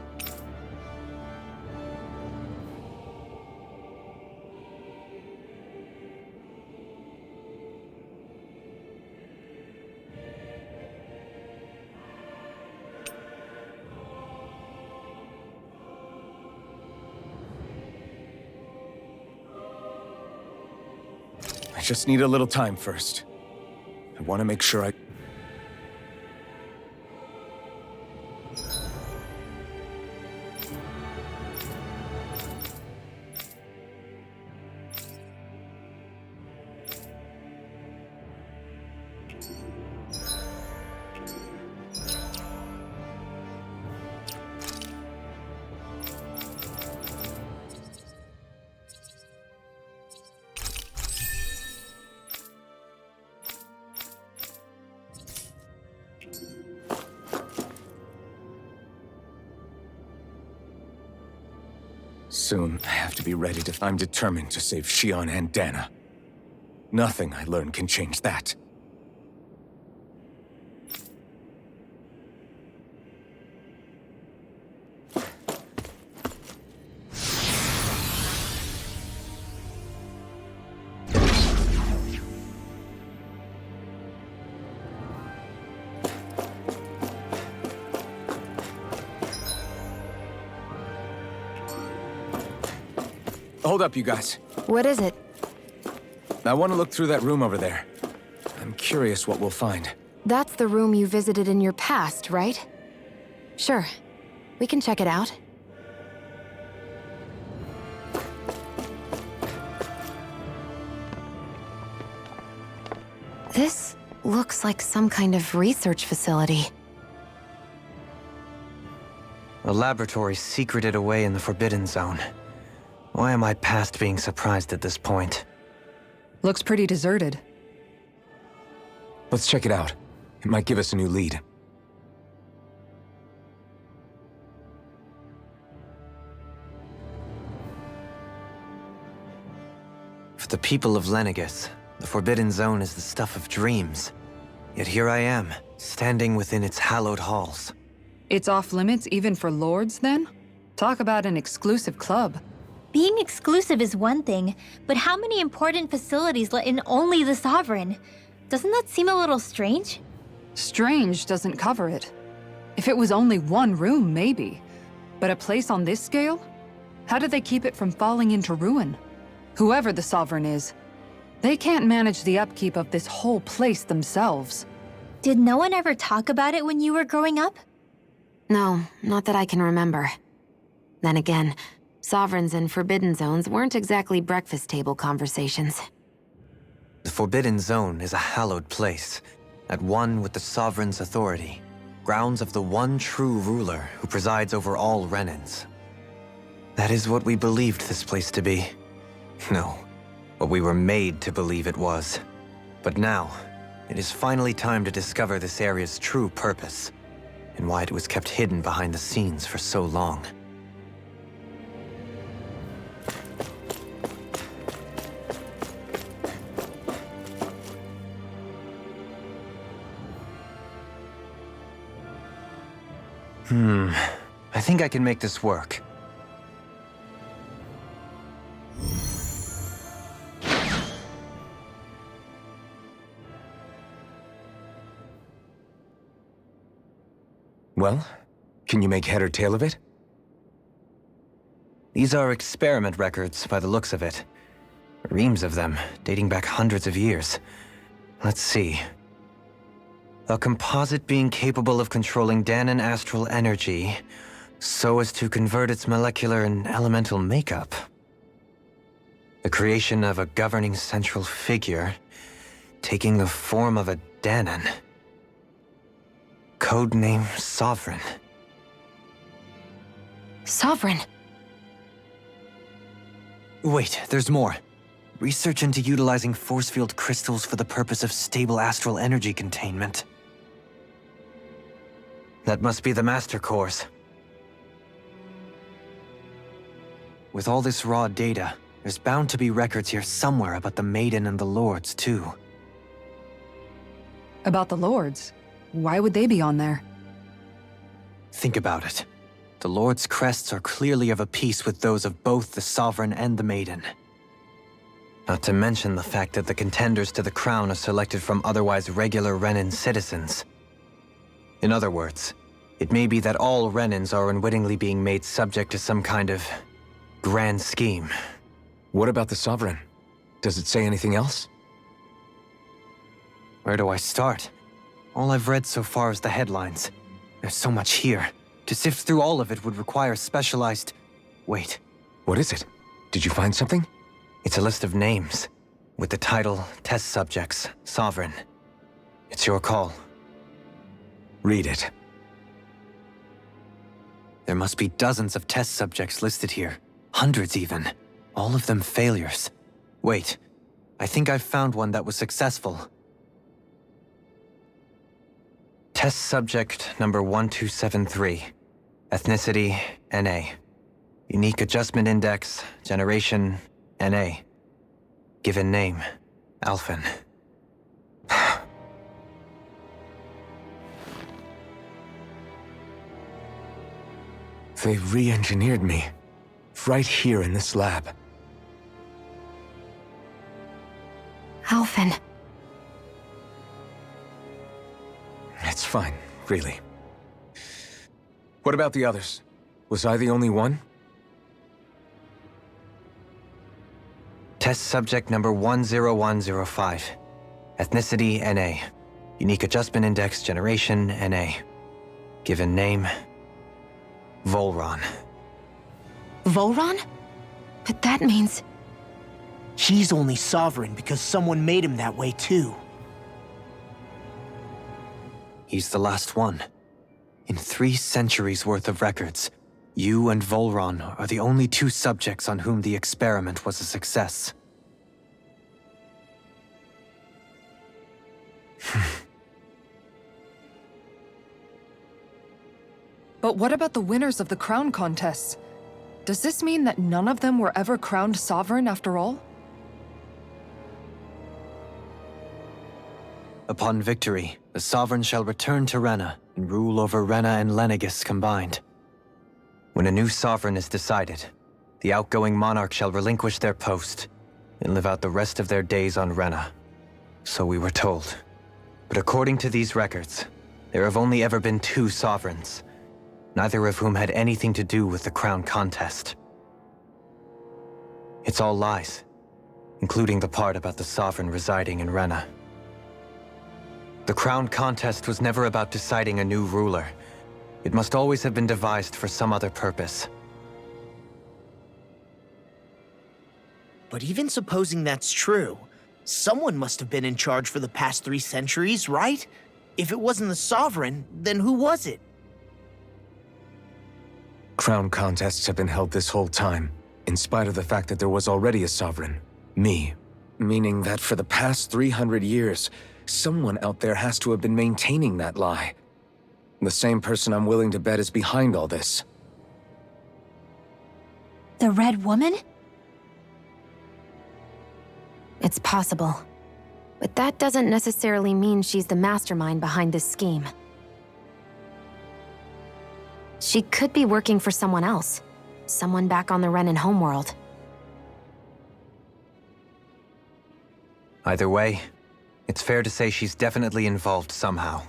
I just need a little time first. I want to make sure I... Soon, I have to be ready to... I'm determined to save Shion and Dana. Nothing I learn can change that. Hold up, you guys. What is it? I want to look through that room over there. I'm curious what we'll find. That's the room you visited in your past, right? Sure. We can check it out. This looks like some kind of research facility. A laboratory secreted away in the Forbidden Zone. Why am I past being surprised at this point? Looks pretty deserted. Let's check it out. It might give us a new lead. For the people of Lenegis, the Forbidden Zone is the stuff of dreams. Yet here I am, standing within its hallowed halls. It's off limits even for lords, then? Talk about an exclusive club. Being exclusive is one thing, but how many important facilities let in only the Sovereign? Doesn't that seem a little strange? Strange doesn't cover it. If it was only one room, maybe. But a place on this scale? How do they keep it from falling into ruin? Whoever the Sovereign is, they can't manage the upkeep of this whole place themselves. Did no one ever talk about it when you were growing up? No, not that I can remember. Then again, Sovereigns and Forbidden Zones weren't exactly breakfast table conversations. The Forbidden Zone is a hallowed place, at one with the Sovereign's authority, grounds of the one true ruler who presides over all Renans. That is what we believed this place to be. No, what we were made to believe it was. But now, it is finally time to discover this area's true purpose, and why it was kept hidden behind the scenes for so long. I think I can make this work. Well, can you make head or tail of it? These are experiment records by the looks of it. Reams of them, dating back hundreds of years. Let's see. A composite being capable of controlling Danon astral energy so as to convert its molecular and elemental makeup. The creation of a governing central figure taking the form of a Danon. Codename Sovereign. Sovereign? Wait, there's more. Research into utilizing force field crystals for the purpose of stable astral energy containment. That must be the Master Course. With all this raw data, there's bound to be records here somewhere about the Maiden and the Lords, too. About the Lords? Why would they be on there? Think about it. The Lord's crests are clearly of a piece with those of both the Sovereign and the Maiden. Not to mention the fact that the contenders to the crown are selected from otherwise regular Renan citizens. In other words, it may be that all Renans are unwittingly being made subject to some kind of grand scheme. What about the Sovereign? Does it say anything else? Where do I start? All I've read so far is the headlines. There's so much here. To sift through all of it would require specialized... Wait. What is it? Did you find something? It's a list of names, with the title, Test Subjects, Sovereign. It's your call. Read it. There must be dozens of test subjects listed here. Hundreds even. All of them failures. Wait, I think I've found one that was successful. Test subject number 1273. Ethnicity, NA. Unique adjustment index, generation, NA. Given name, Alphen. They re-engineered me. Right here in this lab. Alphen. It's fine, really. What about the others? Was I the only one? Test subject number 10105. Ethnicity, NA. Unique adjustment index, generation, NA. Given name, Volron. Volron? But that means... He's only sovereign because someone made him that way too. He's the last one. In 3 centuries worth of records, you and Volron are the only 2 subjects on whom the experiment was a success. But what about the winners of the crown contests? Does this mean that none of them were ever crowned sovereign after all? Upon victory, the Sovereign shall return to Rena and rule over Rena and Lenegis combined. When a new Sovereign is decided, the outgoing monarch shall relinquish their post and live out the rest of their days on Rena. So we were told. But according to these records, there have only ever been 2 Sovereigns, neither of whom had anything to do with the crown contest. It's all lies, including the part about the Sovereign residing in Rena. The crown contest was never about deciding a new ruler. It must always have been devised for some other purpose. But even supposing that's true, someone must have been in charge for the past 3 centuries, right? If it wasn't the Sovereign, then who was it? Crown contests have been held this whole time, in spite of the fact that there was already a Sovereign. Me. Meaning that for the past 300 years, Someone out there has to have been maintaining that lie. The same person I'm willing to bet is behind all this. The Red Woman? It's possible. But that doesn't necessarily mean she's the mastermind behind this scheme. She could be working for someone else. Someone back on the Renin homeworld. Either way, it's fair to say she's definitely involved somehow.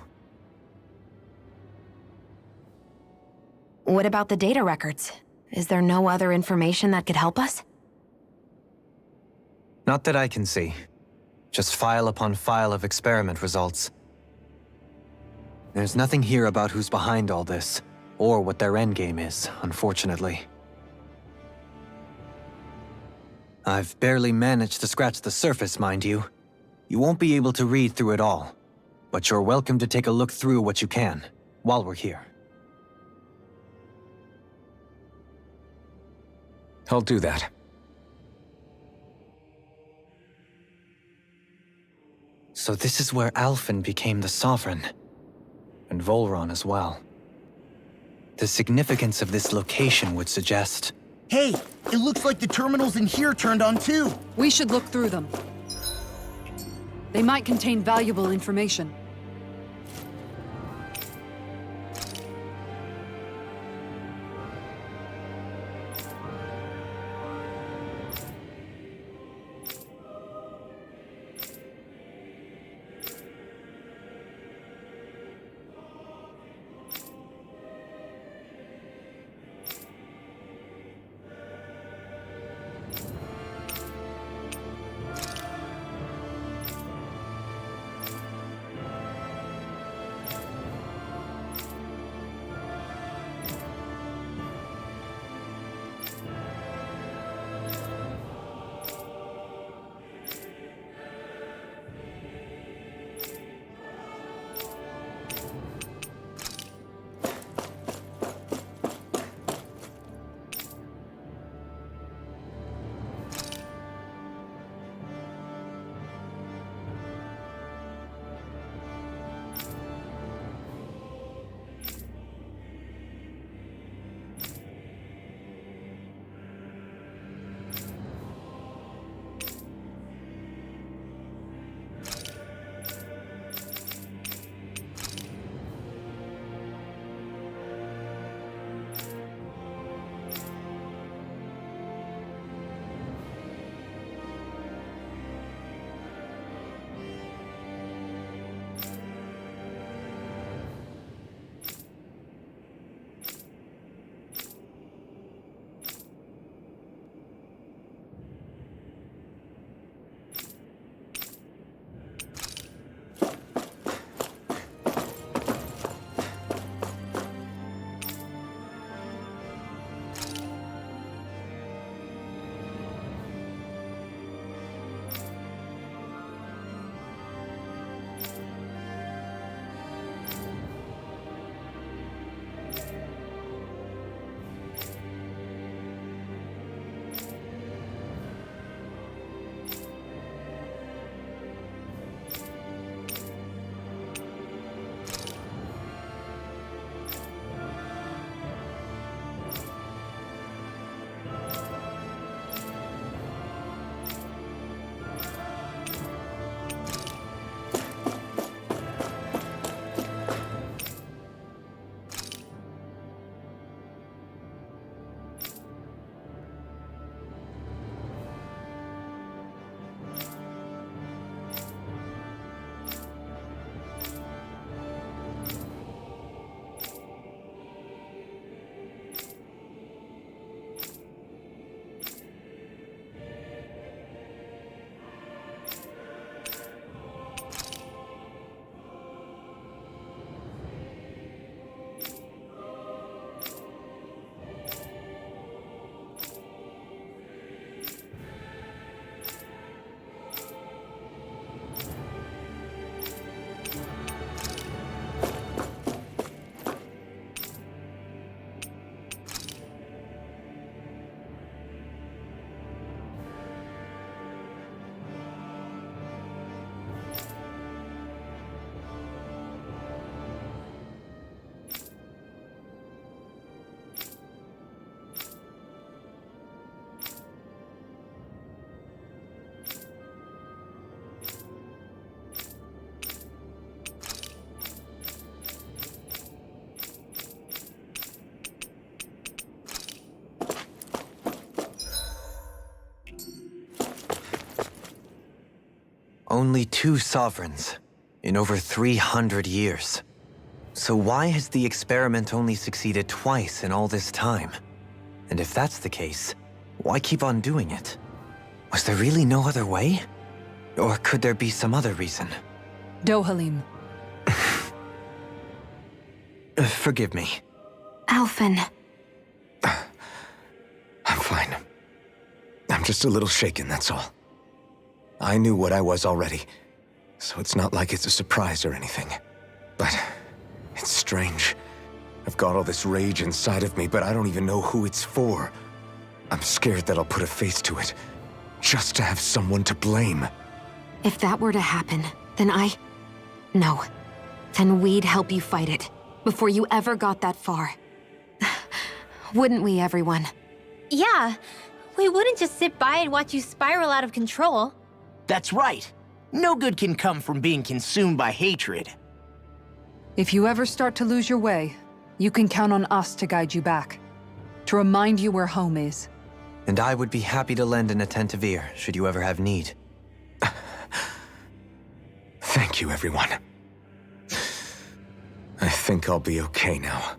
What about the data records? Is there no other information that could help us? Not that I can see. Just file upon file of experiment results. There's nothing here about who's behind all this, or what their endgame is, unfortunately. I've barely managed to scratch the surface, mind you. You won't be able to read through it all, but you're welcome to take a look through what you can, while we're here. I'll do that. So this is where Alphen became the Sovereign. And Volron as well. The significance of this location would suggest... Hey, it looks like the terminals in here turned on too. We should look through them. They might contain valuable information. Only 2 sovereigns in over 300 years. So why has the experiment only succeeded twice in all this time? And if that's the case, why keep on doing it? Was there really no other way? Or could there be some other reason? Dohalim. Forgive me. Alphen. I'm fine. I'm just a little shaken, that's all. I knew what I was already, so it's not like it's a surprise or anything. But it's strange. I've got all this rage inside of me, but I don't even know who it's for. I'm scared that I'll put a face to it, just to have someone to blame. If that were to happen, then No. Then we'd help you fight it, before you ever got that far. Wouldn't we, everyone? Yeah, we wouldn't just sit by and watch you spiral out of control. That's right. No good can come from being consumed by hatred. If you ever start to lose your way, you can count on us to guide you back. To remind you where home is. And I would be happy to lend an attentive ear, should you ever have need. Thank you, everyone. I think I'll be okay now.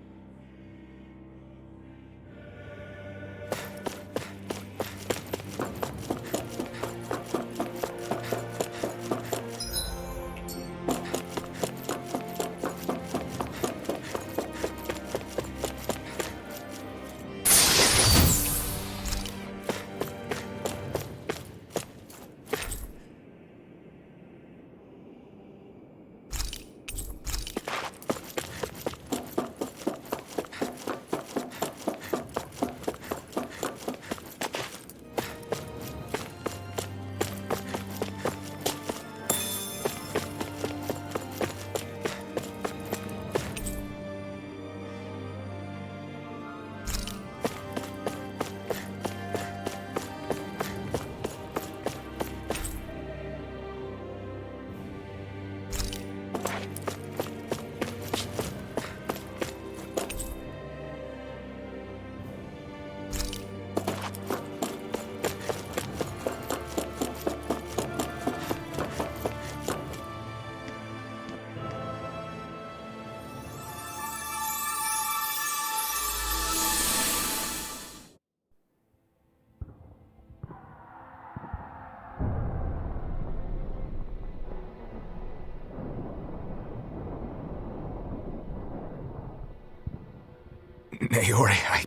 Naori, I...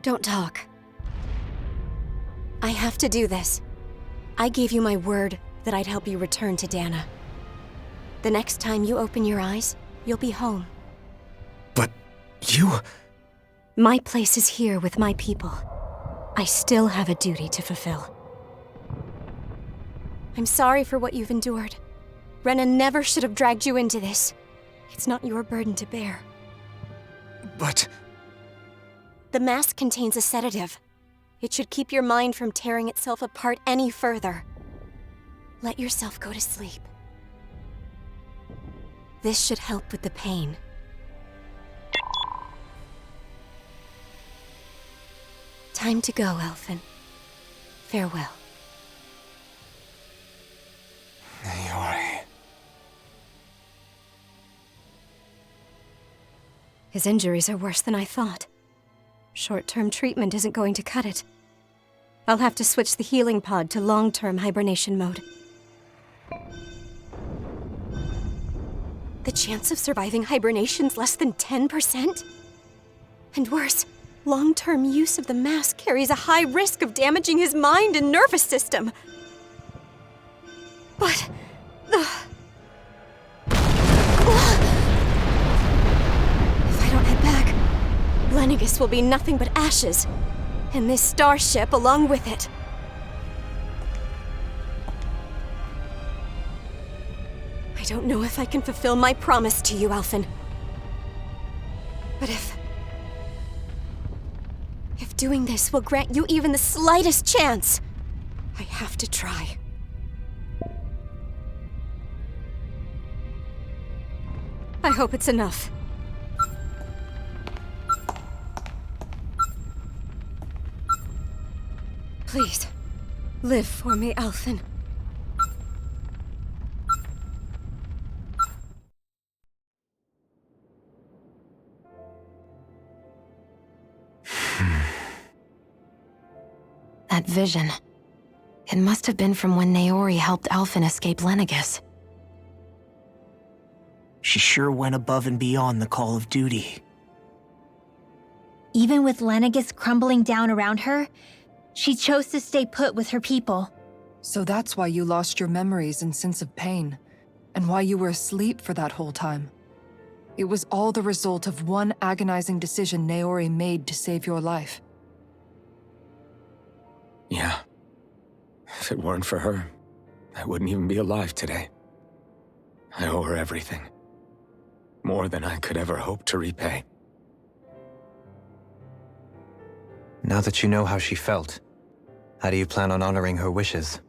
Don't talk. I have to do this. I gave you my word that I'd help you return to Dana. The next time you open your eyes, you'll be home. But you... My place is here with my people. I still have a duty to fulfill. I'm sorry for what you've endured. Renan never should have dragged you into this. It's not your burden to bear. But... The mask contains a sedative. It should keep your mind from tearing itself apart any further. Let yourself go to sleep. This should help with the pain. Time to go, Elfin. Farewell. Naori... His injuries are worse than I thought. Short-term treatment isn't going to cut it. I'll have to switch the healing pod to long-term hibernation mode. The chance of surviving hibernation's less than 10%? And worse, long-term use of the mask carries a high risk of damaging his mind and nervous system. But... Lenegis will be nothing but ashes, and this starship along with it. I don't know if I can fulfill my promise to you, Alphen. But if doing this will grant you even the slightest chance, I have to try. I hope it's enough. Please, Live for me, Alphen. That vision. It must have been from when Naori helped Alphen escape Lenegis. She sure went above and beyond the call of duty. Even with Lenegis crumbling down around her, she chose to stay put with her people. So that's why you lost your memories and sense of pain, and why you were asleep for that whole time. It was all the result of one agonizing decision Naori made to save your life. Yeah. If it weren't for her, I wouldn't even be alive today. I owe her everything. More than I could ever hope to repay. Now that you know how she felt, how do you plan on honoring her wishes?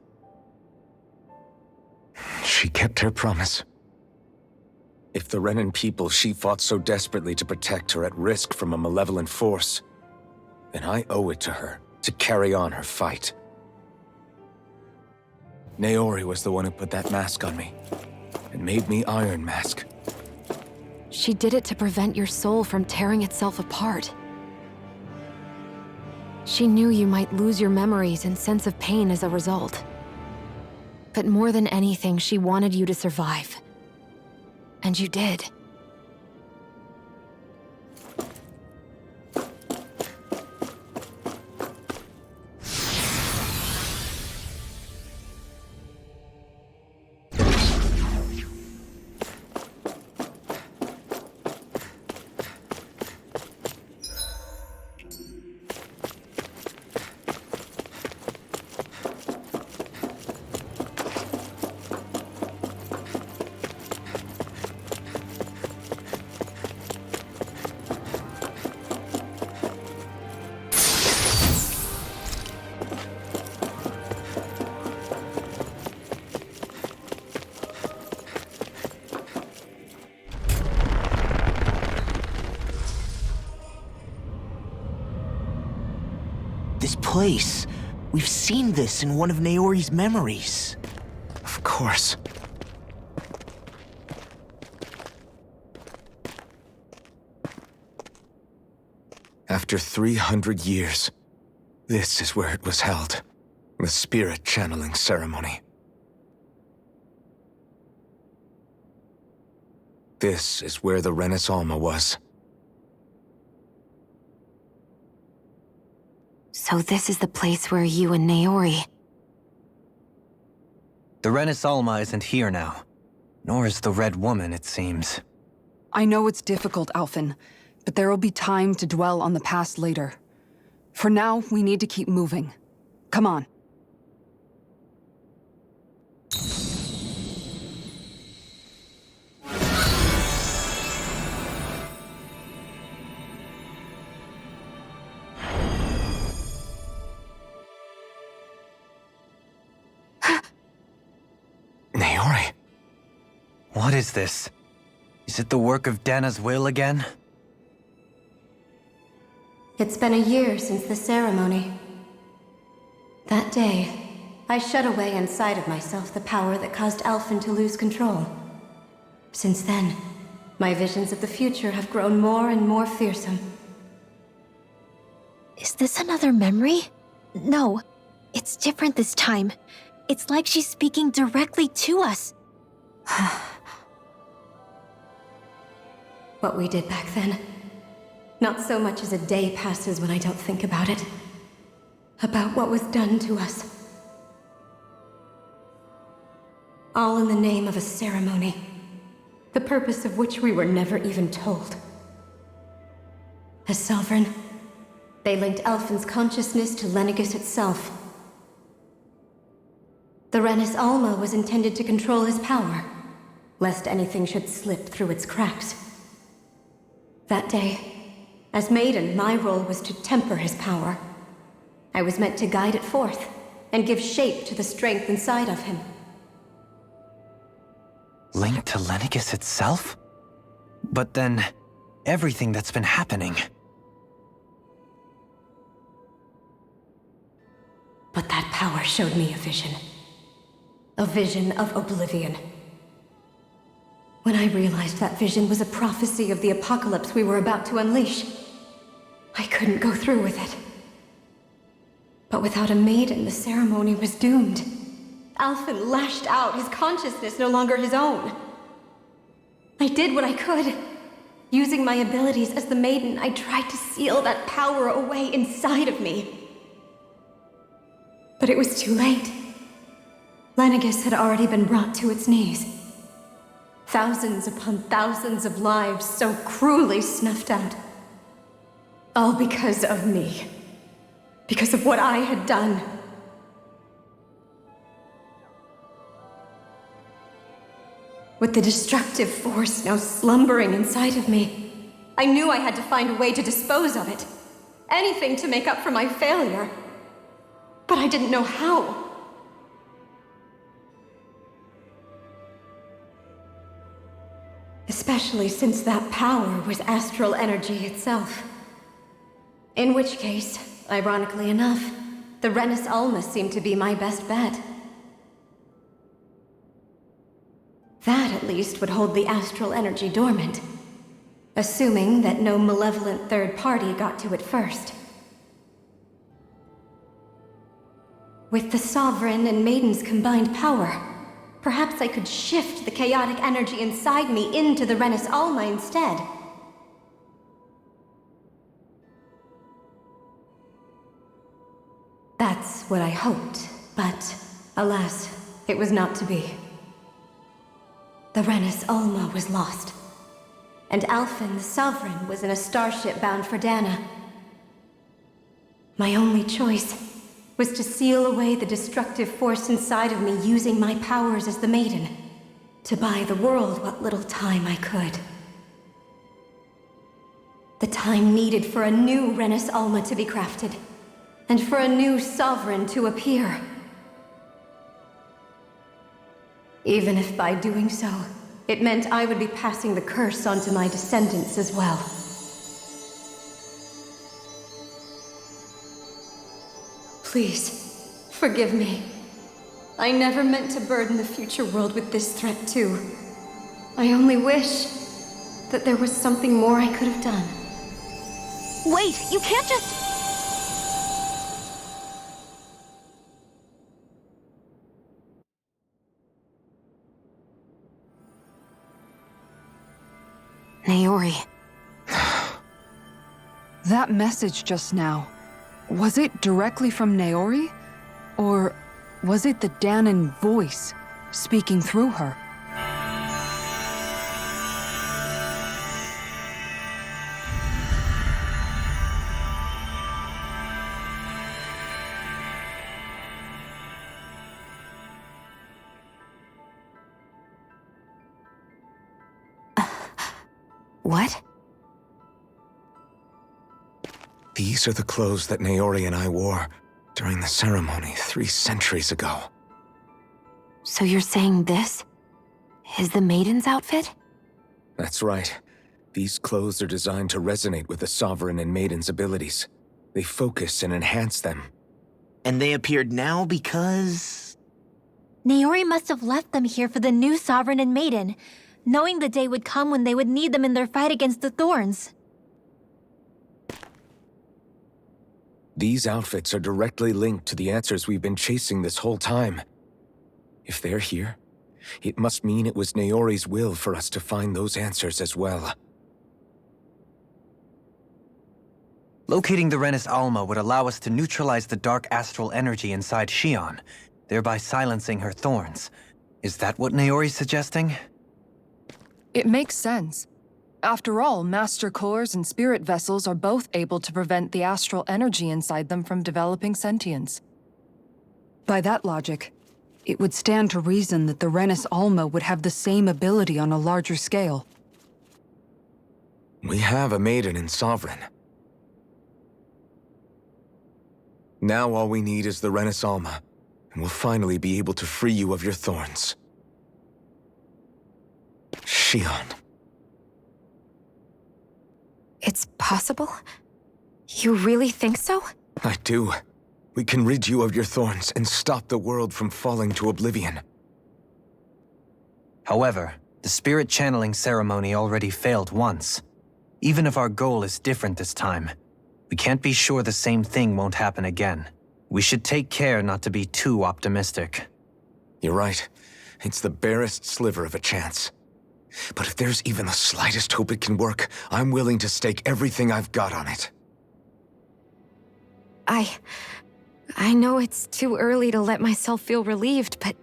She kept her promise. If the Renan people she fought so desperately to protect are at risk from a malevolent force, then I owe it to her to carry on her fight. Naori was the one who put that mask on me, and made me Iron Mask. She did it to prevent your soul from tearing itself apart. She knew you might lose your memories and sense of pain as a result. But more than anything, she wanted you to survive. And you did. This place. We've seen this in one of Naori's memories. Of course. After 300 years, this is where it was held. The spirit channeling ceremony. This is where the Renis Alma was. So this is the place where you and Naori... The Renis Alma isn't here now. Nor is the Red Woman, it seems. I know it's difficult, Alphen, but there will be time to dwell on the past later. For now, we need to keep moving. Come on. Naori. What is this? Is it the work of Dana's will again? It's been a year since the ceremony. That day, I shut away inside of myself the power that caused Alphen to lose control. Since then, my visions of the future have grown more and more fearsome. Is this another memory? No, it's different this time. It's like she's speaking directly to us. What we did back then. Not so much as a day passes when I don't think about it. About what was done to us. All in the name of a ceremony. The purpose of which we were never even told. As Sovereign, they linked Alphen's consciousness to Lenegis itself. The Renis Alma was intended to control his power, lest anything should slip through its cracks. That day, as Maiden, my role was to temper his power. I was meant to guide it forth, and give shape to the strength inside of him. Linked to Lenegis itself? But then, everything that's been happening... But that power showed me a vision. A vision of oblivion. When I realized that vision was a prophecy of the apocalypse we were about to unleash, I couldn't go through with it. But without a maiden, the ceremony was doomed. Alphen lashed out, his consciousness no longer his own. I did what I could. Using my abilities as the maiden, I tried to seal that power away inside of me. But it was too late. Lenegis had already been brought to its knees. Thousands upon thousands of lives so cruelly snuffed out. All because of me. Because of what I had done. With the destructive force now slumbering inside of me, I knew I had to find a way to dispose of it. Anything to make up for my failure. But I didn't know how. Especially since that power was astral energy itself. In which case, ironically enough, the Renis Alma seemed to be my best bet. That, at least, would hold the astral energy dormant, assuming that no malevolent third party got to it first. With the Sovereign and Maiden's combined power, perhaps I could shift the chaotic energy inside me into the Renis Alma instead. That's what I hoped, but alas, it was not to be. The Renis Alma was lost, and Alphen, the Sovereign, was in a starship bound for Dana. My only choice was to seal away the destructive force inside of me using my powers as the Maiden, to buy the world what little time I could. The time needed for a new Renis Alma to be crafted, and for a new Sovereign to appear. Even if by doing so, it meant I would be passing the curse on to my descendants as well. Please, forgive me. I never meant to burden the future world with this threat too. I only wish that there was something more I could have done. Wait, you can't just... Naori. That message just now, was it directly from Naori? Or was it the Danan voice speaking through her? What? These are the clothes that Naori and I wore during the ceremony 3 centuries ago. So you're saying this is the Maiden's outfit? That's right. These clothes are designed to resonate with the Sovereign and Maiden's abilities. They focus and enhance them. And they appeared now because... Naori must have left them here for the new Sovereign and Maiden, knowing the day would come when they would need them in their fight against the Thorns. These outfits are directly linked to the answers we've been chasing this whole time. If they're here, it must mean it was Naori's will for us to find those answers as well. Locating the Renis Alma would allow us to neutralize the dark astral energy inside Xion, thereby silencing her thorns. Is that what Naori's suggesting? It makes sense. After all, Master Cores and Spirit Vessels are both able to prevent the astral energy inside them from developing sentience. By that logic, it would stand to reason that the Renis Alma would have the same ability on a larger scale. We have a Maiden and Sovereign. Now all we need is the Renis Alma, and we'll finally be able to free you of your thorns. Xion. It's possible? You really think so? I do. we can rid you of your thorns and stop the world from falling to oblivion. However, the spirit channeling ceremony already failed once. Even if our goal is different this time, we can't be sure the same thing won't happen again. We should take care not to be too optimistic. You're right. It's the barest sliver of a chance. But if there's even the slightest hope it can work, I'm willing to stake everything I've got on it. I know it's too early to let myself feel relieved, but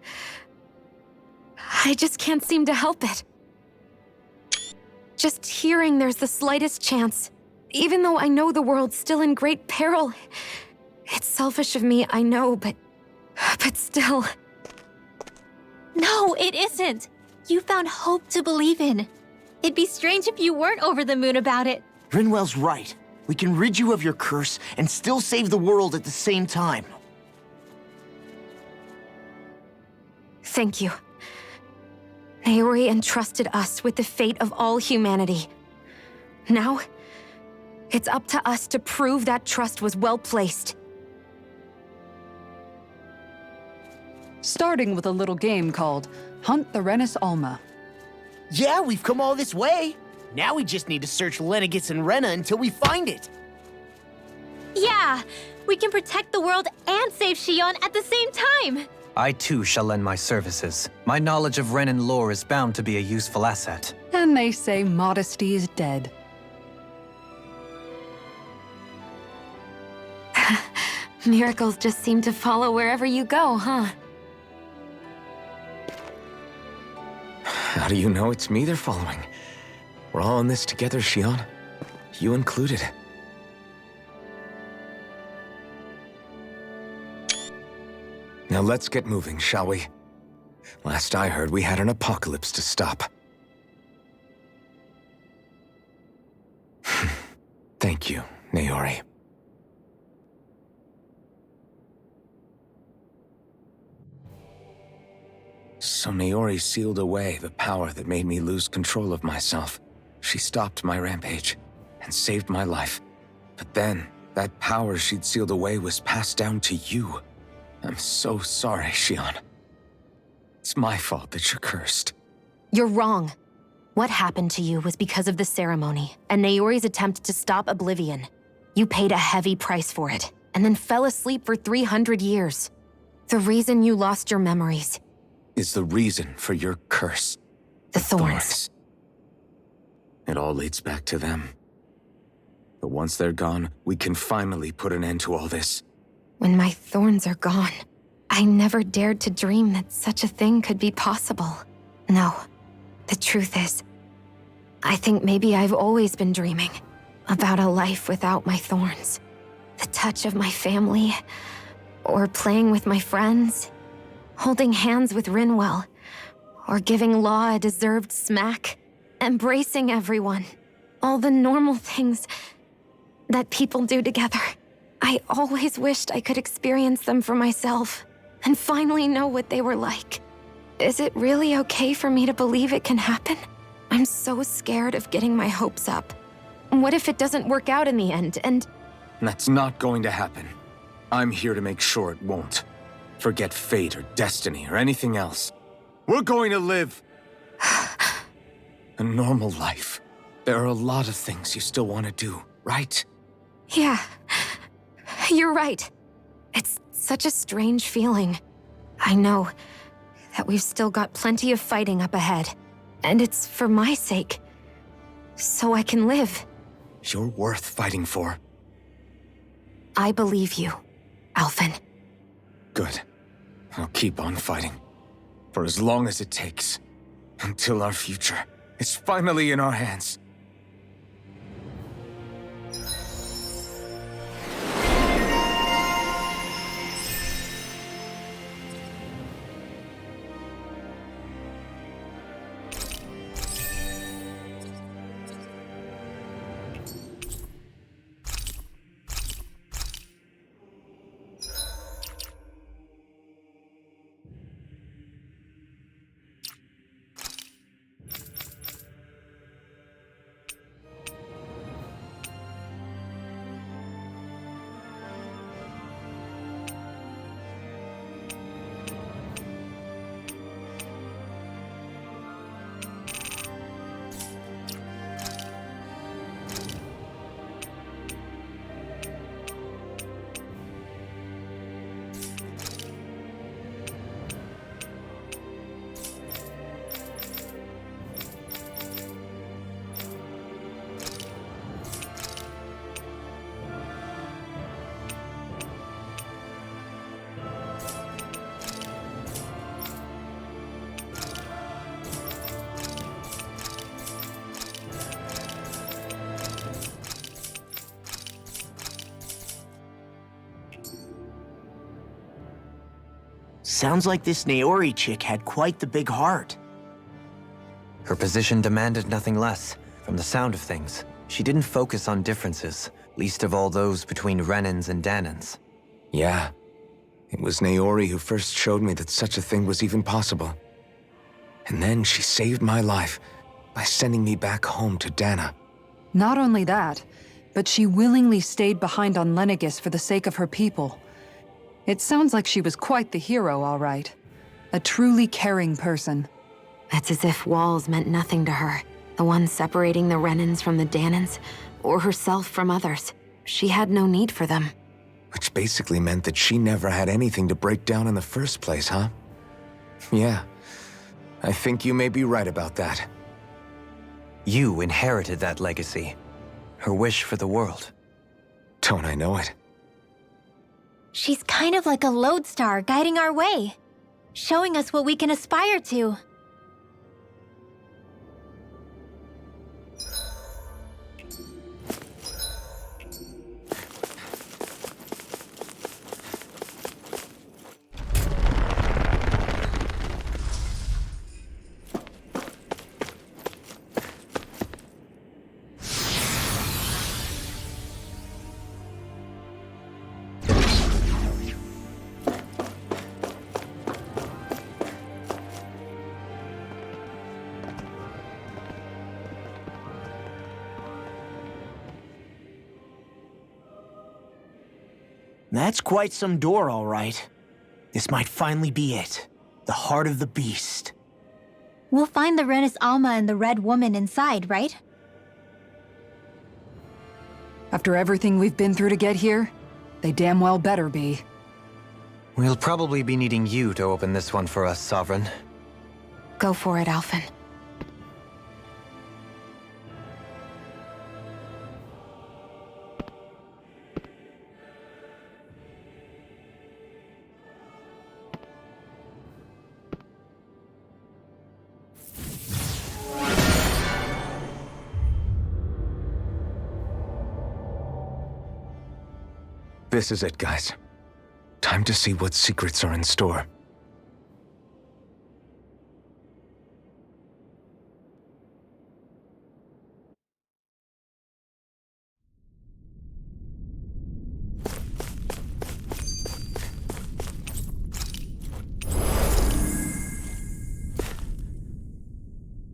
I just can't seem to help it. Just hearing there's the slightest chance, even though I know the world's still in great peril. It's selfish of me, I know, but still. No, it isn't. You found hope to believe in. It'd be strange if you weren't over the moon about it. Rinwell's right. We can rid you of your curse and still save the world at the same time. Thank you. Naori entrusted us with the fate of all humanity. Now, it's up to us to prove that trust was well placed. Starting with a little game called Hunt the Renis Alma. Yeah, we've come all this way. Now we just need to search Lenegis and Rena until we find it. Yeah, we can protect the world and save Shion at the same time. I too shall lend my services. My knowledge of Renin lore is bound to be a useful asset. And they say modesty is dead. Miracles just seem to follow wherever you go, huh? How do you know it's me they're following? We're all in this together, Shion. You included. Now let's get moving, shall we? Last I heard, we had an apocalypse to stop. Thank you, Naori. So Naori sealed away the power that made me lose control of myself. She stopped my rampage and saved my life. But then, that power she'd sealed away was passed down to you. I'm so sorry, Shion. It's my fault that you're cursed. You're wrong. What happened to you was because of the ceremony and Naori's attempt to stop oblivion. You paid a heavy price for it, and then fell asleep for 300 years. The reason you lost your memories is the reason for your curse. The thorns. It all leads back to them. But once they're gone, we can finally put an end to all this. When my thorns are gone, I never dared to dream that such a thing could be possible. No, the truth is, I think maybe I've always been dreaming about a life without my thorns. The touch of my family, or playing with my friends, holding hands with Rinwell, or giving Law a deserved smack, embracing everyone. All the normal things that people do together. I always wished I could experience them for myself and finally know what they were like. Is it really okay for me to believe it can happen? I'm so scared of getting my hopes up. What if it doesn't work out in the end, and... That's not going to happen. I'm here to make sure it won't. Forget fate or destiny or anything else. We're going to live a normal life. There are a lot of things you still want to do, right? Yeah, you're right. It's such a strange feeling. I know that we've still got plenty of fighting up ahead, and it's for my sake, so I can live. You're worth fighting for. I believe you, Alphen. Good. I'll keep on fighting. For as long as it takes. Until our future is finally in our hands. Sounds like this Naori chick had quite the big heart. Her position demanded nothing less. From the sound of things, she didn't focus on differences, least of all those between Renans and Danans. Yeah. It was Naori who first showed me that such a thing was even possible. And then she saved my life by sending me back home to Dana. Not only that, but she willingly stayed behind on Lenegis for the sake of her people. It sounds like she was quite the hero, all right. A truly caring person. It's as if walls meant nothing to her. The ones separating the Renans from the Danans, or herself from others. She had no need for them. Which basically meant that she never had anything to break down in the first place, huh? Yeah. I think you may be right about that. You inherited that legacy. Her wish for the world. Don't I know it? She's kind of like a lodestar guiding our way, showing us what we can aspire to. That's quite some door, all right. This might finally be it. The heart of the beast. We'll find the Renis Alma and the Red Woman inside, right? After everything we've been through to get here, they damn well better be. We'll probably be needing you to open this one for us, Sovereign. Go for it, Alphen. This is it, guys. Time to see what secrets are in store.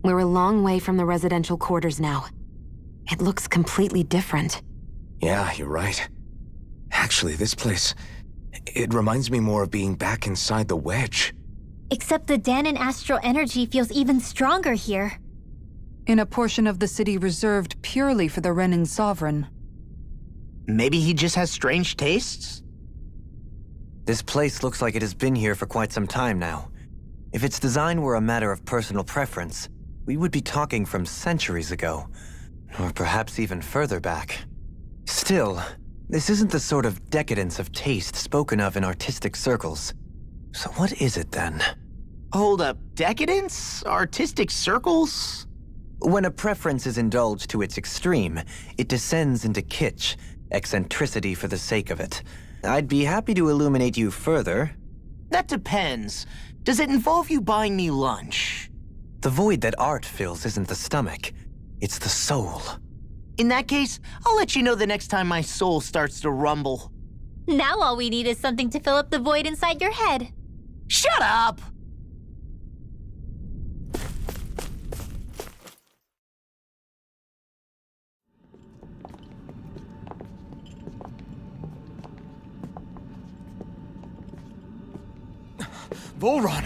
We're a long way from the residential quarters now. It looks completely different. Yeah, you're right. Actually, this place, it reminds me more of being back inside the wedge. Except the Danan astral energy feels even stronger here. In a portion of the city reserved purely for the Renin Sovereign. Maybe he just has strange tastes? This place looks like it has been here for quite some time now. If its design were a matter of personal preference, we would be talking from centuries ago. Or perhaps even further back. Still, this isn't the sort of decadence of taste spoken of in artistic circles. So what is it then? Hold up, decadence? Artistic circles? When a preference is indulged to its extreme, it descends into kitsch, eccentricity for the sake of it. I'd be happy to illuminate you further. That depends. Does it involve you buying me lunch? The void that art fills isn't the stomach, it's the soul. In that case, I'll let you know the next time my soul starts to rumble. Now all we need is something to fill up the void inside your head. Shut up! Volron!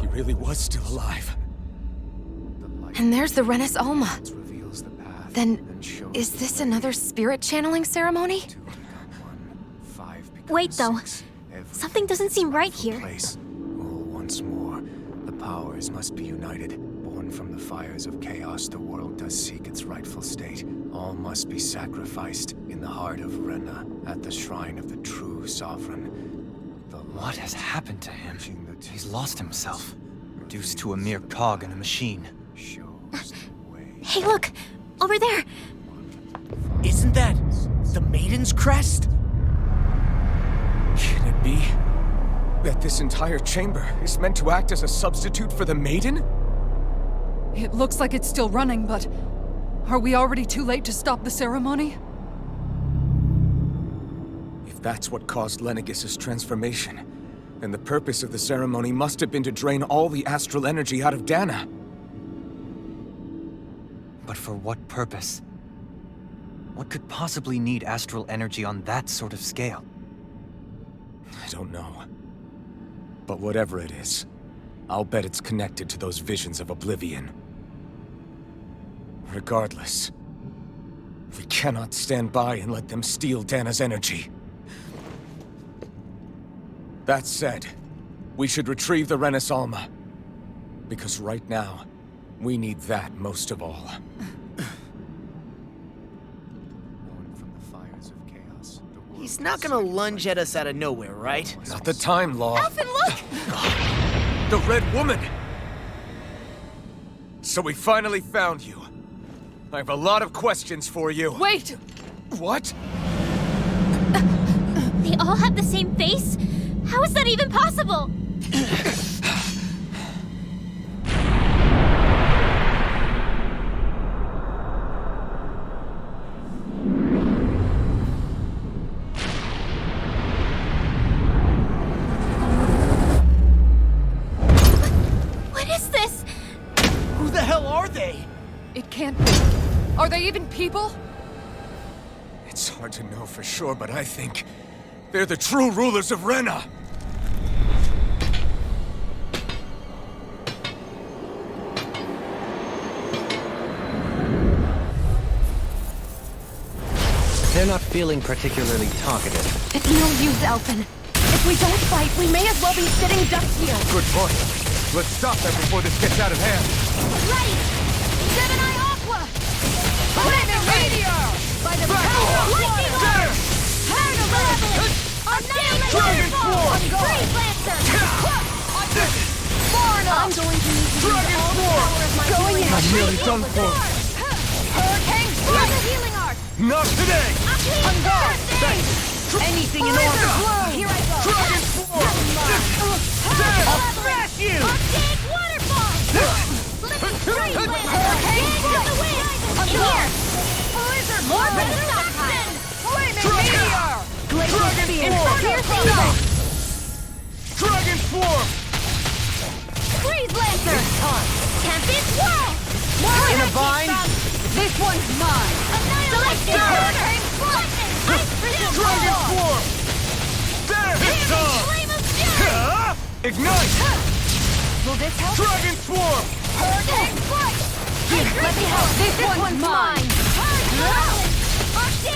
He really was still alive. And there's the Renis Alma. Then, is this another spirit channeling ceremony? Wait, though. Something doesn't seem right here. All once more, the powers must be united. Born from the fires of chaos, the world does seek its rightful state. All must be sacrificed in the heart of Rena, at the shrine of the true sovereign. What has happened to him? He's lost himself, reduced to a mere cog in a machine. Hey, look! Over there! Isn't that the Maiden's crest? Can it be? That this entire chamber is meant to act as a substitute for the maiden? It looks like it's still running, but are we already too late to stop the ceremony? If that's what caused Lenegis' transformation, then the purpose of the ceremony must have been to drain all the astral energy out of Dana. But for what purpose? What could possibly need astral energy on that sort of scale? I don't know. But whatever it is, I'll bet it's connected to those visions of oblivion. Regardless, we cannot stand by and let them steal Dana's energy. That said, we should retrieve the Renaissance. Because right now, we need that most of all. He's not gonna lunge at us out of nowhere, right? Not the time, Law. Alphen, look! The Red Woman! So we finally found you. I have a lot of questions for you. Wait! What? They all have the same face? How is that even possible? What is this? Who the hell are they? It can't be. Are they even people? It's hard to know for sure, but I think they're the true rulers of Rena. They're not feeling particularly talkative. It's no use, Alphen. If we don't fight, we may as well be sitting ducks here. Good point. Let's stop them before this gets out of hand. Ready! Gemini Aqua! Lightning Meteor! By the power of lightning orb! Turn of Malevolence! Annihilation Ball! Freeze Lancer! I'm going to need to use all the power of my healing I'm art. nearly done for. Hurricane Fire the healing art! Not today! On guard! Anything in order! Here I go! Dragon Form! I'll smash you! Archaic Waterfall! Flipping Freeze Lancer! Dance of the Wind! In here! Blizzard More Blow! better stockpile! Flaming Meteor! Glacial Spear! Fierce Form! Anger! Dragon Form! Freeze Lancer! Tempest Swirl! In a bind? This one's mine! Annihilation! Hurricane Lightning! Ice Crystal Dragon Ball! Form! There it's on! Flame of Fury! Ignite! Will this help? Dragon Swarm! Hurricane Flight! Let me help! This one's mine!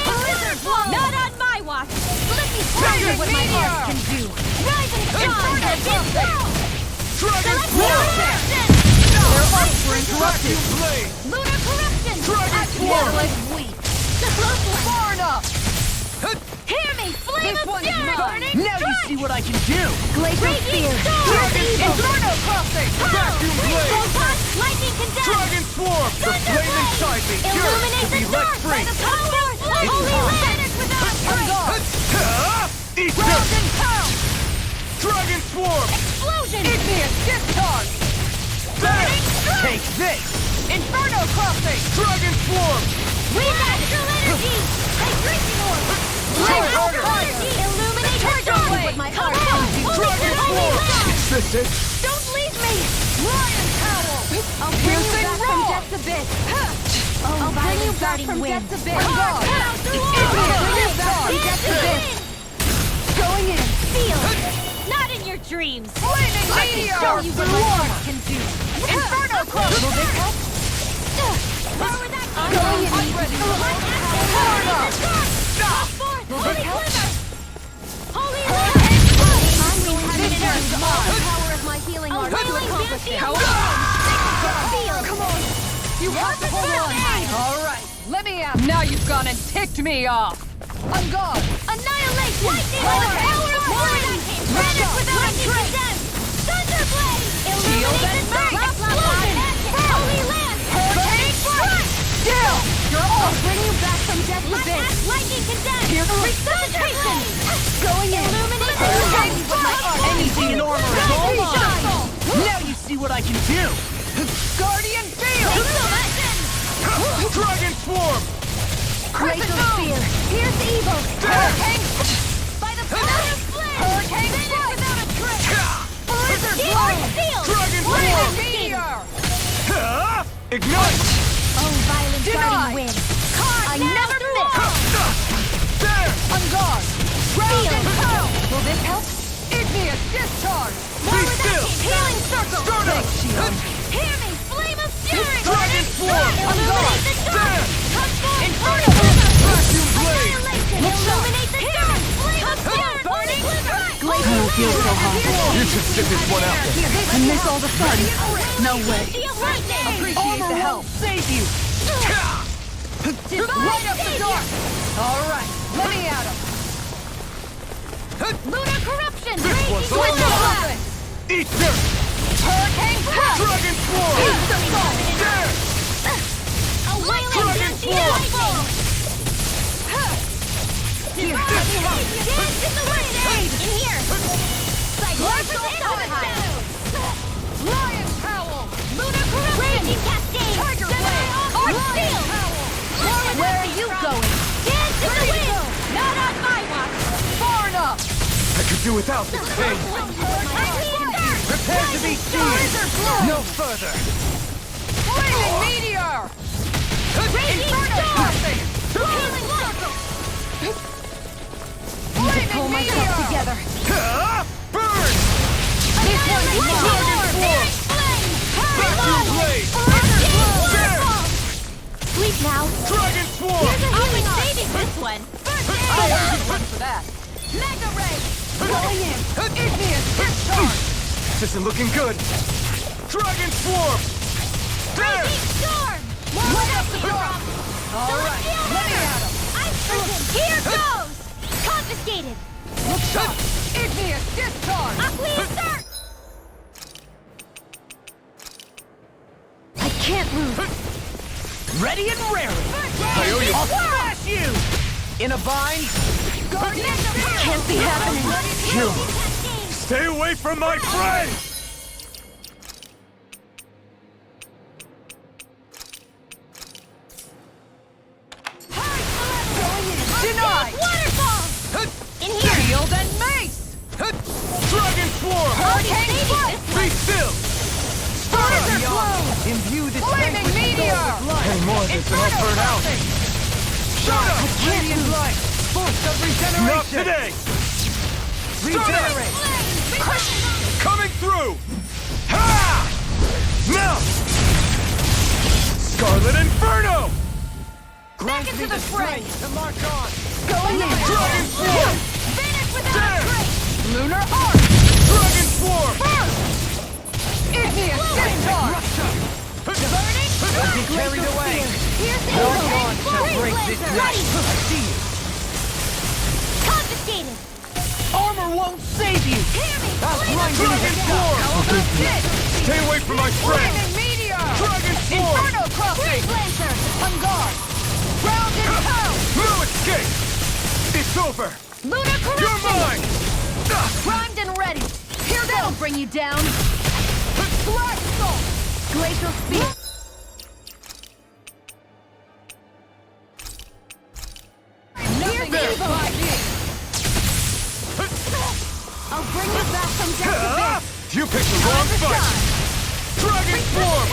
Blizzard Blow! Not on my watch! Let me show you what my Meteor! heart can do! Rising Sun! Inferno! Dragon Celestial Swarm! Eruption! They're up for interrupting! Blade! Lunar Corruption! Dragon Swarm! Catalyst Weak! Explosive Far enough! Hear me! Flame This of one's Fury! mine. Burning Now you see what I can do! Glacial Raging Spear! Storm! Inferno Crossing! Vacuum Blade! Photon! Lightning Condense! Dragon Swarm! The Thunder flame Blade! inside me! Yours Illuminate to be the let dark by free! the power of light! Holy Land! Without grace! Eat Ground this! and pound! Dragon Swarm! Explosion! Igneous Discharge! Burning Strike! Take this! Inferno Crossing! Dragon Swarm! Astral Energy! Hydration Orb! Flame Astral Orb! Energy! Illuminate the Turtle dark Blade! with my heart! Dragon Holy Swarm! Land! Is this it? Don't leave me! Lion Cowl! I'll bring you Piercing back from Roar! death's abyss! I'll bring you back from death's abyss! On guard! Death's abyss! Going in! Feel it! Not in your dreams! Flaming I can Meteor! show you what my heart can do! Inferno Crossing! Will this help? Power that Going in! Far enough! Will this help? Holy Hurricane Flight! I'm going to This turn one's all the mine! power of my healing art to accomplish it. Come on! You have to hold on! Alright, let me out! Now you've gone and ticked me off! On guard! Annihilation! Lightning by the power of light! Vanish without a trace! Thunder Blade! Illuminate the dark! Explosion! Holy Land! Hurricane Strike! Still! I'll bring you back from from death to this! Lightning condemned! Here's resuscitation! Going in! Illuminate with my art! Anything in armor is all mine! Now you see what I can do! Guardian Field! Dragon Swarm! Glacial Spear! Pierce evil! Hurricane! By the power of flame! Hurricane Strike! Without a trick! Blizzard Blow! Dragon Swarm! Meteor! Ignite! Oh, violent guardian wind! I never miss! There! On guard! Ground and pound! Will this help? Igneous Discharge! Be still! Healing circle! Start up! Hear me! Flame of fury! Dragon Swarm! Illuminate the dark! Transform! Inferno! Vacuum Blade! Illuminate the dark! Flame of fury! Burning I don't feel so hot. You should sit this one out then. I miss all the fun. No way. Appreciate the help! Save you! Light up the dark! All right, let me at him! Lunar corruption! This one's all Switch yours. blast! Eat dirt! Hurricane blast! Dragon Swarm! There! A wailing Dragon Swarm! Here! Dance in the wind! In here! Glacial Empire! Lion Howl! Lunar corruption! Raging Cascade! Tiger Blade! Art Steel! Where are you going? Dance in the wind! Not on my watch! Far enough! I could do without this pain. Prepare to be seen! No further! Flaming Meteor! Inferno Crossing! Healing Circle! Need to pull myself together. Burn! This one's mine! Vacuum Blade! There! Sleep now! Dragon Swarm! I'll be saving this one! I have a one for that! Mega Ray! Going in! Igneous Discharge! This isn't looking good. Dragon Swarm! There! Raging Storm! Light up the dark! All right, let me at him! Ice Curtain! Here goes! Confiscated! Looks up! Igneous Discharge! Aqueous I can't move! Ready and raring! I owe you. I'll smash you! In a bind? Can't be happening! You! Stay away from my friend! Denied! Waterfall! In here! Shield and mace! Dragon Swarm! Hurricane Strike! Be still! Blizzard Blow! Imbue this Flaming vanquished Meteor! soul with life! Any more of this and I'll burn out! Shut up! Radiant light! Force of regeneration! Not today! Regenerate! Coming through! Ha! Now! Scarlet Inferno! Back into the fray! To march on! Going in! Dragon Swarm! Finish without There! a trace! Lunar Arc! Dragon Swarm! Igneous Discharge! Burning! Don't be carried away! No one shall break this night! I see you! Confiscated! Armor won't save you! Hear me! Dragon Swarm! Stay away from my friend! Flaming Meteor! Dragon Swarm! Inferno Crossing! Lancer! On guard! Ground and pound! No escape! It's over! Lunar You're corruption! mine! Primed and ready! Here that'll bring you down! Black Soul! Glacial Speed! Nothing evil! I'll bring you back from death to this! You picked the wrong fight! Dragon Swarm!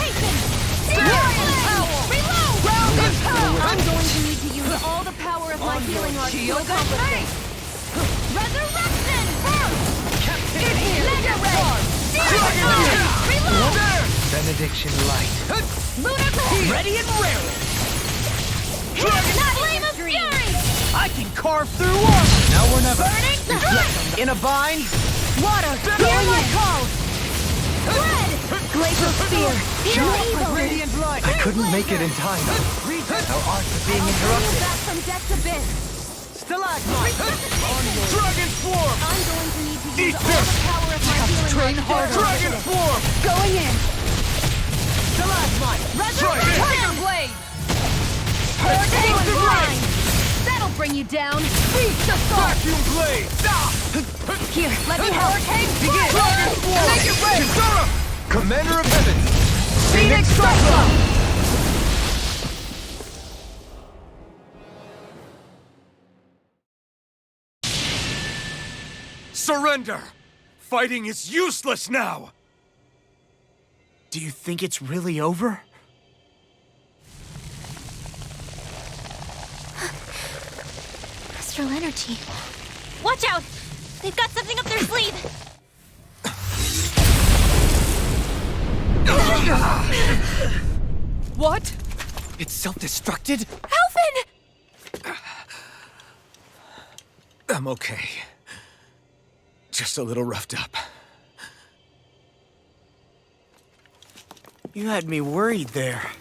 Lion Howl! Reload! Ground and pound! I'm going to need to use all the power of my healing arts to Shield and accomplish mace! this. Resurrection! Captivity! Mega Ray! Dragon Reload! There! Benediction light. Lunar corruption! Ready and raring! Flame of fury! I can carve through armor! Now or never! Burning! In a bind? Water! Hear my call! Red! Glacial Spear! Shot with radiant light! I couldn't make it in time. Our arts are being interrupted. Back from death to this! Stalagmite! Dragon Swarm! I'm going to need to use Eat all this! the power of my healing train arts. harder. Dragon Swarm! Going in! Stalagmite! Try this! Tiger Blade! Hurricane the Blind! you down. Beast assault! Vacuum blade! Here, let me help. Hurricane Begin! Dragon Swarm! Make it rain! Commander of Heaven! Phoenix Cyclone! Surrender! Fighting is useless now! Do you think it's really over? Astral energy. Watch out! They've got something up their sleeve! What? It's self-destructed? Alvin! I'm okay. Just a little roughed up. You had me worried there.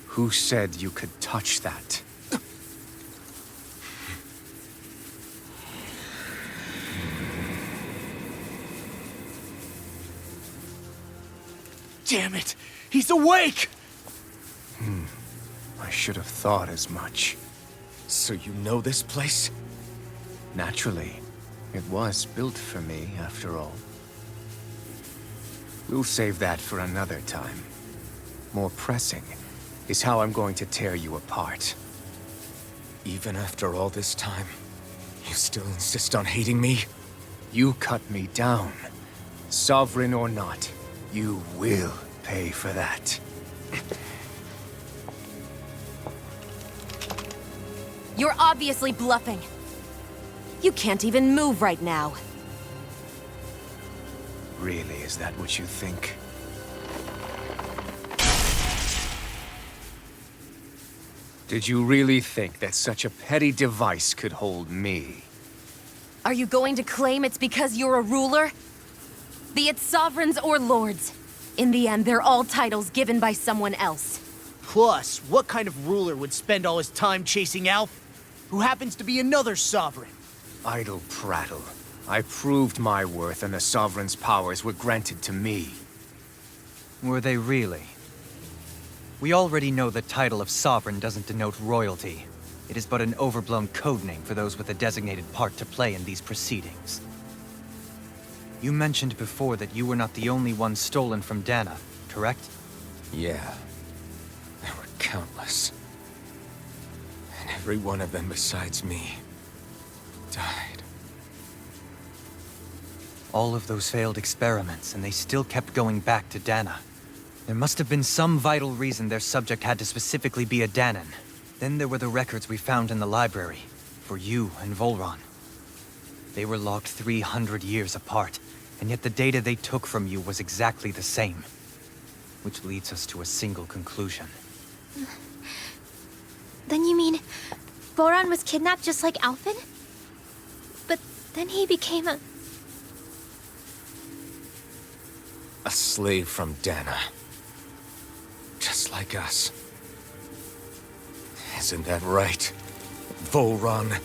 Who said you could touch that? Damn it! He's awake! I should have thought as much. So you know this place? Naturally. It was built for me, after all. We'll save that for another time. More pressing is how I'm going to tear you apart. Even after all this time, you still insist on hating me? You cut me down. Sovereign or not, you will pay for that. You're obviously bluffing. You can't even move right now. Really, is that what you think? Did you really think that such a petty device could hold me? Are you going to claim it's because you're a ruler? Be it sovereigns or lords. In the end, they're all titles given by someone else. Plus, what kind of ruler would spend all his time chasing Alf, who happens to be another sovereign? Idle prattle. I proved my worth and the Sovereign's powers were granted to me. Were they really? We already know the title of Sovereign doesn't denote royalty. It is but an overblown codename for those with a designated part to play in these proceedings. You mentioned before that you were not the only one stolen from Dana, correct? Yeah. There were countless. And every one of them besides me died. All of those failed experiments, and they still kept going back to Dana. There must have been some vital reason their subject had to specifically be a Danan. Then there were the records we found in the library, for you and Volron. They were logged 300 years apart, and yet the data they took from you was exactly the same. Which leads us to a single conclusion. Then you mean Voron was kidnapped just like Alphen? But then he became a slave from Dana. Just like us. Isn't that right, Volron?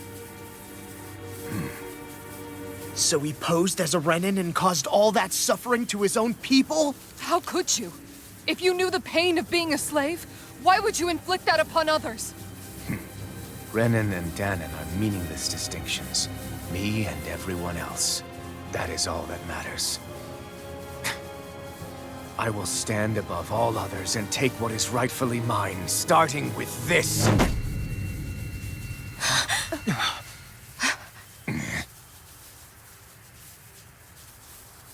So he posed as a Renin and caused all that suffering to his own people? How could you? If you knew the pain of being a slave, why would you inflict that upon others? Renin and Danan are meaningless distinctions. Me and everyone else. That is all that matters. I will stand above all others and take what is rightfully mine, starting with this.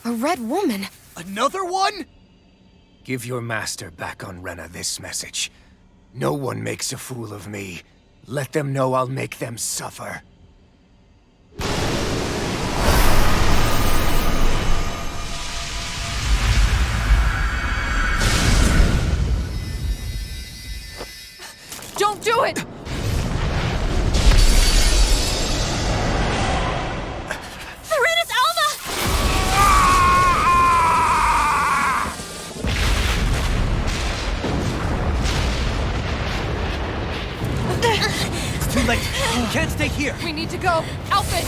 A red woman? Another one? Give your master back on Rena this message. No one makes a fool of me. Let them know I'll make them suffer. Don't do it! Serenus Alva! It's too late. You can't stay here. We need to go. Alphen!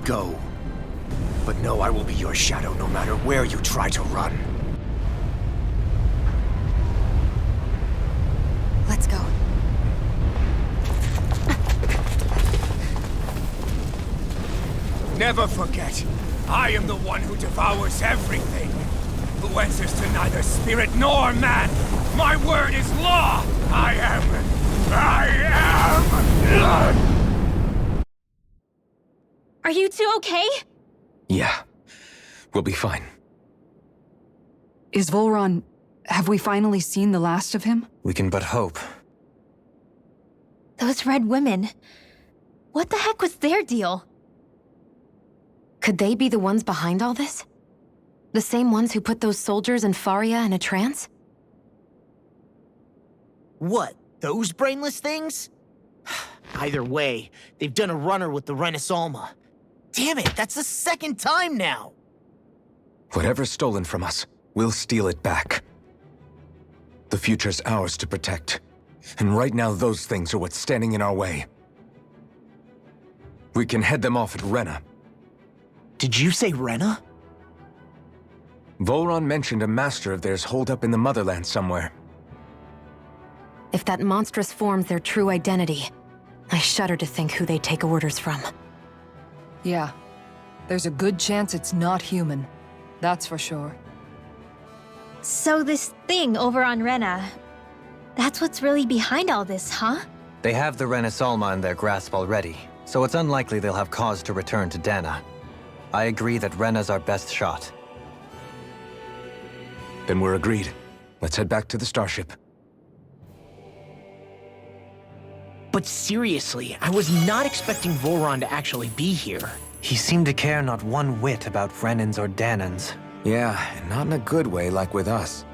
go. But know I will be your shadow no matter where you try to run. Let's go. Never forget, I am the one who devours everything. Who answers to neither spirit nor man. My word is law. I am. Are you two okay? Yeah. We'll be fine. Is Volron... Have we finally seen the last of him? We can but hope. Those red women. What the heck was their deal? Could they be the ones behind all this? The same ones who put those soldiers in Faria in a trance? What, those brainless things? Either way, they've done a runner with the Renaissance. Damn it, that's the second time now! Whatever's stolen from us, we'll steal it back. The future's ours to protect. And right now those things are what's standing in our way. We can head them off at Rena. Did you say Rena? Volron mentioned a master of theirs holed up in the motherland somewhere. If that monstrous form's their true identity, I shudder to think who they take orders from. Yeah. There's a good chance it's not human. That's for sure. So this thing over on Rena... That's what's really behind all this, huh? They have the Renaissance in their grasp already, so it's unlikely they'll have cause to return to Dana. I agree that Rena's our best shot. Then we're agreed. Let's head back to the starship. But seriously, I was not expecting Volron to actually be here. He seemed to care not one whit about Renans or Danans. Yeah, and not in a good way like with us.